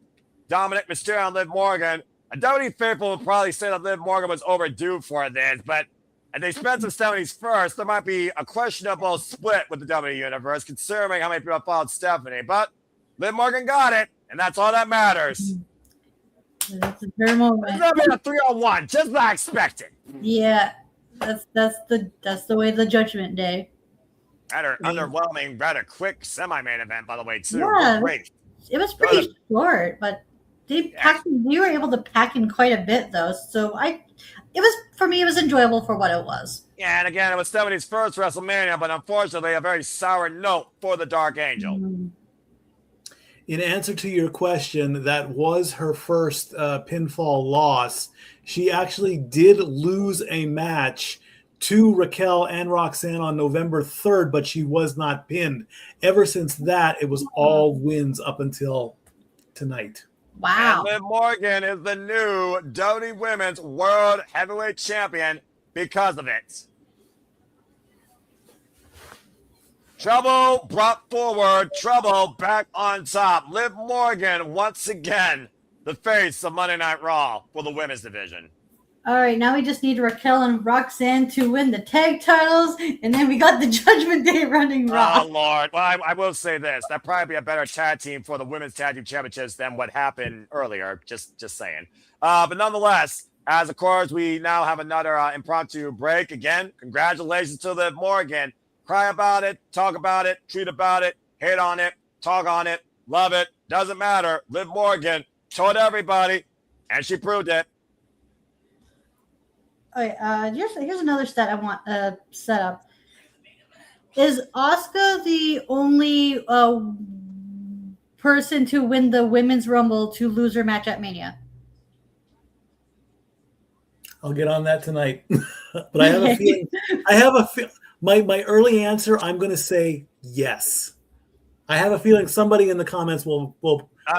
Dominic Mysterio and Liv Morgan. A WWE faithful would probably say that Liv Morgan was overdue for this, but at the expense of Stephanie's first, there might be a questionable split with the WWE Universe, considering how many people followed Stephanie. But Liv Morgan got it, and that's all that matters. That's her moment. It's gonna be a 3-on-1, just like expected. Yeah, that's the way of the Judgment Day. Rather underwhelming, rather quick semi-main event, by the way, too. Yeah, Great. It was pretty short, but we were able to pack in quite a bit, though. So for me, it was enjoyable for what it was. Yeah, and again, it was Stephanie's first WrestleMania, but unfortunately, a very sour note for the Dark Angel. In answer to your question, that was her first pinfall loss. She actually did lose a match to Raquel and Roxanne on November 3rd, but she was not pinned. Ever since that, it was all wins up until tonight. Wow. And Liv Morgan is the new WWE Women's World Heavyweight Champion because of it. Trouble brought forward, trouble back on top. Liv Morgan, once again, the face of Monday Night Raw for the women's division. All right, now we just need Raquel and Roxanne to win the tag titles, and then we got the Judgment Day running Raw. Oh, Lord. Well, I will say this. That'd probably be a better tag team for the Women's Tag Team Championships than what happened earlier. Just saying. But nonetheless, as of course, we now have another impromptu break. Again, congratulations to Liv Morgan. Cry about it, talk about it, tweet about it, hate on it, talk on it, love it. Doesn't matter. Liv Morgan told everybody, and she proved it. All right, here's another stat I want set up. Is Asuka the only person to win the Women's Rumble to lose her match at Mania? I'll get on that tonight. But I have a feeling. My early answer, I'm going to say yes. I have a feeling somebody in the comments will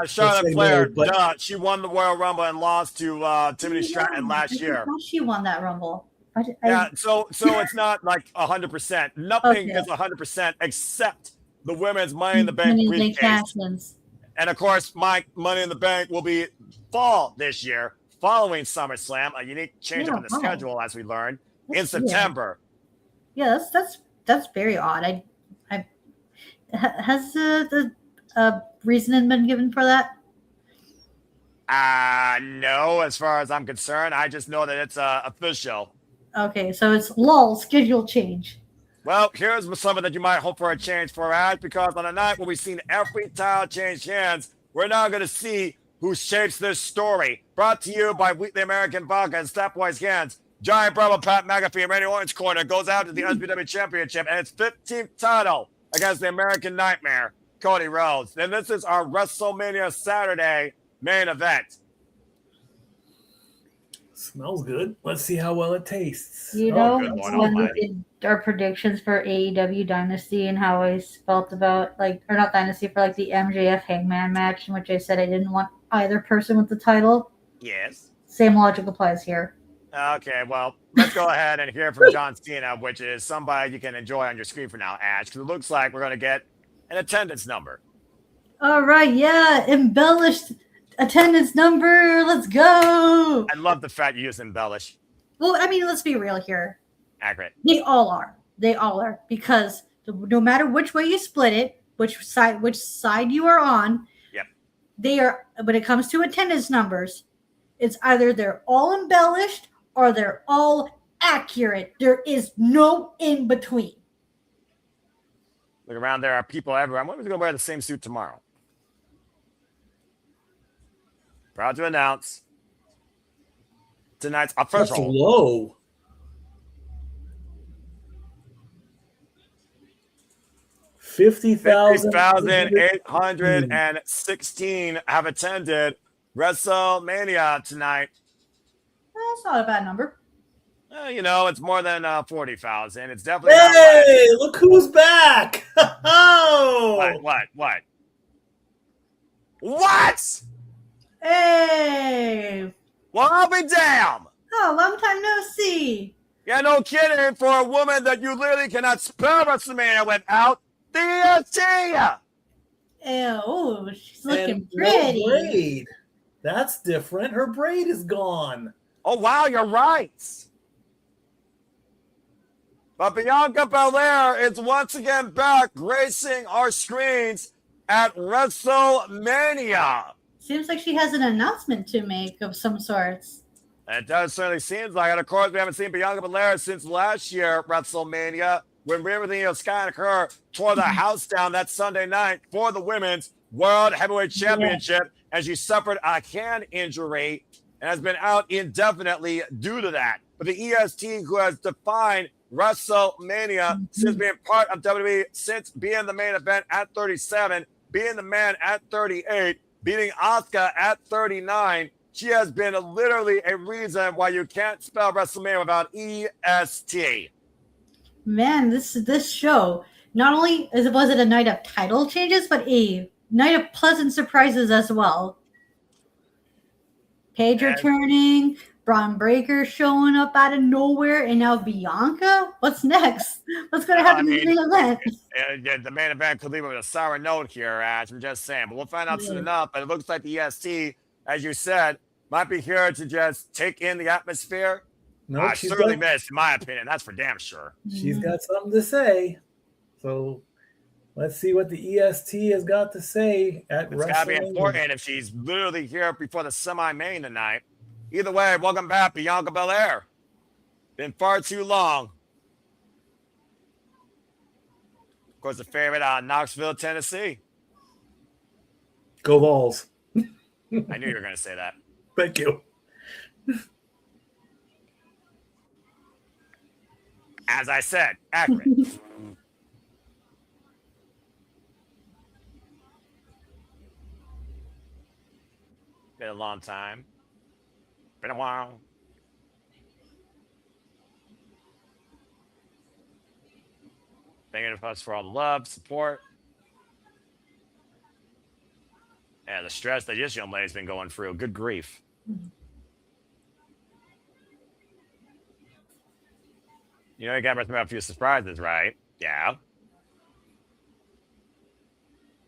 Charlotte Flair, no, but she won the Royal Rumble and lost to Timothy Stratton last year. She won that Rumble. So it's not like 100%. Nothing is 100% except the women's Money in the Bank briefcase. And of course, my Money in the Bank will be fall this year, following SummerSlam, a unique change up in the schedule, as we learned, in September. Yeah, that's very odd. Has the reasoning been given for that? No, as far as I'm concerned. I just know that it's official. Okay, so it's lull, schedule change. Well, here's something that you might hope for a change for, Ash, because on a night where we've seen every title change hands, we're now going to see who shapes this story. Brought to you by Wheatley American Vodka and Step Boys Hands. Giant Bravo Pat McAfee and Randy Orton's corner goes out to the SPW Championship and its 15th title against the American Nightmare, Cody Rhodes. And this is our WrestleMania Saturday main event. Smells good. Let's see how well it tastes. You know, when we did our predictions for AEW Dynasty and how I felt about, or not Dynasty, for the MJF Hangman match, in which I said I didn't want either person with the title. Yes. Same logic applies here. Okay, well, let's go ahead and hear from John Cena, which is somebody you can enjoy on your screen for now, Ash, because it looks like we're going to get an attendance number. All right, yeah, embellished attendance number. Let's go. I love the fact you use embellish. Well, I mean, let's be real here. Accurate. They all are. They all are, because no matter which way you split it, which side you are on, yep, they are. When it comes to attendance numbers, it's either they're all embellished or they're all accurate. There is no in between. Look around, there are people everywhere. I'm going to wear the same suit tomorrow. Proud to announce tonight's That's official low. $50,816 have attended WrestleMania tonight. That's not a bad number. It's more than 40,000. It's definitely Hey, look who's back! Oh! What? Hey! Well, I'll be damned. Oh, long time no see. Yeah, no kidding. For a woman that you literally cannot spell WrestleMania without the EST. Ew, she's looking And pretty. no braid. That's different. Her braid is gone. Oh, wow, you're right. But Bianca Belair is once again back gracing our screens at WrestleMania. Seems like she has an announcement to make of some sorts. It does certainly seem like it. Of course, we haven't seen Bianca Belair since last year at WrestleMania when Rhea Sky and her tore the house down that Sunday night for the Women's World Heavyweight Championship, and she suffered a hand injury and has been out indefinitely due to that. But the EST, who has defined WrestleMania since being part of WWE, since being the main event at 37, being the man at 38, beating Asuka at 39, she has been literally a reason why you can't spell WrestleMania without EST. Man, this show, not only was it a night of title changes, but a night of pleasant surprises as well. Paige returning, Braun Breaker showing up out of nowhere, and now Bianca? What's next? What's going to happen in the main event? The main event could leave it with a sour note here, Ash. I'm just saying. But we'll find out soon enough. But it looks like the EST, as you said, might be here to just take in the atmosphere. No, I certainly missed, in my opinion. That's for damn sure. She's got something to say. So let's see what the EST has got to say at WrestleMania. It's got to be important if she's literally here before the semi-main tonight. Either way, welcome back, Bianca Belair. Been far too long. Of course, the favorite out of Knoxville, Tennessee. Go Vols. I knew you were going to say that. Thank you. As I said, accurate. Been a long time. Been a while. Thanking us for all the love, support, and the stress that this young lady's been going through. Good grief. You know, you got to remember a few surprises, right? Yeah.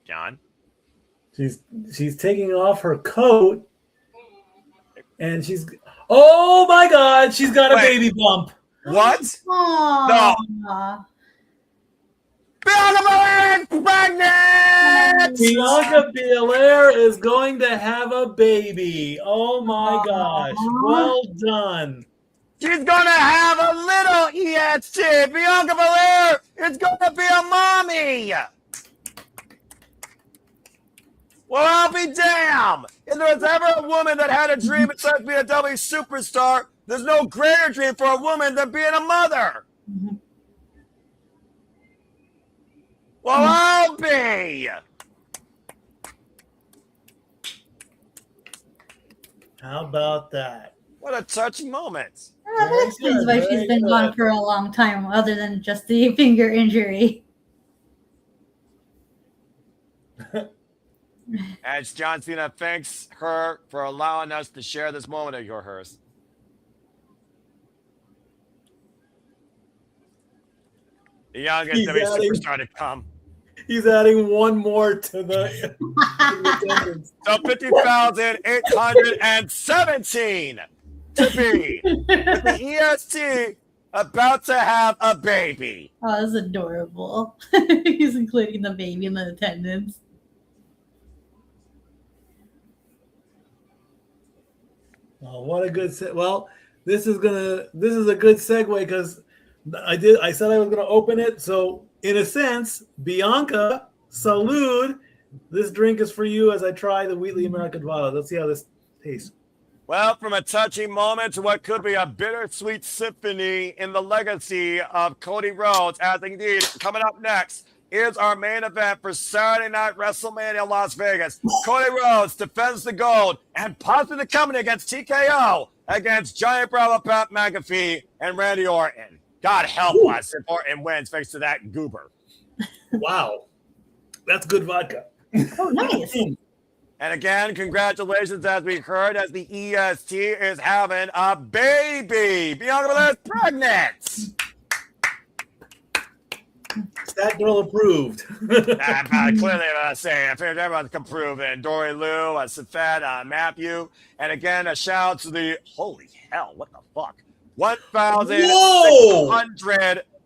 John? She's taking off her coat, and oh my God, she's got a baby bump. What? Aww. No. Bianca Belair is pregnant! Bianca Belair is going to have a baby. Oh my gosh. Well done. She's going to have a little EST. Bianca Belair is going to be a mommy. Well, I'll be damned. If there was ever a woman that had a dream besides being a WWE superstar, there's no greater dream for a woman than being a mother. Well, I'll be. How about that? What a touching moment. Well, that explains why she's been gone for a long time, other than just the finger injury. As John Cena thanks her for allowing us to share this moment of hers. The youngest superstar to come. He's adding one more to the attendance. So 50,817 to be with the EST about to have a baby. Oh, that's adorable. He's including the baby in the attendance. Oh, what a good set. Well, this is a good segue because I said I was gonna open it. So in a sense, Bianca, salud. This drink is for you as I try the Wheatley American Violet. Let's see how this tastes. Well, from a touching moment to what could be a bittersweet symphony in the legacy of Cody Rhodes, as indeed coming up next is our main event for Saturday Night WrestleMania Las Vegas. Cody Rhodes defends the gold and possibly coming against TKO against Giant Bravo Pat McAfee and Randy Orton. God help us if Orton wins thanks to that goober. Wow. That's good vodka. Oh, nice. And again, congratulations, as we heard, as the EST is having a baby. Bianca Belair's pregnant. That girl approved. Clearly, I figured everyone's approving. Dory Lou, Seth, Matthew. And again, a shout out to the, holy hell, what the fuck?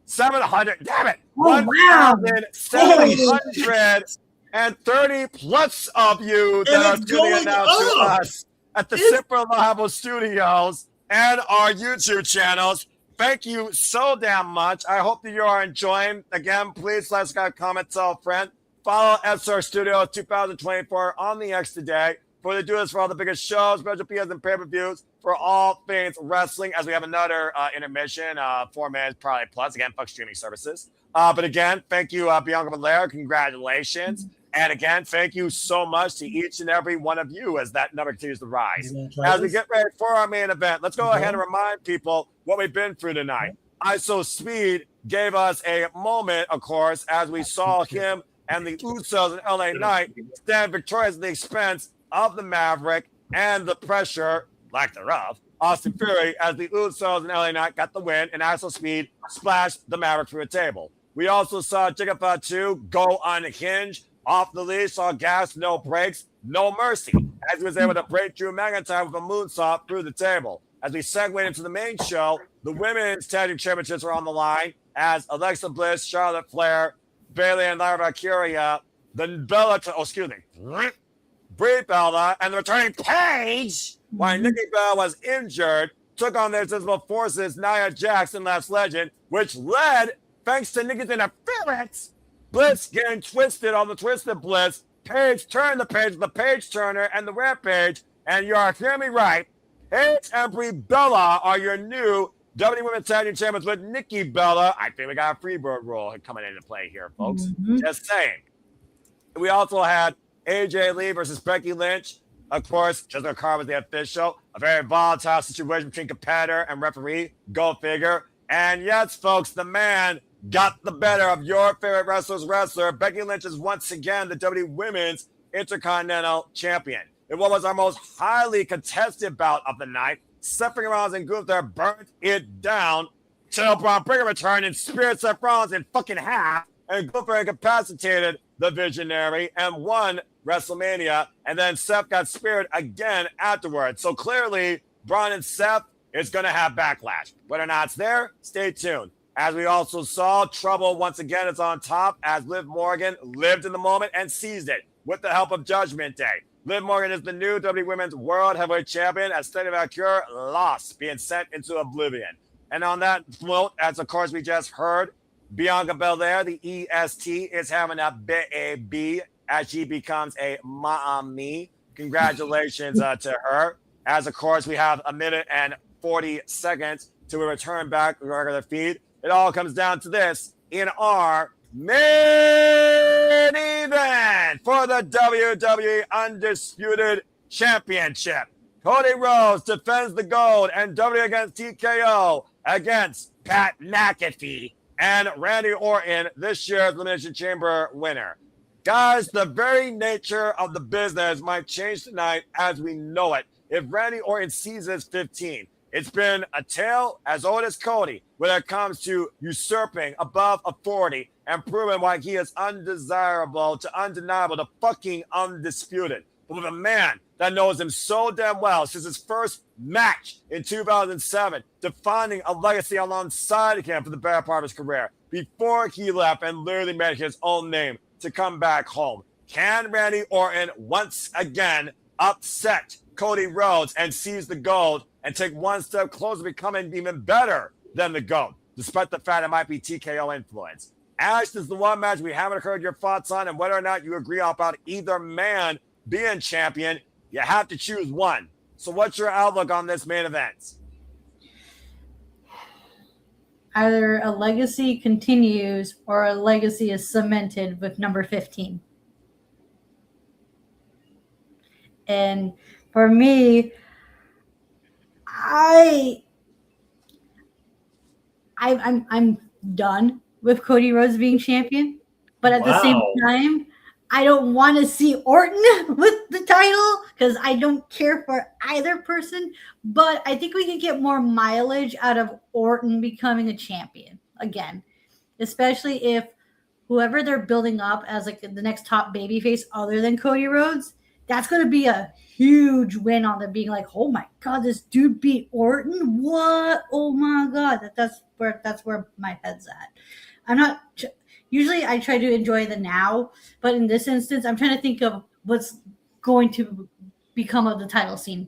700, damn it. Oh, wow. 1,730 plus of you that are tuning in now to us at the Super Reliable Studios and our YouTube channels. Thank you so damn much. I hope that you are enjoying. Again, please let us know, comment, tell a friend. Follow SR Studios 2024 on the X today. For they do this for all the biggest shows, special PRs, and pay-per-views for all things wrestling. As we have another intermission, 4 minutes probably plus. Again, fuck streaming services. But again, thank you, Bianca Belair. Congratulations. And again, thank you so much to each and every one of you as that number continues to rise. As we get ready for our main event, let's go ahead and remind people what we've been through tonight. ISO Speed gave us a moment, of course, as we saw him and the Usos in LA Knight stand victorious at the expense of the Maverick and the pressure, lack thereof, Austin Fury, as the Usos and LA Knight got the win and ISO Speed splashed the Maverick through a table. We also saw Fatu go unhinged, off the leash, saw gas, no brakes, no mercy, as he was able to break Drew McIntyre with a moonsault through the table. As we segue into the main show, the women's tag team championships were on the line as Alexa Bliss, Charlotte Flair, Bayley, and Lyra Valkyria, Brie Bella, and the returning Paige, while Nikki Bella was injured, took on their Irresistible Forces, Nia Jax, and Last Legend, which led, thanks to Nikki's interference, Bliss getting twisted on the Twisted Bliss. Paige turned the page, the Page Turner, and the Rampage. And you are hearing me right. Paige and Brie Bella are your new WWE Women's Tag Team Champions with Nikki Bella. I think we got a Freebird rule coming into play here, folks. Just saying. We also had AJ Lee versus Becky Lynch. Of course, Jessica Carr was the official. A very volatile situation between competitor and referee. Go figure. And yes, folks, the man got the better of your favorite wrestler. Becky Lynch is once again the WWE Women's Intercontinental Champion. In what was our most highly contested bout of the night, Seth Rollins and Gunther burnt it down till Braun Breaker returned and speared Seth Rollins in fucking half, and Gunther incapacitated the Visionary and won WrestleMania, and then Seth got speared again afterwards. So clearly, Braun and Seth is going to have backlash. Whether or not it's there, stay tuned. As we also saw, trouble once again is on top as Liv Morgan lived in the moment and seized it with the help of Judgment Day. Liv Morgan is the new WWE Women's World Heavyweight Champion as Vaquer lost, being sent into oblivion. And on that note, as of course we just heard, Bianca Belair, the EST, is having a baby as she becomes a mommy. Congratulations to her. As of course we have 1 minute and 40 seconds to return back to the regular feed. It all comes down to this in our main event for the WWE Undisputed Championship. Cody Rhodes defends the gold and WWE against TKO against Pat McAfee and Randy Orton, this year's Elimination Chamber winner. Guys, the very nature of the business might change tonight as we know it. If Randy Orton seizes 15, it's been a tale as old as Cody when it comes to usurping above authority and proving why he is undesirable to undeniable to fucking undisputed. But with a man that knows him so damn well since his first match in 2007, defining a legacy alongside him for the better part of his career before he left and literally made his own name to come back home. Can Randy Orton once again upset Cody Rhodes and seize the gold and take one step closer to becoming even better than the GOAT, despite the fact it might be TKO influence. Ash, this is the one match we haven't heard your thoughts on, and whether or not you agree about either man being champion, you have to choose one. So what's your outlook on this main event? Either a legacy continues or a legacy is cemented with number 15. And for me, I'm done with Cody Rhodes being champion, but at the same time, I don't want to see Orton with the title because I don't care for either person. But I think we can get more mileage out of Orton becoming a champion again, especially if whoever they're building up as like the next top babyface other than Cody Rhodes, that's going to be a huge win on them being like, oh my God, this dude beat Orton. What? Oh my God. That's where my head's at. I'm not usually I try to enjoy the now, but in this instance, I'm trying to think of what's going to become of the title scene.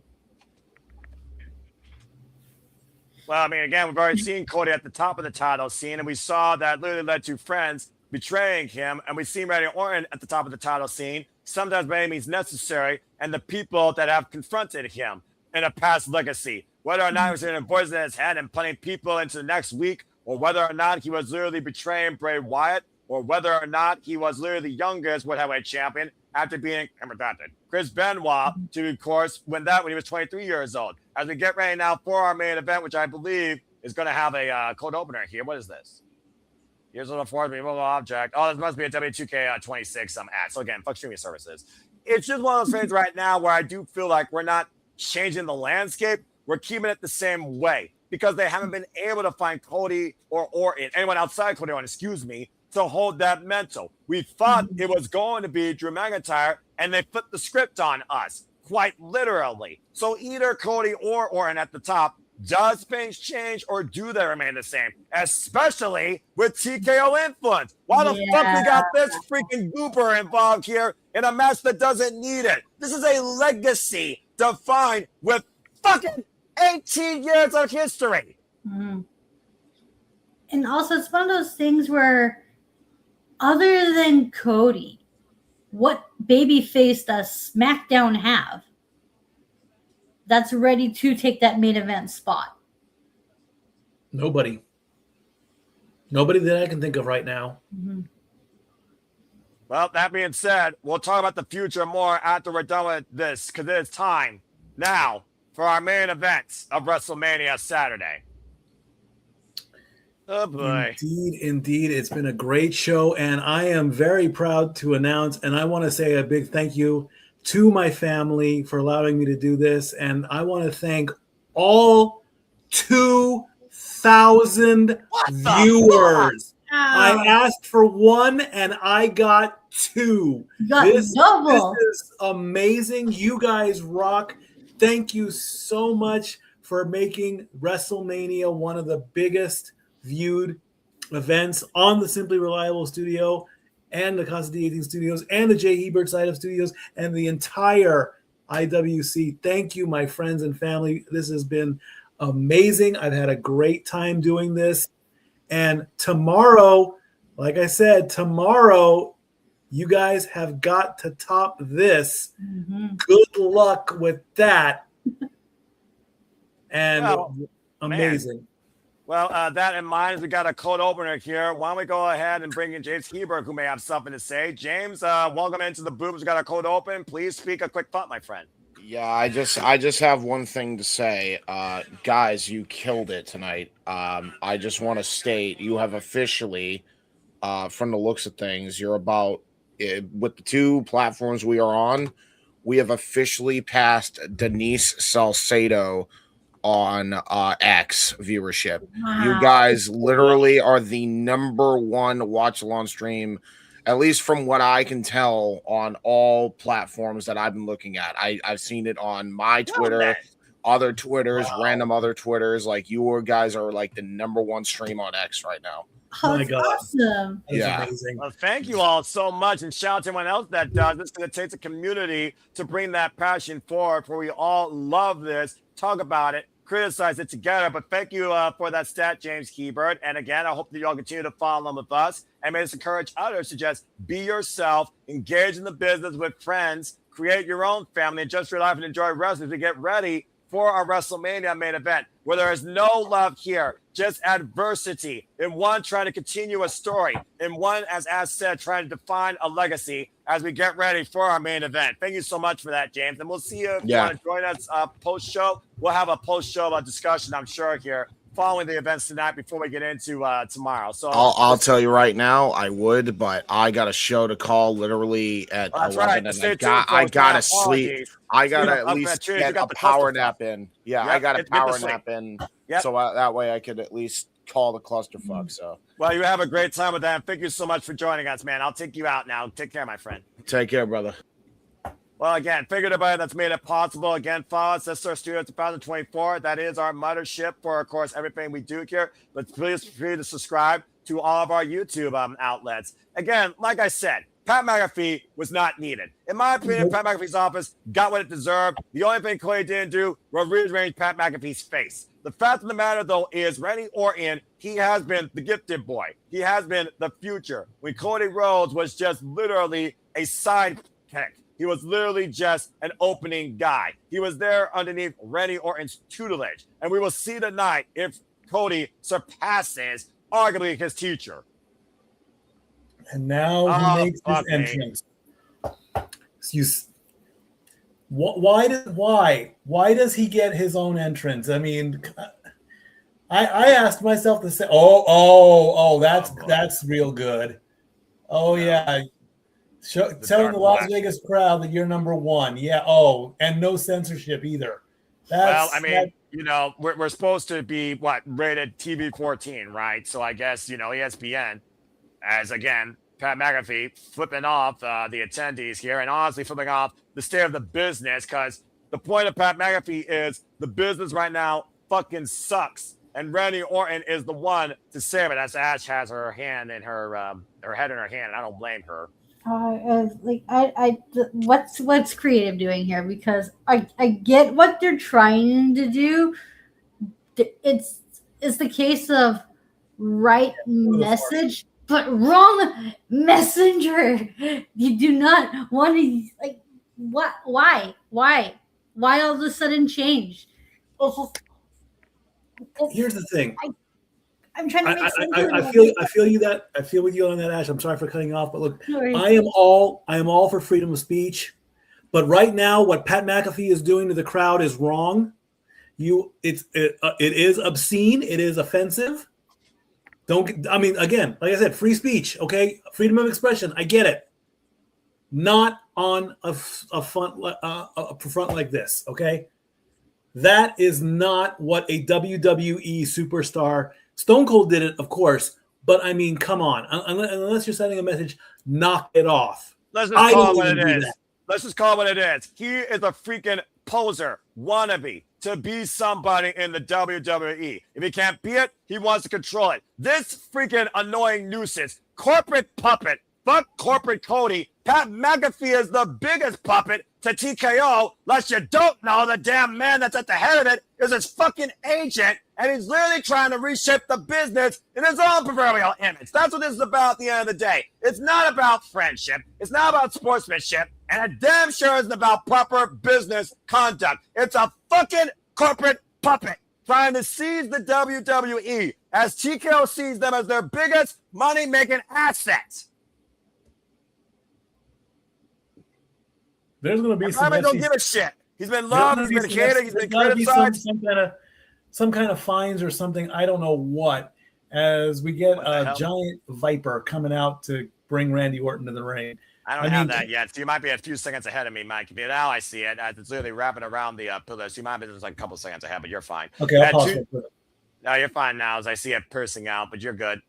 Well, I mean, again, we've already seen Cody at the top of the title scene, and we saw that literally led to friends betraying him, and we've seen Randy Orton at the top of the title scene, sometimes by any means necessary, and the people that have confronted him in a past legacy. Whether or not he was in a voice in his head and putting people into the next week, or whether or not he was literally betraying Bray Wyatt, or whether or not he was literally the youngest World Heavyweight Champion after being Chris Benoit to, of course, win that when he was 23 years old. As we get ready now for our main event, which I believe is going to have a cold opener here. What is this? Here's a little forward removal object. Oh, this must be a W2K26 some ad. So again, fuck streaming services. It's just one of those things right now where I do feel like we're not changing the landscape. We're keeping it the same way because they haven't been able to find Cody or Orton, anyone outside Cody Orton, to hold that mental. We thought it was going to be Drew McIntyre, and they flipped the script on us, quite literally. So either Cody or Orton at the top. Does things change or do they remain the same? Especially with TKO influence. Why the fuck we got this freaking goober involved here in a match that doesn't need it? This is a legacy defined with fucking 18 years of history. Mm-hmm. And also, it's one of those things where, other than Cody, what babyface does SmackDown have that's ready to take that main event spot? Nobody that I can think of right now. Mm-hmm. Well, that being said, we'll talk about the future more after we're done with this, because it is time now for our main event of WrestleMania Saturday. Oh boy. Indeed. It's been a great show, and I am very proud to announce, and I want to say a big thank you to my family for allowing me to do this. And I want to thank all 2,000 viewers. I asked for one and I got two. This is amazing. You guys rock. Thank you so much for making WrestleMania one of the biggest viewed events on the Simply Reliable studio and the Casa D18 studios and the Jay Hebert side of studios and the entire IWC. Thank you, my friends and family. This has been amazing. I've had a great time doing this. And tomorrow, like I said, you guys have got to top this. Mm-hmm. Good luck with that. And amazing. Man. Well, that in mind, we got a cold opener here. Why don't we go ahead and bring in James Hebert, who may have something to say. James, welcome into the booth. We got a cold open. Please speak a quick thought, my friend. Yeah, I just have one thing to say. Guys, you killed it tonight. I just want to state you have officially, from the looks of things, you're about, with the two platforms we are on, we have officially passed Denise Salcedo on X viewership. Wow. You guys literally are the number one watch along stream, at least from what I can tell, on all platforms that I've been looking at. I've seen it on my Twitter, other Twitters, random other Twitters. Like, you guys are like the number one stream on X right now. Oh, My that's God. awesome. That's Yeah. amazing. Well, thank you all so much, and shout out to everyone else that does this, because it takes a community to bring that passion forward, where we all love this, talk about it, criticize it together. But thank you for that stat, James Keybird. And again, I hope that you all continue to follow along with us, and may this encourage others to just be yourself, engage in the business with friends, create your own family, adjust your life, and enjoy wrestling as we get ready for our WrestleMania main event, where there is no love here, just adversity, in one trying to continue a story, in one, as said, trying to define a legacy as we get ready for our main event. Thank you so much for that, James. And we'll see you if you want to join us post-show. We'll have a post-show discussion, I'm sure, here following the events tonight before we get into tomorrow. So I'll tell you right now, I would, but I got a show to call literally at 11, right. and I gotta sleep. I gotta at least get a power nap in. Yeah, I got a power nap in, so that way I could at least call the clusterfuck. So, well, you have a great time with that. Thank you so much for joining us, man. I'll take you out now. Take care, my friend. Take care, brother. Well, again, thank you to everybody that's made it possible. Again, follow us. This is our Studio 2024. That is our mothership for, of course, everything we do here. But please feel free to subscribe to all of our YouTube outlets. Again, like I said, Pat McAfee was not needed. In my opinion, Pat McAfee's office got what it deserved. The only thing Cody didn't do was rearrange Pat McAfee's face. The fact of the matter, though, is Randy Orton, he has been the gifted boy. He has been the future. When Cody Rhodes was just literally a sidekick. He was literally just an opening guy. He was there underneath Randy Orton's tutelage. And we will see tonight if Cody surpasses arguably his teacher. And now he makes his entrance. Why does he get his own entrance? I mean, I asked myself to say, that's real good. Oh yeah. Telling the Las Vegas crowd that you're number one. Yeah. Oh, and no censorship either. We're supposed to be rated TV 14, right? So I guess, ESPN, as again, Pat McAfee flipping off the attendees here, and honestly flipping off the state of the business, because the point of Pat McAfee is the business right now fucking sucks, and Randy Orton is the one to save it. As Ash has her hand in her head in her hand, and I don't blame her. What's creative doing here? Because I get what they're trying to do. It's the case of right message, but wrong messenger. You do not want to what? Why all of a sudden change? Here's the thing. I'm trying to make sense. I feel with you on that, Ash. I'm sorry for cutting off, but look, I am all for freedom of speech. But right now, what Pat McAfee is doing to the crowd is wrong. It is obscene. It is offensive. Again, like I said, free speech. Okay, freedom of expression. I get it. Not on a front like this. Okay, that is not what a WWE superstar. Stone Cold did it, of course, but I mean, come on. Unless you're sending a message, knock it off. Let's just call it what it is. Let's just call it what it is. He is a freaking poser, wannabe, to be somebody in the WWE. If he can't be it, he wants to control it. This freaking annoying nuisance, corporate puppet, fuck corporate Cody. Pat McAfee is the biggest puppet to TKO, unless you don't know the damn man that's at the head of it is his fucking agent, and he's literally trying to reshape the business in his own proverbial image. That's what this is about at the end of the day. It's not about friendship. It's not about sportsmanship, and it damn sure isn't about proper business conduct. It's a fucking corporate puppet trying to seize the WWE as TKO sees them as their biggest money-making asset. There's going to be I don't give a shit. He's been loved. He's been hated. He's been criticized. Some kind of fines or something. I don't know what. As we get a giant viper coming out to bring Randy Orton to the ring. I don't have that yet. So you might be a few seconds ahead of me, Mike. Now I see it. It's literally wrapping around the pillar. So you might be just like a couple seconds ahead, but you're fine. Okay, I'll pause it. No, you're fine now as I see it piercing out, but you're good.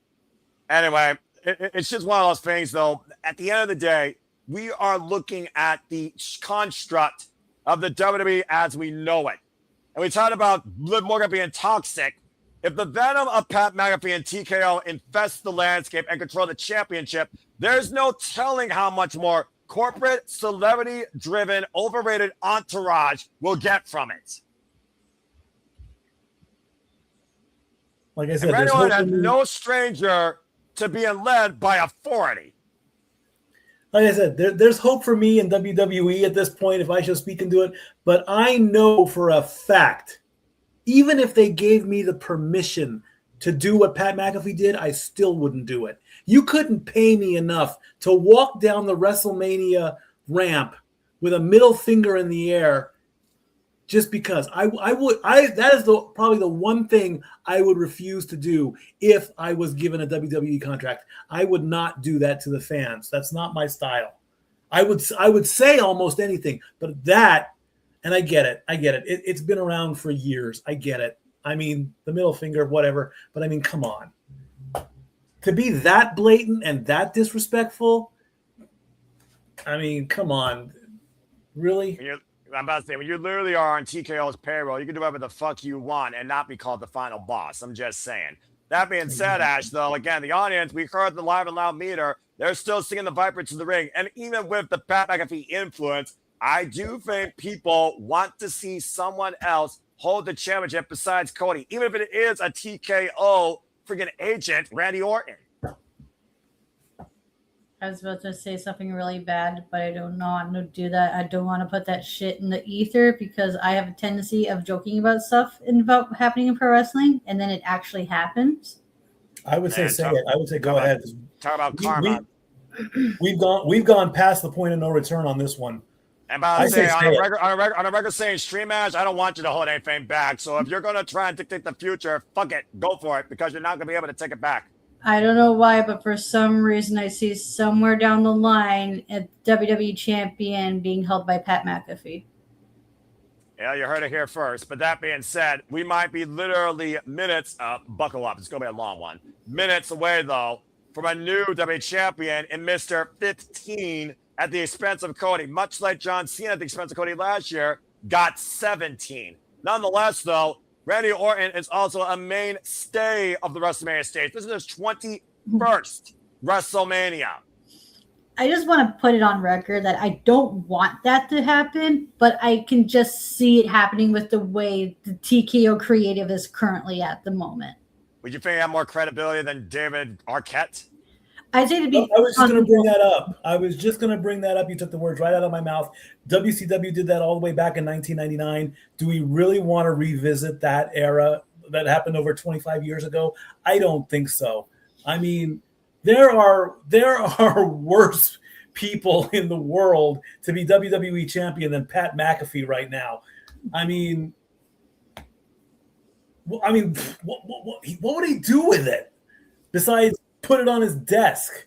Anyway, it's just one of those things, though. At the end of the day, we are looking at the construct of the WWE as we know it. And we talked about Liv Morgan being toxic. If the venom of Pat McAfee and TKO infests the landscape and control the championship, there's no telling how much more corporate, celebrity-driven, overrated entourage will get from it. Like I said, Randy Orton is no stranger to being led by authority. Like I said, there's hope for me in WWE at this point if I shall speak into it. But I know for a fact, even if they gave me the permission to do what Pat McAfee did, I still wouldn't do it. You couldn't pay me enough to walk down the WrestleMania ramp with a middle finger in the air just because. That is probably the one thing I would refuse to do if I was given a WWE contract. I would not do that to the fans. That's not my style. I would say almost anything, but that, and I get it. It's been around for years. I get it. I mean, the middle finger, whatever, but I mean, come on. To be that blatant and that disrespectful, I mean, come on. Really? I'm about to say, when you literally are on TKO's payroll, you can do whatever the fuck you want and not be called the final boss. I'm just saying. That being said, Ash, though, again, the audience, we heard the live and loud meter. They're still singing the Viper to the ring. And even with the Pat McAfee influence, I do think people want to see someone else hold the championship besides Cody, even if it is a TKO freaking agent, Randy Orton. I was about to say something really bad, but I don't want to do that. I don't want to put that shit in the ether because I have a tendency of joking about stuff about happening in pro wrestling, and then it actually happens. I would say it. I would say go ahead. Talk about karma. We've gone past the point of no return on this one. And by the way, on a record saying stream match, I don't want you to hold anything back. So if you're going to try and dictate the future, fuck it, go for it, because you're not going to be able to take it back. I don't know why, but for some reason I see somewhere down the line a WWE champion being held by Pat McAfee. Yeah, you heard it here first. But that being said, we might be literally minutes, buckle up, it's going to be a long one, minutes away, though, from a new WWE champion in Mr. 15 at the expense of Cody. Much like John Cena at the expense of Cody last year, got 17. Nonetheless, though, Randy Orton is also a mainstay of the WrestleMania stage. This is his 21st WrestleMania. I just want to put it on record that I don't want that to happen, but I can just see it happening with the way the TKO creative is currently at the moment. Would you think he had more credibility than David Arquette? I'd say to be. I was just going to bring that up. You took the words right out of my mouth. WCW did that all the way back in 1999. Do we really want to revisit that era that happened over 25 years ago? I don't think so. I mean, there are worse people in the world to be WWE champion than Pat McAfee right now. I mean, what would he do with it besides put it on his desk?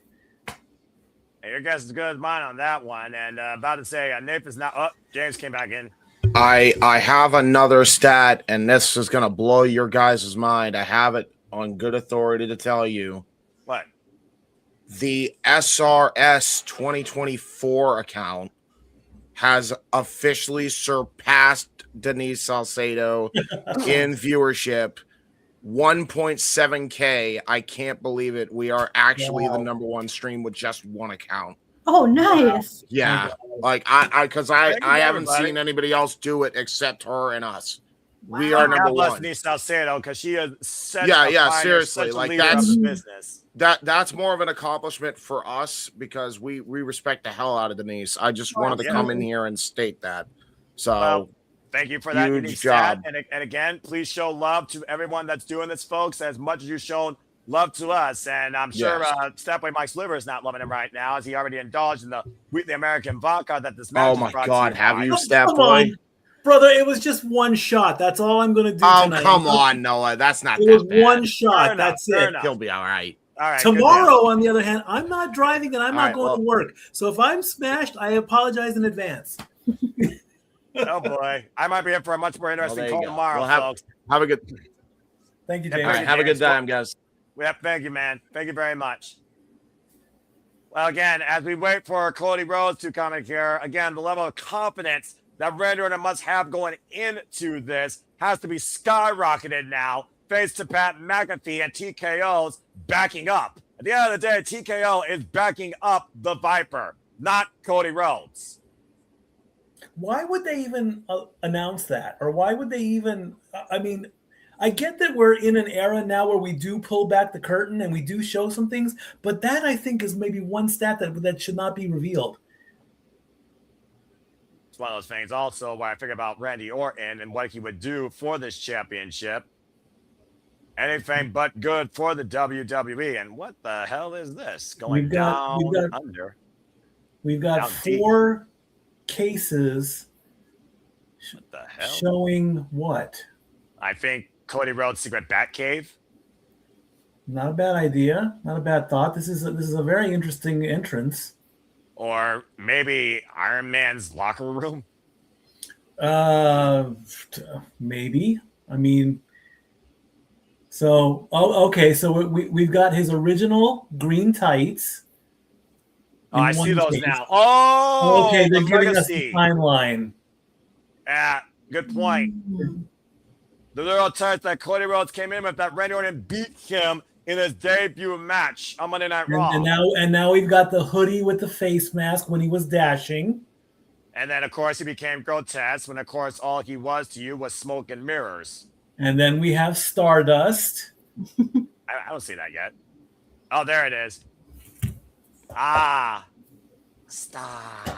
Hey, your guess is as good as mine on that one. And about to say, Nathan's not. Oh, James came back in. I have another stat, and this is going to blow your guys' mind. I have it on good authority to tell you. What? The SRS 2024 account has officially surpassed Denise Salcedo in viewership. 1.7K. I can't believe it. We are actually the number one stream with just one account. Oh, nice. Yeah. Like I haven't seen anybody else do it except her and us. Wow. We are number one. Denise Salcedo, because she is such seriously. Like that's business. That's more of an accomplishment for us because we respect the hell out of Denise. I just wanted to come in here and state that. So thank you for that unique job. And again, please show love to everyone that's doing this, folks, as much as you've shown love to us. And I'm sure Stepway Mike's liver is not loving him right now, as he already indulged in the American vodka that this match is brought my God, have you, Stepway? Come on, brother, it was just one shot. That's all I'm going to do tonight. Come on, Noah. That's not it that was bad. One shot. That's it. He'll be all right. All right. Tomorrow, on the other hand, I'm not driving and I'm not going to work. So if I'm smashed, I apologize in advance. Oh boy, I might be in for a much more interesting call tomorrow, folks. Have a good. Thank you, James. All right, have a good time, guys. Thank you, man. Thank you very much. Well, again, as we wait for Cody Rhodes to come in here, again, the level of confidence that Randy Orton must have going into this has to be skyrocketed now, face to Pat McAfee and TKO's backing up. At the end of the day, TKO is backing up the Viper, not Cody Rhodes. Why would they even announce that? Or why would they even, I mean, I get that we're in an era now where we do pull back the curtain and we do show some things, but that I think is maybe one stat that should not be revealed. It's one of those things also where I think about Randy Orton and what he would do for this championship. Anything but good for the WWE. And what the hell is this? Going down under. We've got 4 cases what the hell? Showing what? I think Cody Rhodes' secret bat cave. Not a bad idea. Not a bad thought. This is a very interesting entrance. Or maybe Iron Man's locker room. Maybe. I mean, so okay. So we've got his original green tights. Oh, I see those now. Oh, okay. They're giving us the timeline. Yeah, good point. The little tights that Cody Rhodes came in with that Randy Orton beat him in his debut match on Monday Night Raw. And now we've got the hoodie with the face mask when he was dashing. And then, of course, he became grotesque when, of course, all he was to you was smoke and mirrors. And then we have Stardust. I don't see that yet. Oh, there it is. Ah. Stardust.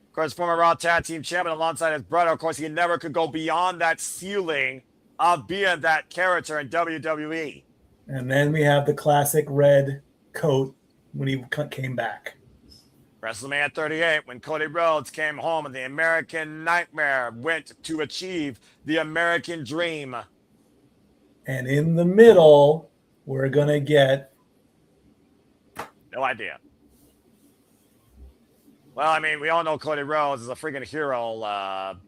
Of course, former Raw Tag Team Champion alongside his brother. Of course, he never could go beyond that ceiling of being that character in WWE. And then we have the classic red coat when he came back. WrestleMania 38, when Cody Rhodes came home and the American Nightmare went to achieve the American Dream. And in the middle, we're going to get... No idea. Well, I mean, we all know Cody Rhodes is a freaking hero,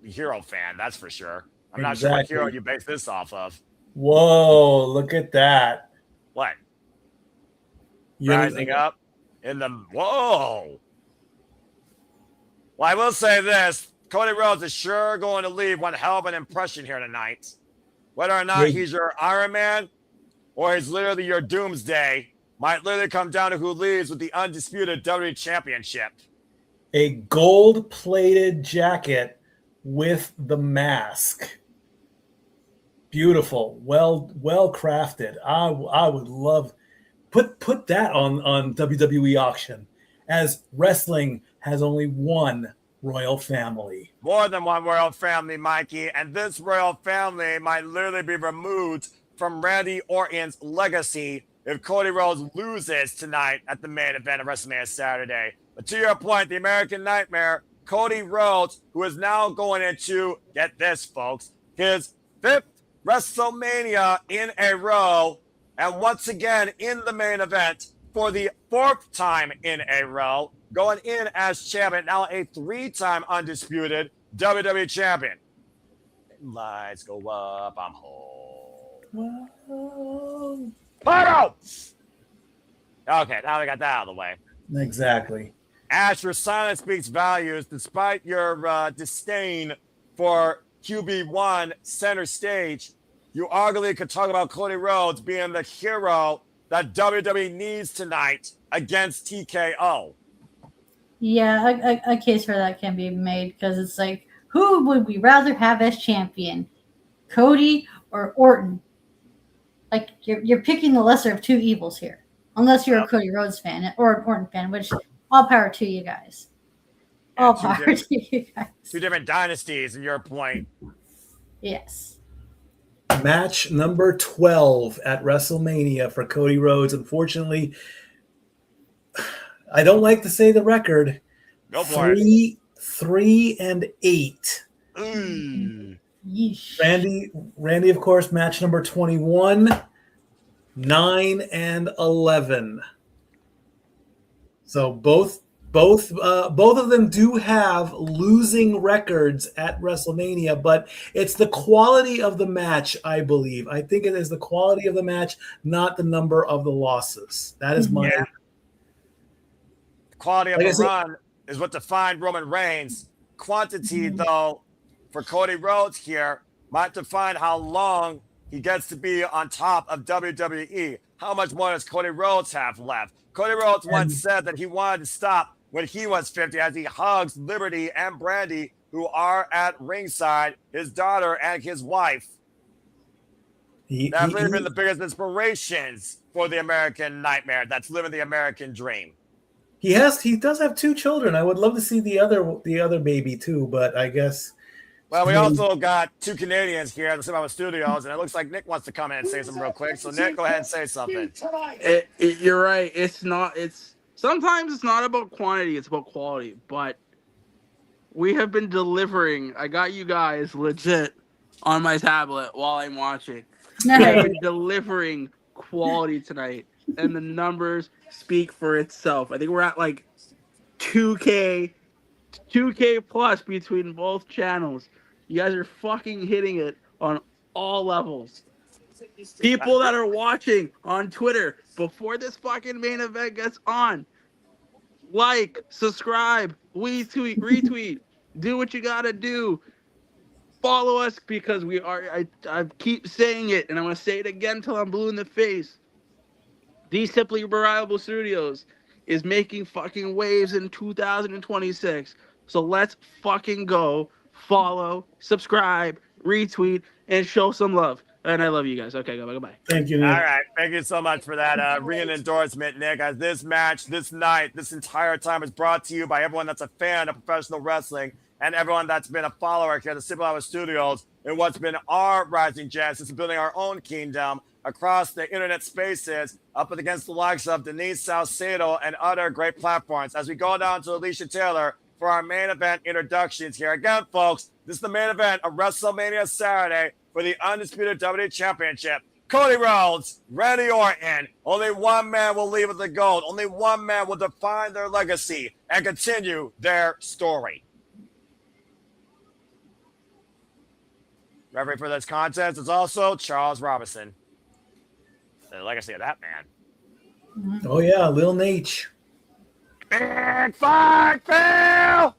hero fan, that's for sure. I'm not sure what hero you base this off of. Whoa, look at that. What? Rising up in the... Whoa. Well, I will say this. Cody Rhodes is sure going to leave one hell of an impression here tonight. Whether or not he's your Iron Man or he's literally your Doomsday might literally come down to who leaves with the undisputed WWE Championship. A gold-plated jacket with the mask. Beautiful. Well crafted. I would love put that on WWE auction, as wrestling has only one royal family. More than one royal family, Mikey, and this royal family might literally be removed from Randy Orton's legacy if Cody Rhodes loses tonight at the main event of WrestleMania Saturday. But to your point, the American Nightmare, Cody Rhodes, who is now going into, get this, folks, his 5th WrestleMania in a row, and once again in the main event for the 4th time in a row, going in as champion, now a 3-time undisputed WWE champion. Lights go up, I'm home. Whoa. Pyro! Okay, now we got that out of the way. Exactly. Ash, your silence speaks volumes despite your disdain for QB1 center stage. You arguably could talk about Cody Rhodes being the hero that WWE needs tonight against TKO. Yeah, a case for that can be made, because it's like, who would we rather have as champion, Cody or Orton? Like, you're picking the lesser of two evils here, unless you're a Cody Rhodes fan or an Orton fan, which all power to you guys. All power to you guys. 2 different dynasties, in your point. Yes. Match number 12 at WrestleMania for Cody Rhodes. Unfortunately, I don't like to say the record. Go for it. 3-8. Yeesh. Randy, of course, match number 21, 9-11. So both of them do have losing records at WrestleMania, but it's the quality of the match, I believe. I think it is the quality of the match, not the number of the losses. That is my... Yeah. The quality of the run is what defined Roman Reigns. Quantity, though, for Cody Rhodes here might define how long he gets to be on top of WWE. How much more does Cody Rhodes have left? Cody Rhodes once said that he wanted to stop when he was 50 as he hugs Liberty and Brandy, who are at ringside, his daughter and his wife. That's really been the biggest inspirations for the American Nightmare. That's living the American dream. He does have 2 children. I would love to see the other baby too, but I guess. Well, we also got 2 Canadians here at the Cinema Studios, and it looks like Nick wants to come in and say something real quick. So Nick, go ahead and say something. You're right. Sometimes it's not about quantity, it's about quality. But we have been delivering. I got you guys legit on my tablet while I'm watching. Nice. We've been delivering quality tonight, and the numbers speak for itself. I think we're at like 2K plus between both channels. You guys are fucking hitting it on all levels. People that are watching on Twitter before this fucking main event gets on, like, subscribe, retweet, do what you gotta do. Follow us because we are, I keep saying it, and I'm going to say it again until I'm blue in the face. The Simply Reliable Studios is making fucking waves in 2026. So let's fucking go. Follow, subscribe, retweet, and show some love. And I love you guys. Okay, goodbye. Thank you, Nick. All right. Thank you so much for that re-endorsement, Nick. As this match, this night, this entire time is brought to you by everyone that's a fan of professional wrestling and everyone that's been a follower here at the Simple Hour Studios in what's been our rising chance since building our own kingdom across the internet spaces, up against the likes of Denise Salcedo and other great platforms. As we go down to Alicia Taylor for our main event introductions here. Again, folks, this is the main event of WrestleMania Saturday for the Undisputed WWE Championship. Cody Rhodes, Randy Orton. Only one man will leave with the gold. Only one man will define their legacy and continue their story. Referee for this contest is also Charles Robinson. The legacy of that man. Oh yeah, Lil Nate. Big fight, Phil!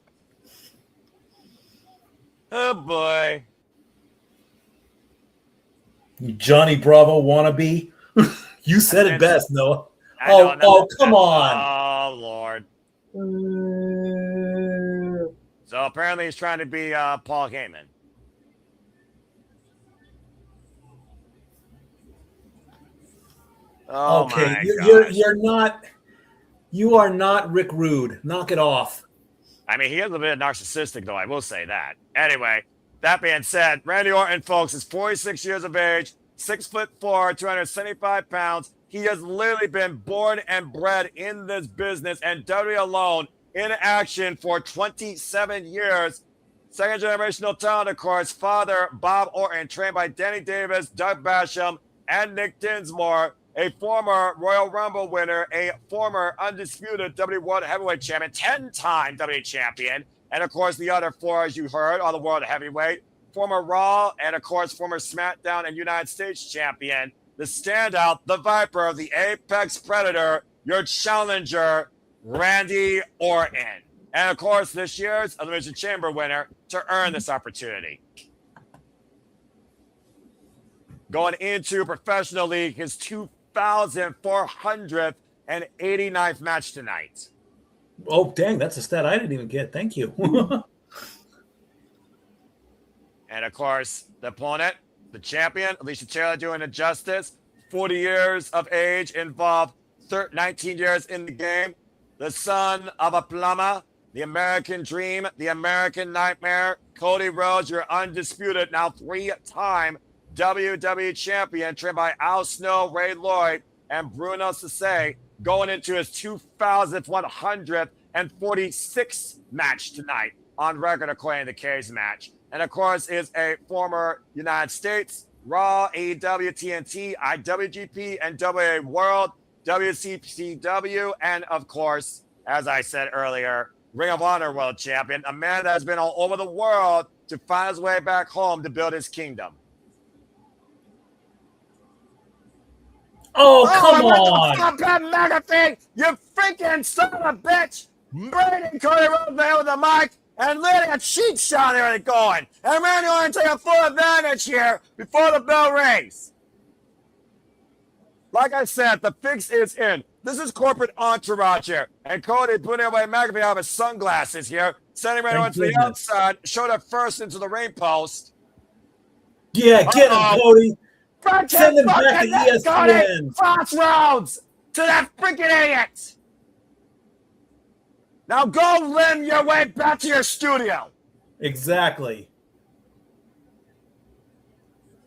Oh boy. Johnny Bravo wannabe. You said it best, Noah. Come on. Oh, Lord. So apparently he's trying to be Paul Heyman. Oh, okay, my you are not Rick Rude. Knock it off. I mean, he is a bit narcissistic, though. I will say that. Anyway, that being said, Randy Orton, folks, is 46 years of age, 6'4", 275 pounds. He has literally been born and bred in this business and WWE alone in action for 27 years. Second generational talent, of course, father Bob Orton, trained by Danny Davis, Doug Basham, and Nick Dinsmore, a former Royal Rumble winner, a former undisputed WWE World Heavyweight Champion, 10-time WWE Champion, and of course the other 4, as you heard, are the World Heavyweight, former Raw, and of course former SmackDown and United States Champion, the standout, the Viper, the Apex Predator, your challenger, Randy Orton. And of course this year's Elimination Chamber winner to earn this opportunity. Going into Professional League, his 2,489th match tonight. Oh, dang, that's a stat I didn't even get. Thank you. And of course, the opponent, the champion, Alicia Taylor, doing it justice. 40 years of age, involved 19 years in the game. The son of a plumber, the American Dream, the American Nightmare, Cody Rhodes, your undisputed, now 3-time WWE champion, trained by Al Snow, Ray Lloyd, and Bruno Sase, going into his 2,146th match tonight on record, according to the Cage match. And of course, is a former United States, Raw, AEW, TNT, IWGP, and WA World, WCPW, and of course, as I said earlier, Ring of Honor World Champion, a man that has been all over the world to find his way back home to build his kingdom. Oh, come on. Stop that McAfee, you freaking son of a bitch. Bringing Cody Rhodes there with the mic and letting a cheat shot there and going. And Randy Orton taking full advantage here before the bell rings. Like I said, the fix is in. This is corporate entourage here. And Cody putting away McAfee out of his sunglasses here, sending Randy Orton to the outside, showed it first into the ring post. Yeah, get him, Cody. Send him back to ESPN. Crossroads to that freaking idiot. Now go limb your way back to your studio. Exactly.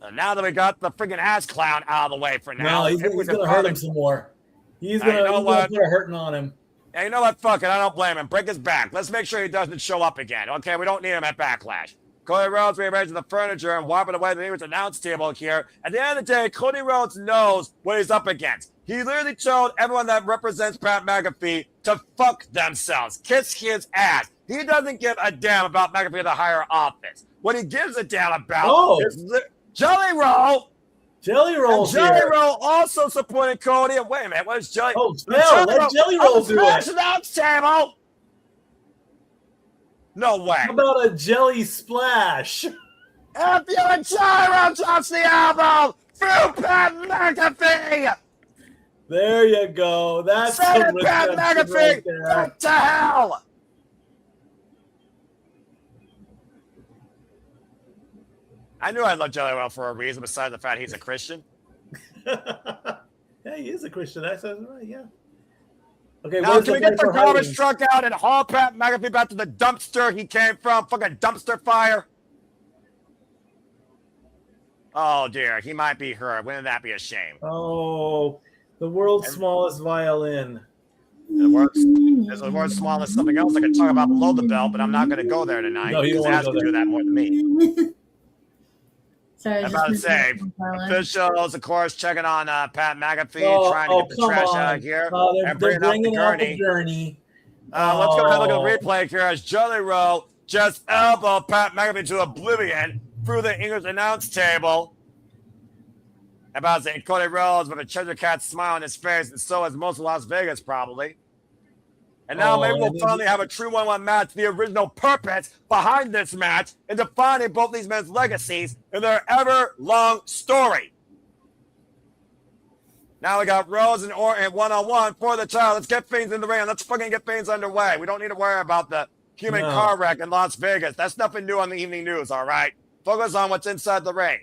And now that we got the freaking ass clown out of the way for now. No, he's going to hurt him some more. He's going to put a hurting on him. Yeah, you know what? Fuck it. I don't blame him. Break his back. Let's make sure he doesn't show up again. Okay, we don't need him at Backlash. Cody Rhodes rearranging the furniture and wiping away the English announce table here. At the end of the day, Cody Rhodes knows what he's up against. He literally told everyone that represents Pat McAfee to fuck themselves. Kiss his ass. He doesn't give a damn about McAfee in the higher office. What he gives a damn about is Jelly Roll. Jelly Roll. Jelly Roll also supported Cody. And wait a minute, what is Jelly? Oh, let Jelly Roll do it. Announce table. No way. How about a jelly splash? If you and Jelly Roll drops the elbow through Pat McAfee. There you go. That's Send Pat McAfee right to hell. I knew I loved Jelly Roll for a reason besides the fact he's a Christian. Yeah, he is a Christian. That's right, yeah. Okay, now, can we get the garbage truck out and haul Pat McAfee back to the dumpster he came from? Fucking dumpster fire. Oh, dear. He might be hurt. Wouldn't that be a shame? Oh, the world's smallest violin. The world's smallest something else I could talk about below the belt, but I'm not going to go there tonight. No, you don't want to do that more than me. Sorry, I'm about to say, officials, of course, checking on Pat McAfee, trying to get the trash out of here. They're bringing up the gurney. Let's go ahead and look at the replay here as Jelly Roll just elbowed Pat McAfee to oblivion through the English announce table. About to say, Cody Rhodes with a treasure cat smile on his face, and so is most of Las Vegas, probably. And now maybe we'll finally have a true 1-1 match. The original purpose behind this match in defining both these men's legacies in their ever-long story. Now we got Rhodes and Orton 1-on-1 for the title. Let's get things in the ring. Let's fucking get things underway. We don't need to worry about the human car wreck in Las Vegas. That's nothing new on the evening news, all right? Focus on what's inside the ring.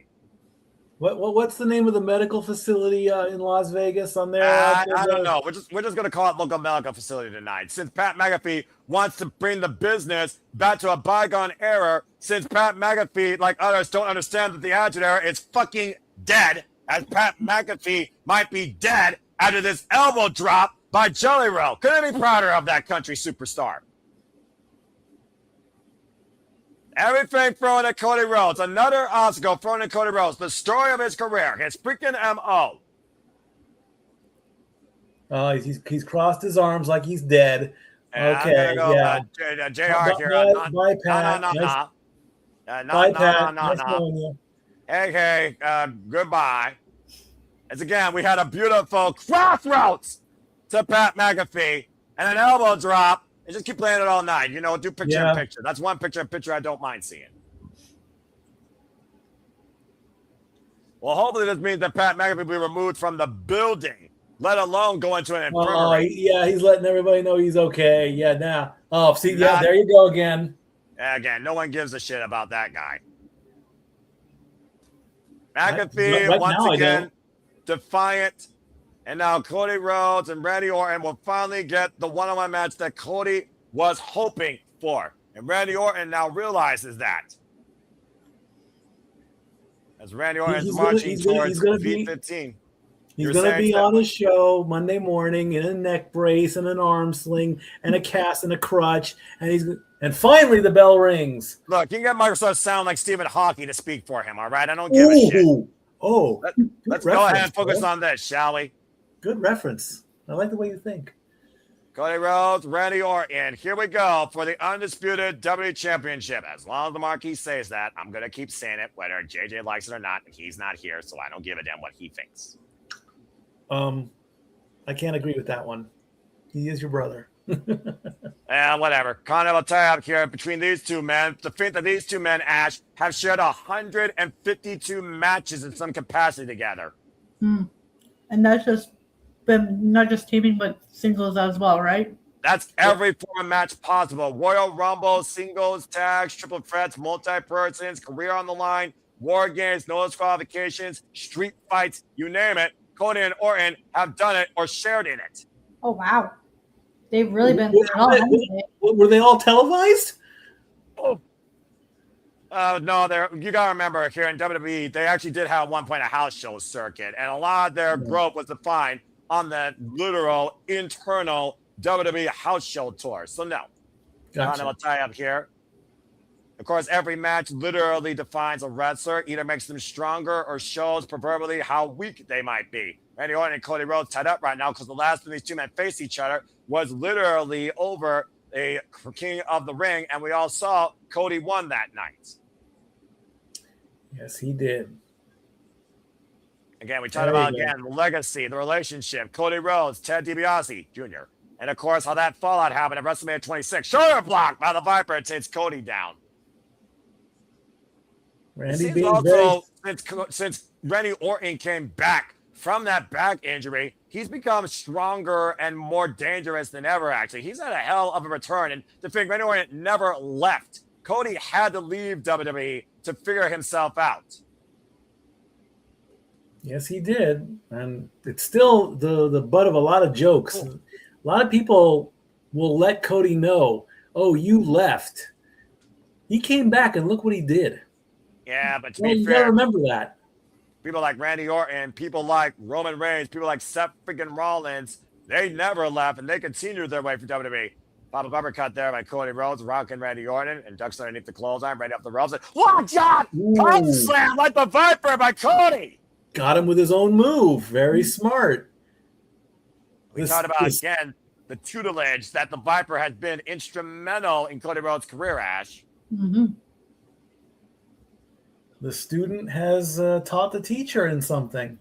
What's the name of the medical facility in Las Vegas on there? I don't know. We're just going to call it local medical facility tonight. Since Pat McAfee wants to bring the business back to a bygone era, since Pat McAfee, like others, don't understand that the Attitude Era is fucking dead, as Pat McAfee might be dead after this elbow drop by Jelly Roll. Couldn't be prouder of that country superstar. Everything thrown at Cody Rhodes. Another obstacle thrown at Cody Rhodes. The story of his career. His freaking M.O. He's crossed his arms like he's dead. Okay, yeah. JR here. Bye, Pat. No. Hey, goodbye. As again, we had a beautiful crossroads to Pat McAfee and an elbow drop. And just keep playing it all night. You know, do picture in picture. That's one picture in picture I don't mind seeing. Well, hopefully this means that Pat McAfee will be removed from the building, let alone go into an infirmary. He's letting everybody know he's okay. Yeah, now. Oh, see, there you go again. Again, no one gives a shit about that guy. McAfee, once again, defiant. And now Cody Rhodes and Randy Orton will finally get the one-on-one match that Cody was hoping for. And Randy Orton now realizes that. As Randy Orton is marching towards V15. He's going to be on his show Monday morning in a neck brace and an arm sling and a cast and a crutch. And finally the bell rings. Look, you can get Microsoft sound like Stephen Hawking to speak for him, all right? I don't give a shit. Let's go ahead and focus on this, shall we? Good reference. I like the way you think. Cody Rhodes, Randy Orton. Here we go for the undisputed WWE Championship. As long as the Marquis says that, I'm going to keep saying it, whether JJ likes it or not. And he's not here, so I don't give a damn what he thinks. I can't agree with that one. He is your brother. Whatever. Continental tie-up here between these two men. To think that these two men, Ash, have shared 152 matches in some capacity together. And that's just been not just teaming, but singles as well, right? That's every form of match possible. Royal Rumble, singles, tags, triple threats, multi-persons, career on the line, war games, no disqualifications, street fights, you name it. Cody and Orton have done it or shared in it. Oh, wow. They've really been through it all. haven't they? Were they all televised? No, you gotta remember here in WWE, they actually did have at one point a house show circuit, and a lot of their growth was defined on the literal internal WWE house show tour. So no, Gotcha. I'll tie up here. Of course, every match literally defines a wrestler, either makes them stronger or shows proverbially how weak they might be. Randy Orton and Cody Rhodes tied up right now because the last time these two men faced each other was literally over a King of the Ring, and we all saw Cody won that night. Yes, he did. Again, we talked about the legacy, the relationship, Cody Rhodes, Ted DiBiase Jr., and of course how that fallout happened at WrestleMania 26. Shoulder block by the Viper takes Cody down. Randy being also, since Randy Orton came back from that back injury, he's become stronger and more dangerous than ever, actually. He's had a hell of a return, and to think Randy Orton never left. Cody had to leave WWE to figure himself out. Yes, he did. And it's still the butt of a lot of jokes. A lot of people will let Cody know, oh, you left. He came back, and look what he did. Yeah, but to well, be you fair, gotta remember that. People like Randy Orton, people like Roman Reigns, people like Seth freaking Rollins, they never left, and they continued their way for WWE. Pop-up uppercut there by Cody Rhodes, rocking Randy Orton, and ducks underneath the clothesline, right up the ropes. Watch out! Punch slam like the Viper by Cody! Got him with his own move. Very smart. We talked about, again, the tutelage that the Viper has been instrumental in Cody Rhodes' career, Ash. Mm-hmm. The student has taught the teacher in something.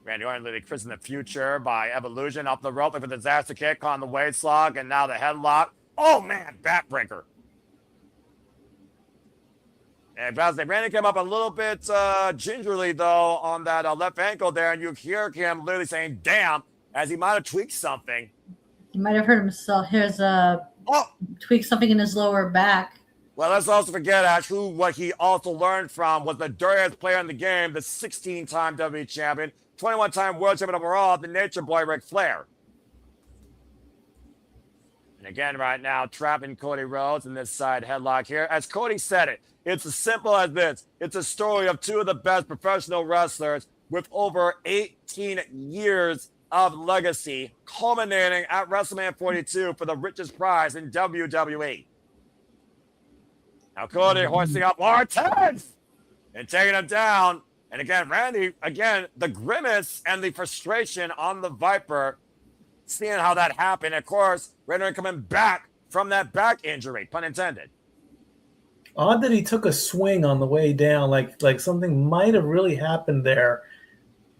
Randy Orton literally christened the future by evolution up the rope with a disaster kick on the waist lock, and now the headlock. Oh, man, backbreaker. And Randy came up a little bit gingerly, though, on that left ankle there, and you hear him literally saying, damn, as he might have tweaked something. He might have hurt himself. Here's tweaked something in his lower back. Well, let's also forget, Ash, what he also learned from was the dirtiest player in the game, the 16-time WWE champion, 21-time world champion overall, the Nature Boy, Ric Flair. And again, right now, trapping Cody Rhodes in this side headlock here. As Cody said it, it's as simple as this. It's a story of two of the best professional wrestlers with over 18 years of legacy, culminating at WrestleMania 42 for the richest prize in WWE. Now Cody hoisting up Orton and taking him down. And again, Randy, the grimace and the frustration on the Viper, seeing how that happened. Of course, Randy coming back from that back injury, pun intended. Odd that he took a swing on the way down, like something might have really happened there.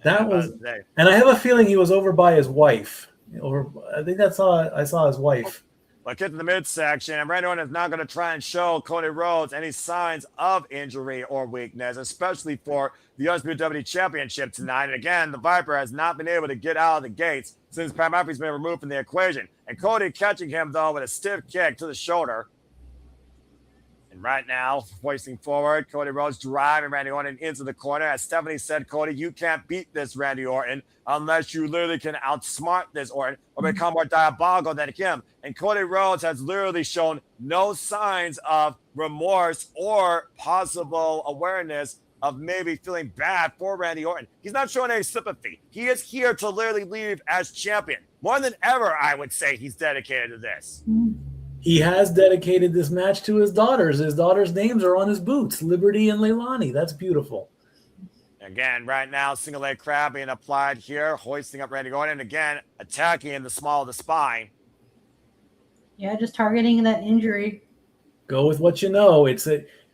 That was, and I have a feeling he was over by his wife. I think I saw his wife. But get to the midsection, and Randy Orton is not going to try and show Cody Rhodes any signs of injury or weakness, especially for the Undisputed WWE Championship tonight. And again, the Viper has not been able to get out of the gates since Pat McAfee's been removed from the equation. And Cody catching him, though, with a stiff kick to the shoulder. And right now, hoisting forward, Cody Rhodes driving Randy Orton into the corner. As Stephanie said, Cody, you can't beat this Randy Orton unless you literally can outsmart this Orton or become more diabolical than him. And Cody Rhodes has literally shown no signs of remorse or possible awareness of maybe feeling bad for Randy Orton. He's not showing any sympathy. He is here to literally leave as champion. More than ever, I would say he's dedicated to this. He has dedicated this match to his daughters. His daughters' names are on his boots, Liberty and Leilani. That's beautiful. Again, right now, single leg crab being applied here, hoisting up Randy Orton. Again, attacking in the small of the spine. Yeah, just targeting that injury. Go with what you know.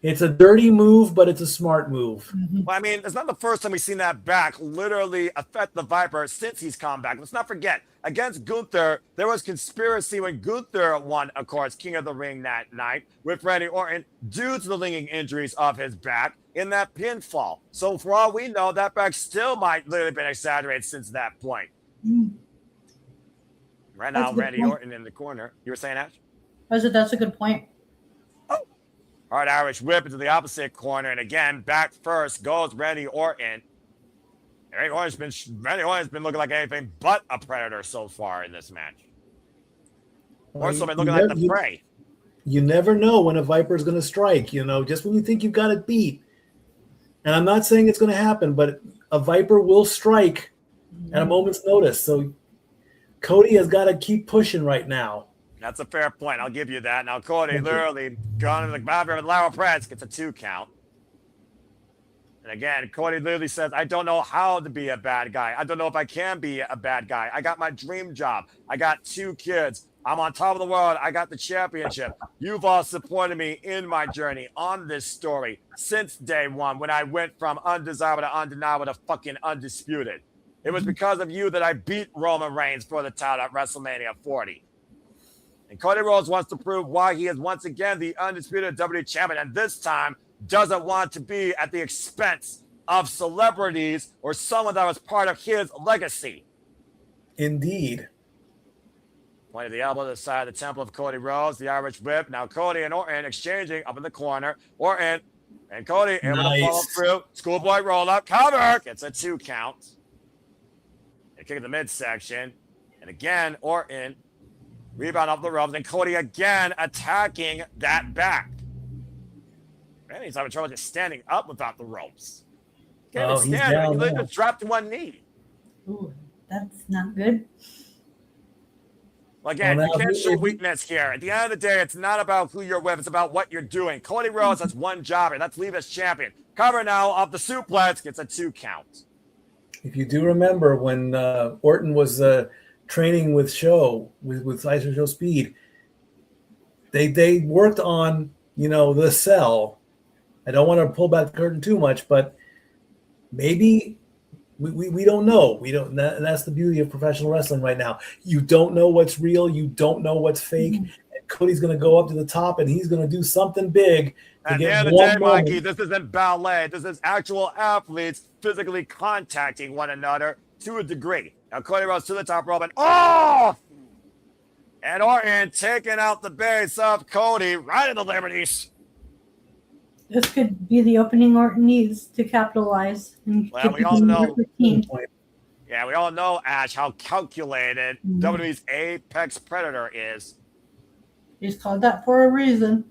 It's a dirty move, but it's a smart move. Well, I mean, it's not the first time we've seen that back literally affect the Viper since he's come back. Let's not forget, against Gunther, there was conspiracy when Gunther won, of course, King of the Ring that night with Randy Orton due to the lingering injuries of his back in that pinfall. So for all we know, that back still might literally have been exaggerated since that point. Right now, Randy Orton in the corner. You were saying, Ash? That's a good point. Hard Irish whip into the opposite corner, and again, back first goes Randy Orton. Randy Orton's been looking like anything but a predator so far in this match. More so been looking like the prey. You never know when a Viper's going to strike, just when you think you've got it beat. And I'm not saying it's going to happen, but a Viper will strike at a moment's notice. So Cody has got to keep pushing right now. That's a fair point. I'll give you that. Now, Cody literally gone into the bathroom with Lyra Press, gets a 2 count. And again, Cody literally says, I don't know how to be a bad guy. I don't know if I can be a bad guy. I got my dream job. I got 2 kids. I'm on top of the world. I got the championship. You've all supported me in my journey on this story since day one when I went from undesirable to undeniable to fucking undisputed. It was because of you that I beat Roman Reigns for the title at WrestleMania 40. And Cody Rhodes wants to prove why he is once again the undisputed WWE champion, and this time doesn't want to be at the expense of celebrities or someone that was part of his legacy. Indeed. Point of the elbow to the side of the temple of Cody Rhodes, the Irish whip. Now Cody and Orton exchanging up in the corner. Orton and Cody able to follow through. Schoolboy roll up. Cover. Gets a 2 count. And kick in the midsection. And again, Orton rebound off the ropes, and Cody again attacking that back. Man, he's having trouble just standing up without the ropes. Can't even stand. He just dropped to one knee. Ooh, that's not good. Well, again, you can't show weakness here. At the end of the day, it's not about who you're with. It's about what you're doing. Cody Rhodes has one job here. That's leave as champion. Cover now of the suplex. Gets a 2 count. If you do remember when Orton was training with Ice Show Speed, they worked on the cell. I don't want to pull back the curtain too much, but maybe we don't know. We don't. That's the beauty of professional wrestling right now. You don't know what's real. You don't know what's fake. And Cody's going to go up to the top, and he's going to do something big. At the end of the day, Mikey, this isn't ballet. This is actual athletes physically contacting one another to a degree. Now Cody Rhodes to the top rope and and Orton taking out the base of Cody right in the Liberties. This could be the opening Orton needs to capitalize. And well, we all know. Yeah, we all know, Ash, how calculated WWE's apex predator is. He's called that for a reason.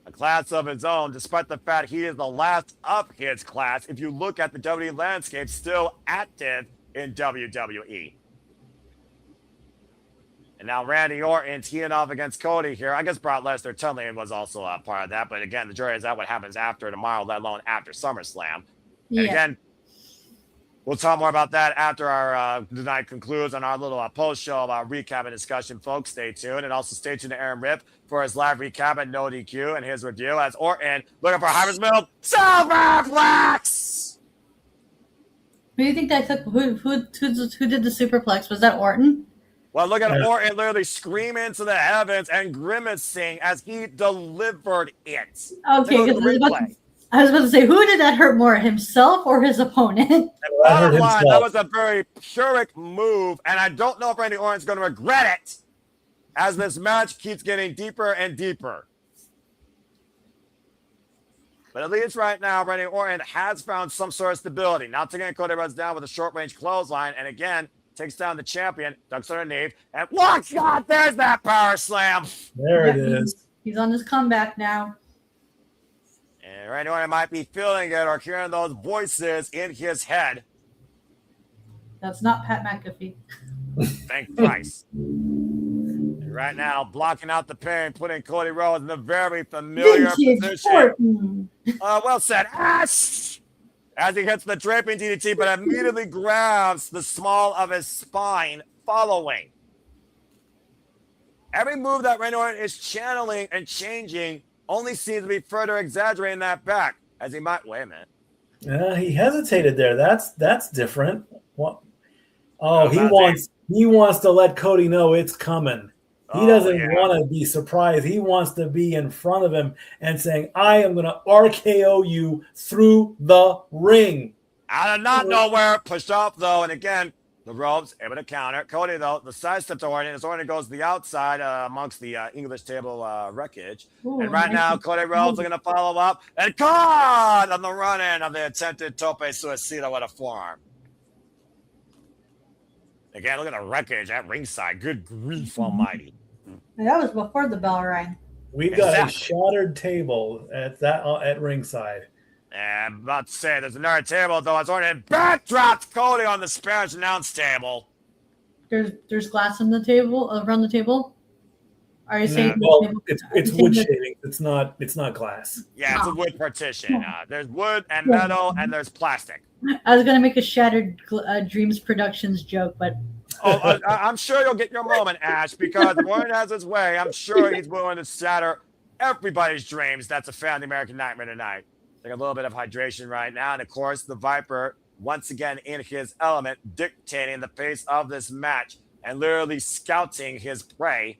A class of his own, despite the fact he is the last of his class. If you look at the WWE landscape, still active in WWE. And now Randy Orton teeing off against Cody here. I guess Brock Lesnar tunneling was also a part of that. But again, the jury is out what happens after tomorrow, let alone after SummerSlam. Yeah. And again, we'll talk more about that after our the night concludes on our little post-show recap and discussion, folks. Stay tuned. And also stay tuned to Aaron Ripp for his live recap at No DQ and his review as Orton looking for Harvest Mill Superplex. Who do you think that took? Who did the Superplex? Was that Orton? Well, look at Orton literally screaming to the heavens and grimacing as he delivered it. Okay, I was about to say, who did that hurt more, himself or his opponent? That was a very Pyrrhic move, and I don't know if Randy Orton's going to regret it as this match keeps getting deeper and deeper. But at least right now, Randy Orton has found some sort of stability. Now taking Cody Rhodes down with a short-range clothesline, and again, takes down the champion, ducks underneath, and watch out, there's that power slam. There it is. He's on his comeback now. And Randy Orton might be feeling it or hearing those voices in his head. That's not Pat McAfee. Thank Christ. And right now, blocking out the pain, putting Cody Rhodes in a very familiar position. Well said. Ash! As he hits the draping DDT, but immediately grabs the small of his spine following. Every move that Randy Orton is channeling and changing only seems to be further exaggerating that back, as he might. Wait a minute. He hesitated there. That's different. What? Oh, I'm he about to wants to let Cody know it's coming. He Oh, doesn't yeah. want to be surprised. He wants to be in front of him and saying, I am going to RKO you through the ring. Out of not nowhere, pushed off though, and again, the ropes able to counter. Cody though, the sidestep to Orton, as Orton goes to the outside amongst the English table wreckage. Ooh, And right now, Cody Rhodes looking to follow up and caught on the run in of the attempted tope suicida with a forearm. Again, look at the wreckage at ringside. Good grief almighty. That was before the bell rang. We've got Exactly. a shattered table at ringside. And I'm about to say, there's another table though. As Orton backdropped Cody on the Spanish announce table. There's glass in the table around the table. Are you saying? Well, it's wood shavings. It's not glass. Yeah, it's a wood partition. There's wood and metal, and there's plastic. I was gonna make a Shattered Dreams Productions joke, but I'm sure you'll get your moment, Ash, because Warren has his way. I'm sure he's willing to shatter everybody's dreams. That's a fan of the American Nightmare tonight. Take a little bit of hydration right now. And, of course, the Viper, once again in his element, dictating the pace of this match and literally scouting his prey.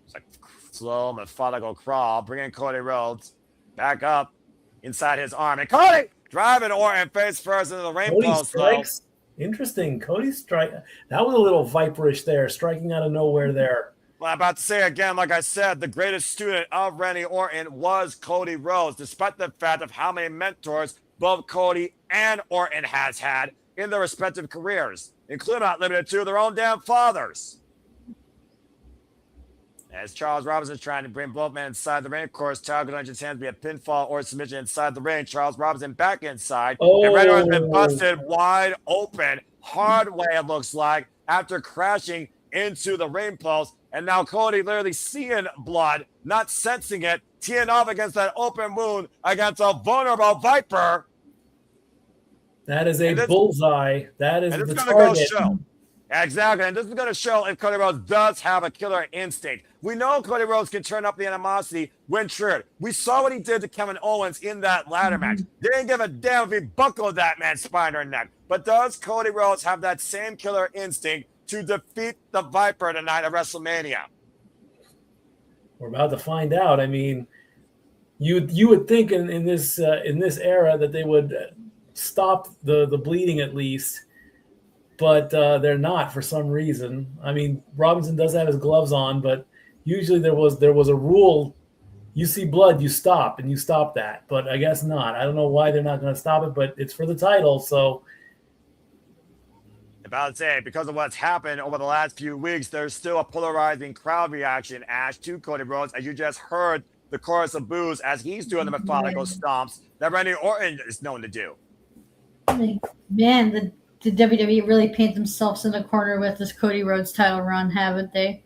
It's like slow, methodical crawl, bringing Cody Rhodes back up inside his arm. And Cody driving Orton face first into the ring Cody post. strikes. Interesting. Cody strike. That was a little viperish there, striking out of nowhere there. Well, I'm about to say again, like I said, the greatest student of Randy Orton was Cody Rhodes, despite the fact of how many mentors both Cody and Orton has had in their respective careers, including not limited to their own damn fathers. As Charles Robinson's trying to bring both men inside the ring, of course, Tiger Lynch's hands be a pinfall or submission inside the ring. Charles Robinson back inside. And Randy Orton's been busted wide open, hard way it looks like, after crashing into the ring post. And now Cody literally seeing blood, not sensing it, teeing off against that open wound against a vulnerable Viper. That is a bullseye. That is the target. Exactly, and this is going to show if Cody Rhodes does have a killer instinct. We know Cody Rhodes can turn up the animosity when triggered. We saw what he did to Kevin Owens in that ladder match. Didn't give a damn if he buckled that man's spine or neck. But does Cody Rhodes have that same killer instinct to defeat the Viper tonight at WrestleMania? We're about to find out. I mean, you would think in this era that they would stop the bleeding at least, but they're not for some reason. I mean, Robinson does have his gloves on, but usually there was a rule: you see blood, you stop, and you stop that. But I guess not. I don't know why they're not going to stop it, but it's for the title, so. About to say, because of what's happened over the last few weeks, there's still a polarizing crowd reaction, Ash, to Cody Rhodes, as you just heard the chorus of boos as he's doing the methodical stomps that Randy Orton is known to do. Man, the WWE really paint themselves in the corner with this Cody Rhodes title run, haven't they?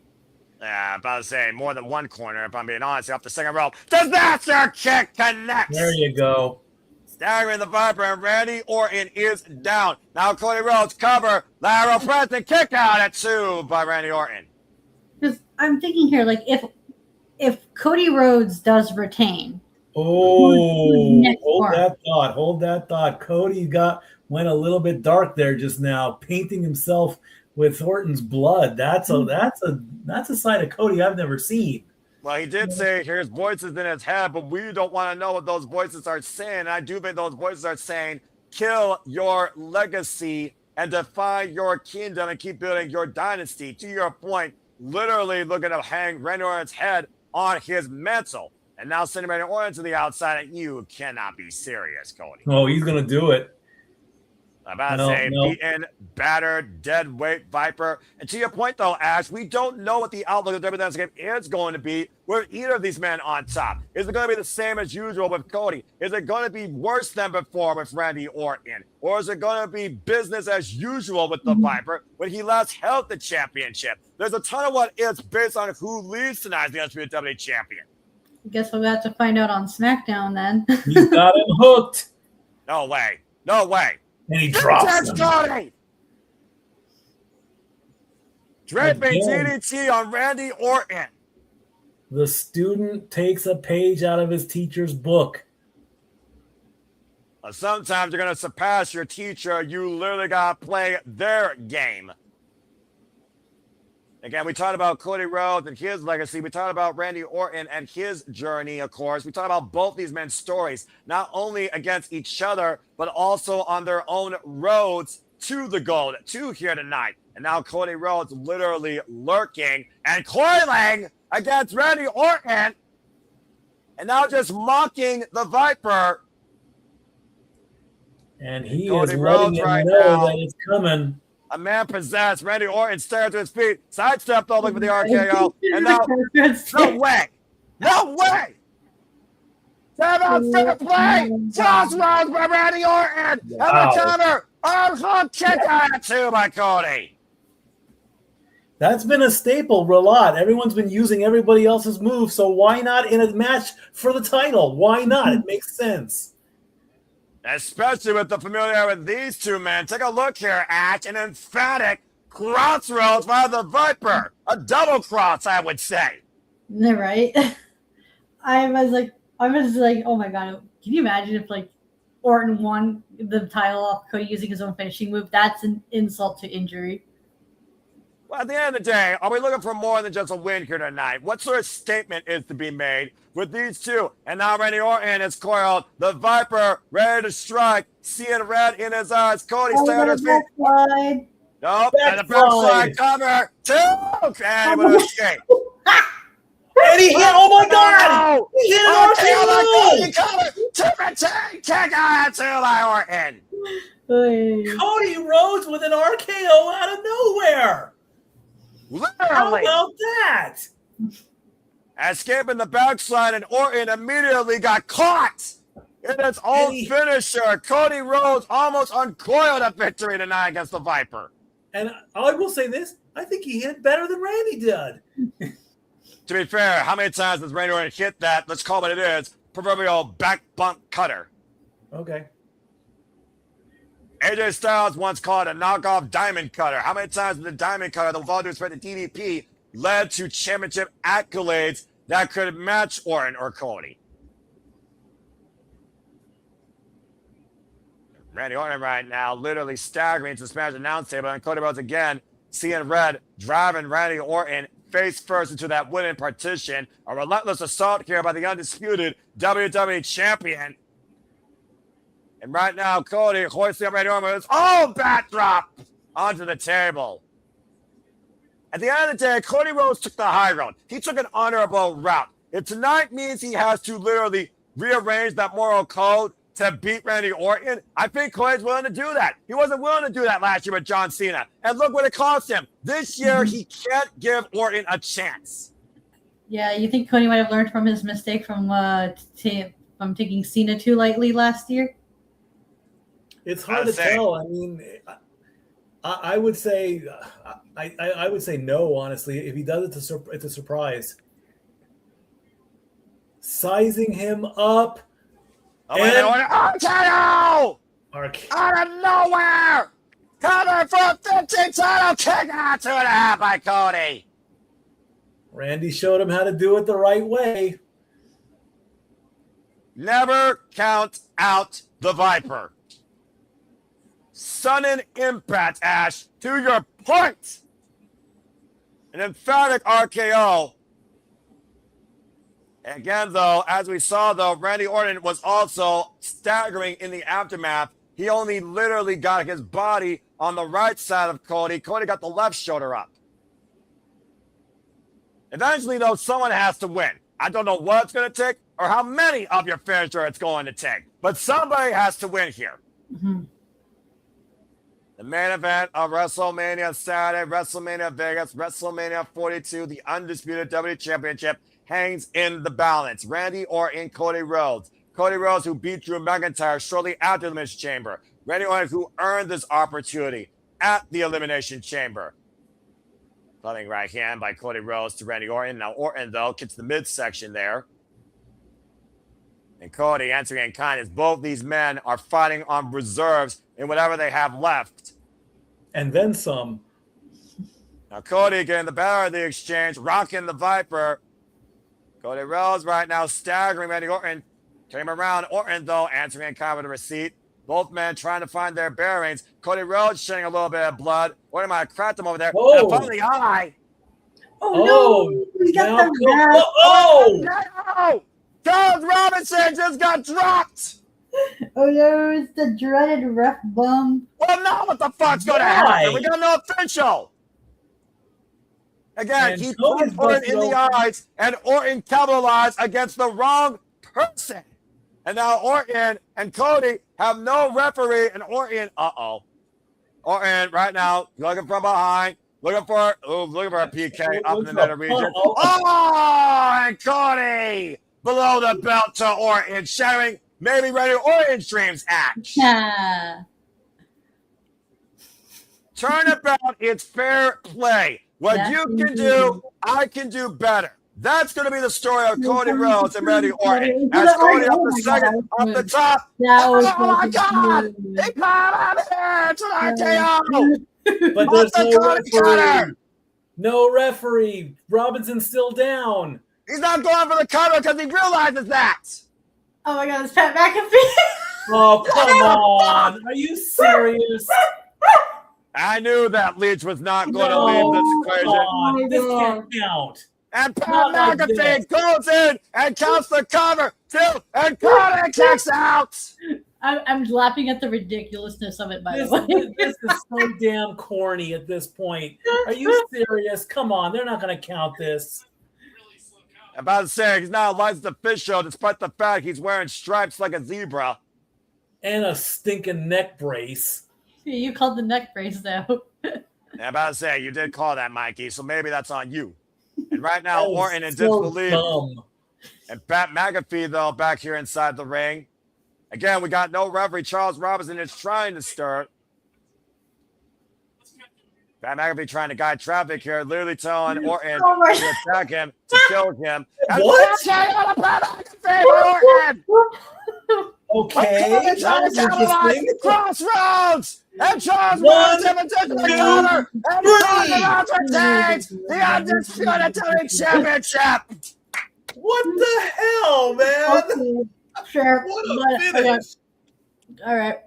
Yeah, about to say, more than one corner, if I'm being honest, off the second rope. Disaster kick connects! There you go. Staggering the Viper, and Randy Orton is down. Now Cody Rhodes cover, lateral press, and kick out at 2 by Randy Orton. Because I'm thinking here, like if Cody Rhodes does retain, hold that thought. Cody went a little bit dark there just now, painting himself with Orton's blood. That's a side of Cody I've never seen. Well, he did say here's voices in his head, but we don't want to know what those voices are saying. And I do think those voices are saying, kill your legacy and define your kingdom and keep building your dynasty. To your point, literally looking to hang Randy Orton's head on his mantle. And now sending Randy Orton to the outside. And you cannot be serious, Cody. Oh, he's going to do it. I'm about to say, beaten, battered, dead weight Viper. And to your point, though, Ash, we don't know what the outlook of the WWE landscape is going to be with either of these men on top. Is it going to be the same as usual with Cody? Is it going to be worse than before with Randy Orton? Or is it going to be business as usual with the Viper when he last held the championship? There's a ton of what ifs based on who leads tonight as the Undisputed WWE champion. I guess we'll have to find out on SmackDown then. He's got him hooked. No way. No way. And he drops him. Cody! Draping DDT on Randy Orton. The student takes a page out of his teacher's book. Sometimes you're going to surpass your teacher. You literally got to play their game. Again, we talked about Cody Rhodes and his legacy. We talked about Randy Orton and his journey, of course. We talked about both these men's stories, not only against each other, but also on their own roads to the gold, to here tonight. And now Cody Rhodes literally lurking and coiling against Randy Orton. And now just mocking the Viper. And he Cody is Rhodes letting him right know now. that it's coming. A man possessed. Randy Orton stared to his feet, sidestepped all looking for the RKO, and now, no way, no way. Time out, fair play. Charles Rhodes by Randy Orton, and the counter. Oh, kick out two by Cody. That's been a staple a lot. Everyone's been using everybody else's moves, so why not in a match for the title? Why not? It makes sense. Especially with the familiarity with these two men. Take a look here at an emphatic crossroads by the Viper. A double cross, I would say. Right? I was like, oh my god, can you imagine if like Orton won the title off Cody using his own finishing move? That's an insult to injury. Well, at the end of the day, are we looking for more than just a win here tonight? What sort of statement is to be made with these two? And now Randy Orton is coiled. The Viper ready to strike. Seeing red in his eyes. Cody stay on his feet. Nope. And the backslide cover. Two. And he would escape. And he hit, oh my god! He hit an RKO! Kick out to by Orton. Cody Rhodes with an RKO out of nowhere. Literally. How about that? Escaping the backslide, and Orton immediately got caught in his own finisher. Cody Rhodes almost uncoiled a victory tonight against the Viper. And I will say this, I think he hit better than Randy did. To be fair, how many times has Randy Orton hit that, let's call it what it is, proverbial back bump cutter? Okay. AJ Styles once called it a knockoff diamond cutter. How many times did the diamond cutter, the Vaquer respect the DDP, led to championship accolades that could match Orton or Cody? Randy Orton right now literally staggering to the Spanish announce table, and Cody Rhodes again, seeing red, driving Randy Orton face first into that wooden partition. A relentless assault here by the undisputed WWE champion. And right now, Cody hoisting up Randy Orton with his own backdrop onto the table. At the end of the day, Cody Rhodes took the high road. He took an honorable route. If tonight means he has to literally rearrange that moral code to beat Randy Orton, I think Cody's willing to do that. He wasn't willing to do that last year with John Cena. And look what it cost him. This year, he can't give Orton a chance. Yeah, you think Cody might have learned from his mistake from taking Cena too lightly last year? It's hard to tell. I mean, I would say I would say no, honestly. If he does it, it's a surprise. Sizing him up. Oh, RKO! Out of nowhere! Coming from 15 title kick out 2.5 by Cody. Randy showed him how to do it the right way. Never count out the Viper. Sudden impact, Ash, to your point. An emphatic RKO. Again, though, as we saw, though, Randy Orton was also staggering in the aftermath. He only literally got his body on the right side of Cody. Cody got the left shoulder up. Eventually, though, someone has to win. I don't know what it's going to take or how many of your finisher it's going to take, but somebody has to win here. Mm-hmm. The main event of WrestleMania Saturday, WrestleMania Vegas, WrestleMania 42, the undisputed WWE Championship hangs in the balance. Randy Orton, Cody Rhodes. Cody Rhodes, who beat Drew McIntyre shortly after the Elimination Chamber. Randy Orton, who earned this opportunity at the Elimination Chamber. Loving right hand by Cody Rhodes to Randy Orton. Now Orton, though, gets the midsection there. And Cody answering in kind as both these men are fighting on reserves in whatever they have left. And then some. Now Cody getting the better of the exchange, rocking the Viper. Cody Rhodes right now staggering Randy Orton. Came around. Orton, though, answering in kind with a receipt. Both men trying to find their bearings. Cody Rhodes shedding a little bit of blood. Orton might have cracked him over there. Whoa. And finally, eye. Oh, no. We got now them back. No! Charles Robinson just got dropped! Oh, no. It's the dreaded ref bum. Well, now what the fuck's going to happen? We got no official. Again, And he Cody's punched Orton in busted the open. eyes, and Orton capitalized against the wrong person. And now Orton and Cody have no referee, and Orton, Orton right now looking from behind, looking for a PK up in the middle region. Oh, and Cody below the belt to Orton, shattering maybe Randy Orton's dreams act. Yeah. Turnabout, it's fair play. What That's you can do, I can do better. That's going to be the story of Cody Rhodes and Randy Orton. As Cody up the second, up the top. Oh my God! He caught him here! It's an RKO! But What's there's the no Cody cutter? referee. No referee. Robinson's still down. He's not going for the cutter because he realizes that. Oh my God, it's Pat McAfee. Oh, come on. Are you serious? I knew that Lynch was not going to No, leave this come equation. on. This can't count. And Pat Not like McAfee goes in and counts the cover, too, and Cody kicks out. I'm laughing at the ridiculolousness of it, by This, the way. this is so damn corny at this point. Are you serious? Come on. They're not going to count this. I'm about to say, he's not a licensed official, despite the fact he's wearing stripes like a zebra. And a stinking neck brace. You called the neck brace, though. I'm about to say, you did call that, Mikey, so maybe that's on you. And right now, That was Orton in so disbelief. dumb. And Pat McAfee, though, back here inside the ring. Again, we got no referee. Charles Robinson is trying to stir. Pat McAfee trying to guide traffic here, literally telling Orton Oh my to attack him, to kill him. And What? Pat McAfee by Orton! Okay, that was interesting. Crossroads! And Charles One, Robinson into the two, corner! And three. Charles retains the Undisputed Television Championship! What the hell, man? Okay, sure. What but- a finish. All right.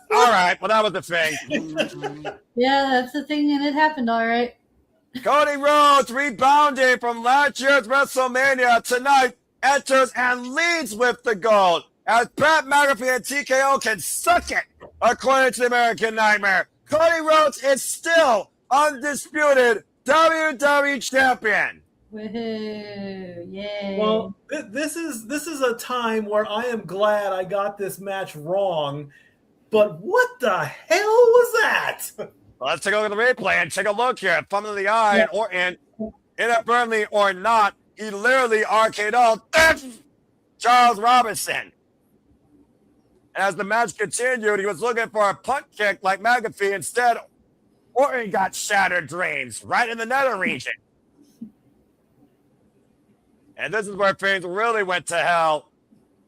All right, well, that was the thing. Yeah, that's the thing, and it happened, all right. Cody Rhodes rebounding from last year's WrestleMania tonight enters and leads with the gold as Pat McAfee and TKO can suck it, according to the American Nightmare. Cody Rhodes is still undisputed WWE champion. Woohoo! Yay! Well, this is a time where I am glad I got this match wrong. But what the hell was that? Well, let's take a look at the replay and take a look here. Thumb in the eye, and Orton, inadvertently or not, he literally RKO'd Charles Robinson. And as the match continued, he was looking for a punt kick like McAfee. Instead, Orton got shattered dreams right in the nether region. And this is where things really went to hell.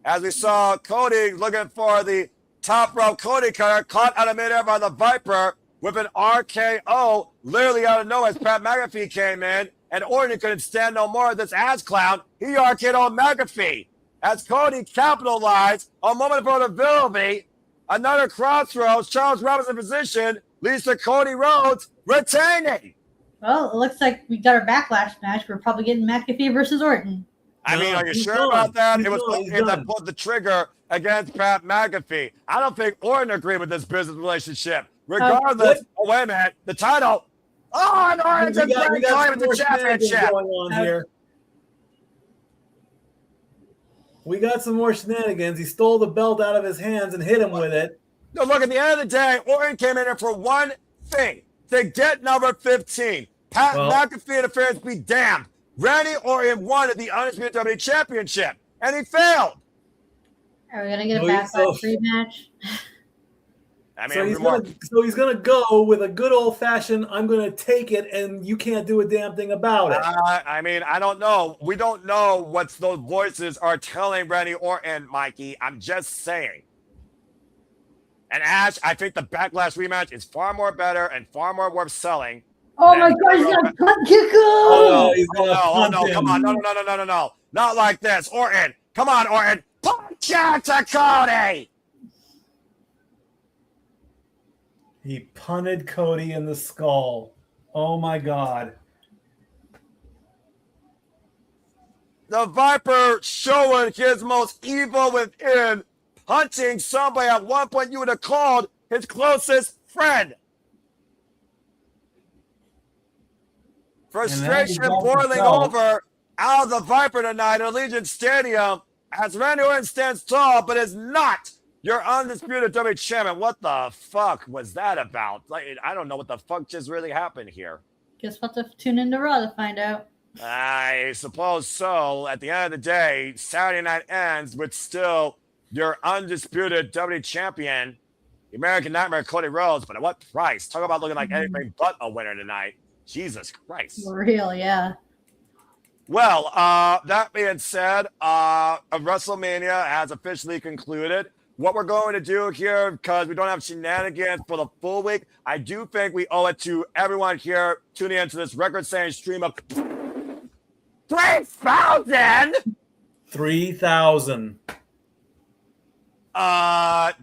As we saw Cody looking for the top rope Cody cutter, caught out of midair by the Viper with an RKO, literally out of nowhere as Pat McAfee came in, and Orton couldn't stand no more of this ass clown. He RKO'd McAfee. As Cody capitalized on moment of vulnerability, another crossroads, Charles Robinson position leads to Cody Rhodes retaining. Well, it looks like we got our backlash match. We're probably getting McAfee versus Orton. I mean, No, are you he's sure done. about that? He's It was done. He's Orton that done. pulled the trigger against Pat McAfee. I don't think Orton agreed with this business relationship. Regardless, wait a minute, the title. Oh, and Orton's in claim some the more shenanigans championship. going on here. We got some more shenanigans. He stole the belt out of his hands and hit him with it. No, look, at the end of the day, Orton came in here for one thing, to get number 15. Pat McAfee interference be damned. Randy Orton won the Undisputed WWE Championship, and he failed. Are we gonna get a No, backlash rematch? I mean, So he's gonna go with a good old fashioned. I'm gonna take it, and you can't do a damn thing about it. I mean, I don't know. We don't know what those voices are telling Randy Orton, Mikey. I'm just saying. And Ash, I think the Backlash rematch is far more better and far more worth selling. Oh my God, he's gonna punt kick him! Oh, he's Oh, gonna punt no, him. come on. No. Not like this. Orton. Come on, Orton. Punch out to Cody. He punted Cody in the skull. Oh my God. The Viper showing his most evil within, punching somebody at one point you would have called his closest friend. Frustration boiling over out of the Viper tonight at Allegiant Stadium as Randy Orton stands tall, but is not your undisputed WWE champion. What the fuck was that about? Like, I don't know what the fuck just really happened here. Guess we'll have to tune into Raw to find out. I suppose so. At the end of the day, Saturday night ends with still your undisputed WWE champion, the American Nightmare, Cody Rhodes. But at what price? Talk about looking like anything but a winner tonight. Jesus Christ. For real, yeah. Well, that being said, WrestleMania has officially concluded. What we're going to do here, because we don't have shenanigans for the full week, I do think we owe it to everyone here tuning into this record-setting stream of 3,000. 3,000.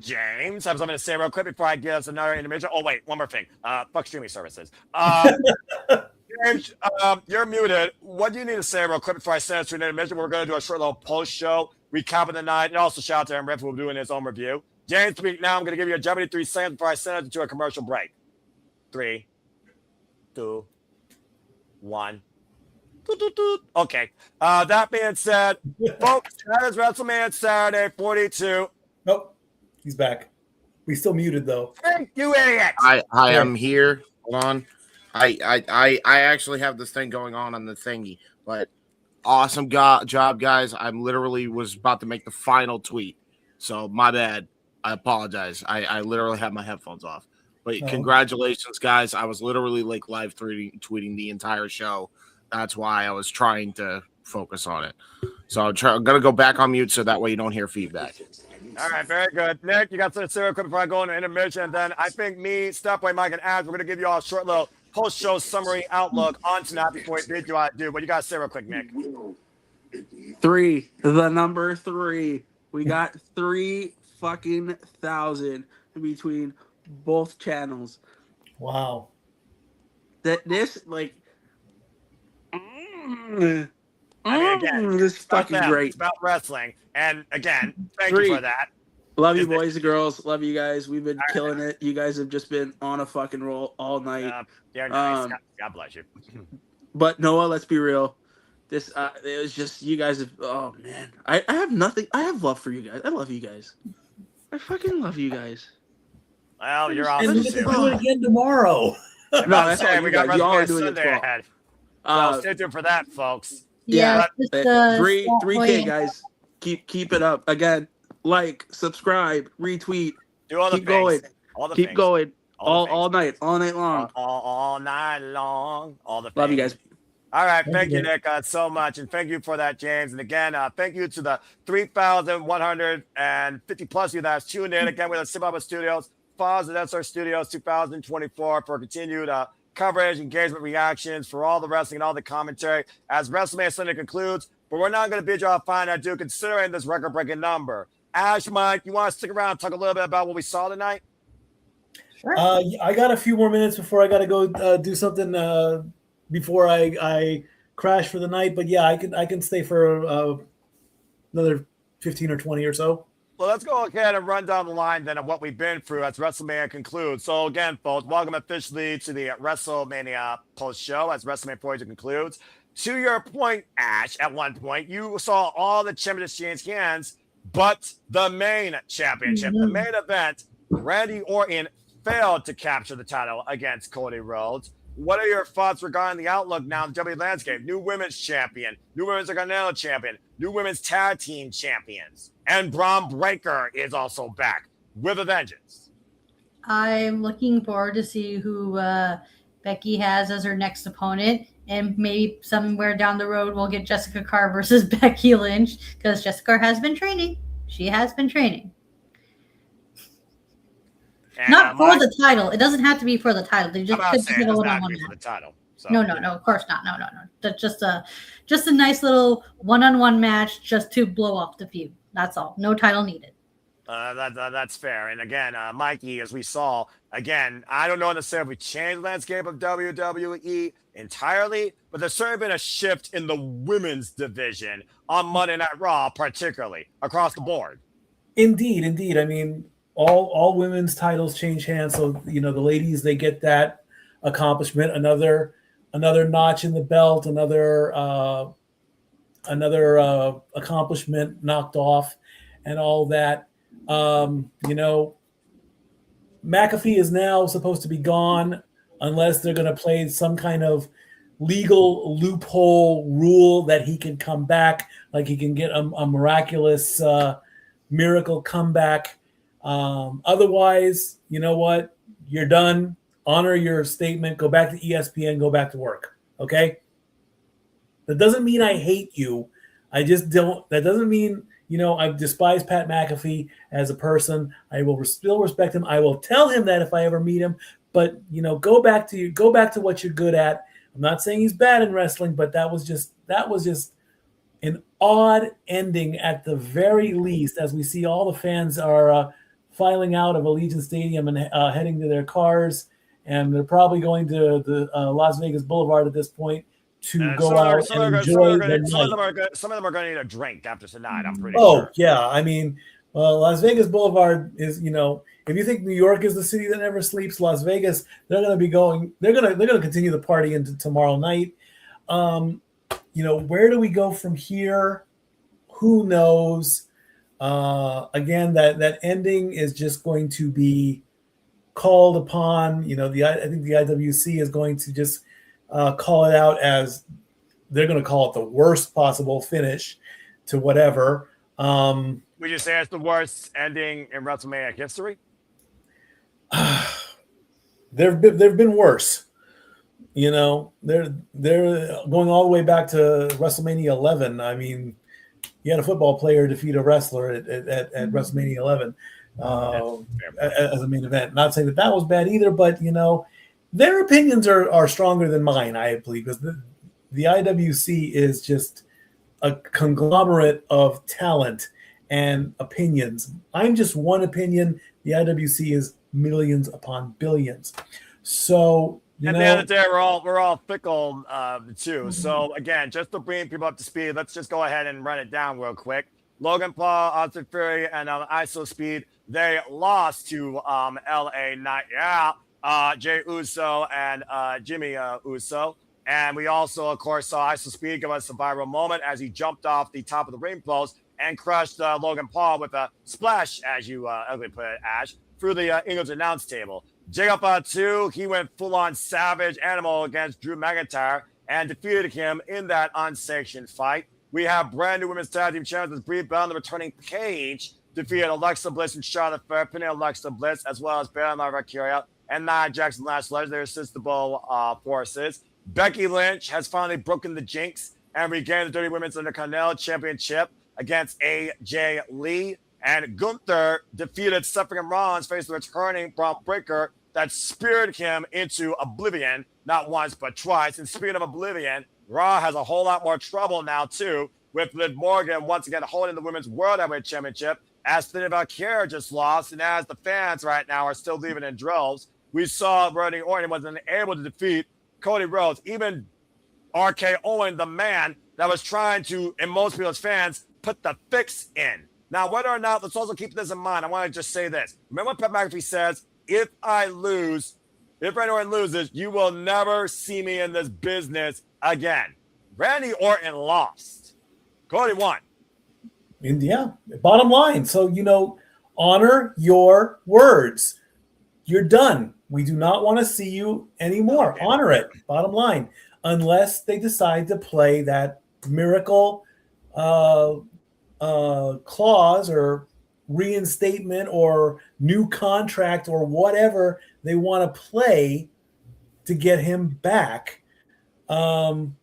James, I have something to say real quick before I give us another intermission. Oh, wait, one more thing. Fuck streaming services. James, you're muted. What do you need to say real quick before I send us to an intermission? We're going to do a short little post-show, recapping the night, and also shout out to Aaron Riff, who will be doing his own review. James, speak now. I'm going to give you a 73 seconds before I send it to a commercial break. 3, 2, 1. Okay. That being said, folks, that is WrestleMania Saturday 42. Nope. He's back. We still muted though. Thank you, idiot. I am here. Hold on. I actually have this thing going on the thingy, but awesome job, guys. I'm literally was about to make the final tweet, so my bad. I apologize. I literally have my headphones off. But congratulations, guys. I was literally like live tweeting the entire show. That's why I was trying to focus on it. So I'm going to go back on mute so that way you don't hear feedback. All right, very good. Nick, you got something to say real quick before I go into intermission. And then I think me, Stepway, Mike, and Ash, we're going to give you all a short little post-show summary outlook on tonight before we do what you got to say real quick, Nick. 3, the number 3. We got 3 fucking thousand between both channels. Wow. This like I mean, again, this is fucking great. It's about wrestling. And again, thank you for that. Love you, boys and girls. Love you guys. We've been killing it. You guys have just been on a fucking roll all night. You're nice. God bless you. But Noah, let's be real. This it was just you guys have. Oh man, I have nothing. I have love for you guys. I love you guys. I fucking love you guys. Well, you're And awesome we too. can do it again tomorrow. No, that's all we got you all are WrestleMania doing it Sunday well. ahead. So stay tuned for that, folks. Yeah, but just, 3K guys. Keep it up. Again, like, subscribe, retweet. Do all the keep things. going. All the Keep things. going. All All night long. All night long. All the things. Love you guys. All right, thank you, Nick, so much, and thank you for that, James. And again, thank you to the 3,150 plus you that's tuned in. Again, we're at Sibaba Studios, Pause at SR Studios 2024 for continued coverage, engagement, reactions, for all the wrestling and all the commentary as WrestleMania Sunday concludes. But we're not going to bid you off fine, I do, considering this record-breaking number. Ash, Mike, you want to stick around and talk a little bit about what we saw tonight? Sure. I got a few more minutes before I got to go do something before I crash for the night. But yeah, I can stay for another 15 or 20 or so. Well, let's go ahead and run down the line then of what we've been through as WrestleMania concludes. So again, folks, welcome officially to the WrestleMania post show as WrestleMania 42 concludes. To your point, Ash, at one point, you saw all the championships change hands, but the main championship, the main event, Randy Orton failed to capture the title against Cody Rhodes. What are your thoughts regarding the outlook now in the WWE landscape? New women's champion, new women's Intercontinental champion, new women's tag team champions, and Braun Breaker is also back with a vengeance. I'm looking forward to see who Becky has as her next opponent, and maybe somewhere down the road we'll get Jessica Carr versus Becky Lynch because Jessica has been training. She has been training. And, Not for the title. It doesn't have to be for the title. They just I'm not could saying get it a doesn't have to one-on-one be for match. the title. So, No, of course not. No. That's just a nice little one-on-one match just to blow off the feud. That's all. No title needed. That's fair. And again, Mikey, as we saw, again, I don't know necessarily if we changed the landscape of WWE entirely, but there's certainly been a shift in the women's division on Monday Night Raw, particularly across the board. Indeed. I mean, all women's titles change hands, so the ladies, they get that accomplishment, another notch in the belt, another accomplishment knocked off, and all that. McAfee is now supposed to be gone unless they're going to play some kind of legal loophole rule that he can come back, like he can get a miraculous miracle comeback. Otherwise, you know what? You're done. Honor your statement. Go back to ESPN. Go back to work. Okay? That doesn't mean I hate you. I just don't. That doesn't mean, I despise Pat McAfee as a person. I will still respect him. I will tell him that if I ever meet him. But go back to what you're good at. I'm not saying he's bad in wrestling, but that was just an odd ending at the very least, as we see all the fans are filing out of Allegiant Stadium and heading to their cars, and they're probably going to the Las Vegas Boulevard at this point to go out and enjoy their night. Some of them are going to need a drink after tonight, I'm pretty sure. Oh, yeah. I mean, Las Vegas Boulevard is, if you think New York is the city that never sleeps, Las Vegas, they're going to continue the party into tomorrow night. Where do we go from here? Who knows? Again, that ending is just going to be called upon. I think the IWC is going to just call it out as they're going to call it the worst possible finish to whatever. Would you say it's the worst ending in WrestleMania history? There've been worse. They're going all the way back to WrestleMania 11. I mean, you had a football player defeat a wrestler at WrestleMania 11 as a main event. Not saying that was bad either, but their opinions are stronger than mine, I believe, because the IWC is just a conglomerate of talent and opinions. I'm just one opinion. The IWC is millions upon billions. So at the end of the day, we're all fickle too. So again, just to bring people up to speed, let's just go ahead and run it down real quick. Logan Paul, Austin Fury, and ISO Speed, they lost to LA Knight. Jey Uso and Jimmy Uso. And we also, of course, saw ISO Speed give us a viral moment as he jumped off the top of the ring post and crushed Logan Paul with a splash, as you ugly put it, Ash, through the English announce table. Jacob Fatu, he went full-on savage animal against Drew McIntyre and defeated him in that unsanctioned fight. We have brand new women's tag team champions Brie Bell, the returning Paige, defeated Alexa Bliss and Charlotte Flair, pinning Alexa Bliss, as well as Bayley and Vaquer and Nia Jackson Lash Letters, their irresistible forces. Becky Lynch has finally broken the jinx and regained the Dirty Women's Intercontinental Championship against AJ Lee. And Gunther defeated Seth and Rollins, facing the returning Braun Breaker that speared him into oblivion, not once, but twice. And speaking of oblivion, Raw has a whole lot more trouble now, too, with Liv Morgan once again holding the Women's World Heavyweight Championship, as Vaquer just lost, and as the fans right now are still leaving in droves. We saw Randy Orton wasn't able to defeat Cody Rhodes, even RK Owen, the man that was trying to, in most people's fans, put the fix in. Now, whether or not, let's also keep this in mind. I want to just say this. Remember what Pat McAfee says, if Randy Orton loses, you will never see me in this business again. Randy Orton lost. Cody won. Yeah, bottom line. So, honor your words. You're done. We do not want to see you anymore. Okay. Honor it. Bottom line. Unless they decide to play that miracle clause or reinstatement or new contract or whatever they want to play to get him back. And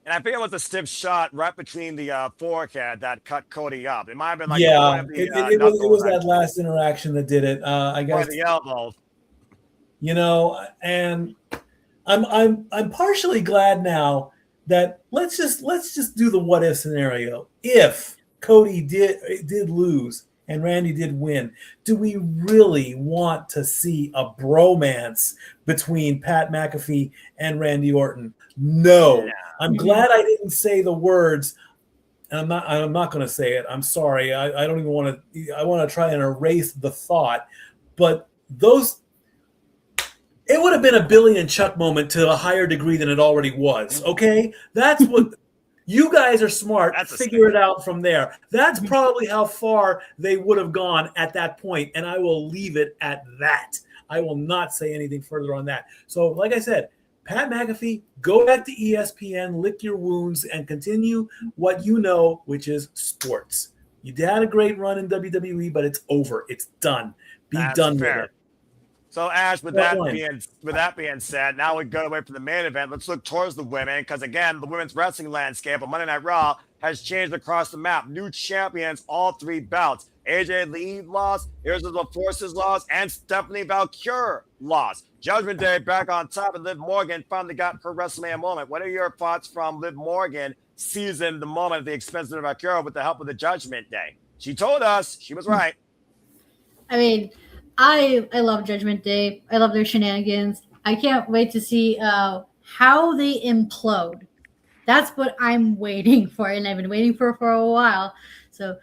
And I think it was a stiff shot right between the forehead that cut Cody up. It might have been like Yeah, one of the it was that last interaction that did it. I or guess the elbow. you know, and I'm partially glad now that let's just do the what if scenario. If Cody did lose and Randy did win, do we really want to see a bromance between Pat McAfee and Randy Orton? No. Yeah. I'm glad I didn't say the words. And I'm not going to say it. I'm sorry. I don't even want to. I want to try and erase the thought. But it would have been a Billy and Chuck moment to a higher degree than it already was. Okay, that's what you guys are smart. Figure it out from there. That's probably how far they would have gone at that point, and I will leave it at that. I will not say anything further on that. So, like I said, Pat McAfee, go back to ESPN, lick your wounds, and continue what you know, which is sports. You had a great run in WWE, but it's over. It's done. That's done fair. With it. So, Ash, with that being said, now we go away from the main event. Let's look towards the women, because again, the women's wrestling landscape on Monday Night Raw has changed across the map. New champions, all 3 bouts. AJ Lee lost, Irresistible Forces lost, and Stephanie Valkyria lost. Judgment Day back on top, and Liv Morgan finally got her WrestleMania moment. What are your thoughts from Liv Morgan seizing the moment at the expense of Vaquer with the help of the Judgment Day? She told us she was right. I mean, I love Judgment Day. I love their shenanigans. I can't wait to see how they implode. That's what I'm waiting for, and I've been waiting for a while. So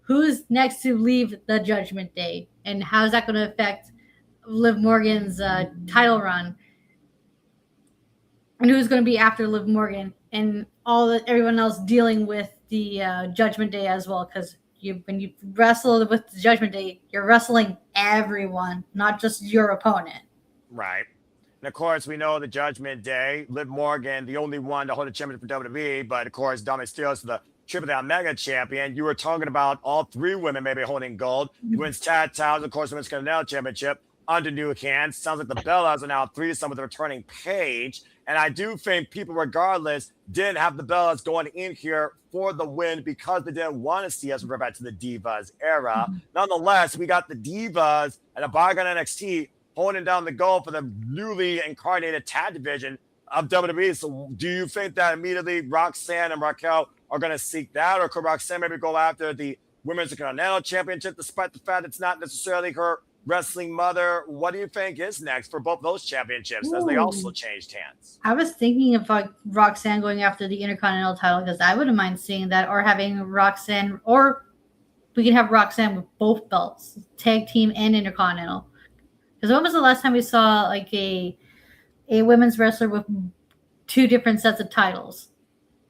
who's next to leave the Judgment Day, and how is that going to affect Liv Morgan's title run? And who's going to be after Liv Morgan, and everyone else dealing with the Judgment Day as well? Because when you wrestle with the Judgment Day, you're wrestling everyone, not just your opponent. Right. And of course, we know the Judgment Day, Liv Morgan, the only one to hold a championship for WWE, but of course, Dominic Mysterio's the Triple A Mega Champion. You were talking about all 3 women maybe holding gold. Women's Tag Titles, of course, Women's Continental Championship under new hands. Sounds like the Bellas are now 3-some with the returning Paige. And I do think people, regardless, didn't have the Bellas going in here for the win because they didn't want to see us revert back to the Divas era. Nonetheless, we got the Divas and a bygone NXT holding down the goal for the newly incarnated tag division of WWE. So do you think that immediately Roxanne and Raquel are going to seek that, or could Roxanne maybe go after the Women's Intercontinental Championship, despite the fact it's not necessarily her wrestling mother? What do you think is next for both those championships as they also changed hands? I was thinking of Roxanne going after the Intercontinental title, because I wouldn't mind seeing that, or having Roxanne, or we could have Roxanne with both belts, tag team and Intercontinental. Because when was the last time we saw like a women's wrestler with 2 different sets of titles?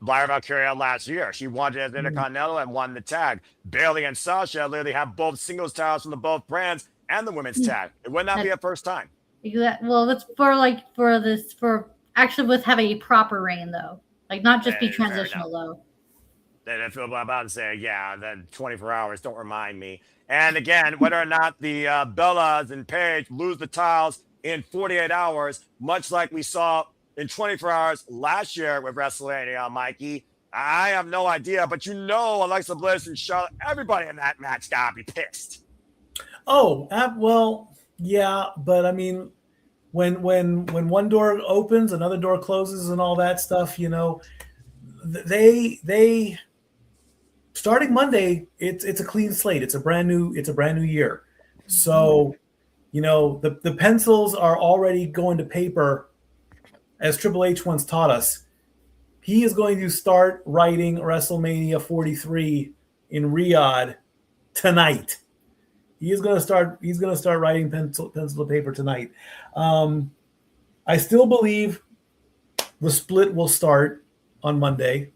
Lyra Valkyria last year. She won it as Intercontinental and won the tag. Bayley and Sasha literally have both singles titles from the both brands and the women's tag. It would not be a first time. Exactly. Well, it's for actually with having a proper reign though, like not just be transitional though. Then if I'm about to say, yeah, then 24 hours. Don't remind me. And again, whether or not the Bellas and Paige lose the titles in 48 hours, much like we saw in 24 hours last year with Wrestlemania, Mikey, I have no idea. But you know, Alexa Bliss and Charlotte, everybody in that match gotta be pissed. Oh, well, yeah, but I mean, when one door opens, another door closes, and all that stuff, you know, they starting Monday, it's a clean slate. It's a brand new year. So, you know, the pencils are already going to paper, as Triple H once taught us. He is going to start writing WrestleMania 43 in Riyadh tonight. He's going to start writing pencil to paper tonight. I still believe the split will start on Monday.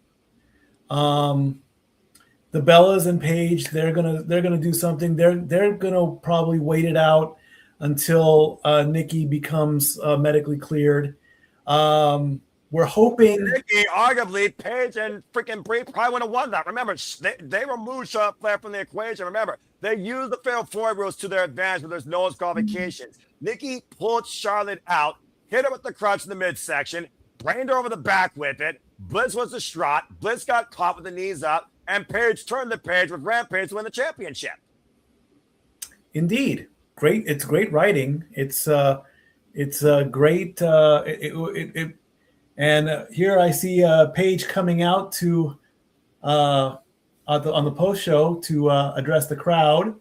The Bellas and Paige, they're gonna do something. They're gonna probably wait it out until Nikki becomes medically cleared. We're hoping Nikki, arguably, Paige and freaking Brie probably would have won that. Remember, they removed Charlotte Flair from the equation. Remember, they used the Fatal 4 rules to their advantage, but there's no qualifications. Nikki pulled Charlotte out, hit her with the crutch in the midsection, brained her over the back with it, Bliss was distraught. Bliss got caught with the knees up, and Page turned the page with Rampage to win the championship. Indeed, great. It's great writing. It's great. And here I see Paige coming out to on the post show to address the crowd.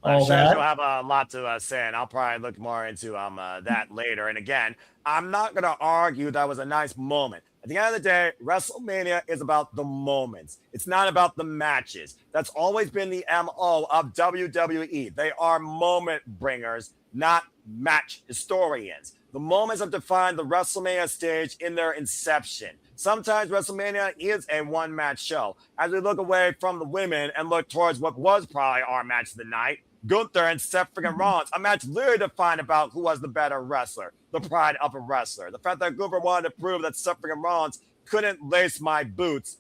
I'm sure she'll have a lot to say, and I'll probably look more into that later. And again, I'm not going to argue that was a nice moment. At the end of the day, WrestleMania is about the moments. It's not about the matches. That's always been the MO of WWE. They are moment bringers, not match historians. The moments have defined the WrestleMania stage in their inception. Sometimes WrestleMania is a one-match show. As we look away from the women and look towards what was probably our match of the night, Gunther and Seth freaking Rollins, a match literally defined about who was the better wrestler, the pride of a wrestler. The fact that Gunther wanted to prove that Seth freaking Rollins couldn't lace my boots.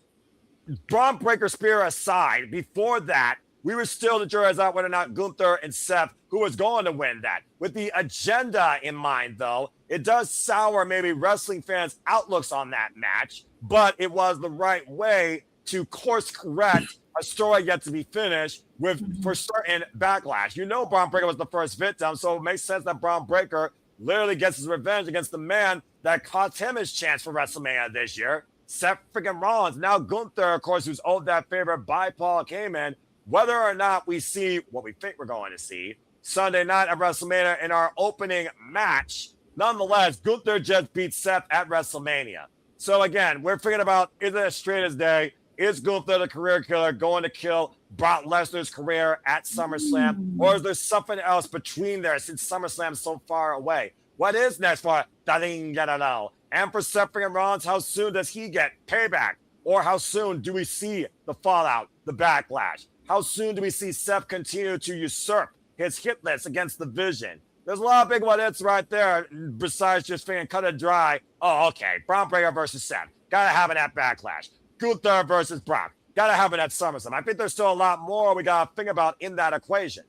Braun Breaker Spear aside, before that, we were still the jury's out whether or not Gunther and Seth, who was going to win that. With the agenda in mind, though, it does sour maybe wrestling fans' outlooks on that match, but it was the right way to course correct a story yet to be finished with for certain backlash. You know Braun Breaker was the first victim, so it makes sense that Braun Breaker literally gets his revenge against the man that cost him his chance for WrestleMania this year, Seth freaking Rollins. Now Gunther, of course, who's owed that favor by Paul Heyman. Whether or not we see what we think we're going to see Sunday night at WrestleMania in our opening match, nonetheless, Gunther just beat Seth at WrestleMania. So again, we're thinking about, is it as straight as day? Is Gunther the career killer going to kill Brock Lesnar's career at SummerSlam? Or is there something else between there since SummerSlam is so far away? What is next for Dalingadalo? And for Seth freaking Rollins, how soon does he get payback? Or how soon do we see the fallout, the backlash? How soon do we see Seth continue to usurp his hit list against the Vision? There's a lot of big what-ifs right there besides just being cut it dry. Oh, okay, Braun Breaker versus Seth. Gotta have it at Backlash. Gunther versus Brock. Gotta have it at SummerSlam. I think there's still a lot more we gotta think about in that equation.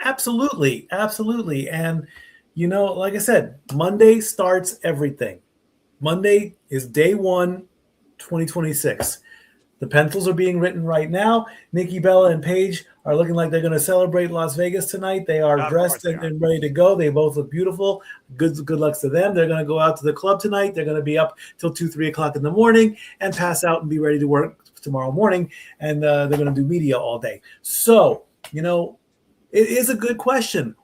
Absolutely. Absolutely. And, you know, like I said, Monday starts everything. Monday is day 1, 2026. The pencils are being written right now. Nikki Bella and Paige are looking like they're going to celebrate Las Vegas tonight. They are dressed and ready to go. They both look beautiful. Good luck to them. They're going to go out to the club tonight. They're going to be up till 2, 3 o'clock in the morning and pass out and be ready to work tomorrow morning. And they're going to do media all day. So, you know, it is a good question.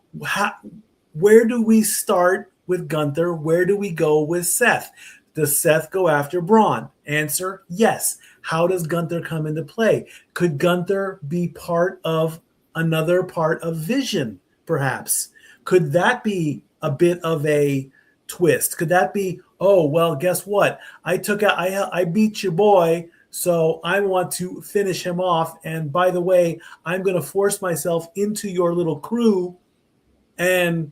Where do we start with Gunther? Where do we go with Seth? Does Seth go after Braun? Answer, yes. How does Gunther come into play? Could Gunther be part of another part of Vision, perhaps? Could that be a bit of a twist? Could that be, oh, well, guess what? I beat your boy, so I want to finish him off. And by the way, I'm going to force myself into your little crew. And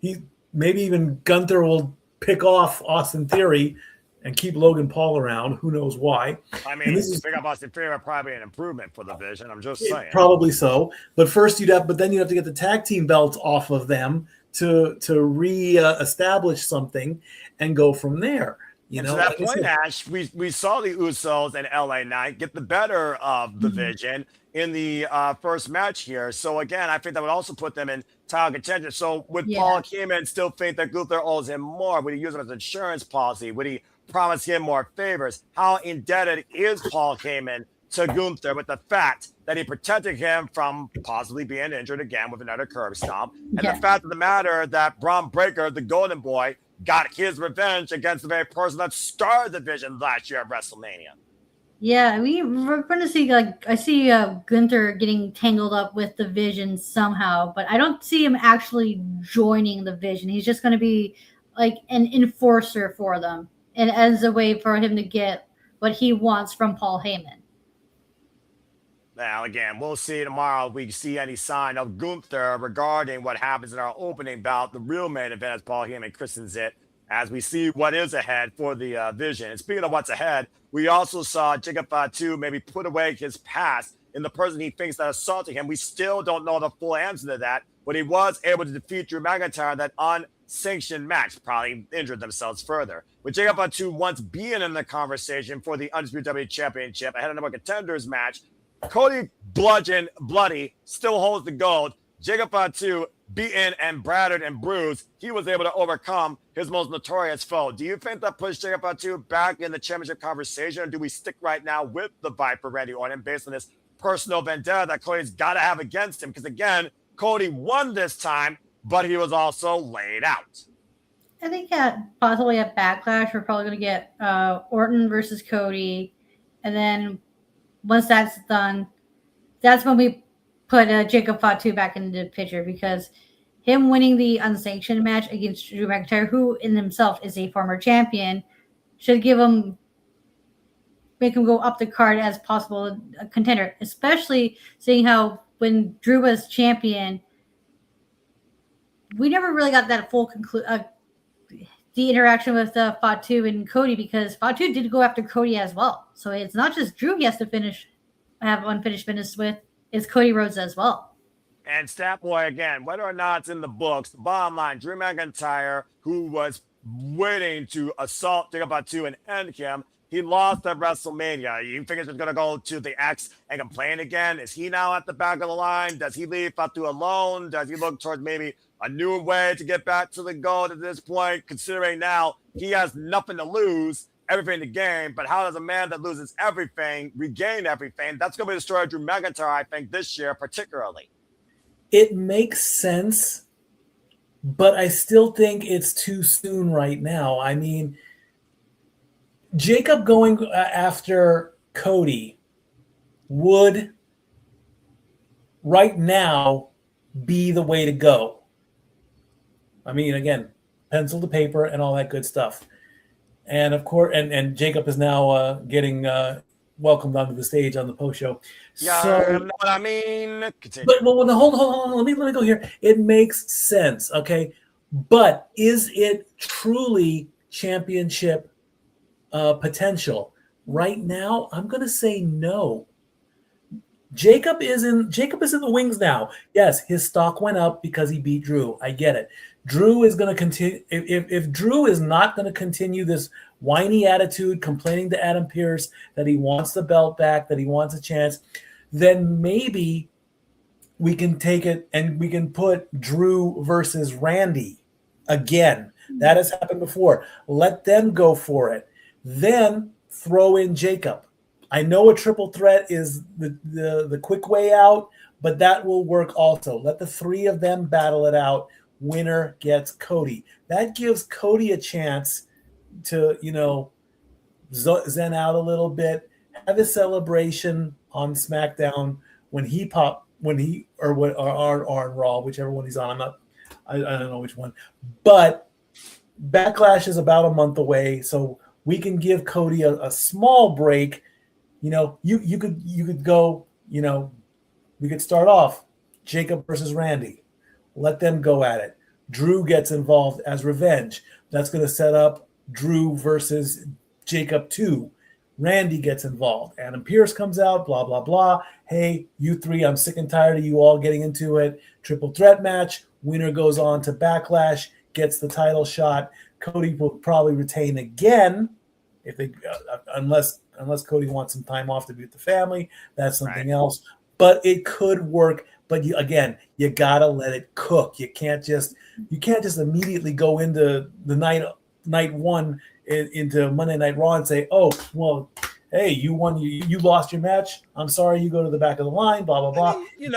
maybe even Gunther will pick off Austin Theory and keep Logan Paul around. Who knows why? I mean, pick up Austin Theory probably an improvement for the Vision. I'm just saying. Probably so. But first then you'd have to get the tag team belts off of them to re-establish something and go from there. You know, to that point, Ash, we saw the Usos and LA Knight get the better of the Vision in the first match here. So again, I think that would also put them in title contention. So would Paul Heyman still think that Gunther owes him more? Would he use it as an insurance policy? Would he promise him more favors? How indebted is Paul Heyman to Gunther with the fact that he protected him from possibly being injured again with another curb stomp? And the fact of the matter that Braun Breaker, the Golden Boy, got his revenge against the very person that started the Vision last year at WrestleMania. Yeah, we're going to see, like, I see Gunther getting tangled up with the Vision somehow, but I don't see him actually joining the Vision. He's just going to be like an enforcer for them, and as a way for him to get what he wants from Paul Heyman. Now, again, we'll see tomorrow if we see any sign of Gunther regarding what happens in our opening bout, the real main event, as Paul Heyman christens it, as we see what is ahead for the Vision. And speaking of what's ahead, we also saw Jacob Fatu maybe put away his past in the person he thinks that assaulted him. We still don't know the full answer to that, but he was able to defeat Drew McIntyre in that sanctioned match, probably injured themselves further. With Jacob Fatu once being in the conversation for the Undisputed WWE Championship ahead of number contenders match, Cody bloody, still holds the gold. Jacob Fatu beaten and battered and bruised, he was able to overcome his most notorious foe. Do you think that pushed Jacob Fatu back in the championship conversation, or do we stick right now with the Viper Randy Orton based on this personal vendetta that Cody's got to have against him? Because again, Cody won this time, but he was also laid out. I think possibly at Backlash, we're probably going to get Orton versus Cody. And then once that's done, that's when we put Jacob Fatu back into the picture, because him winning the unsanctioned match against Drew McIntyre, who in himself is a former champion, should make him go up the card as possible a contender, especially seeing how when Drew was champion, we never really got that full the interaction with Fatu and Cody, because Fatu did go after Cody as well. So it's not just Drew he has to have unfinished business with, it's Cody Rhodes as well. And Statboy, again, whether or not it's in the books, the bottom line, Drew McIntyre, who was waiting to assault Jacob Fatu and end him, he lost at WrestleMania. You think he's going to go to the X and complain again? Is he now at the back of the line? Does he leave Fatu alone? Does he look towards maybe a new way to get back to the gold at this point, considering now he has nothing to lose, everything to gain? But how does a man that loses everything regain everything? That's going to be the story of Drew McIntyre, I think, this year particularly. It makes sense, but I still think it's too soon right now. I mean, Jacob going after Cody would right now be the way to go. I mean, again, pencil to paper and all that good stuff. And of course, and Jacob is now getting welcomed onto the stage on the post show. Yeah, so, you know what I mean? Continue. But hold on. Let me go here. It makes sense, okay? But is it truly championship potential? Right now, I'm going to say no. Jacob is in the wings now. Yes, his stock went up because he beat Drew. I get it. Drew is going to continue. If Drew is not going to continue this whiny attitude, complaining to Adam Pearce that he wants the belt back, that he wants a chance, then maybe we can take it and we can put Drew versus Randy again. That has happened before. Let them go for it. Then throw in Jacob. I know a triple threat is the quick way out, but that will work also. Let the three of them battle it out. Winner gets Cody. That gives Cody a chance to, zen out a little bit, have a celebration on SmackDown when on Raw, whichever one he's on. I don't know which one, but Backlash is about a month away, so we can give Cody a small break. You could go, we could start off Jacob versus Randy. Let them go at it. Drew gets involved as revenge. That's going to set up Drew versus Jacob 2. Randy gets involved. Adam Pearce comes out, blah, blah, blah. Hey, you three, I'm sick and tired of you all getting into it. Triple threat match. Winner goes on to Backlash, gets the title shot. Cody will probably retain again if they unless Cody wants some time off to be with the family. That's something else. But it could work. But you gotta let it cook. You can't just immediately go into the night one into Monday Night Raw and say, oh, well, hey, you won, you lost your match. I'm sorry, you go to the back of the line, blah, blah, blah. I mean,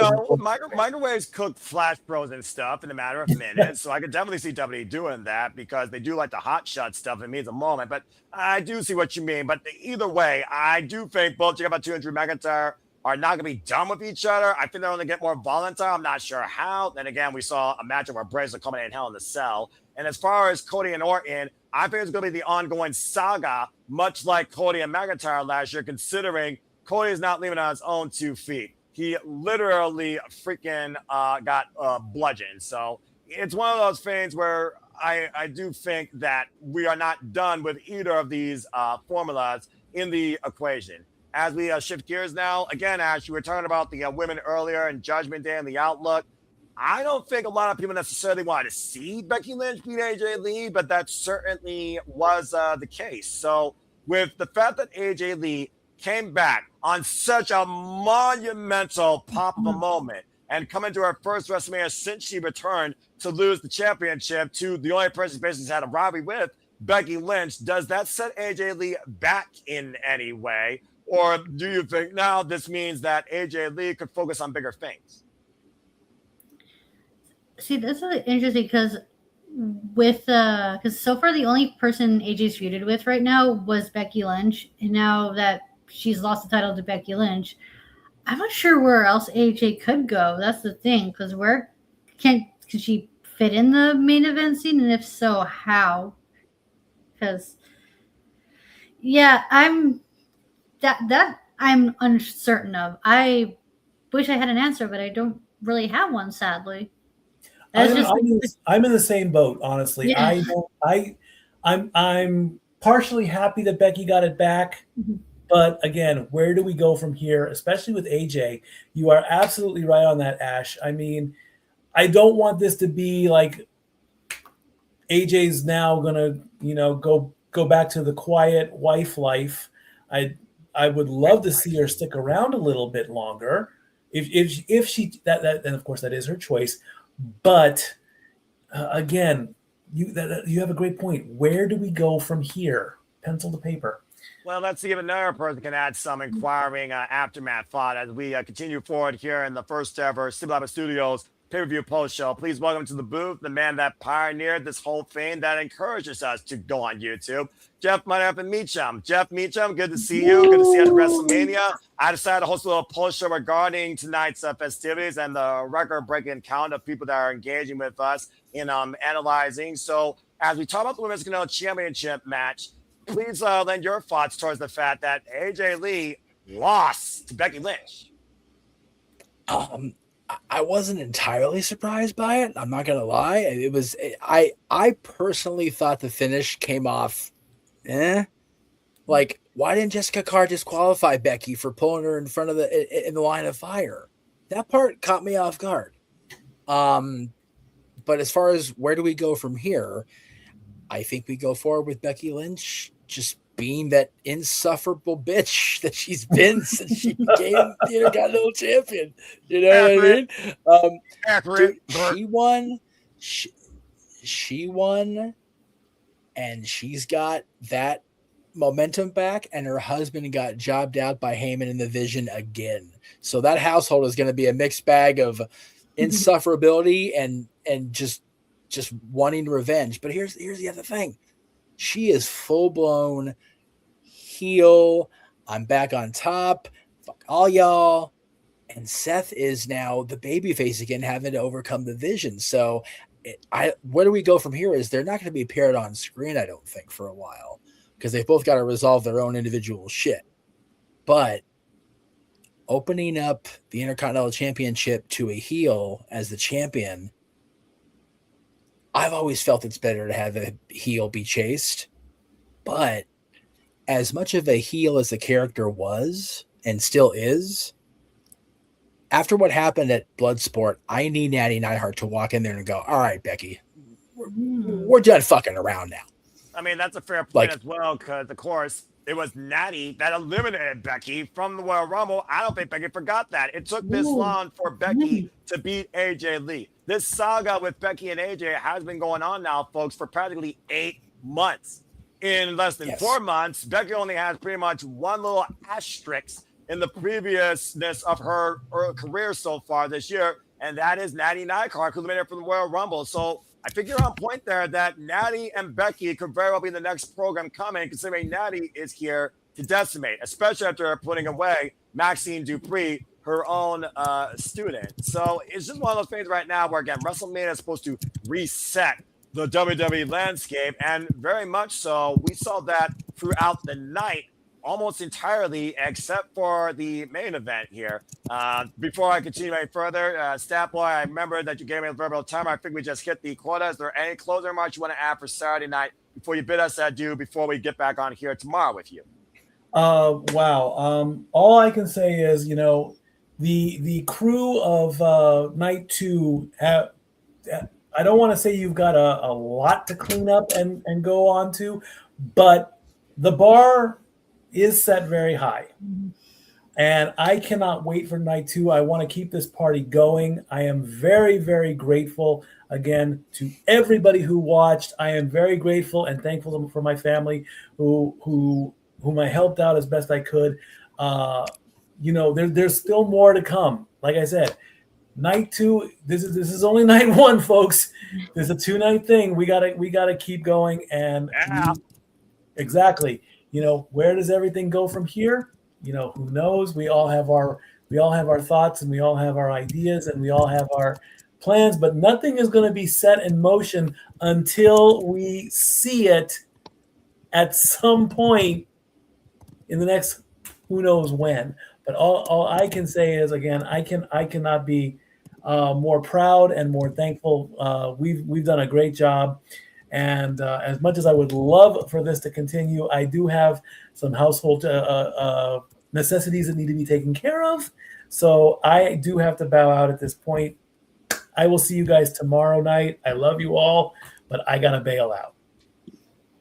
microwaves cook Flash Bros and stuff in a matter of minutes. So I could definitely see WWE doing that because they do like the hot shot stuff. It means a moment. But I do see what you mean. But either way, I do think both Jacob Fatu and Drew McIntyre are not going to be done with each other. I think they're going to get more volatile. I'm not sure how. Then again, we saw a match where Brazier coming in Hell in the Cell. And as far as Cody and Orton, I think it's going to be the ongoing saga, much like Cody and McIntyre last year, considering Cody is not leaving on his own 2 feet. He literally freaking got bludgeoned. So it's one of those things where I do think that we are not done with either of these formulas in the equation. As we shift gears now, again, Ash, you were talking about the women earlier and Judgment Day and the outlook. I don't think a lot of people necessarily wanted to see Becky Lynch beat AJ Lee, but that certainly was the case. So with the fact that AJ Lee came back on such a monumental pop of a moment and come into her first WrestleMania since she returned to lose the championship to the only person basically had a rivalry with, Becky Lynch, does that set AJ Lee back in any way? Or do you think now this means that AJ Lee could focus on bigger things? See, this is interesting because so far the only person AJ's feuded with right now was Becky Lynch, and now that she's lost the title to Becky Lynch, I'm not sure where else AJ could go. That's the thing, because where could she fit in the main event scene, and if so, how? Because I'm uncertain of. I wish I had an answer, but I don't really have one, sadly. I'm in the same boat, honestly. Yeah. I'm partially happy that Becky got it back, but again, where do we go from here? Especially with AJ, you are absolutely right on that, Ash. I mean, I don't want this to be like AJ's now gonna, go back to the quiet wife life. I would love to see her stick around a little bit longer. If she that then of course that is her choice. But again, you have a great point. Where do we go from here? Pencil to paper. Well, let's see if another person can add some inquiring aftermath thought as we continue forward here in the first ever Simple Studios pay-per-view post-show. Please welcome to the booth the man that pioneered this whole thing that encourages us to go on YouTube, Jeff Meacham. Jeff Meacham, good to see you. Good to see you at WrestleMania. I decided to host a little post-show regarding tonight's festivities and the record-breaking count of people that are engaging with us in analyzing. So as we talk about the Women's Championship match, please lend your thoughts towards the fact that AJ Lee lost to Becky Lynch. I wasn't entirely surprised by it. I'm not gonna lie. It was I personally thought the finish came off. Like, why didn't Jessica Carr disqualify Becky for pulling her in front of in the line of fire? That part caught me off guard. But as far as where do we go from here, I think we go forward with Becky Lynch just being that insufferable bitch that she's been since she became the Intercontinental Champion. You know what I mean? Accurate. She won, and she's got that momentum back, and her husband got jobbed out by Heyman in the Vision again. So that household is going to be a mixed bag of insufferability and just wanting revenge. But here's the other thing. She is full-blown heel. I'm back on top. Fuck all y'all. And Seth is now the babyface again, having to overcome the Vision. So where do we go from here is they're not going to be paired on screen, I don't think, for a while, because they've both got to resolve their own individual shit. But opening up the Intercontinental Championship to a heel as the champion, I've always felt it's better to have a heel be chased. But as much of a heel as the character was and still is, after what happened at Bloodsport, I need Natty Neidhart to walk in there and go, all right, Becky, we're done fucking around now. I mean, that's a fair point as well, because, of course, it was Natty that eliminated Becky from the Royal Rumble. I don't think Becky forgot that. It took this long for Becky to beat AJ Lee. This saga with Becky and AJ has been going on now, folks, for practically 8 months. In less than 4 months, Becky only has pretty much one little asterisk in the previousness of her career so far this year, and that is Natty Neidhart, who eliminated from the Royal Rumble. So I think you're on point there that Natty and Becky could very well be the next program coming, considering Natty is here to decimate, especially after putting away Maxine Dupree, her own student. So it's just one of those things right now where, again, WrestleMania is supposed to reset the WWE landscape, and very much so. We saw that throughout the night, almost entirely, except for the main event here. Before I continue any further, Stat Boy, I remember that you gave me a verbal timer. I think we just hit the quota. Is there any closing remarks you want to add for Saturday night before you bid us adieu before we get back on here tomorrow with you? Wow. All I can say is, the crew of night 2 have, I don't want to say you've got a lot to clean up and go on to, but the bar is set very high. And I cannot wait for night 2. I want to keep this party going. I am very, very grateful again to everybody who watched. I am very grateful and thankful for my family whom I helped out as best I could. There's still more to come. Like I said, night 2. This is only night 1, folks. There's a 2-night thing. We gotta keep going. And exactly. Where does everything go from here? Who knows? We all have our thoughts, and we all have our ideas, and we all have our plans, but nothing is going to be set in motion until we see it at some point in the next who knows when. But all I can say is, again, I cannot be more proud and more thankful. We've done a great job. And as much as I would love for this to continue, I do have some household necessities that need to be taken care of. So I do have to bow out at this point. I will see you guys tomorrow night. I love you all, but I got to bail out.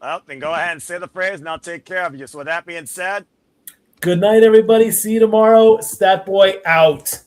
Well, then go ahead and say the phrase, and I'll take care of you. So with that being said, good night, everybody. See you tomorrow. Stat Boy out.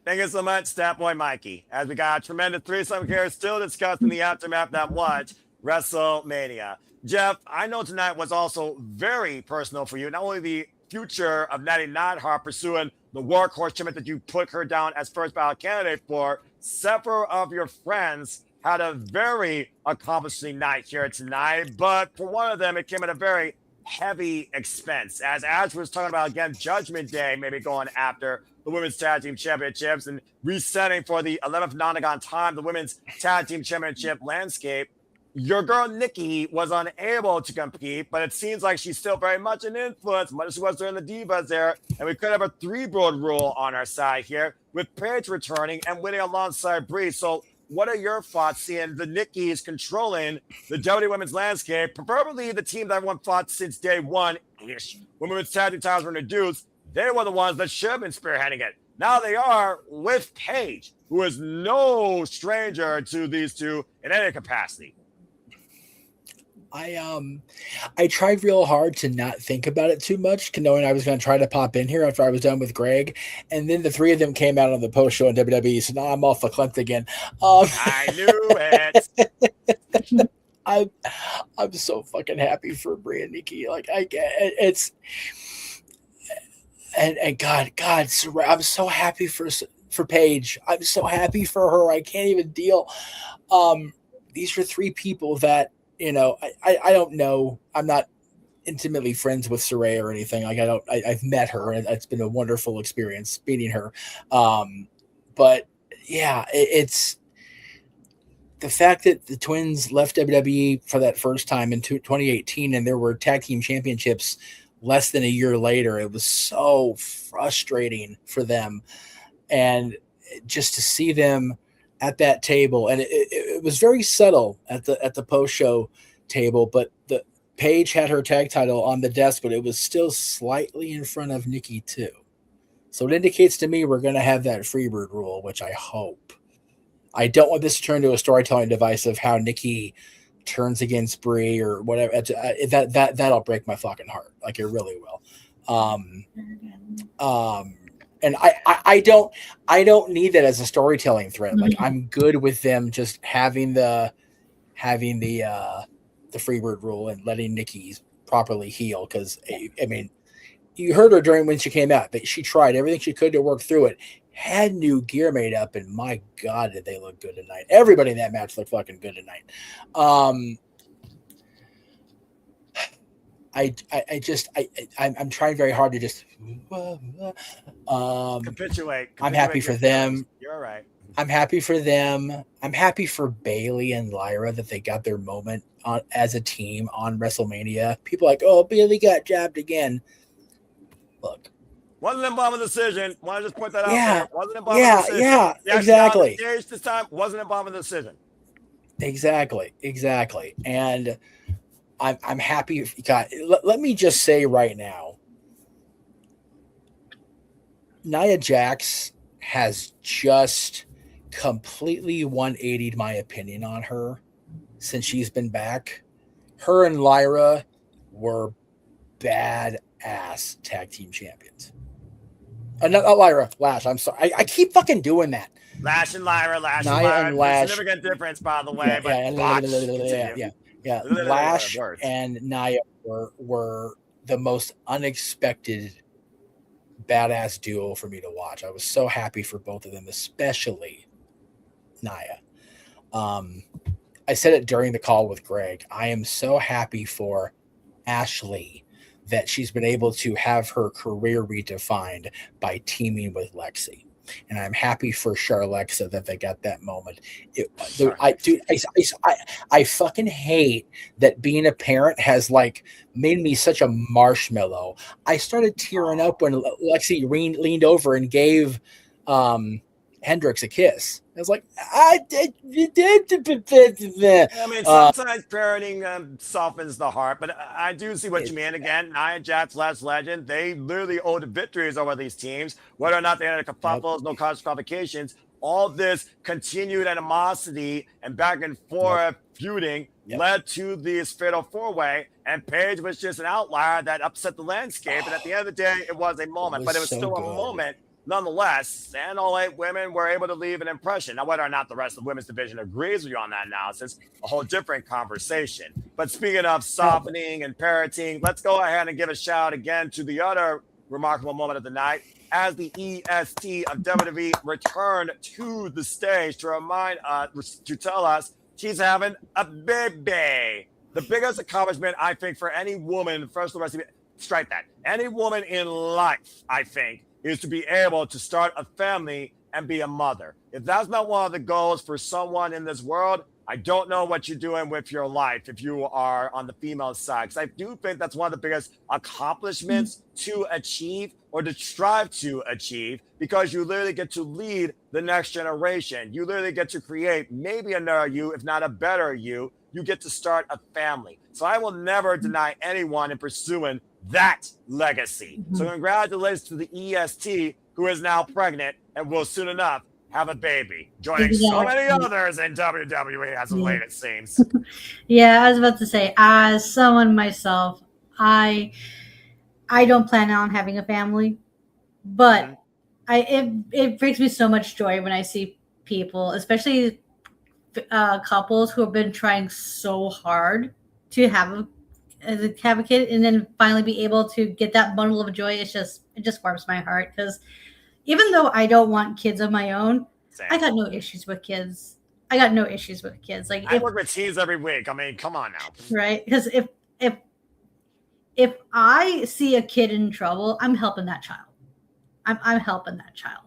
Thank you so much, Stat Boy Mikey. As we got a tremendous threesome here, still discussing the aftermath that was WrestleMania. Jeff, I know tonight was also very personal for you. Not only the future of Natty Neidhart pursuing the workhorse tournament that you put her down as first ballot candidate for, several of your friends had a very accomplishing night here tonight. But for one of them, it came at a very heavy expense. As Ash was talking about, again, Judgment Day maybe going after the Women's Tag Team Championships and resetting for the 11th Nonagon time, the Women's Tag Team Championship landscape. Your girl Nikki was unable to compete, but it seems like she's still very much an influence, much as she was during the Divas era, and we could have a 3-broad rule on our side here, with Paige returning and winning alongside Bree. So what are your thoughts seeing the Nikki's controlling the WWE Women's landscape, preferably the team that everyone fought since day one-ish? When Women's Tag Team titles were introduced, they were the ones that should have been spearheading it. Now they are with Paige, who is no stranger to these two in any capacity. I tried real hard to not think about it too much, knowing I was going to try to pop in here after I was done with Greg, and then the three of them came out on the post show on WWE, so now I'm off the clint again. I knew it. I'm so fucking happy for Brie and Nikki. Like I get it's, and God, I'm so happy for Paige. I'm so happy for her. I can't even deal. These are three people that. I don't know. I'm not intimately friends with Saraya or anything. Like I've met her and it's been a wonderful experience meeting her. But yeah, it's the fact that the twins left WWE for that first time in 2018 and there were tag team championships less than a year later. It was so frustrating for them. And just to see them at that table, and it was very subtle at the post-show table, but the Paige had her tag title on the desk, but it was still slightly in front of Nikki too. So it indicates to me we're going to have that Freebird rule, which I hope. I don't want this to turn into a storytelling device of how Nikki turns against Brie or whatever. That'll break my fucking heart. Like it really will. And I don't need that as a storytelling thread. Like I'm good with them just having the Freebird rule and letting Nikki properly heal. Because I mean, you heard her during when she came out, but she tried everything she could to work through it. Had new gear made up, and my God, did they look good tonight? Everybody in that match looked fucking good tonight. I'm trying very hard to just capitulate. I'm happy for them. You're right. I'm happy for them. I'm happy for Bayley and Lyra that they got their moment as a team on WrestleMania. People are like, oh, Bayley got jabbed again. Look. Wasn't a bomb decision. Want to just point that out Yeah. there. Wasn't a bomb decision. Yeah, exactly. This time wasn't a bomb decision. Exactly. And I'm happy. God, let me just say right now, Nia Jax has just completely 180'd my opinion on her since she's been back. Her and Lyra were badass tag team champions. Not Lyra, Lash. I'm sorry. I keep fucking doing that. Lash and Lyra, Lash Nia and Lyra. and Lash. Significant difference, by the way. Yeah. Lash and Nia were the most unexpected badass duo for me to watch. I was so happy for both of them, especially Nia. I said it during the call with Greg. I am so happy for Ashley that she's been able to have her career redefined by teaming with Lexi. And I'm happy for Charlexa that they got that moment. I fucking hate that being a parent has like made me such a marshmallow. I started tearing up when Lexi leaned over and gave Hendrix a kiss. I was like, I mean, sometimes parenting softens the heart, but I do see what you mean. Again, Nia Jax, Last Legend, they literally owed victories over these teams, whether or not they had a kerfuffles, no cause provocations. All this continued animosity and back and forth feuding led to this fatal four-way, and Paige was just an outlier that upset the landscape. And at the end of the day, it was a moment, but it was so still a moment. Nonetheless, and all 8 women were able to leave an impression. Now, whether or not the rest of the women's division agrees with you on that analysis, a whole different conversation. But speaking of softening and parenting, let's go ahead and give a shout again to the other remarkable moment of the night as the EST of WWE returned to the stage to remind us, to tell us she's having a baby. The biggest accomplishment, I think, for any woman, first of all, strike that, any woman in life, I think, is to be able to start a family and be a mother. If that's not one of the goals for someone in this world, I don't know what you're doing with your life if you are on the female side. Because I do think that's one of the biggest accomplishments to achieve or to strive to achieve, because you literally get to lead the next generation. You literally get to create maybe another you, if not a better you. You get to start a family. So I will never deny anyone in pursuing that legacy. So congratulations to the EST, who is now pregnant and will soon enough have a baby, joining so many others in WWE as of late, it seems. Yeah, I was about to say, as someone myself, I don't plan on having a family, but it brings me so much joy when I see people, especially couples who have been trying so hard to have a kid and then finally be able to get that bundle of joy. It just warms my heart, because even though I don't want kids of my own, Same. I got no issues with kids. Like, I work with teens every week. I mean, come on now. Right? Because if I see a kid in trouble, I'm helping that child. I'm helping that child.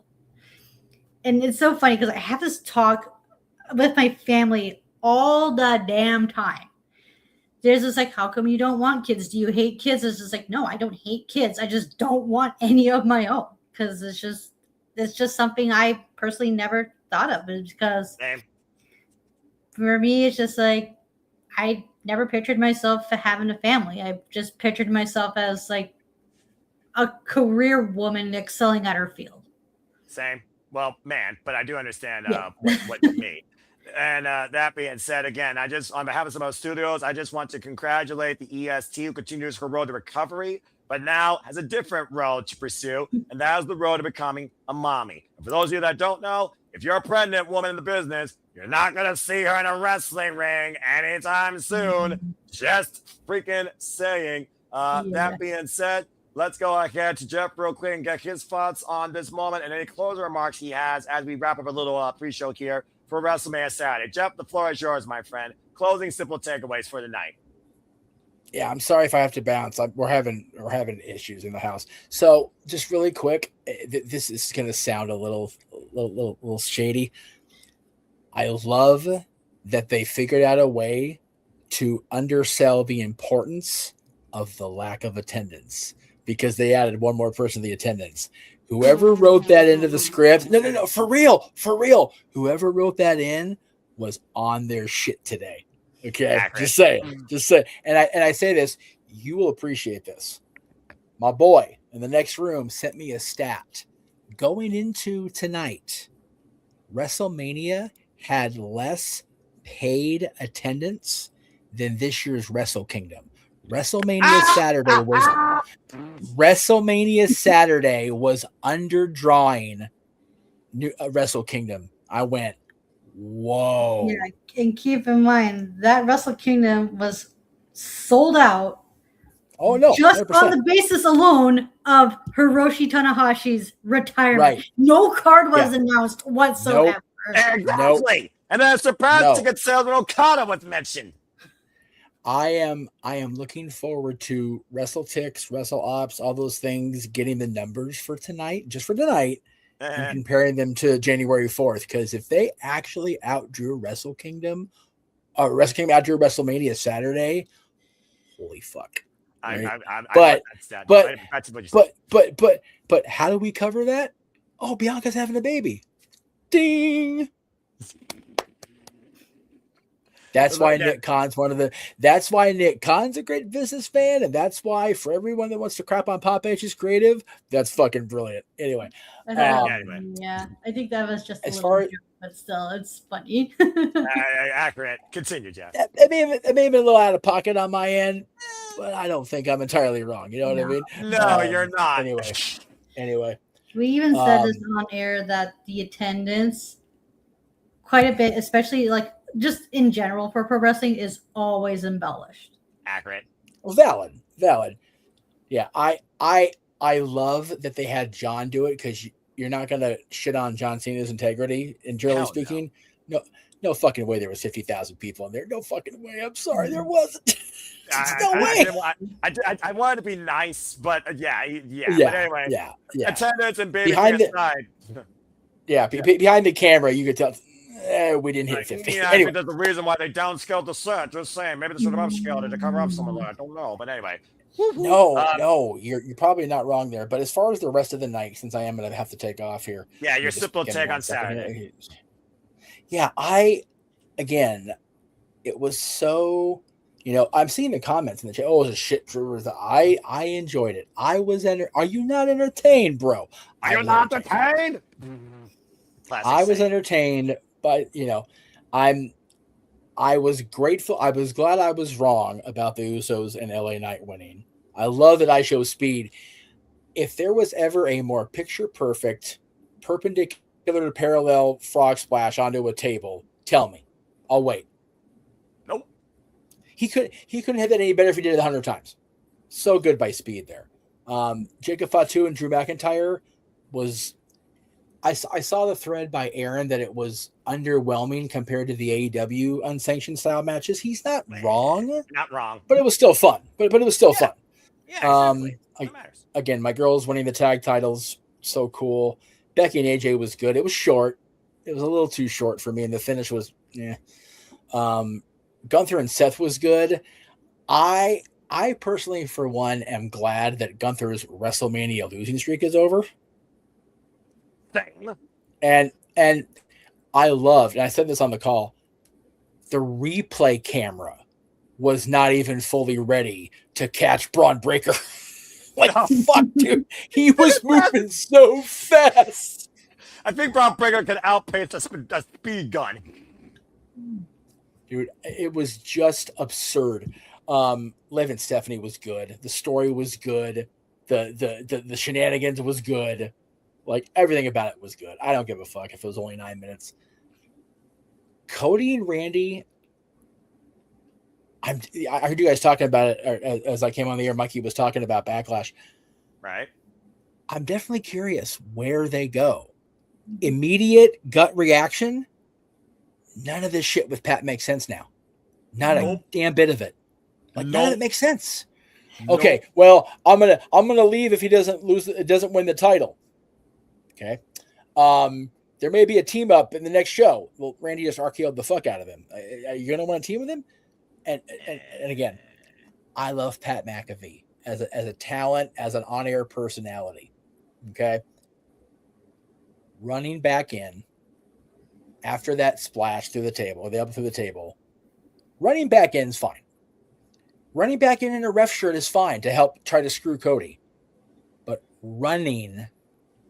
And it's so funny because I have this talk with my family all the damn time. There's this like, how come you don't want kids? Do you hate kids? It's just like, no, I don't hate kids. I just don't want any of my own, because it's just something I personally never thought of. It's because for me, it's just like, I never pictured myself having a family. I just pictured myself as like a career woman excelling at her field. Same. Well, man, but I do understand what you mean. And that being said, again, on behalf of Samoa Studios, I just want to congratulate the EST, who continues her road to recovery, but now has a different road to pursue, and that is the road to becoming a mommy. And for those of you that don't know, if you're a pregnant woman in the business, you're not going to see her in a wrestling ring anytime soon. Just freaking saying. That being said, let's go ahead to Jeff real quick and get his thoughts on this moment and any closing remarks he has as we wrap up a little pre-show here for WrestleMania Saturday. Jeff, the floor is yours, my friend. Closing simple takeaways for the night. Yeah, I'm sorry if I have to bounce. We're having issues in the house. So just really quick, this is going to sound a little shady. I love that they figured out a way to undersell the importance of the lack of attendance, because they added one more person to the attendance. Whoever wrote that into the script, no, for real. Whoever wrote that in was on their shit today. Okay, just say. And I say this, you will appreciate this. My boy in the next room sent me a stat. going into tonight, WrestleMania had less paid attendance than this year's Wrestle Kingdom. WrestleMania Saturday was underdrawing Wrestle Kingdom. I went, whoa. Yeah, and keep in mind that Wrestle Kingdom was sold out. Oh no! Just 100%. on the basis alone of Hiroshi Tanahashi's retirement. Right. No card was announced whatsoever. Nope. Exactly. And then surprise ticket sales when Okada was mentioned. I am looking forward to WrestleTix, WrestleOps, all those things, getting the numbers for tonight, just for tonight, and comparing them to January 4th. Because if they actually outdrew Wrestle Kingdom outdrew WrestleMania Saturday, holy fuck. Right? But how do we cover that? Oh, Bianca's having a baby. Ding. That's why Nick Khan's that's why Nick Khan's a great businessman, and that's why for everyone that wants to crap on Pop H's creative, that's fucking brilliant. Anyway. Yeah, I think that was just a little joke, but still, it's funny. Accurate. Continue, Jeff. It may have been a little out of pocket on my end, but I don't think I'm entirely wrong. You know what I mean? No, you're not. Anyway. We even said this on air that the attendance, quite a bit, especially like just in general for pro wrestling, is always embellished. Accurate. Well, valid. Yeah, I love that they had John do it because you're not gonna shit on John Cena's integrity. And generally speaking, no fucking way there was 50,000 people in there. No fucking way. I'm sorry, there wasn't. No way. I wanted to be nice, but yeah. But anyway, yeah. Attendance and baby aside. Behind the camera, you could tell. We didn't hit 50. Yeah, anyway. I think there's a reason why they downscaled the set. Just saying, maybe they should have upscaled it to cover up some of that. I don't know, but anyway. No, you're probably not wrong there. But as far as the rest of the night, since I am going to have to take off here. Yeah, your simple take on Saturday. Yeah, it was so, I'm seeing the comments in the chat. Oh, it was a shit. I enjoyed it. I was Are you not entertained, bro? Are you not entertained? I was entertained, but I was grateful. I was glad I was wrong about the Usos and LA Knight winning. I love that I show speed. If there was ever a more picture perfect, perpendicular to parallel frog splash onto a table, tell me. I'll wait. Nope. He couldn't have that any better if he did it 100 times. So good by speed there. Jacob Fatu and Drew McIntyre was. I saw the thread by Aaron that it was underwhelming compared to the AEW unsanctioned style matches. He's not wrong. Not wrong. But it was still fun. But it was still fun. Yeah, exactly. Again, my girls winning the tag titles, so cool. Becky and AJ was good. It was short. It was a little too short for me, and the finish was Gunther and Seth was good. I personally, for one, am glad that Gunther's WrestleMania losing streak is over. And I loved, and I said this on the call, the replay camera was not even fully ready to catch Braun Breaker. Fuck, dude. He was moving so fast. I think Braun Breaker could outpace a speed gun. Dude, it was just absurd. Liv and Stephanie was good. The story was good. The shenanigans was good. Like, everything about it was good. I don't give a fuck if it was only 9 minutes. Cody and Randy, I heard you guys talking about it as I came on the air. Mikey was talking about Backlash. Right. I'm definitely curious where they go. Immediate gut reaction. None of this shit with Pat makes sense now. Not a damn bit of it. None of it makes sense. Okay, well, I'm gonna leave if he doesn't win the title. Okay. There may be a team up in the next show. Well, Randy just RKO'd the fuck out of him. Are you going to want to team with him? And again, I love Pat McAfee as a talent, as an on-air personality. Okay. Running back in after that splash through the table, or the up through the table, running back in is fine. Running back in a ref shirt is fine to help try to screw Cody. But running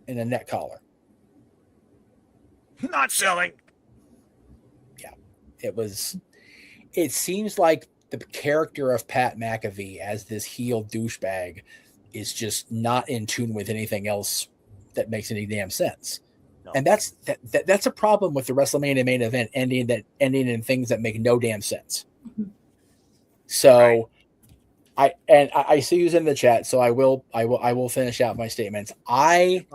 in a neck collar. Not selling. Yeah, it seems like the character of Pat McAfee as this heel douchebag is just not in tune with anything else that makes any damn sense. No. And that's a problem with the WrestleMania main event ending in things that make no damn sense. So I see who's in the chat, so I will finish out my statements. I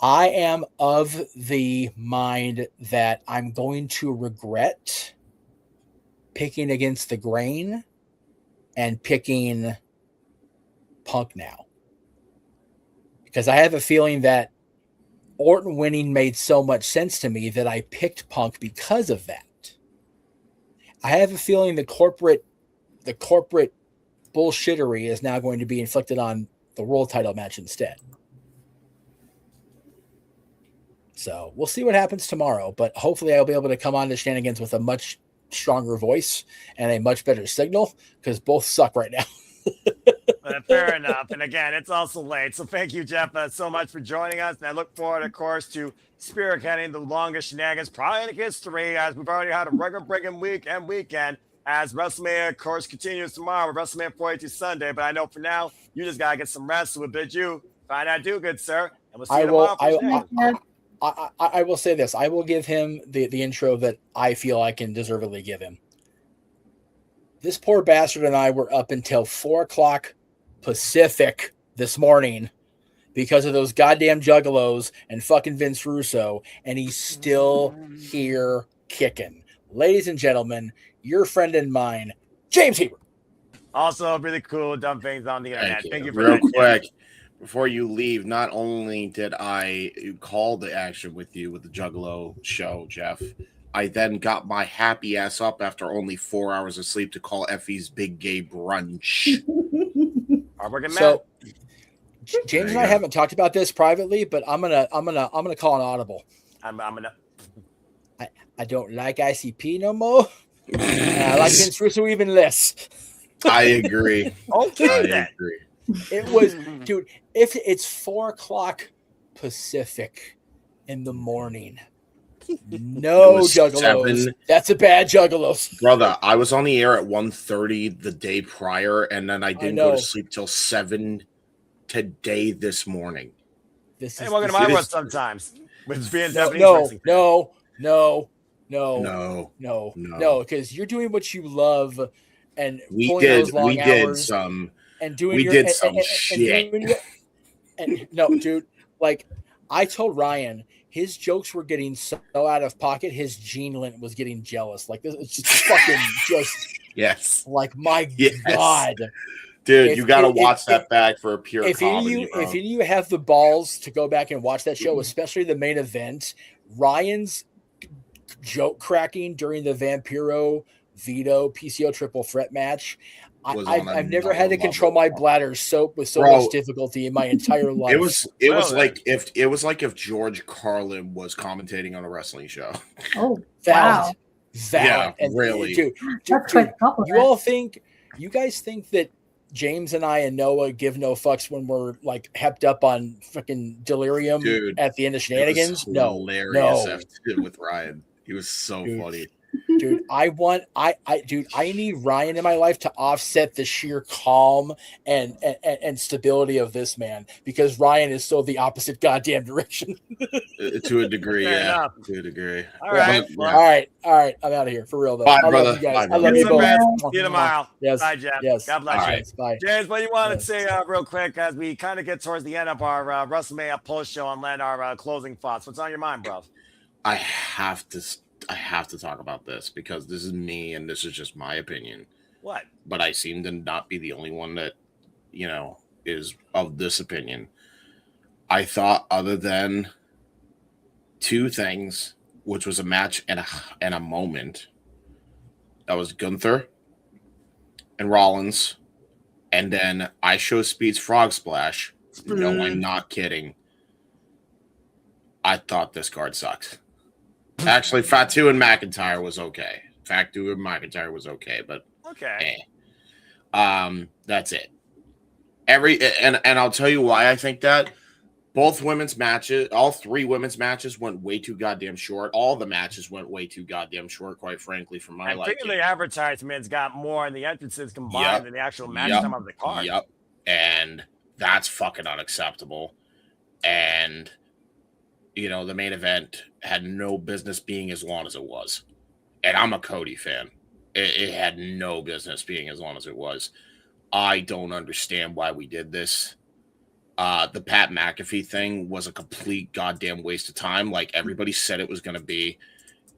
am of the mind that I'm going to regret picking against the grain and picking Punk now. Because I have a feeling that Orton winning made so much sense to me that I picked Punk because of that. I have a feeling the corporate bullshittery is now going to be inflicted on the world title match instead. So we'll see what happens tomorrow, but hopefully I'll be able to come on to Shenanigans with a much stronger voice and a much better signal, because both suck right now. Fair enough. And again, it's also late. So thank you, Jeff, so much for joining us. And I look forward, of course, to spearheading the longest Shenanigans probably in history, as we've already had a record-breaking week and weekend, as WrestleMania, of course, continues tomorrow with WrestleMania 42 Sunday. But I know for now, you just got to get some rest. So we'll bid you find out do good, sir. And we'll see you tomorrow. I will say this. I will give him the intro that I feel I can deservedly give him. This poor bastard and I were up until 4 o'clock Pacific this morning because of those goddamn juggalos and fucking Vince Russo, and he's still here kicking. Ladies and gentlemen, your friend and mine, James Hebert. Also, really cool, dumb things on the internet. Thank you for real that, quick. Before you leave, not only did I call the action with you with the Juggalo show, Jeff, I then got my happy ass up after only 4 hours of sleep to call Effie's Big Gay Brunch. So, James and I haven't talked about this privately, but I'm gonna call an audible. I don't like ICP no more. I like Vince Russo even less. I agree. Okay, I agree. It was, dude. If it's 4 o'clock Pacific in the morning, no juggalos. 7. That's a bad juggalos. Brother, I was on the air at 1:30 the day prior, and then I didn't go to sleep till 7 today this morning. Hey, welcome to my world sometimes. With being No, because you're doing what you love, and we did some shit. No, dude, like I told Ryan, his jokes were getting so out of pocket. His Gene Lint was getting jealous. Like this, it's just fucking just yes. Like my God, dude, you got to watch that back for a pure. If comedy, if you have the balls to go back and watch that show, especially the main event, Ryan's joke cracking during the Vampiro Vito PCO triple threat match. I've never had to control my bladder with so much difficulty in my entire life. It was like if George Carlin was commentating on a wrestling show. Oh, wow. Yeah, and really. Dude, you guys think that James and I and Noah give no fucks when we're like hepped up on fucking delirium at the end of Shenanigans? No. With Ryan. He was so funny. Dude, I need Ryan in my life to offset the sheer calm and stability of this man, because Ryan is so the opposite goddamn direction. To a degree, yeah. To a degree. All right. All right. I'm out of here for real though. Bye, I brother. love you guys. Bye, I love you both. See you tomorrow. Yes. Bye, Jeff. Yes. God bless you. Right. Bye. James, what do you want to say real quick as we kind of get towards the end of our WrestleMania post show and land our closing thoughts? What's on your mind, bro? I have to talk about this because this is me and this is just my opinion. What? But I seem to not be the only one that, is of this opinion. I thought, other than 2 things, which was a match and a moment, that was Gunther and Rollins, and then I Show Speed's Frog Splash. No, I'm not kidding. I thought this card sucked. Actually, Fatu and McIntyre was okay. Fatu and McIntyre was okay, but okay. That's it. And I'll tell you why I think that. Both women's matches, all 3 women's matches went way too goddamn short. All the matches went way too goddamn short, quite frankly, for my liking. I think the advertisements got more in the entrances combined than the actual match time of the card. Yep. And that's fucking unacceptable. And, the main event had no business being as long as it was. And I'm a Cody fan. It had no business being as long as it was. I don't understand why we did this. The Pat McAfee thing was a complete goddamn waste of time, like everybody said it was going to be,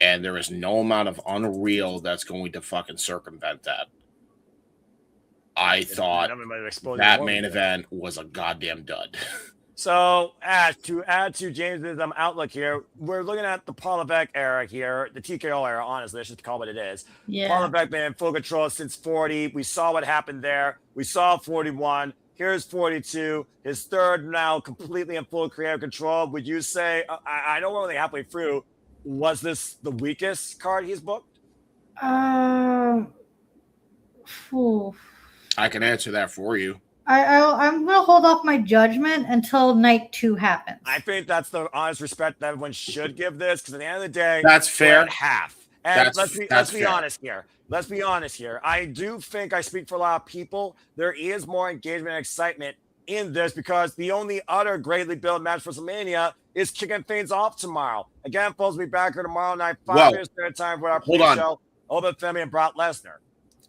and there is no amount of unreal that's going to fucking circumvent that. I thought that main event was a goddamn dud. So, to add to James's outlook here, we're looking at the Paul Levesque era here, the TKO era, honestly, I should call it what it is. Yeah. Paul Levesque been in full control since 40. We saw what happened there. We saw 41. Here's 42. His third now completely in full creative control. Would you say, I know we're only halfway through, was this the weakest card he's booked? I can answer that for you. I'm going to hold off my judgment until night 2 happens. I think that's the honest respect that everyone should give this, because at the end of the day, that's fair. We're at half. And let's be honest here. Let's be honest here. I do think I speak for a lot of people. There is more engagement and excitement in this because the only other greatly built match for WrestleMania is kicking things off tomorrow. Again, folks, we'll be back here tomorrow night, 5 years third time for our pre-show. Oba Femi and Brock Lesnar.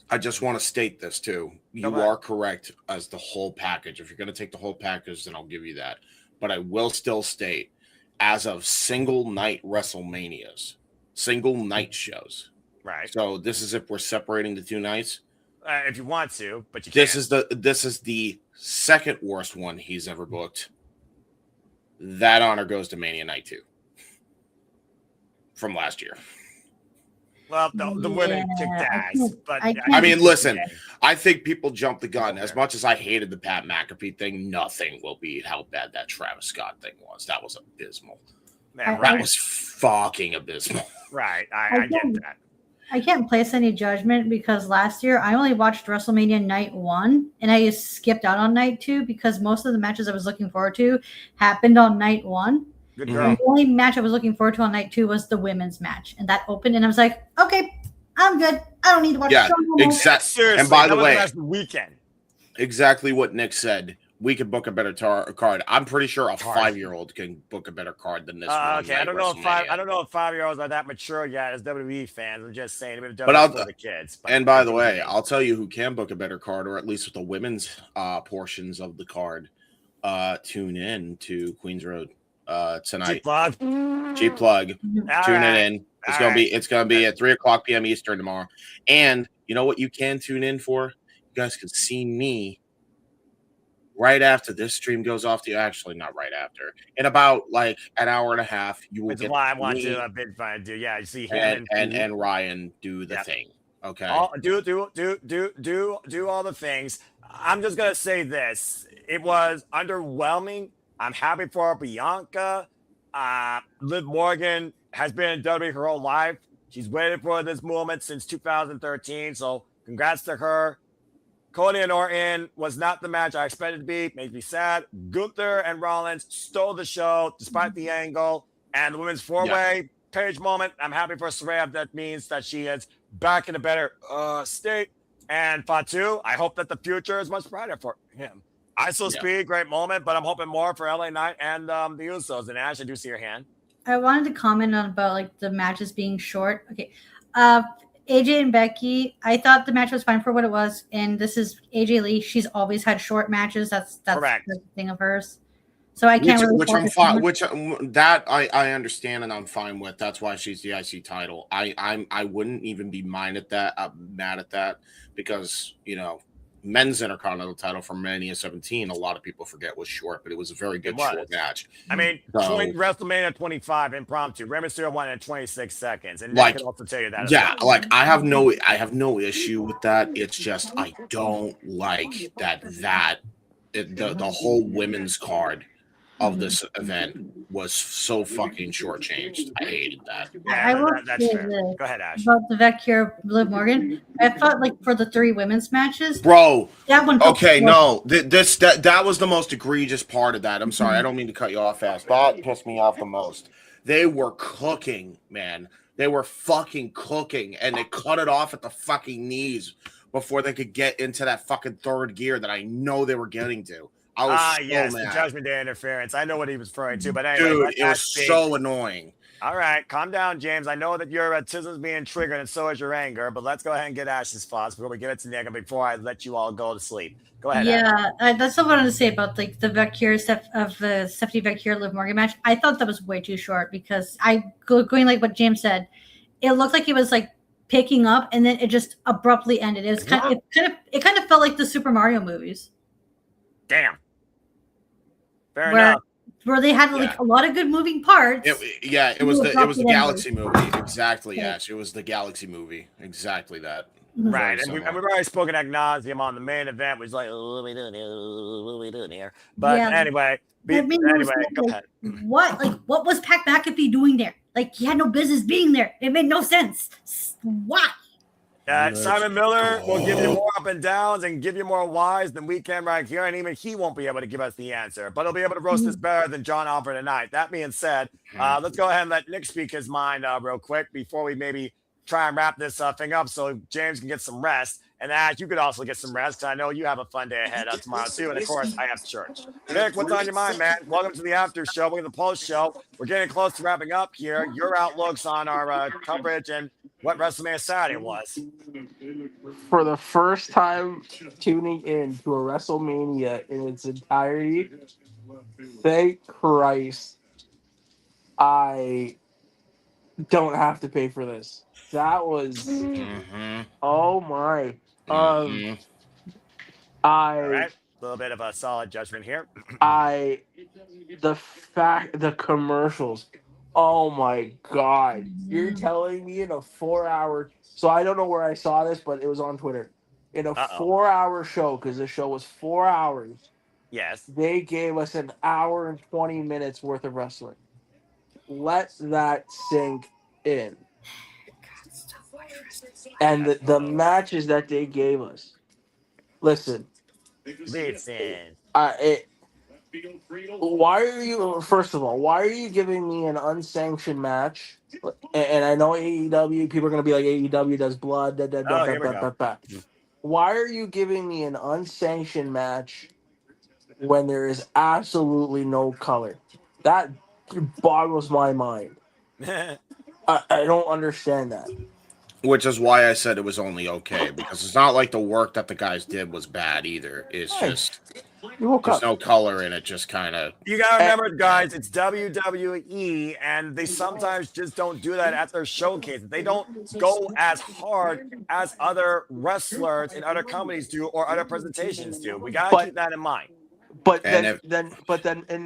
I just want to state this too. You are correct as the whole package. If you're going to take the whole package, then I'll give you that. But I will still state, as of single night WrestleManias, single night shows. Right. So this is if we're separating the 2 nights. If you want to, but you can't. This is the second worst one he's ever booked. That honor goes to Mania Night 2 from last year. Well, the women kicked ass. But I mean, listen, I think people jumped the gun. As much as I hated the Pat McAfee thing, nothing will beat how bad that Travis Scott thing was. That was abysmal. Man, that was fucking abysmal. Right. I get that. I can't place any judgment because last year I only watched WrestleMania night 1 and I just skipped out on night 2 because most of the matches I was looking forward to happened on night 1. Good girl. The only match I was looking forward to on night 2 was the women's match, and that opened, and I was like, okay, I'm good. I don't need to watch the show no more. Exactly. And by the way, weekend. Exactly what Nick said. We could book a better card. I'm pretty sure a 5-year-old can book a better card than this. Okay, I don't know if 5-year-olds are that mature yet as WWE fans. I'm just saying, but I'll for the kids. And by the way, I'll tell you who can book a better card, or at least with the women's portions of the card. Tune in to Queens Road tonight. Cheap plug. Tune in. It's gonna be at 3:00 p.m. Eastern tomorrow. And you know what you can tune in for? You guys can see me right after this stream goes off. Actually, not right after. In about like an hour and a half, you will get. Why I want to. I've been trying to do. Yeah, you see him and Ryan do the thing. Okay. Do all the things. I'm just gonna say this. It was underwhelming. I'm happy for Bianca. Liv Morgan has been in WWE her whole life. She's waited for this moment since 2013. So congrats to her. Cody and Orton was not the match I expected to be. Makes me sad. Gunther and Rollins stole the show despite the angle. And the women's four-way Page moment. I'm happy for Saraya. That means that she is back in a better state. And Fatu, I hope that the future is much brighter for him. Speed, great moment, but I'm hoping more for LA Knight and the Usos. And Ash, I do see your hand. I wanted to comment on about like the matches being short. Okay. AJ and Becky, I thought the match was fine for what it was. And this is AJ Lee. She's always had short matches. That's correct. The thing of hers. So I can't which I'm fine. That I understand and I'm fine with. That's why she's the IC title. I wouldn't even be mad at that because men's Intercontinental title from Mania 17. A lot of people forget was short, but it was a very good short match. I mean, WrestleMania 25 impromptu. Rey Mysterio won in 26 seconds, and Nick can also tell you that. Yeah, well. I have no issue with that. It's just I don't like the whole women's card of this event was so fucking shortchanged. I hated that. Yeah, I will that's say fair. this Go ahead, Ash. about the Vaquer Liv Morgan. I thought like for the 3 women's matches, Bro, that one. okay, no, that was the most egregious part of that. I'm sorry, I Mm-hmm. don't mean to cut you off fast. That pissed me off the most. They were cooking, man. They were fucking cooking, and they cut it off at the fucking knees before they could get into that fucking third gear that I know they were getting to. I was so yes, mad. the Judgment Day interference. I know what he was referring to, but anyway, Dude, it was so annoying. All right, calm down, James. I know that your tism's being triggered, and so is your anger. But let's go ahead and get Ash's thoughts before we give it to Nick, and before I let you all go to sleep. Go ahead. Yeah, that's what I wanted to say about like the Vaquer Stephanie Vaquer Liv Morgan match. I thought that was way too short because going like what James said, it looked like it was like picking up and then it just abruptly ended. It was kind of felt like the Super Mario movies. Damn. Fair enough. Where they had like a lot of good moving parts. It was the Galaxy movie. Exactly, Ash. It was the Galaxy movie. Exactly that. Right, and we've already spoken ad nauseum on the main event, which is like, what are we doing here? What are we doing here? But anyway, go ahead. What was Pat McAfee doing there? Like, he had no business being there. It made no sense. Why? Simon Miller will give you more up and downs and give you more whys than we can right here, and even he won't be able to give us the answer. But he'll be able to roast us better than John Alfred tonight. That being said, let's go ahead and let Nick speak his mind real quick before we maybe try and wrap this thing up so James can get some rest. And Ash, you could also get some rest because I know you have a fun day ahead of tomorrow too. And of course, I have church. Nick, what's on your mind, man? Welcome to the after show. We're in the post show. We're getting close to wrapping up here. Your outlooks on our coverage and what WrestleMania Saturday was. For the first time tuning in to a WrestleMania in its entirety, thank Christ I don't have to pay for this. That was oh my. All right. A little bit of a solid judgment here. The commercials. Oh my God. You're telling me in a 4-hour, so I don't know where I saw this, but it was on Twitter. In a 4-hour show, because the show was 4 hours. Yes. They gave us an hour and 20 minutes worth of wrestling. Let that sink in. And the matches that they gave us. Listen. Why are you giving me an unsanctioned match? And I know AEW, people are going to be like, AEW does blood. Why are you giving me an unsanctioned match when there is absolutely no color? That boggles my mind. I don't understand that. Which is why I said it was only okay, because it's not like the work that the guys did was bad either. It's just there's no color in it, just kind of. You gotta remember, guys, it's WWE, and they sometimes just don't do that at their showcases. They don't go as hard as other wrestlers in other companies do or other presentations do. We gotta keep that in mind. But then in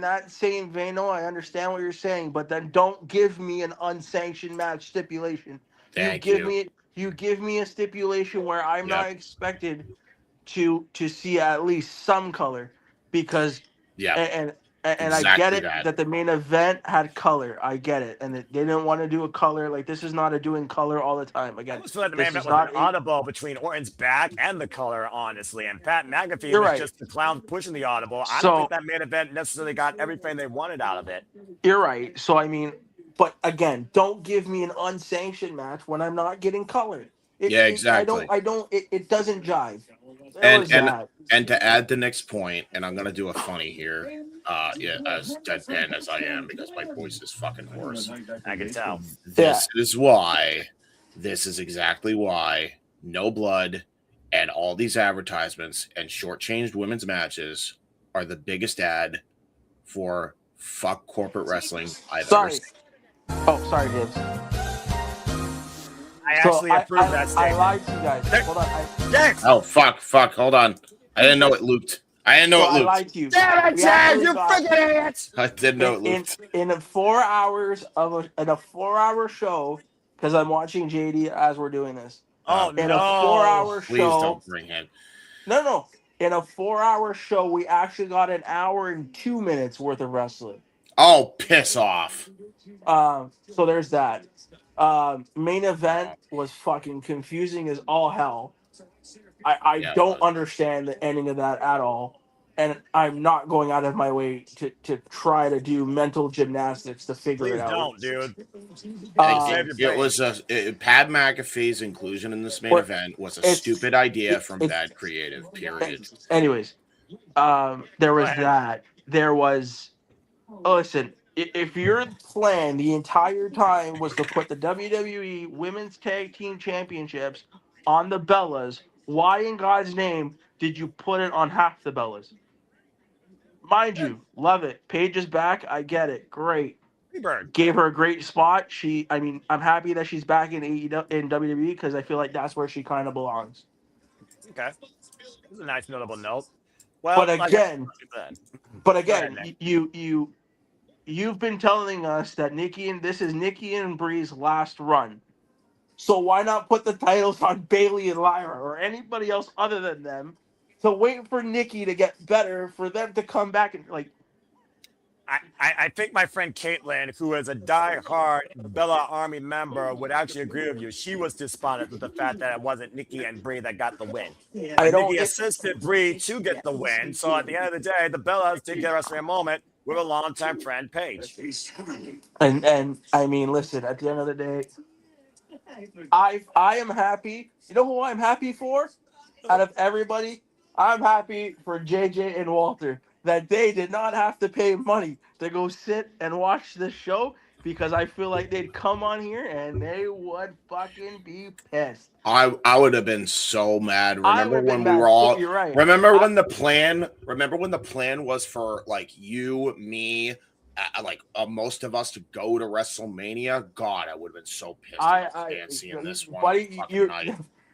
that same vein, I understand what you're saying, but then don't give me an unsanctioned match stipulation. You give me a stipulation where I'm not expected to see at least some color, because and exactly I get it that the main event had color. I get it, and they didn't want to do a color. Like, this is not a doing color all the time. Again, I just feel like the main event was an audible between Orton's back and the color, honestly. And Pat McAfee was just the clown pushing the audible. I don't think that main event necessarily got everything they wanted out of it. You're right. So I mean, but again, don't give me an unsanctioned match when I'm not getting color. Exactly. It doesn't jive. And to add the next point, and I'm gonna do a funny here. As deadpan as I am, because my voice is fucking hoarse. I can tell. This is exactly why no blood and all these advertisements and shortchanged women's matches are the biggest ad for fuck corporate wrestling I've ever seen. Sorry, James. I actually approve that statement. I lied to you guys. Hold on. Yes. Oh, fuck. Hold on. I didn't know it looped. I lied to you. Damn it, Chad, you freaking idiot! I didn't know it looped. In 4 hours in a 4-hour show, because I'm watching JD as we're doing this. Oh, in a 4-hour show. Please don't bring him. No. in a 4-hour show, we actually got an hour and 2 minutes worth of wrestling. Oh, piss off. So there's that. Main event was fucking confusing as all hell. I don't understand the ending of that at all. And I'm not going out of my way to try to do mental gymnastics to figure Please it out. don't, dude. It was Pat McAfee's inclusion in this main event was a stupid idea from bad creative, period. Anyways, there was that. There was, listen, if your plan the entire time was to put the WWE Women's Tag Team Championships on the Bellas, why in God's name did you put it on half the Bellas? Mind you, love it. Paige is back. I get it. Great. Gave her a great spot. I'm happy that she's back in WWE because I feel like that's where she kind of belongs. Okay. This is a nice notable note. Well, but again, you've been telling us that this is Nikki and Bree's last run. So why not put the titles on Bayley and Lyra or anybody else other than them? To wait for Nikki to get better for them to come back and like. I think my friend Caitlin, who is a die-hard Bella Army member, would actually agree with you. She was despondent with the fact that it wasn't Nikki and Brie that got the win. Nikki assisted Brie to get the win. So at the end of the day, the Bellas did get a WrestleMania moment with a longtime friend, Paige. And I mean, listen, at the end of the day, I am happy. You know who I'm happy for? Out of everybody, I'm happy for JJ and Walter that they did not have to pay money to go sit and watch this show because I feel like they'd come on here and they would fucking be pissed. I would have been so mad. Remember when we were all You're right. Remember when the plan was for like you, me, most of us to go to WrestleMania? God, I would have been so pissed seeing this one. Buddy,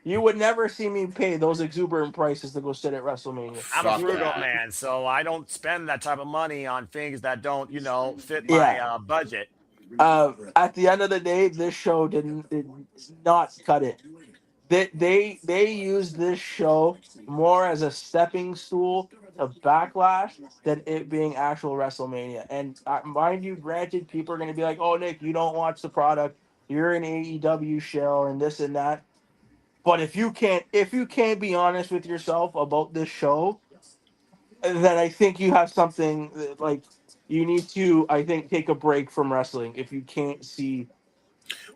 you would never see me pay those exuberant prices to go sit at WrestleMania. I'm a frugal man, so I don't spend that type of money on things that don't, fit my budget. At the end of the day, this show did not cut it. They used this show more as a stepping stool to Backlash than it being actual WrestleMania. And mind you, granted, people are going to be like, "Oh, Nick, you don't watch the product. You're an AEW show and this and that." But if you can't be honest with yourself about this show, then I think you have something like you need to, I think, take a break from wrestling if you can't see.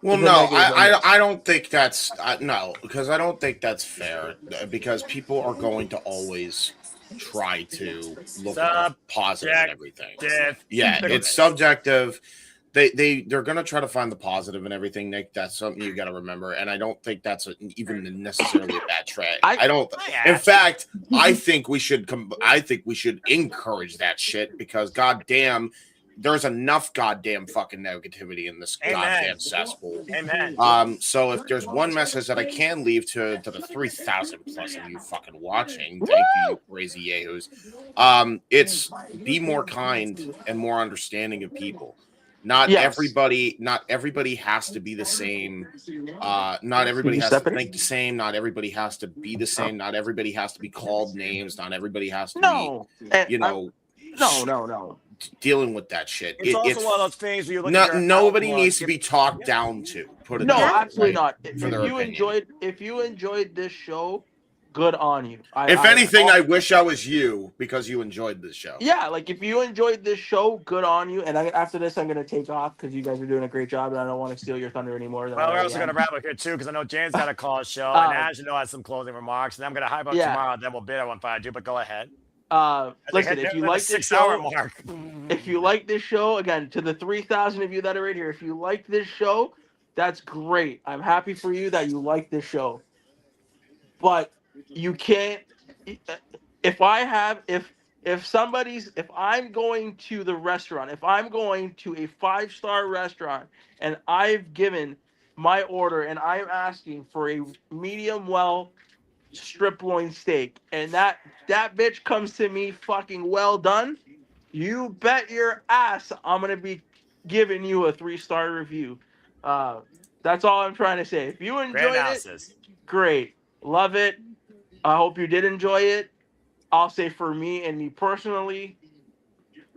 Well, no, I don't think that's no, because I don't think that's fair because people are going to always try to look at the positive and everything. Yeah, it's subjective. They're gonna try to find the positive and everything, Nick. That's something you got to remember, and I don't think that's even necessarily a bad trait. I don't. In fact, I think we should encourage that shit because goddamn, there's enough goddamn fucking negativity in this goddamn cesspool. Amen. So if there's one message that I can leave to the 3,000 plus of you fucking watching, thank you crazy yahoos. It's be more kind and more understanding of people. Not everybody has to be the same. Not everybody has to think the same. Not everybody has to be the same. Not everybody has to be called names. Not everybody has to be, No. Dealing with that shit. It's also one of those things where you look at nobody needs to be talked down to. Put it absolutely not. If you enjoyed this show, good on you. If anything, I wish I was you because you enjoyed this show. Yeah, like if you enjoyed this show, good on you. And after this, I'm going to take off because you guys are doing a great job, and I don't want to steal your thunder anymore. Well, we're also going to wrap up here too because I know James got to call a show, and as you know, has some closing remarks, and I'm going to hype up tomorrow. Then we'll bid on what I do. But go ahead. Listen, if you like this show, if you like this show, again, to the 3,000 of you that are in here, if you like this show, that's great. I'm happy for you that you like this show. But you can't. If I'm going to the restaurant, if I'm going to a 5-star restaurant and I've given my order and I'm asking for a medium well strip loin steak and that bitch comes to me fucking well done, you bet your ass I'm gonna be giving you a 3-star review. That's all I'm trying to say. If you enjoyed it, great, love it. I hope you did enjoy it. I'll say for me and me personally,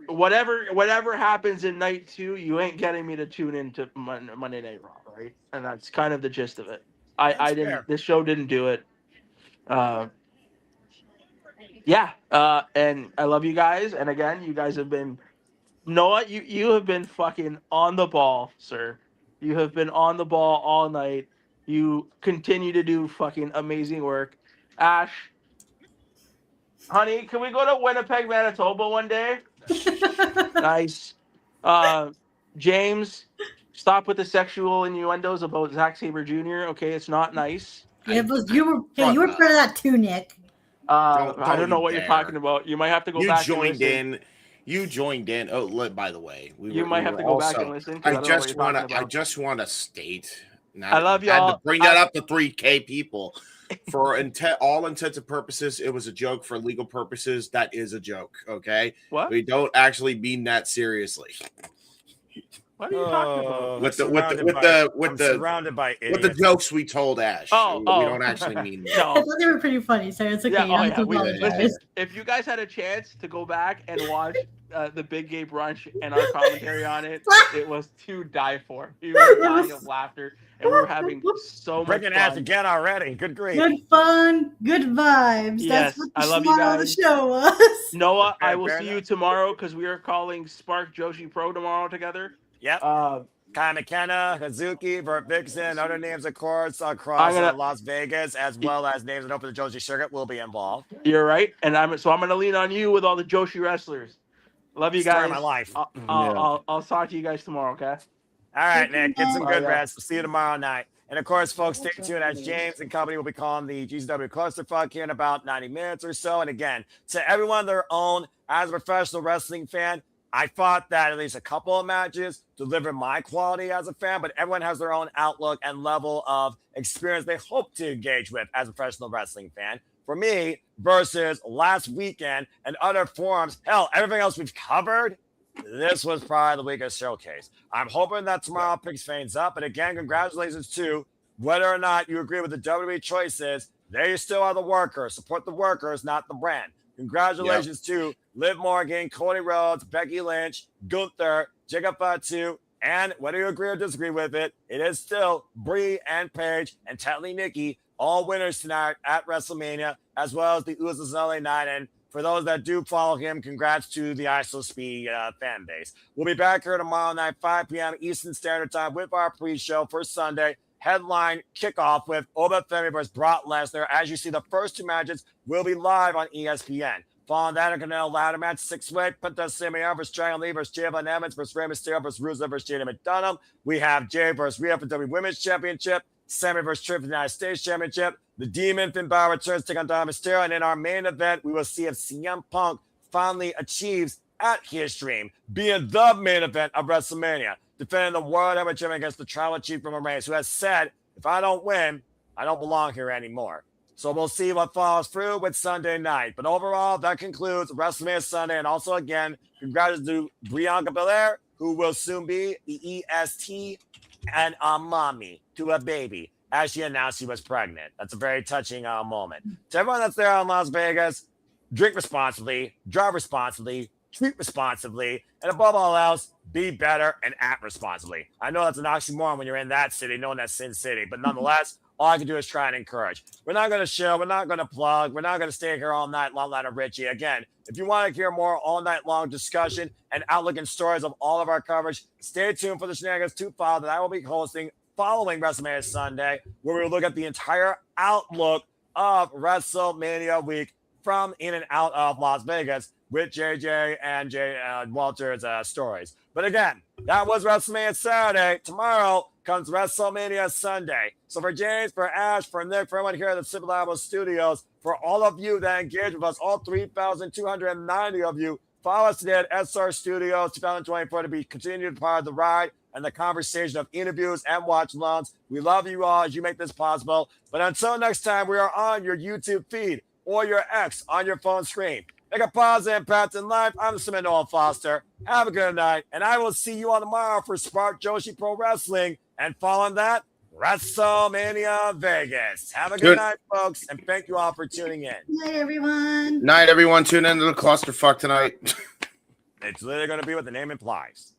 whatever happens in night 2, you ain't getting me to tune into Monday Night Raw, right? And that's kind of the gist of it. I didn't. fair. This show didn't do it. And I love you guys. And again, you guys have been. Noah, you have been fucking on the ball, sir. You have been on the ball all night. You continue to do fucking amazing work. Ash, honey, can we go to Winnipeg, Manitoba one day? Nice. James, stop with the sexual innuendos about Zack Sabre Jr. Okay, it's not nice. Yeah, but you were part of that too, Nick. I don't know what you're dare. talking about. You might have to go back and listen. You joined in. Oh, by the way, you might have to go back and listen. I just want to state. I love y'all. I had to bring that up to 3K people. For all intents and purposes, it was a joke. For legal purposes, that is a joke. Okay, what? We don't actually mean that seriously. What are you talking about? With the jokes we told Ash. We don't actually mean that. I thought they were pretty funny, so it's okay. Listen, if you guys had a chance to go back and watch the Big Gay Brunch and our commentary on it, it was to die for. We were dying of laughter, and we were having so much Breaking fun. Ash again already. Good grief. Good fun, good vibes. Yes, That's what I the love you smile of the guys. show was. Noah, I will see you tomorrow because we are calling Spark Joshi Pro tomorrow together. Yep. Kai McKenna, Hazuki, Burt Vixen, other names, of course, across Las Vegas, as well as names that open the Joshi circuit will be involved. You're right, and I'm going to lean on you with all the Joshi wrestlers. Love you guys. Story of my life. I'll talk to you guys tomorrow. Okay. All right, Nick. Get some good rest. See you tomorrow night. And of course, folks, stay tuned as James and company will be calling the GCW Clusterfuck here in about 90 minutes or so. And again, to everyone their own, as a professional wrestling fan, I thought that at least a couple of matches delivered my quality as a fan, but everyone has their own outlook and level of experience they hope to engage with as a professional wrestling fan. For me, versus last weekend and other forums, hell, everything else we've covered, this was probably the weakest showcase. I'm hoping that tomorrow picks things up. But again, congratulations to whether or not you agree with the WWE choices. They still are the workers. Support the workers, not the brand. Congratulations to Liv Morgan, Cody Rhodes, Becky Lynch, Gunther, Jacob Fatu, and whether you agree or disagree with it, it is still Brie and Paige and Tetley Nikki, all winners tonight at WrestleMania, as well as the Usos LA Knight. And for those that do follow him, congrats to the ISO Speed fan base. We'll be back here tomorrow night, 5 p.m. Eastern Standard Time with our pre-show for Sunday. Headline kickoff with Oba Femi versus Brock Lesnar. As you see, the first two matches will be live on ESPN. Following that, Intercontinental ladder match, 6-way, Penta Simeon versus Dragon Lee versus Javon Evans versus Rey Mysterio versus Rusev versus Jada McDonough. We have Jay versus Rhea for WWE Women's Championship. Sammy versus Tripp for the United States Championship. The Demon Finn Balor returns to take on Dom Mysterio. And in our main event, we will see if CM Punk finally achieves at his dream, being the main event of WrestleMania, defending the World Heavyweight Championship against the Tribal Chief Roman Reigns, who has said, if I don't win, I don't belong here anymore. So we'll see what follows through with Sunday night. But overall, that concludes WrestleMania Sunday. And also, again, congratulations to Bianca Belair, who will soon be the EST and a mommy to a baby, as she announced she was pregnant. That's a very touching moment. To everyone that's there in Las Vegas, drink responsibly, drive responsibly, treat responsibly, and above all else, be better and act responsibly. I know that's an oxymoron when you're in that city, known as Sin City, but nonetheless, all I can do is try and encourage. We're not going to show, we're not going to plug, we're not going to stay here all night long like Richie. Again, if you want to hear more all night long discussion and outlook and stories of all of our coverage, stay tuned for the Shenanigans 2 file that I will be hosting following WrestleMania Sunday, where we will look at the entire outlook of WrestleMania week from in and out of Las Vegas with JJ and Walter's stories. But again, that was WrestleMania Saturday. Tomorrow comes WrestleMania Sunday. So for James, for Ash, for Nick, for everyone here at the Simple Labo Studios, for all of you that engage with us, all 3,290 of you, follow us today at SR Studios 2024 to be continued part of the ride and the conversation of interviews and watch-alongs. We love you all as you make this possible. But until next time, we are on your YouTube feed or your X on your phone screen. Make a positive impact in life. I'm Simon Noel Foster. Have a good night, and I will see you all tomorrow for Spark Joshi Pro Wrestling. And following that, WrestleMania Vegas. Have a good night, folks, and thank you all for tuning in. Night, everyone. Night, everyone. Tune into the clusterfuck tonight. It's literally going to be what the name implies.